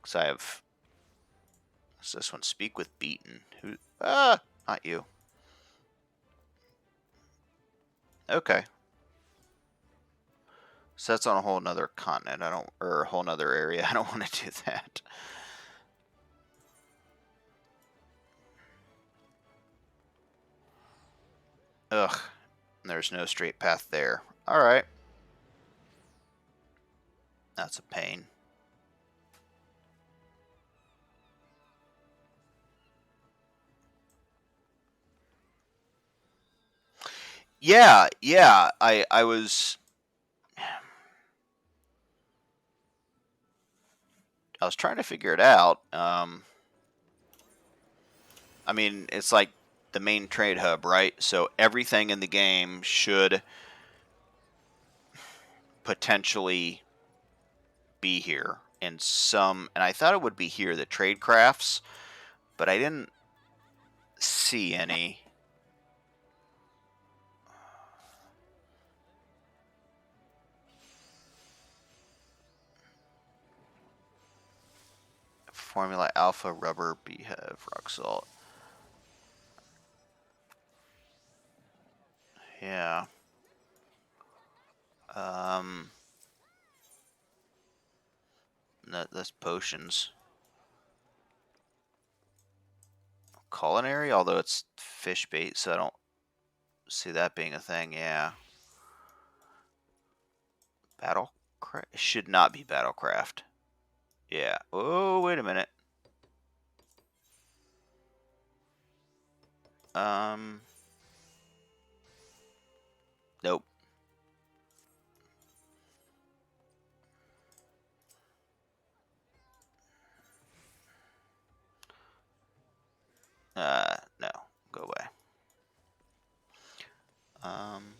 because I have. Does this one speak with beaten? Who? Not you. Okay. So that's on a whole nother continent. I don't, or a whole nother area. I don't want to do that. Ugh. There's no straight path there. All right. That's a pain. Yeah, yeah. I was trying to figure it out. I mean, it's like the main trade hub, right? So everything in the game should potentially be here in some, and I thought it would be here, the trade crafts, but I didn't see any. Formula Alpha, Rubber, Beehive, Rock Salt. Yeah. Um, that's potions. Culinary, although it's fish bait, so I don't see that being a thing. Yeah. Battlecraft? It should not be Battlecraft. Yeah. Oh, wait a minute. Um, nope. No. Go away. Um,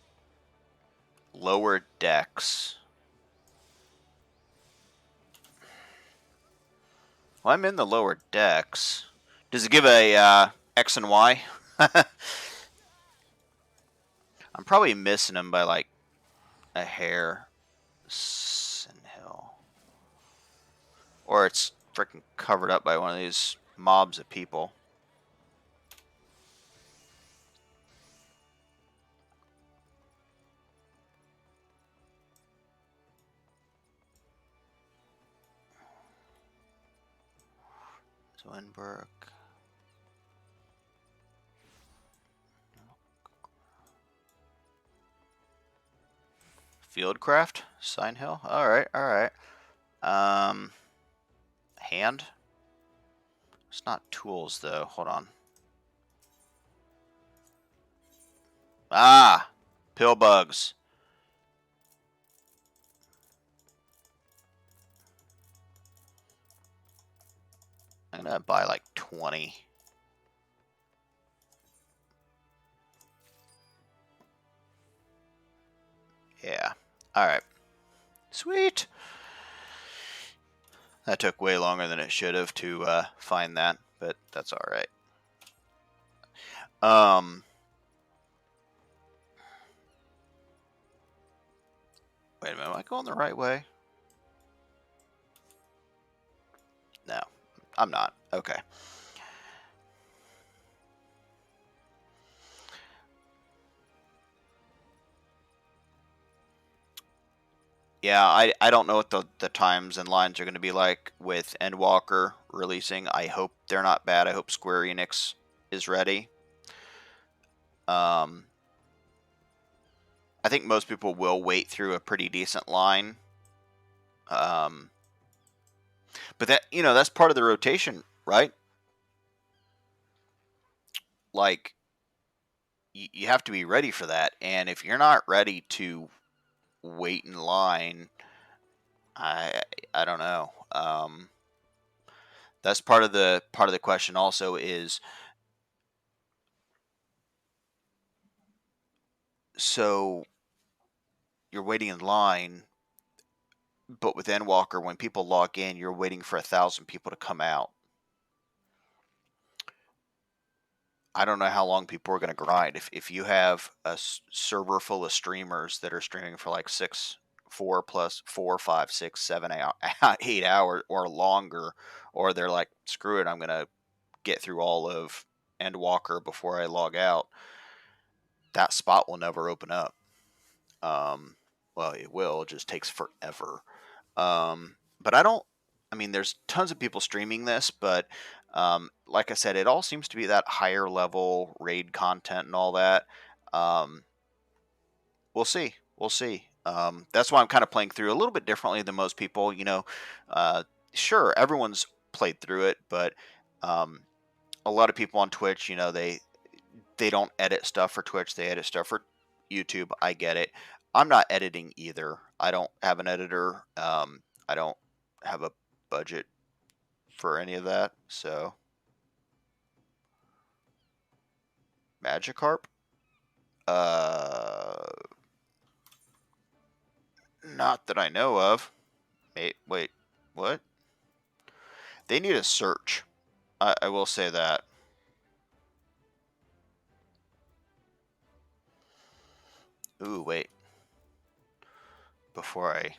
lower decks. Well, I'm in the lower decks. Does it give a X and Y? I'm probably missing them by like a hair. Sin Hill. Or it's freaking covered up by one of these mobs of people. Zwinberg. Fieldcraft? Sign Hill? Alright, alright. Hand? It's not tools, though. Hold on. Ah! Pill bugs. I'm gonna buy like 20. Yeah. Alright. Sweet! That took way longer than it should have to find that, but that's alright. Wait a minute, am I going the right way? No, I'm not. Okay. Yeah, I don't know what the times and lines are going to be like with Endwalker releasing. I hope they're not bad. I hope Square Enix is ready. Um, I think most people will wait through a pretty decent line. Um, but that's part of the rotation, right? Like you have to be ready for that, and if you're not ready to wait in line, I I don't know. That's part of the question. Also, is so you're waiting in line, but with Endwalker, when people log in, you're waiting for 1,000 people to come out. I don't know how long people are going to grind. If you have a server full of streamers that are streaming for like 4 plus 4, 5, 6, 7, 8 hours or longer, or they're like, screw it, I'm going to get through all of Endwalker before I log out, that spot will never open up. Um, well, it will. It just takes forever. But I mean, there's tons of people streaming this, but like I said, it all seems to be that higher level raid content and all that. Um, we'll see. We'll see. That's why I'm kind of playing through a little bit differently than most people. Uh, sure, everyone's played through it, but um, a lot of people on Twitch, they don't edit stuff for Twitch. They edit stuff for YouTube. I get it. I'm not editing either. I don't have an editor. I don't have a budget for any of that. So, Magikarp? Uh, Not that I know of. Wait, what? They need a search. I will say that. Ooh, wait. Before I.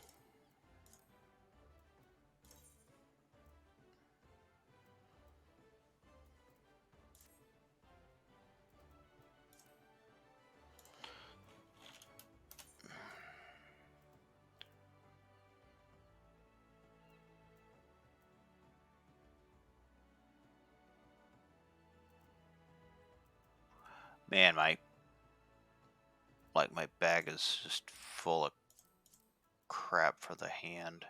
Man, my bag is just full of crap for the hand.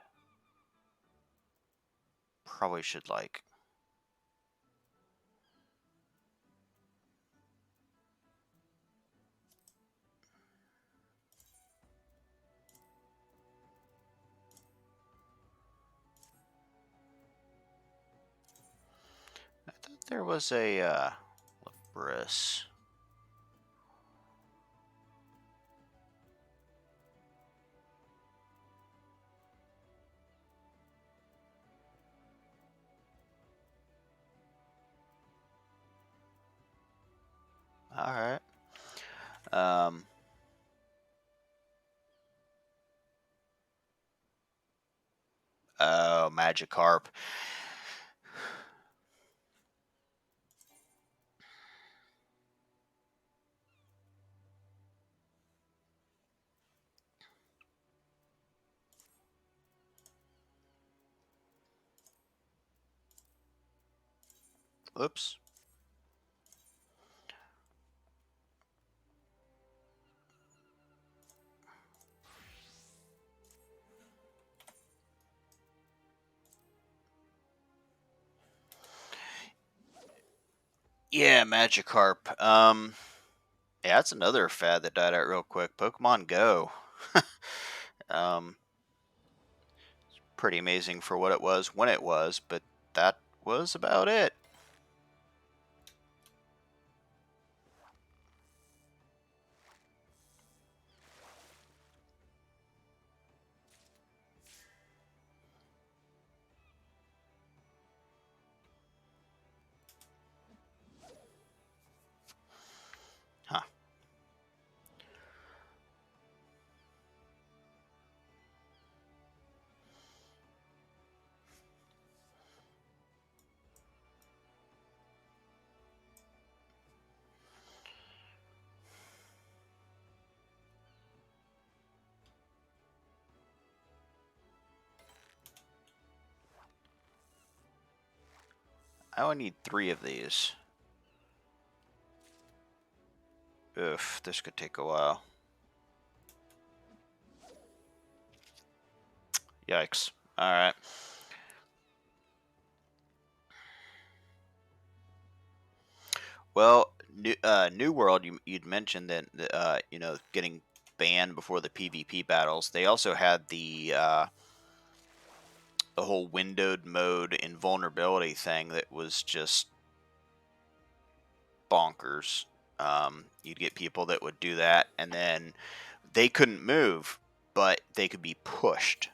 Probably should I thought there was a Labris. All right. Um. Oh, Magikarp. Oops. Yeah, Magikarp. Yeah, that's another fad that died out real quick. Pokemon Go. um, Pretty amazing for what it was when it was, but that was about it. Huh. I only need 3 of these. Oof, this could take a while. Yikes. Alright. Well, New World, you'd mentioned that, getting banned before the PvP battles. They also had the whole windowed mode invulnerability thing that was just bonkers. You'd get people that would do that, and then they couldn't move, but they could be pushed.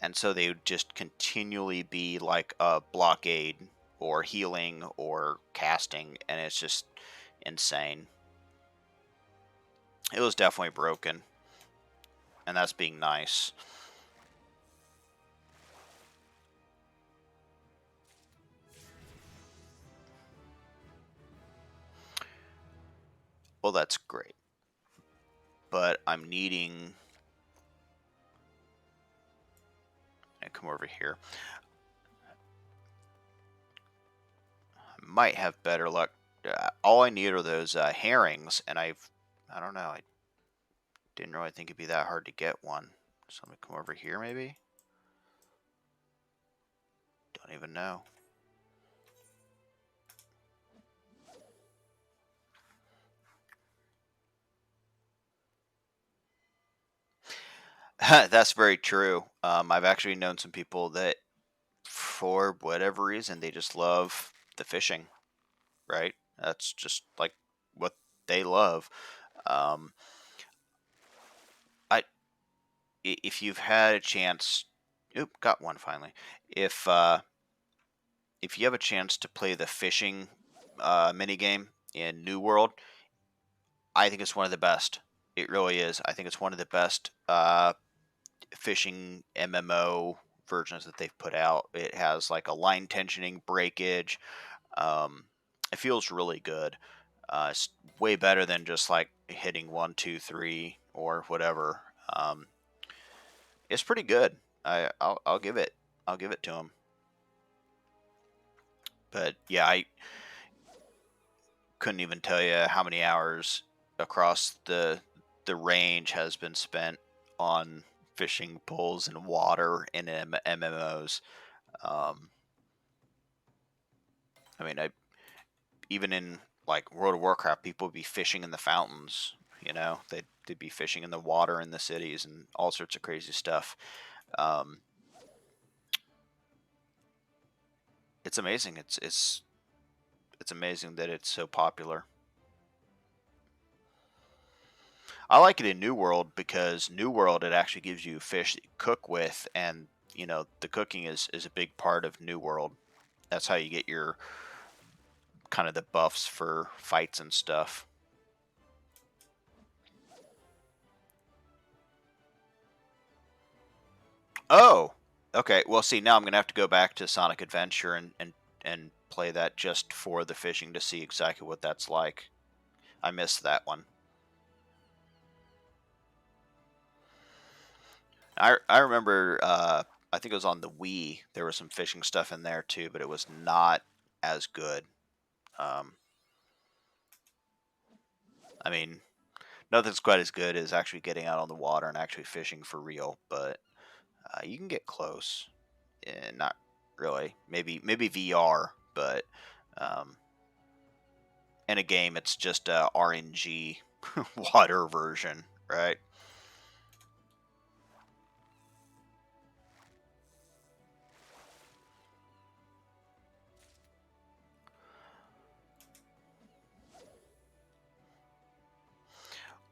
And so they would just continually be like a blockade or healing or casting, and it's just insane. It was definitely broken, and that's being nice. Well, that's great. But I'm needing... I come over here. I might have better luck. All I need are those herrings, and I don't know. I didn't really think it'd be that hard to get one. So let me come over here, maybe? Don't even know. That's very true. I've actually known some people that, for whatever reason, they just love the fishing, right? That's just like what they love. Um, I if you've had a chance, oop, got one finally. If you have a chance to play the fishing mini game in New World, I think it's one of the best. It really is. I think it's one of the best fishing MMO versions that they've put out. It has like a line tensioning breakage. Um, it feels really good. It's way better than just like hitting 1, 2, 3 or whatever. It's pretty good. I'll give it. I'll give it to him. But yeah, I couldn't even tell you how many hours across the range has been spent on fishing poles and water in MMOs. Um, I mean, even in like World of Warcraft, people would be fishing in the fountains. They'd be fishing in the water in the cities and all sorts of crazy stuff. Um, it's amazing. It's amazing that it's so popular. I like it in New World because New World, it actually gives you fish that you cook with, and the cooking is a big part of New World. That's how you get your kind of the buffs for fights and stuff. Oh, okay. Well, see, now I'm gonna have to go back to Sonic Adventure and play that just for the fishing to see exactly what that's like. I missed that one. I remember. I think it was on the Wii. There was some fishing stuff in there too, but it was not as good. Um, I mean, nothing's quite as good as actually getting out on the water and actually fishing for real, but you can get close. Not really. Maybe VR, but um, in a game, it's just a RNG water version, right?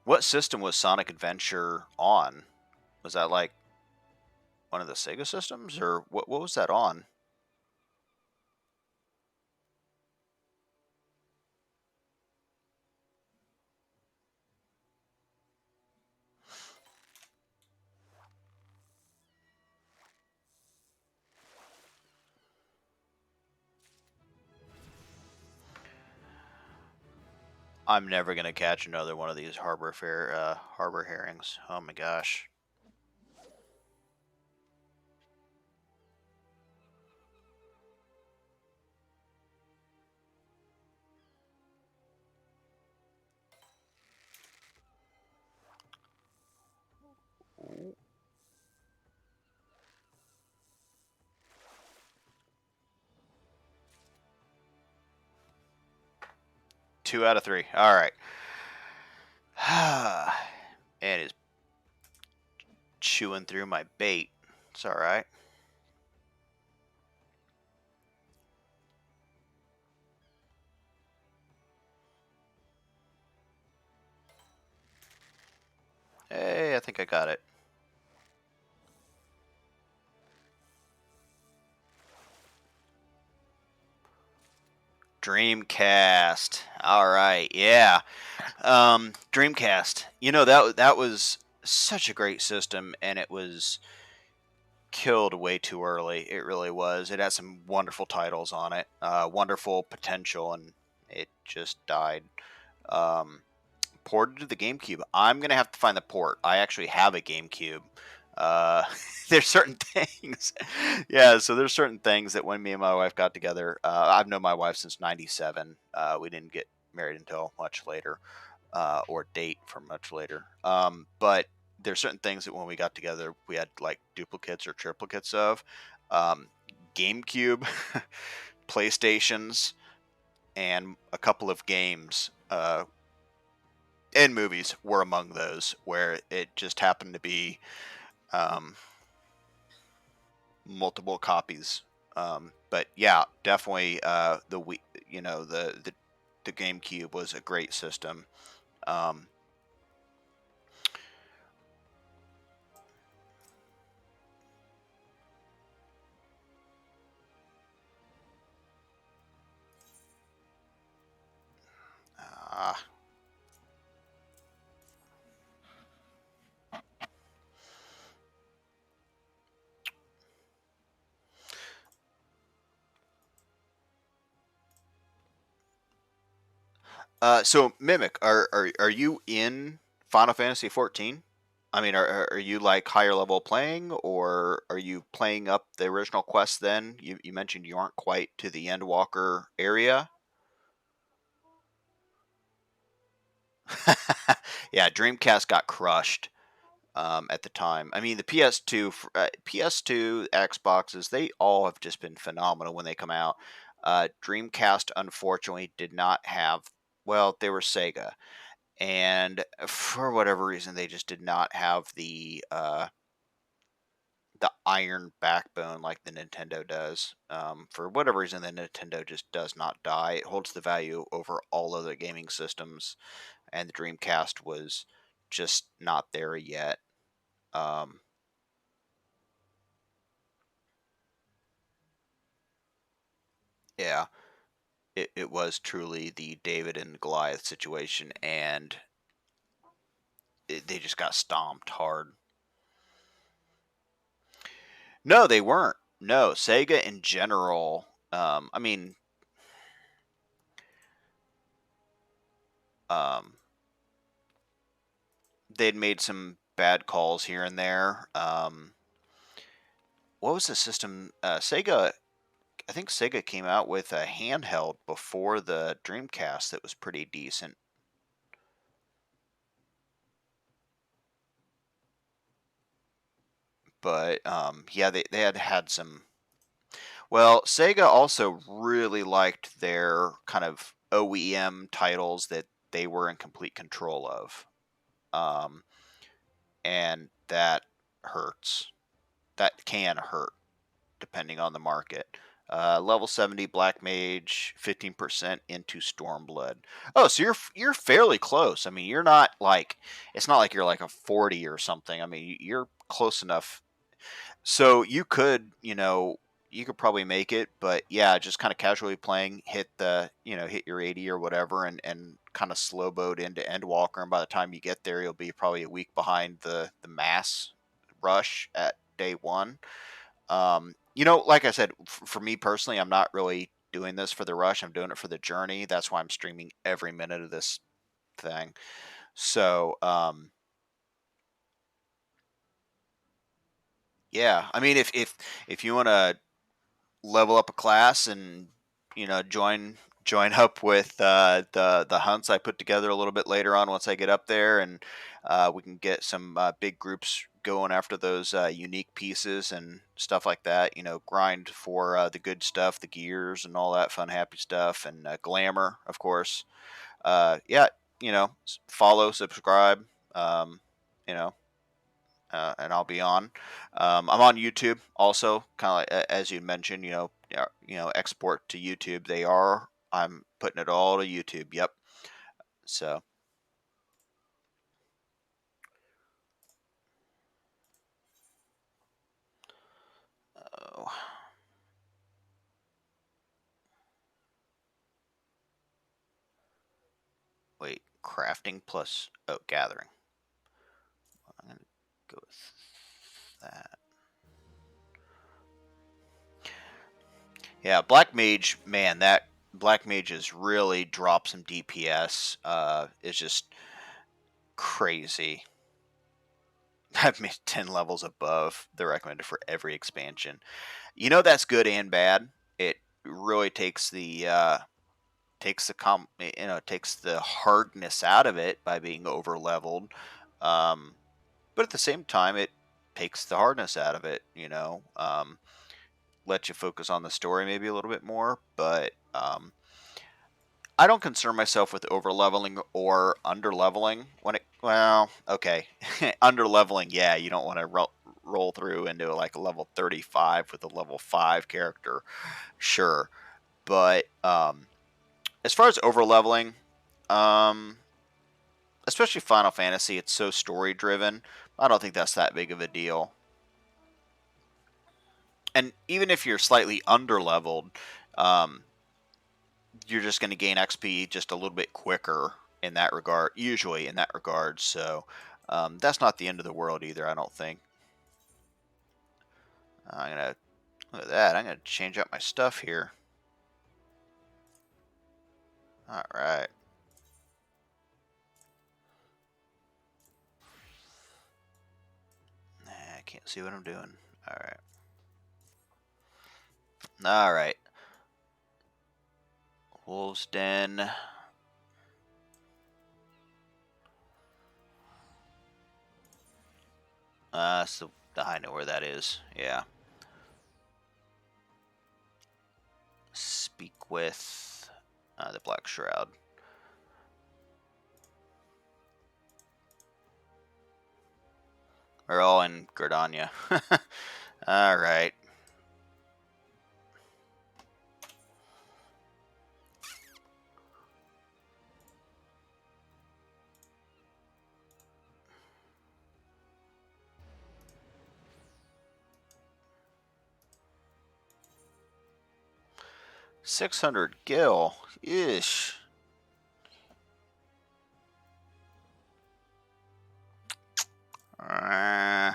What system was Sonic Adventure on? Was that like one of the Sega systems, or what was that on? I'm never gonna catch another one of these harbor herrings. Oh my gosh. 2 out of 3. All right. It is chewing through my bait. It's all right. Hey, I think I got it. Dreamcast. All right. Yeah. Dreamcast. That was such a great system, and it was killed way too early. It really was. It had some wonderful titles on it, wonderful potential, and it just died. Um, Ported to the GameCube. I'm gonna have to find the port. I actually have a GameCube. Uh, there's certain things, yeah. So there's certain things that when me and my wife got together, I've known my wife since '97. We didn't get married until much later, or date for much later. But there's certain things that when we got together, we had like duplicates or triplicates of. Um, GameCube, PlayStations, and a couple of games. And movies were among those where it just happened to be um, multiple copies. But yeah, definitely the Wii, the GameCube was a great system. Um, uh, so Mimic, are you in Final Fantasy 14? I mean, are you like higher level playing, or are you playing up the original quest? Then you mentioned you aren't quite to the Endwalker area. Yeah, Dreamcast got crushed at the time. I mean, the PS2, PS2, Xboxes, they all have just been phenomenal when they come out. Dreamcast, unfortunately, did not have. Well, they were Sega, and for whatever reason, they just did not have the iron backbone like the Nintendo does. For whatever reason, the Nintendo just does not die. It holds the value over all other gaming systems, and the Dreamcast was just not there yet. Um, yeah, it was truly the David and Goliath situation, and they just got stomped hard. No, they weren't. No, Sega in general. I mean, um, they'd made some bad calls here and there. What was the system? Sega. I think Sega came out with a handheld before the Dreamcast that was pretty decent. But yeah, they had some. Well, Sega also really liked their kind of OEM titles that they were in complete control of, um, and that hurts. That can hurt depending on the market. Level 70 Black Mage, 15% into Stormblood. Oh, so you're fairly close. I mean, you're not like it's not like you're like a 40 or something. I mean, you're close enough. So you could probably make it, but yeah, just kind of casually playing, hit your 80 or whatever, and kind of slow boat into Endwalker, and by the time you get there, you'll be probably a week behind the mass rush at day one. Like I said, for me personally, I'm not really doing this for the rush. I'm doing it for the journey. That's why I'm streaming every minute of this thing. So, yeah, I mean, if you want to level up a class and join up with the hunts I put together a little bit later on once I get up there, and we can get some big groups going after those unique pieces and stuff like that. Grind for the good stuff, the gears, and all that fun, happy stuff, and glamour, of course. Yeah, follow, subscribe. Um, you know, and I'll be on. I'm on YouTube also, kind of like as you mentioned. Export to YouTube. I'm putting it all to YouTube. Yep. So, oh, wait, crafting plus gathering. I'm gonna go with that. Yeah, Black Mage, man, that Black Mage has really dropped some DPS. It's just crazy. I've made 10 levels above the recommended for every expansion. That's good and bad. It really takes the hardness out of it by being over leveled. But at the same time, it takes the hardness out of it. Let you focus on the story maybe a little bit more. But I don't concern myself with over leveling or under leveling okay, under leveling. Yeah, you don't want to roll through into like a level 35 with a level 5 character, sure. But as far as over leveling, um, especially Final Fantasy, it's so story driven. I don't think that's that big of a deal. And even if you're slightly under leveled, um, you're just going to gain XP just a little bit quicker in that regard, usually in that regard. So that's not the end of the world either, I don't think. I'm going to, look at that, I'm going to change up my stuff here. All right. I can't see what I'm doing. All right. All right. Wolves Den. So I know where that is. Yeah. Speak with the Black Shroud. We're all in Gridania. All right. $600 gil. Ish. Uh,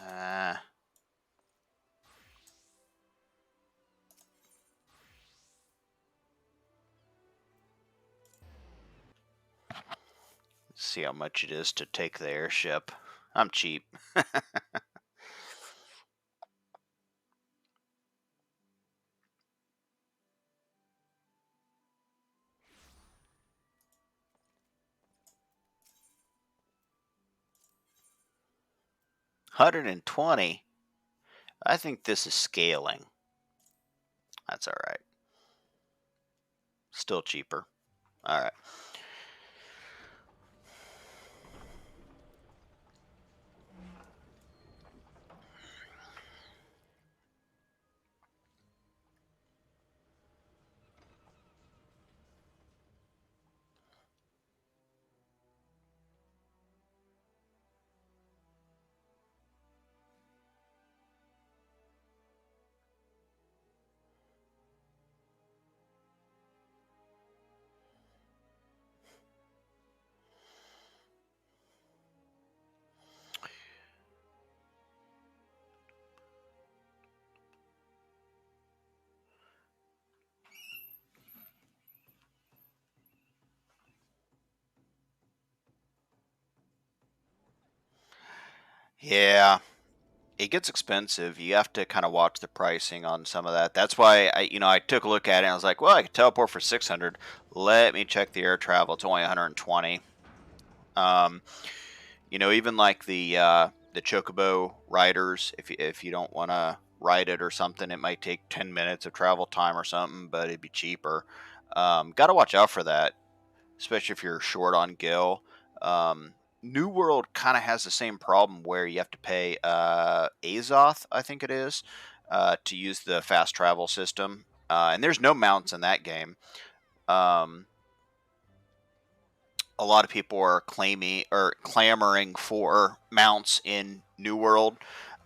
uh, see how much it is to take the airship. I'm cheap. 120. I think this is scaling. That's all right. Still cheaper. All right. Yeah, it gets expensive. You have to kind of watch the pricing on some of that. That's why I took a look at it and I was like, well, I could teleport for 600. Let me check the air travel. It's only 120. Um, even like the Chocobo riders, if you don't want to. ride it or something, it might take 10 minutes of travel time or something, but it'd be cheaper. Got to watch out for that, especially if you're short on gil. Um, New World kind of has the same problem where you have to pay Azoth, I think it is, to use the fast travel system. And there's no mounts in that game. Um, a lot of people are claiming or clamoring for mounts in New World.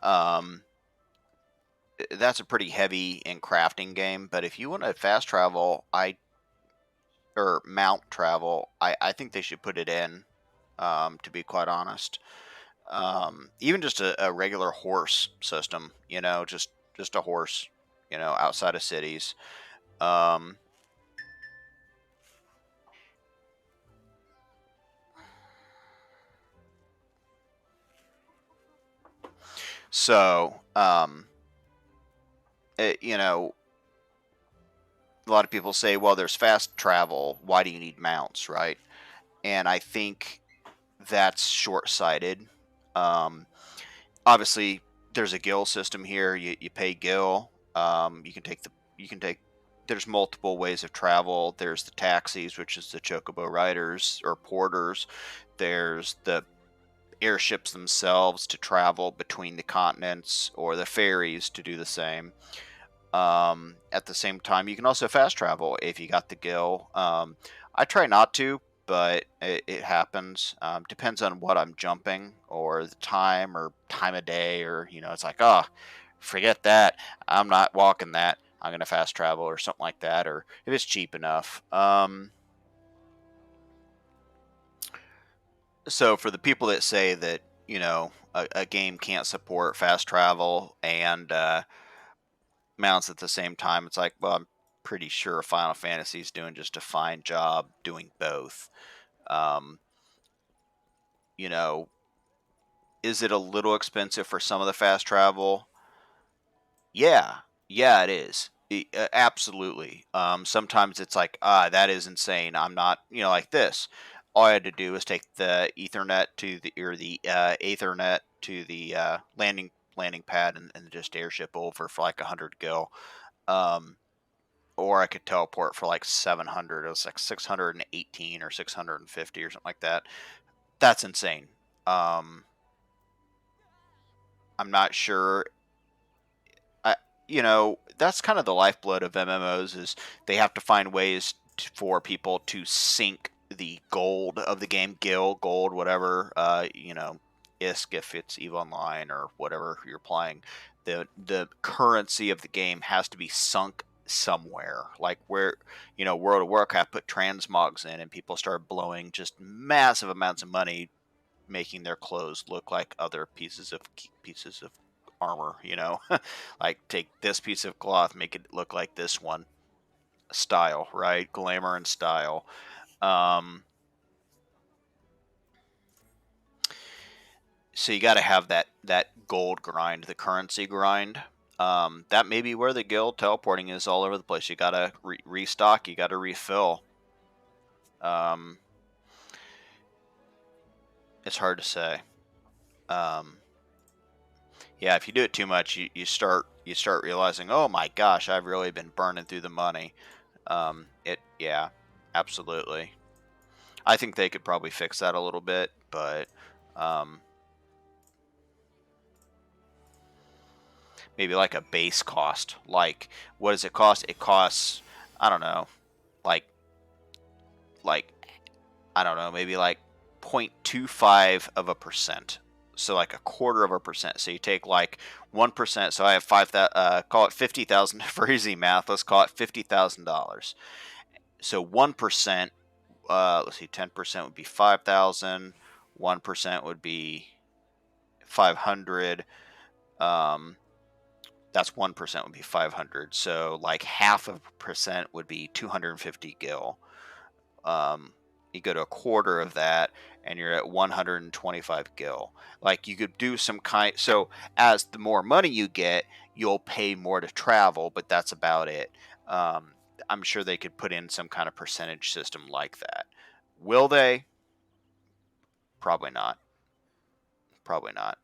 Um, that's a pretty heavy in crafting game, but if you want to fast travel, or mount travel, I think they should put it in. To be quite honest, even just a regular horse system, just a horse, outside of cities. Um, so, you know, a lot of people say, well, there's fast travel. Why do you need mounts, right? And I think that's short sighted. Um, Obviously, there's a gil system here. You pay gil. You can take. There's multiple ways of travel. There's the taxis, which is the chocobo riders or porters. There's the airships themselves to travel between the continents, or the ferries to do the same. At the same time, you can also fast travel if you got the gil. I try not to, but it happens. Depends on what I'm jumping or the time or time of day, or it's like, oh, forget that. I'm not walking that. I'm gonna fast travel or something like that, or if it's cheap enough. So for the people that say that a game can't support fast travel and mounts at the same time, it's like, well, I'm pretty sure Final Fantasy is doing just a fine job doing both. Um, you know, is it a little expensive for some of the fast travel? Yeah, yeah, it is. Absolutely. Sometimes it's like, that is insane. I'm not, like this. All I had to do was take the Ethernet to the or the Ethernet to the landing pad and just airship over for like 100 gil. Um, or I could teleport for like 700. It was like 618 or 650 or something like that. That's insane. Um, I'm not sure. I, that's kind of the lifeblood of MMOs is they have to find ways for people to sink the gold of the game, gil, gold, whatever, ISK if it's EVE Online or whatever you're playing. The currency of the game has to be sunk somewhere. Like where, World of Warcraft put transmogs in and people started blowing just massive amounts of money making their clothes look like other pieces of armor, like take this piece of cloth, make it look like this one. Style, right? Glamour and style. um so you got to have that gold grind, the currency grind. That may be where the guild teleporting is all over the place. You got to restock, you got to refill. um it's hard to say. um yeah, if you do it too much, you start realizing, oh my gosh, I've really been burning through the money. Yeah, absolutely. I think they could probably fix that a little bit, but um, maybe like a base cost. Like, what does it cost? It costs, I don't know, like like I don't know, maybe like 0.25 of a percent. So like a quarter of a percent. So you take like 1%. So I have call it 50,000 for easy math. Let's call it $50,000. So 1%. Let's see, 10% would be 5,000. 1% would be 500. Um, that's 1% would be 500. So like half of a percent would be 250 gil. Um, you go to a quarter of that and you're at 125 gil. Like you could do some kind. So as the more money you get, you'll pay more to travel, but that's about it. Um, I'm sure they could put in some kind of percentage system like that. Will they? Probably not. Probably not.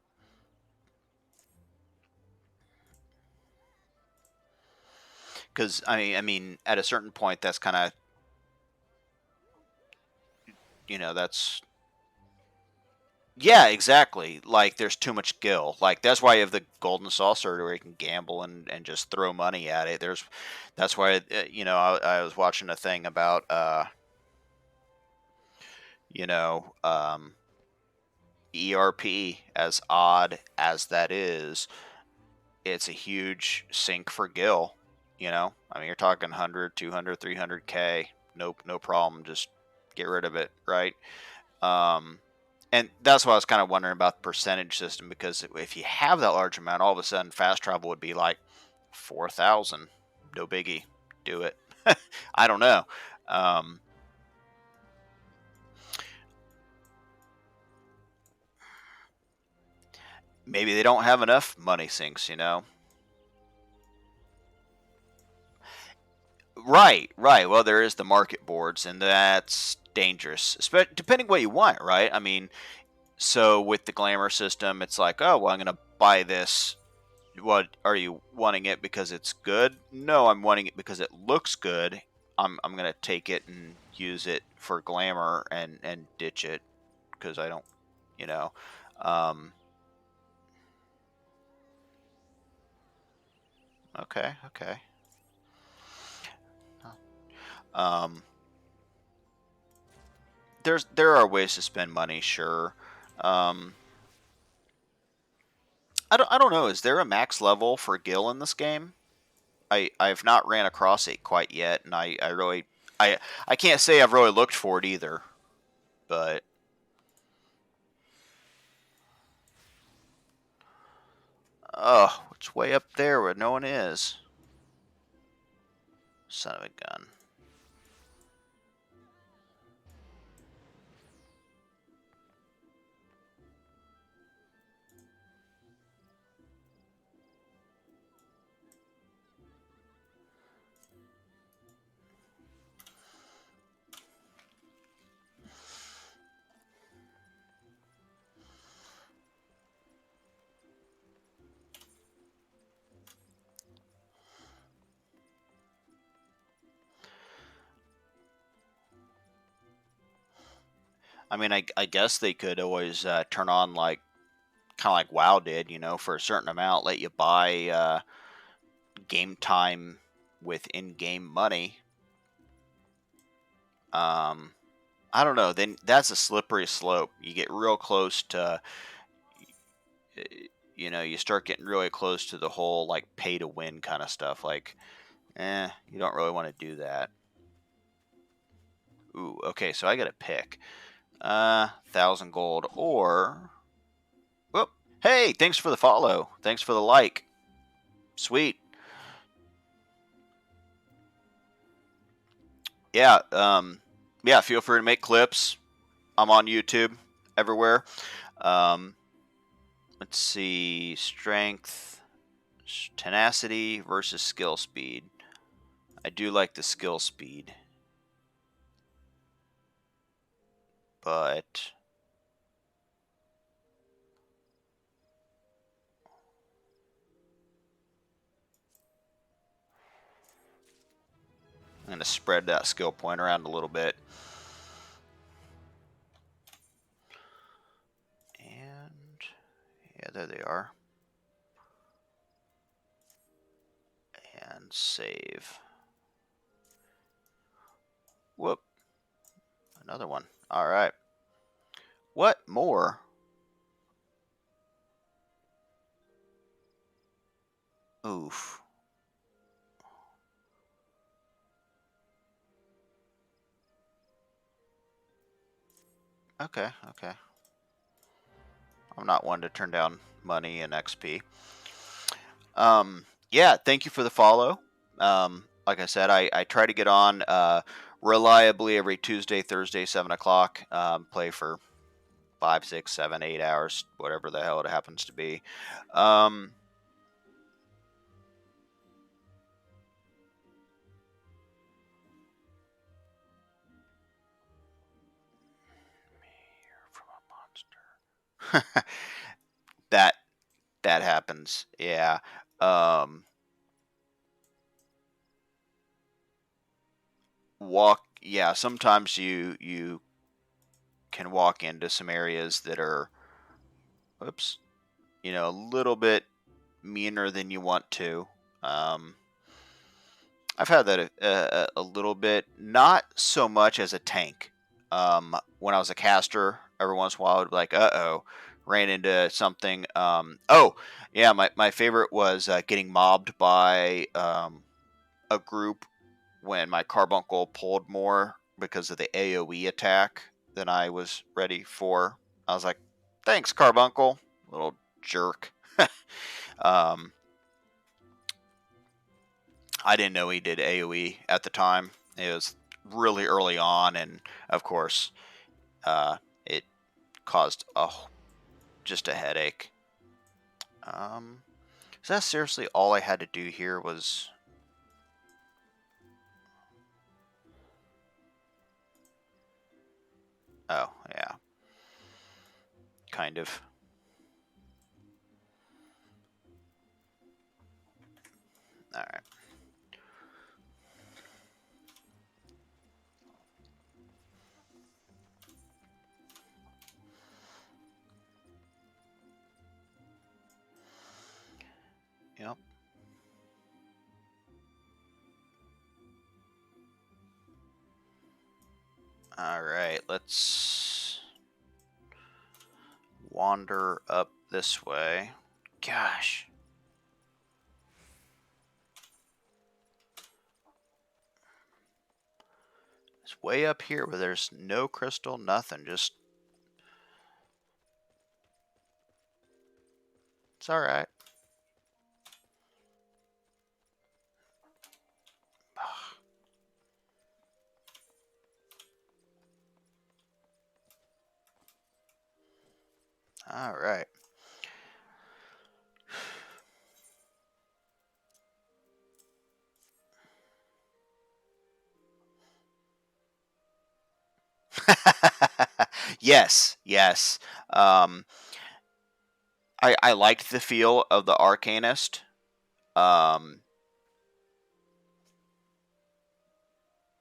Because I mean, at a certain point, that's kind of, that's, yeah, exactly. Like, there's too much gil. Like, that's why you have the golden saucer where you can gamble and just throw money at it. That's why, I was watching a thing about, you know, um, ERP, as odd as that is, it's a huge sink for gil. I mean, you're talking 100, 200, 300K. Nope, no problem. Just get rid of it, right? Um, and that's why I was kind of wondering about the percentage system, because if you have that large amount, all of a sudden fast travel would be like 4,000. No biggie. Do it. I don't know. Um, Maybe they don't have enough money sinks. Right, right. Well, there is the market boards, and that's dangerous, depending what you want, right? I mean, so with the glamour system, it's like, oh, well, I'm going to buy this. What are you wanting it because it's good? No, I'm wanting it because it looks good. I'm going to take it and use it for glamour and ditch it because I don't, you know. Um, okay, okay. Um, there are ways to spend money, sure. Um, I don't know. Is there a max level for Gil in this game? I've not ran across it quite yet, and I really I can't say I've really looked for it either. But oh, it's way up there where no one is. Son of a gun. I mean, I guess they could always turn on, like, kind of like WoW did, for a certain amount, let you buy game time with in-game money. Um, I don't know. Then that's a slippery slope. You get real close to, uh, you start getting really close to the whole like pay to win kind of stuff. Like, you don't really want to do that. Ooh, okay. So I got to pick, 1,000 gold or, whoop. Hey, thanks for the follow. Thanks for the like. Sweet. Yeah. Yeah. Feel free to make clips. I'm on YouTube everywhere. Um, let's see. Strength, tenacity versus skill speed. I do like the skill speed, but I'm going to spread that skill point around a little bit. And yeah, there they are. And save. Whoop. Another one. All right. What more? Oof. Okay, okay. I'm not one to turn down money and XP. Yeah, thank you for the follow. Like I said, I try to get on reliably every Tuesday, Thursday, 7 o'clock. Play for 5, 6, 7, 8 hours, whatever the hell it happens to be. Um, from a monster. that that happens. Yeah. Um, walk. Yeah, sometimes you can walk into some areas that are, oops, a little bit meaner than you want to. Um, I've had that a little bit, not so much as a tank. When I was a caster, every once in a while, I would be like, "Uh oh," ran into something. Oh, yeah, my favorite was getting mobbed by a group when my carbuncle pulled more because of the AOE attack than I was ready for. I was like, "Thanks, carbuncle, little jerk." um, I didn't know he did AOE at the time. It was really early on, and of course, it caused just a headache. Is that seriously all I had to do here? Was oh yeah, kind of. All right. Yep. All right. Let's wander up this way. Gosh. It's way up here where there's no crystal, nothing. Just, it's all right. All right. Yes, yes. Um, I liked the feel of the Arcanist. Um,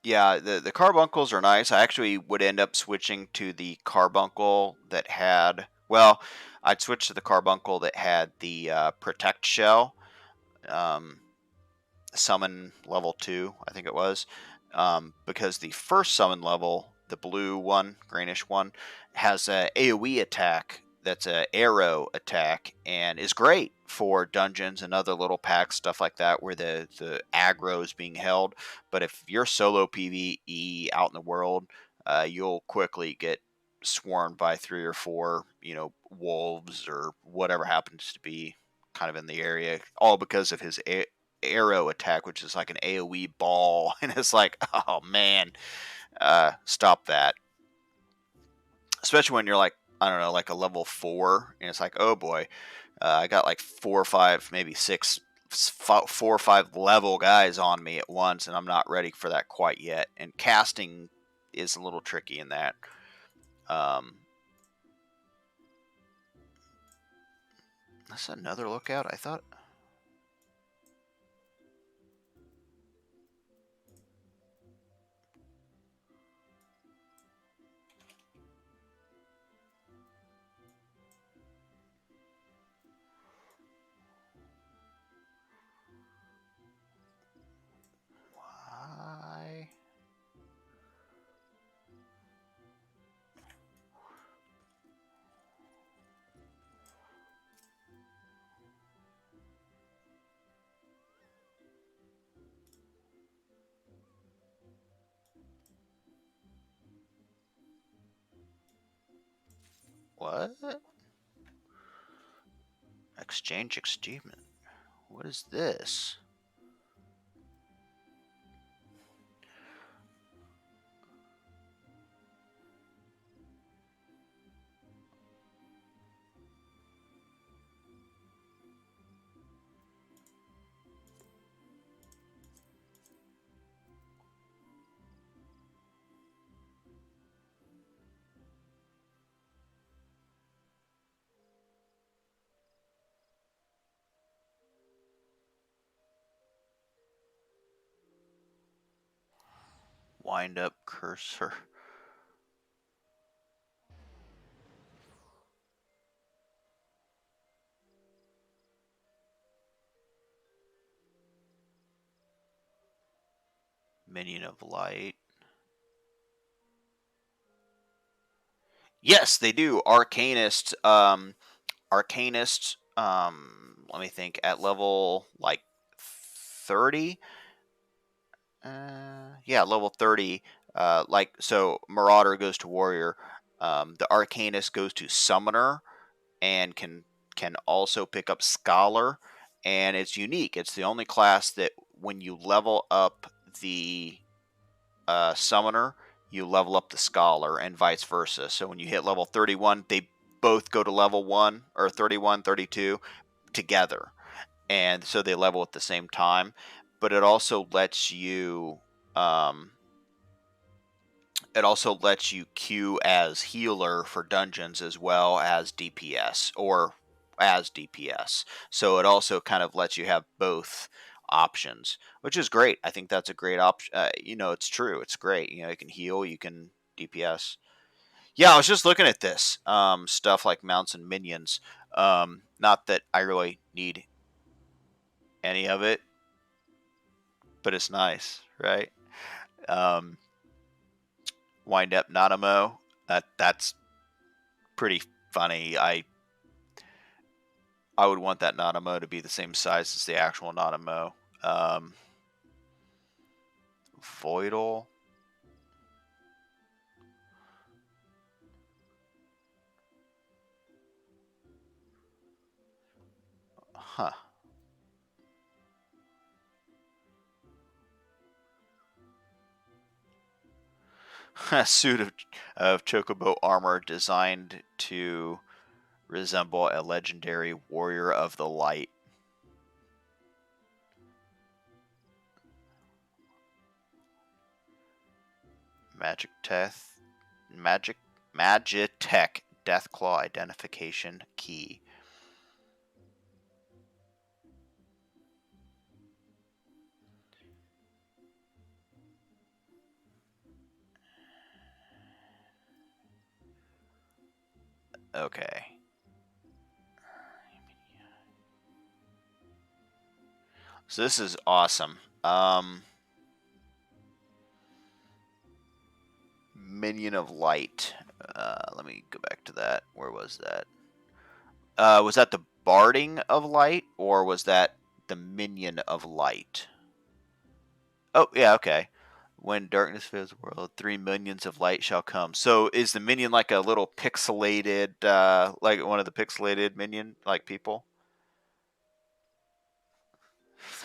yeah, the carbuncles are nice. I actually would end up switching to the carbuncle that had. Well, I'd switch to the carbuncle that had the protect shell. Um, summon level 2, I think it was, because the first summon level, the blue one, greenish one, has a AoE attack that's a arrow attack and is great for dungeons and other little packs, stuff like that, where the aggro is being held. But if you're solo PvE out in the world, you'll quickly get swarmed by 3 or 4, wolves or whatever happens to be kind of in the area, all because of his arrow attack, which is like an AoE ball, and it's like, oh man, stop that. Especially when you're like, I don't know, like a level 4, and it's like, oh boy, I got like 4 or 5, maybe 6, 4 or 5 level guys on me at once, and I'm not ready for that quite yet. And casting is a little tricky in that. Um, that's another lookout. I thought. Why? What? Exchange achievement. What is this? Wind up cursor. Minion of light. Yes, they do. Arcanist. Arcanist. Let me think. At level like 30. Yeah, level 30. Like so, Marauder goes to Warrior. The Arcanist goes to Summoner, and can also pick up Scholar, and it's unique. It's the only class that when you level up the Summoner, you level up the Scholar, and vice versa. So when you hit level 31, they both go to level 1, or 31, 32 together. And so they level at the same time. But um, it also lets you queue as healer for dungeons as well as DPS, or as DPS. So it also kind of lets you have both options, which is great. I think that's a great option. It's true. It's great. You can heal, you can DPS. Yeah, I was just looking at this stuff like mounts and minions. Not that I really need any of it, but it's nice, right? Um, Wind up Nanamo. That's pretty funny. I would want that Nanamo to be the same size as the actual Nanamo. Um, Voidal. Huh. A suit of Chocobo armor designed to resemble a legendary warrior of the light. Magic Teth. Magitech Deathclaw identification key. Okay. So this is awesome. Minion of Light. Let me go back to that. Where was that? Was that the Barding of Light, or was that the Minion of Light? Oh, yeah, okay. When darkness fills the world, 3 minions of light shall come. So is the minion like a little pixelated, like one of the pixelated minion like people?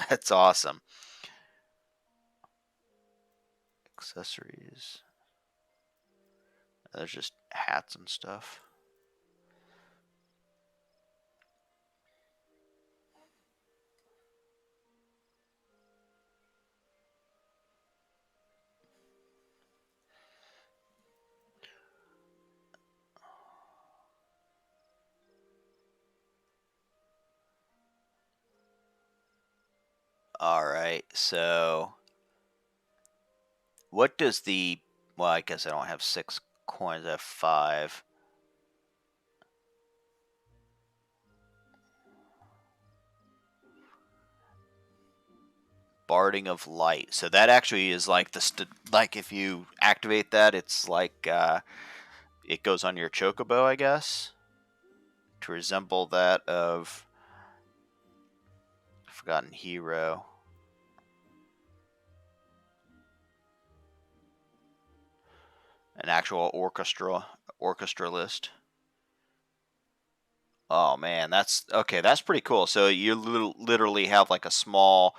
That's awesome. Accessories. There's just hats and stuff. All right. So what does the? Well, I guess I don't have 6 coins. I have 5. Barding of Light. So that actually is like like if you activate that, it's like it goes on your chocobo, I guess, to resemble that of Forgotten Hero. An actual orchestra list. Oh man, that's okay. That's pretty cool. So you literally have like a small,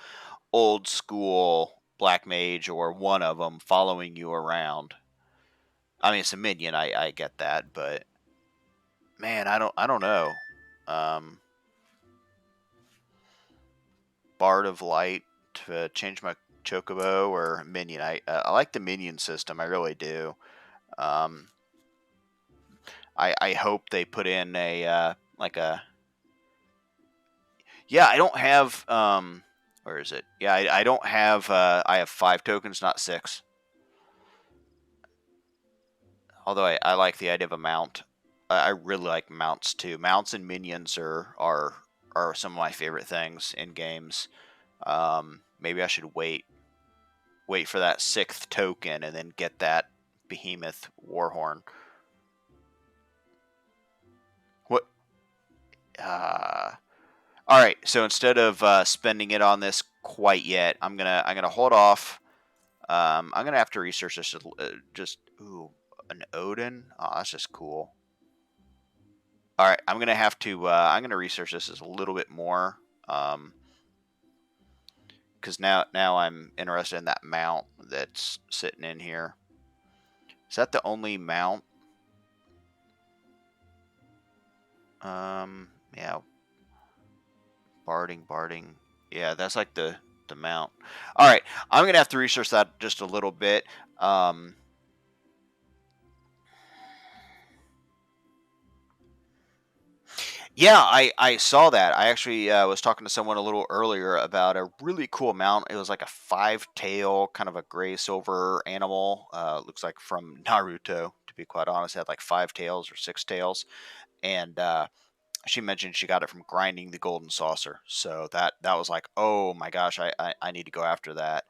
old school black mage or one of them following you around. I mean, it's a minion. I get that, but man, I don't know. Um, Bard of Light to change my chocobo or minion. I like the minion system. I really do. Um, I hope they put in a like a yeah. I don't have where is it? Yeah, I don't have. I have 5 tokens, not 6. Although I like the idea of a mount. I really like mounts too. Mounts and minions are some of my favorite things in games. Maybe I should wait for that 6th token and then get that behemoth warhorn. What? All right. So instead of spending it on this quite yet, I'm gonna hold off. I'm gonna have to research this. Just ooh, an Odin. Oh, that's just cool. All right, I'm gonna have to. I'm gonna research this a little bit more, because now I'm interested in that mount that's sitting in here. Is that the only mount? Yeah, barding. Yeah, that's like the mount. All right, I'm gonna have to research that just a little bit. Um, Yeah, I saw that. I actually was talking to someone a little earlier about a really cool mount. It was like a 5 tail, kind of a gray silver animal. Looks like from Naruto, to be quite honest. It had like 5 tails or 6 tails, and she mentioned she got it from grinding the golden saucer. So that was like, oh my gosh, I need to go after that.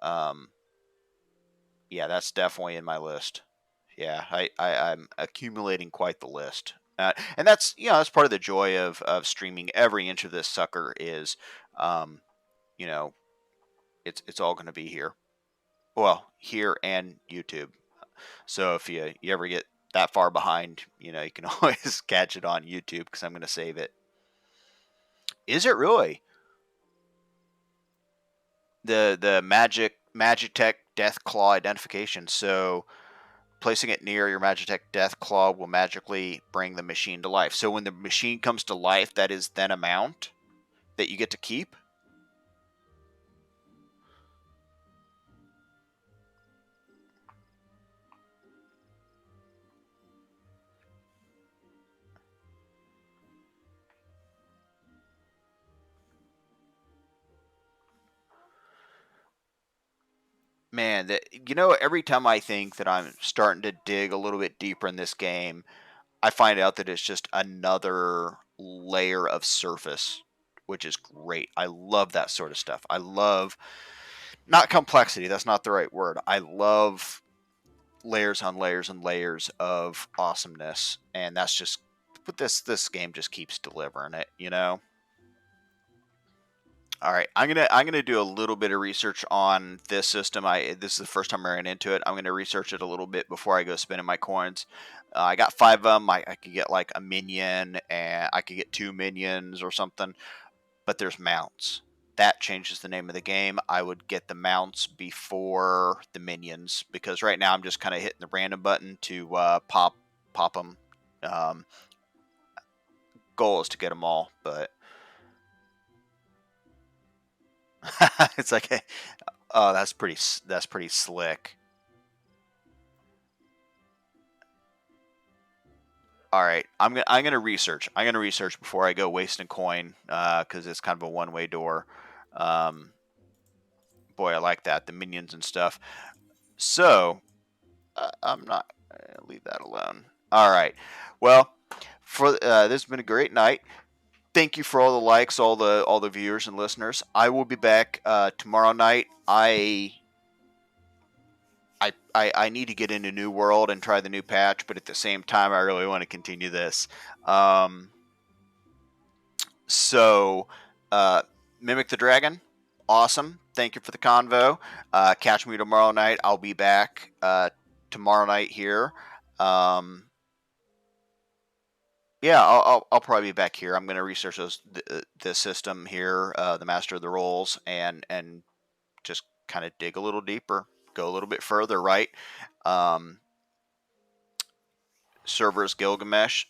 Um, yeah, that's definitely in my list. Yeah, I'm accumulating quite the list. And that's that's part of the joy of streaming. Every inch of this sucker is, um, you know, it's all going to be here. Well, here and YouTube. So if you ever get that far behind, you can always catch it on YouTube because I'm going to save it. Is it really the Magitech Death Claw identification? So placing it near your Magitech Death Claw will magically bring the machine to life. So when the machine comes to life, that is then a mount that you get to keep. Man, every time I think that I'm starting to dig a little bit deeper in this game, I find out that it's just another layer of surface, which is great. I love that sort of stuff. I love not complexity, that's not the right word. I love layers on layers and layers of awesomeness, and that's just but this game just keeps delivering it. All right, I'm gonna do a little bit of research on this system. This is the first time I ran into it. I'm gonna research it a little bit before I go spending my coins. I got 5 of them. I could get like a minion, and I could get 2 minions or something. But there's mounts. That changes the name of the game. I would get the mounts before the minions because right now I'm just kind of hitting the random button to pop them. Um, Goal is to get them all, but it's like, oh, that's pretty slick. All right, I'm gonna research. I'm gonna research before I go wasting coin because it's kind of a one-way door. Um, Boy, I like that, the minions and stuff. So I'm not leave that alone. All right. Well, for this has been a great night. Thank you for all the likes, all the viewers and listeners. I will be back tomorrow night. I need to get into New World and try the new patch, but at the same time, I really want to continue this. Um, so, uh, Mimic the Dragon, awesome. Thank you for the convo. Catch me tomorrow night. I'll be back tomorrow night here. Um, yeah, I'll probably be back here. I'm going to research the system here, the Master of the Rolls, and just kind of dig a little deeper, go a little bit further. Right. Um, Cerberus Gilgamesh,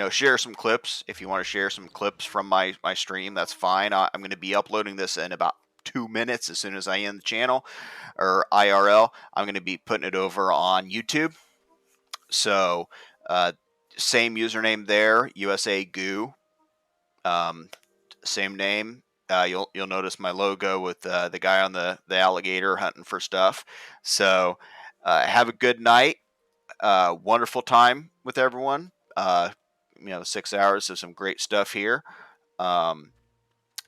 share some clips if you want to share some clips from my stream. That's fine. I'm going to be uploading this in about 2 minutes as soon as I end the channel or IRL. I'm going to be putting it over on YouTube. So, uh, same username there, USA Goo. Um, Same name. You'll notice my logo with the guy on the alligator hunting for stuff. So Have a good night. Wonderful time with everyone. 6 hours of some great stuff here. Um,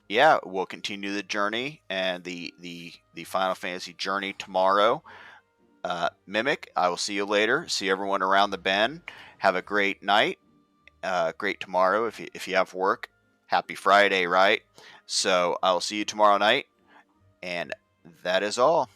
yeah, we'll continue the journey and the Final Fantasy journey tomorrow. Mimic, I will see you later. See everyone around the bend. Have a great night. Great tomorrow if you have work. Happy Friday, right? So I will see you tomorrow night, and that is all.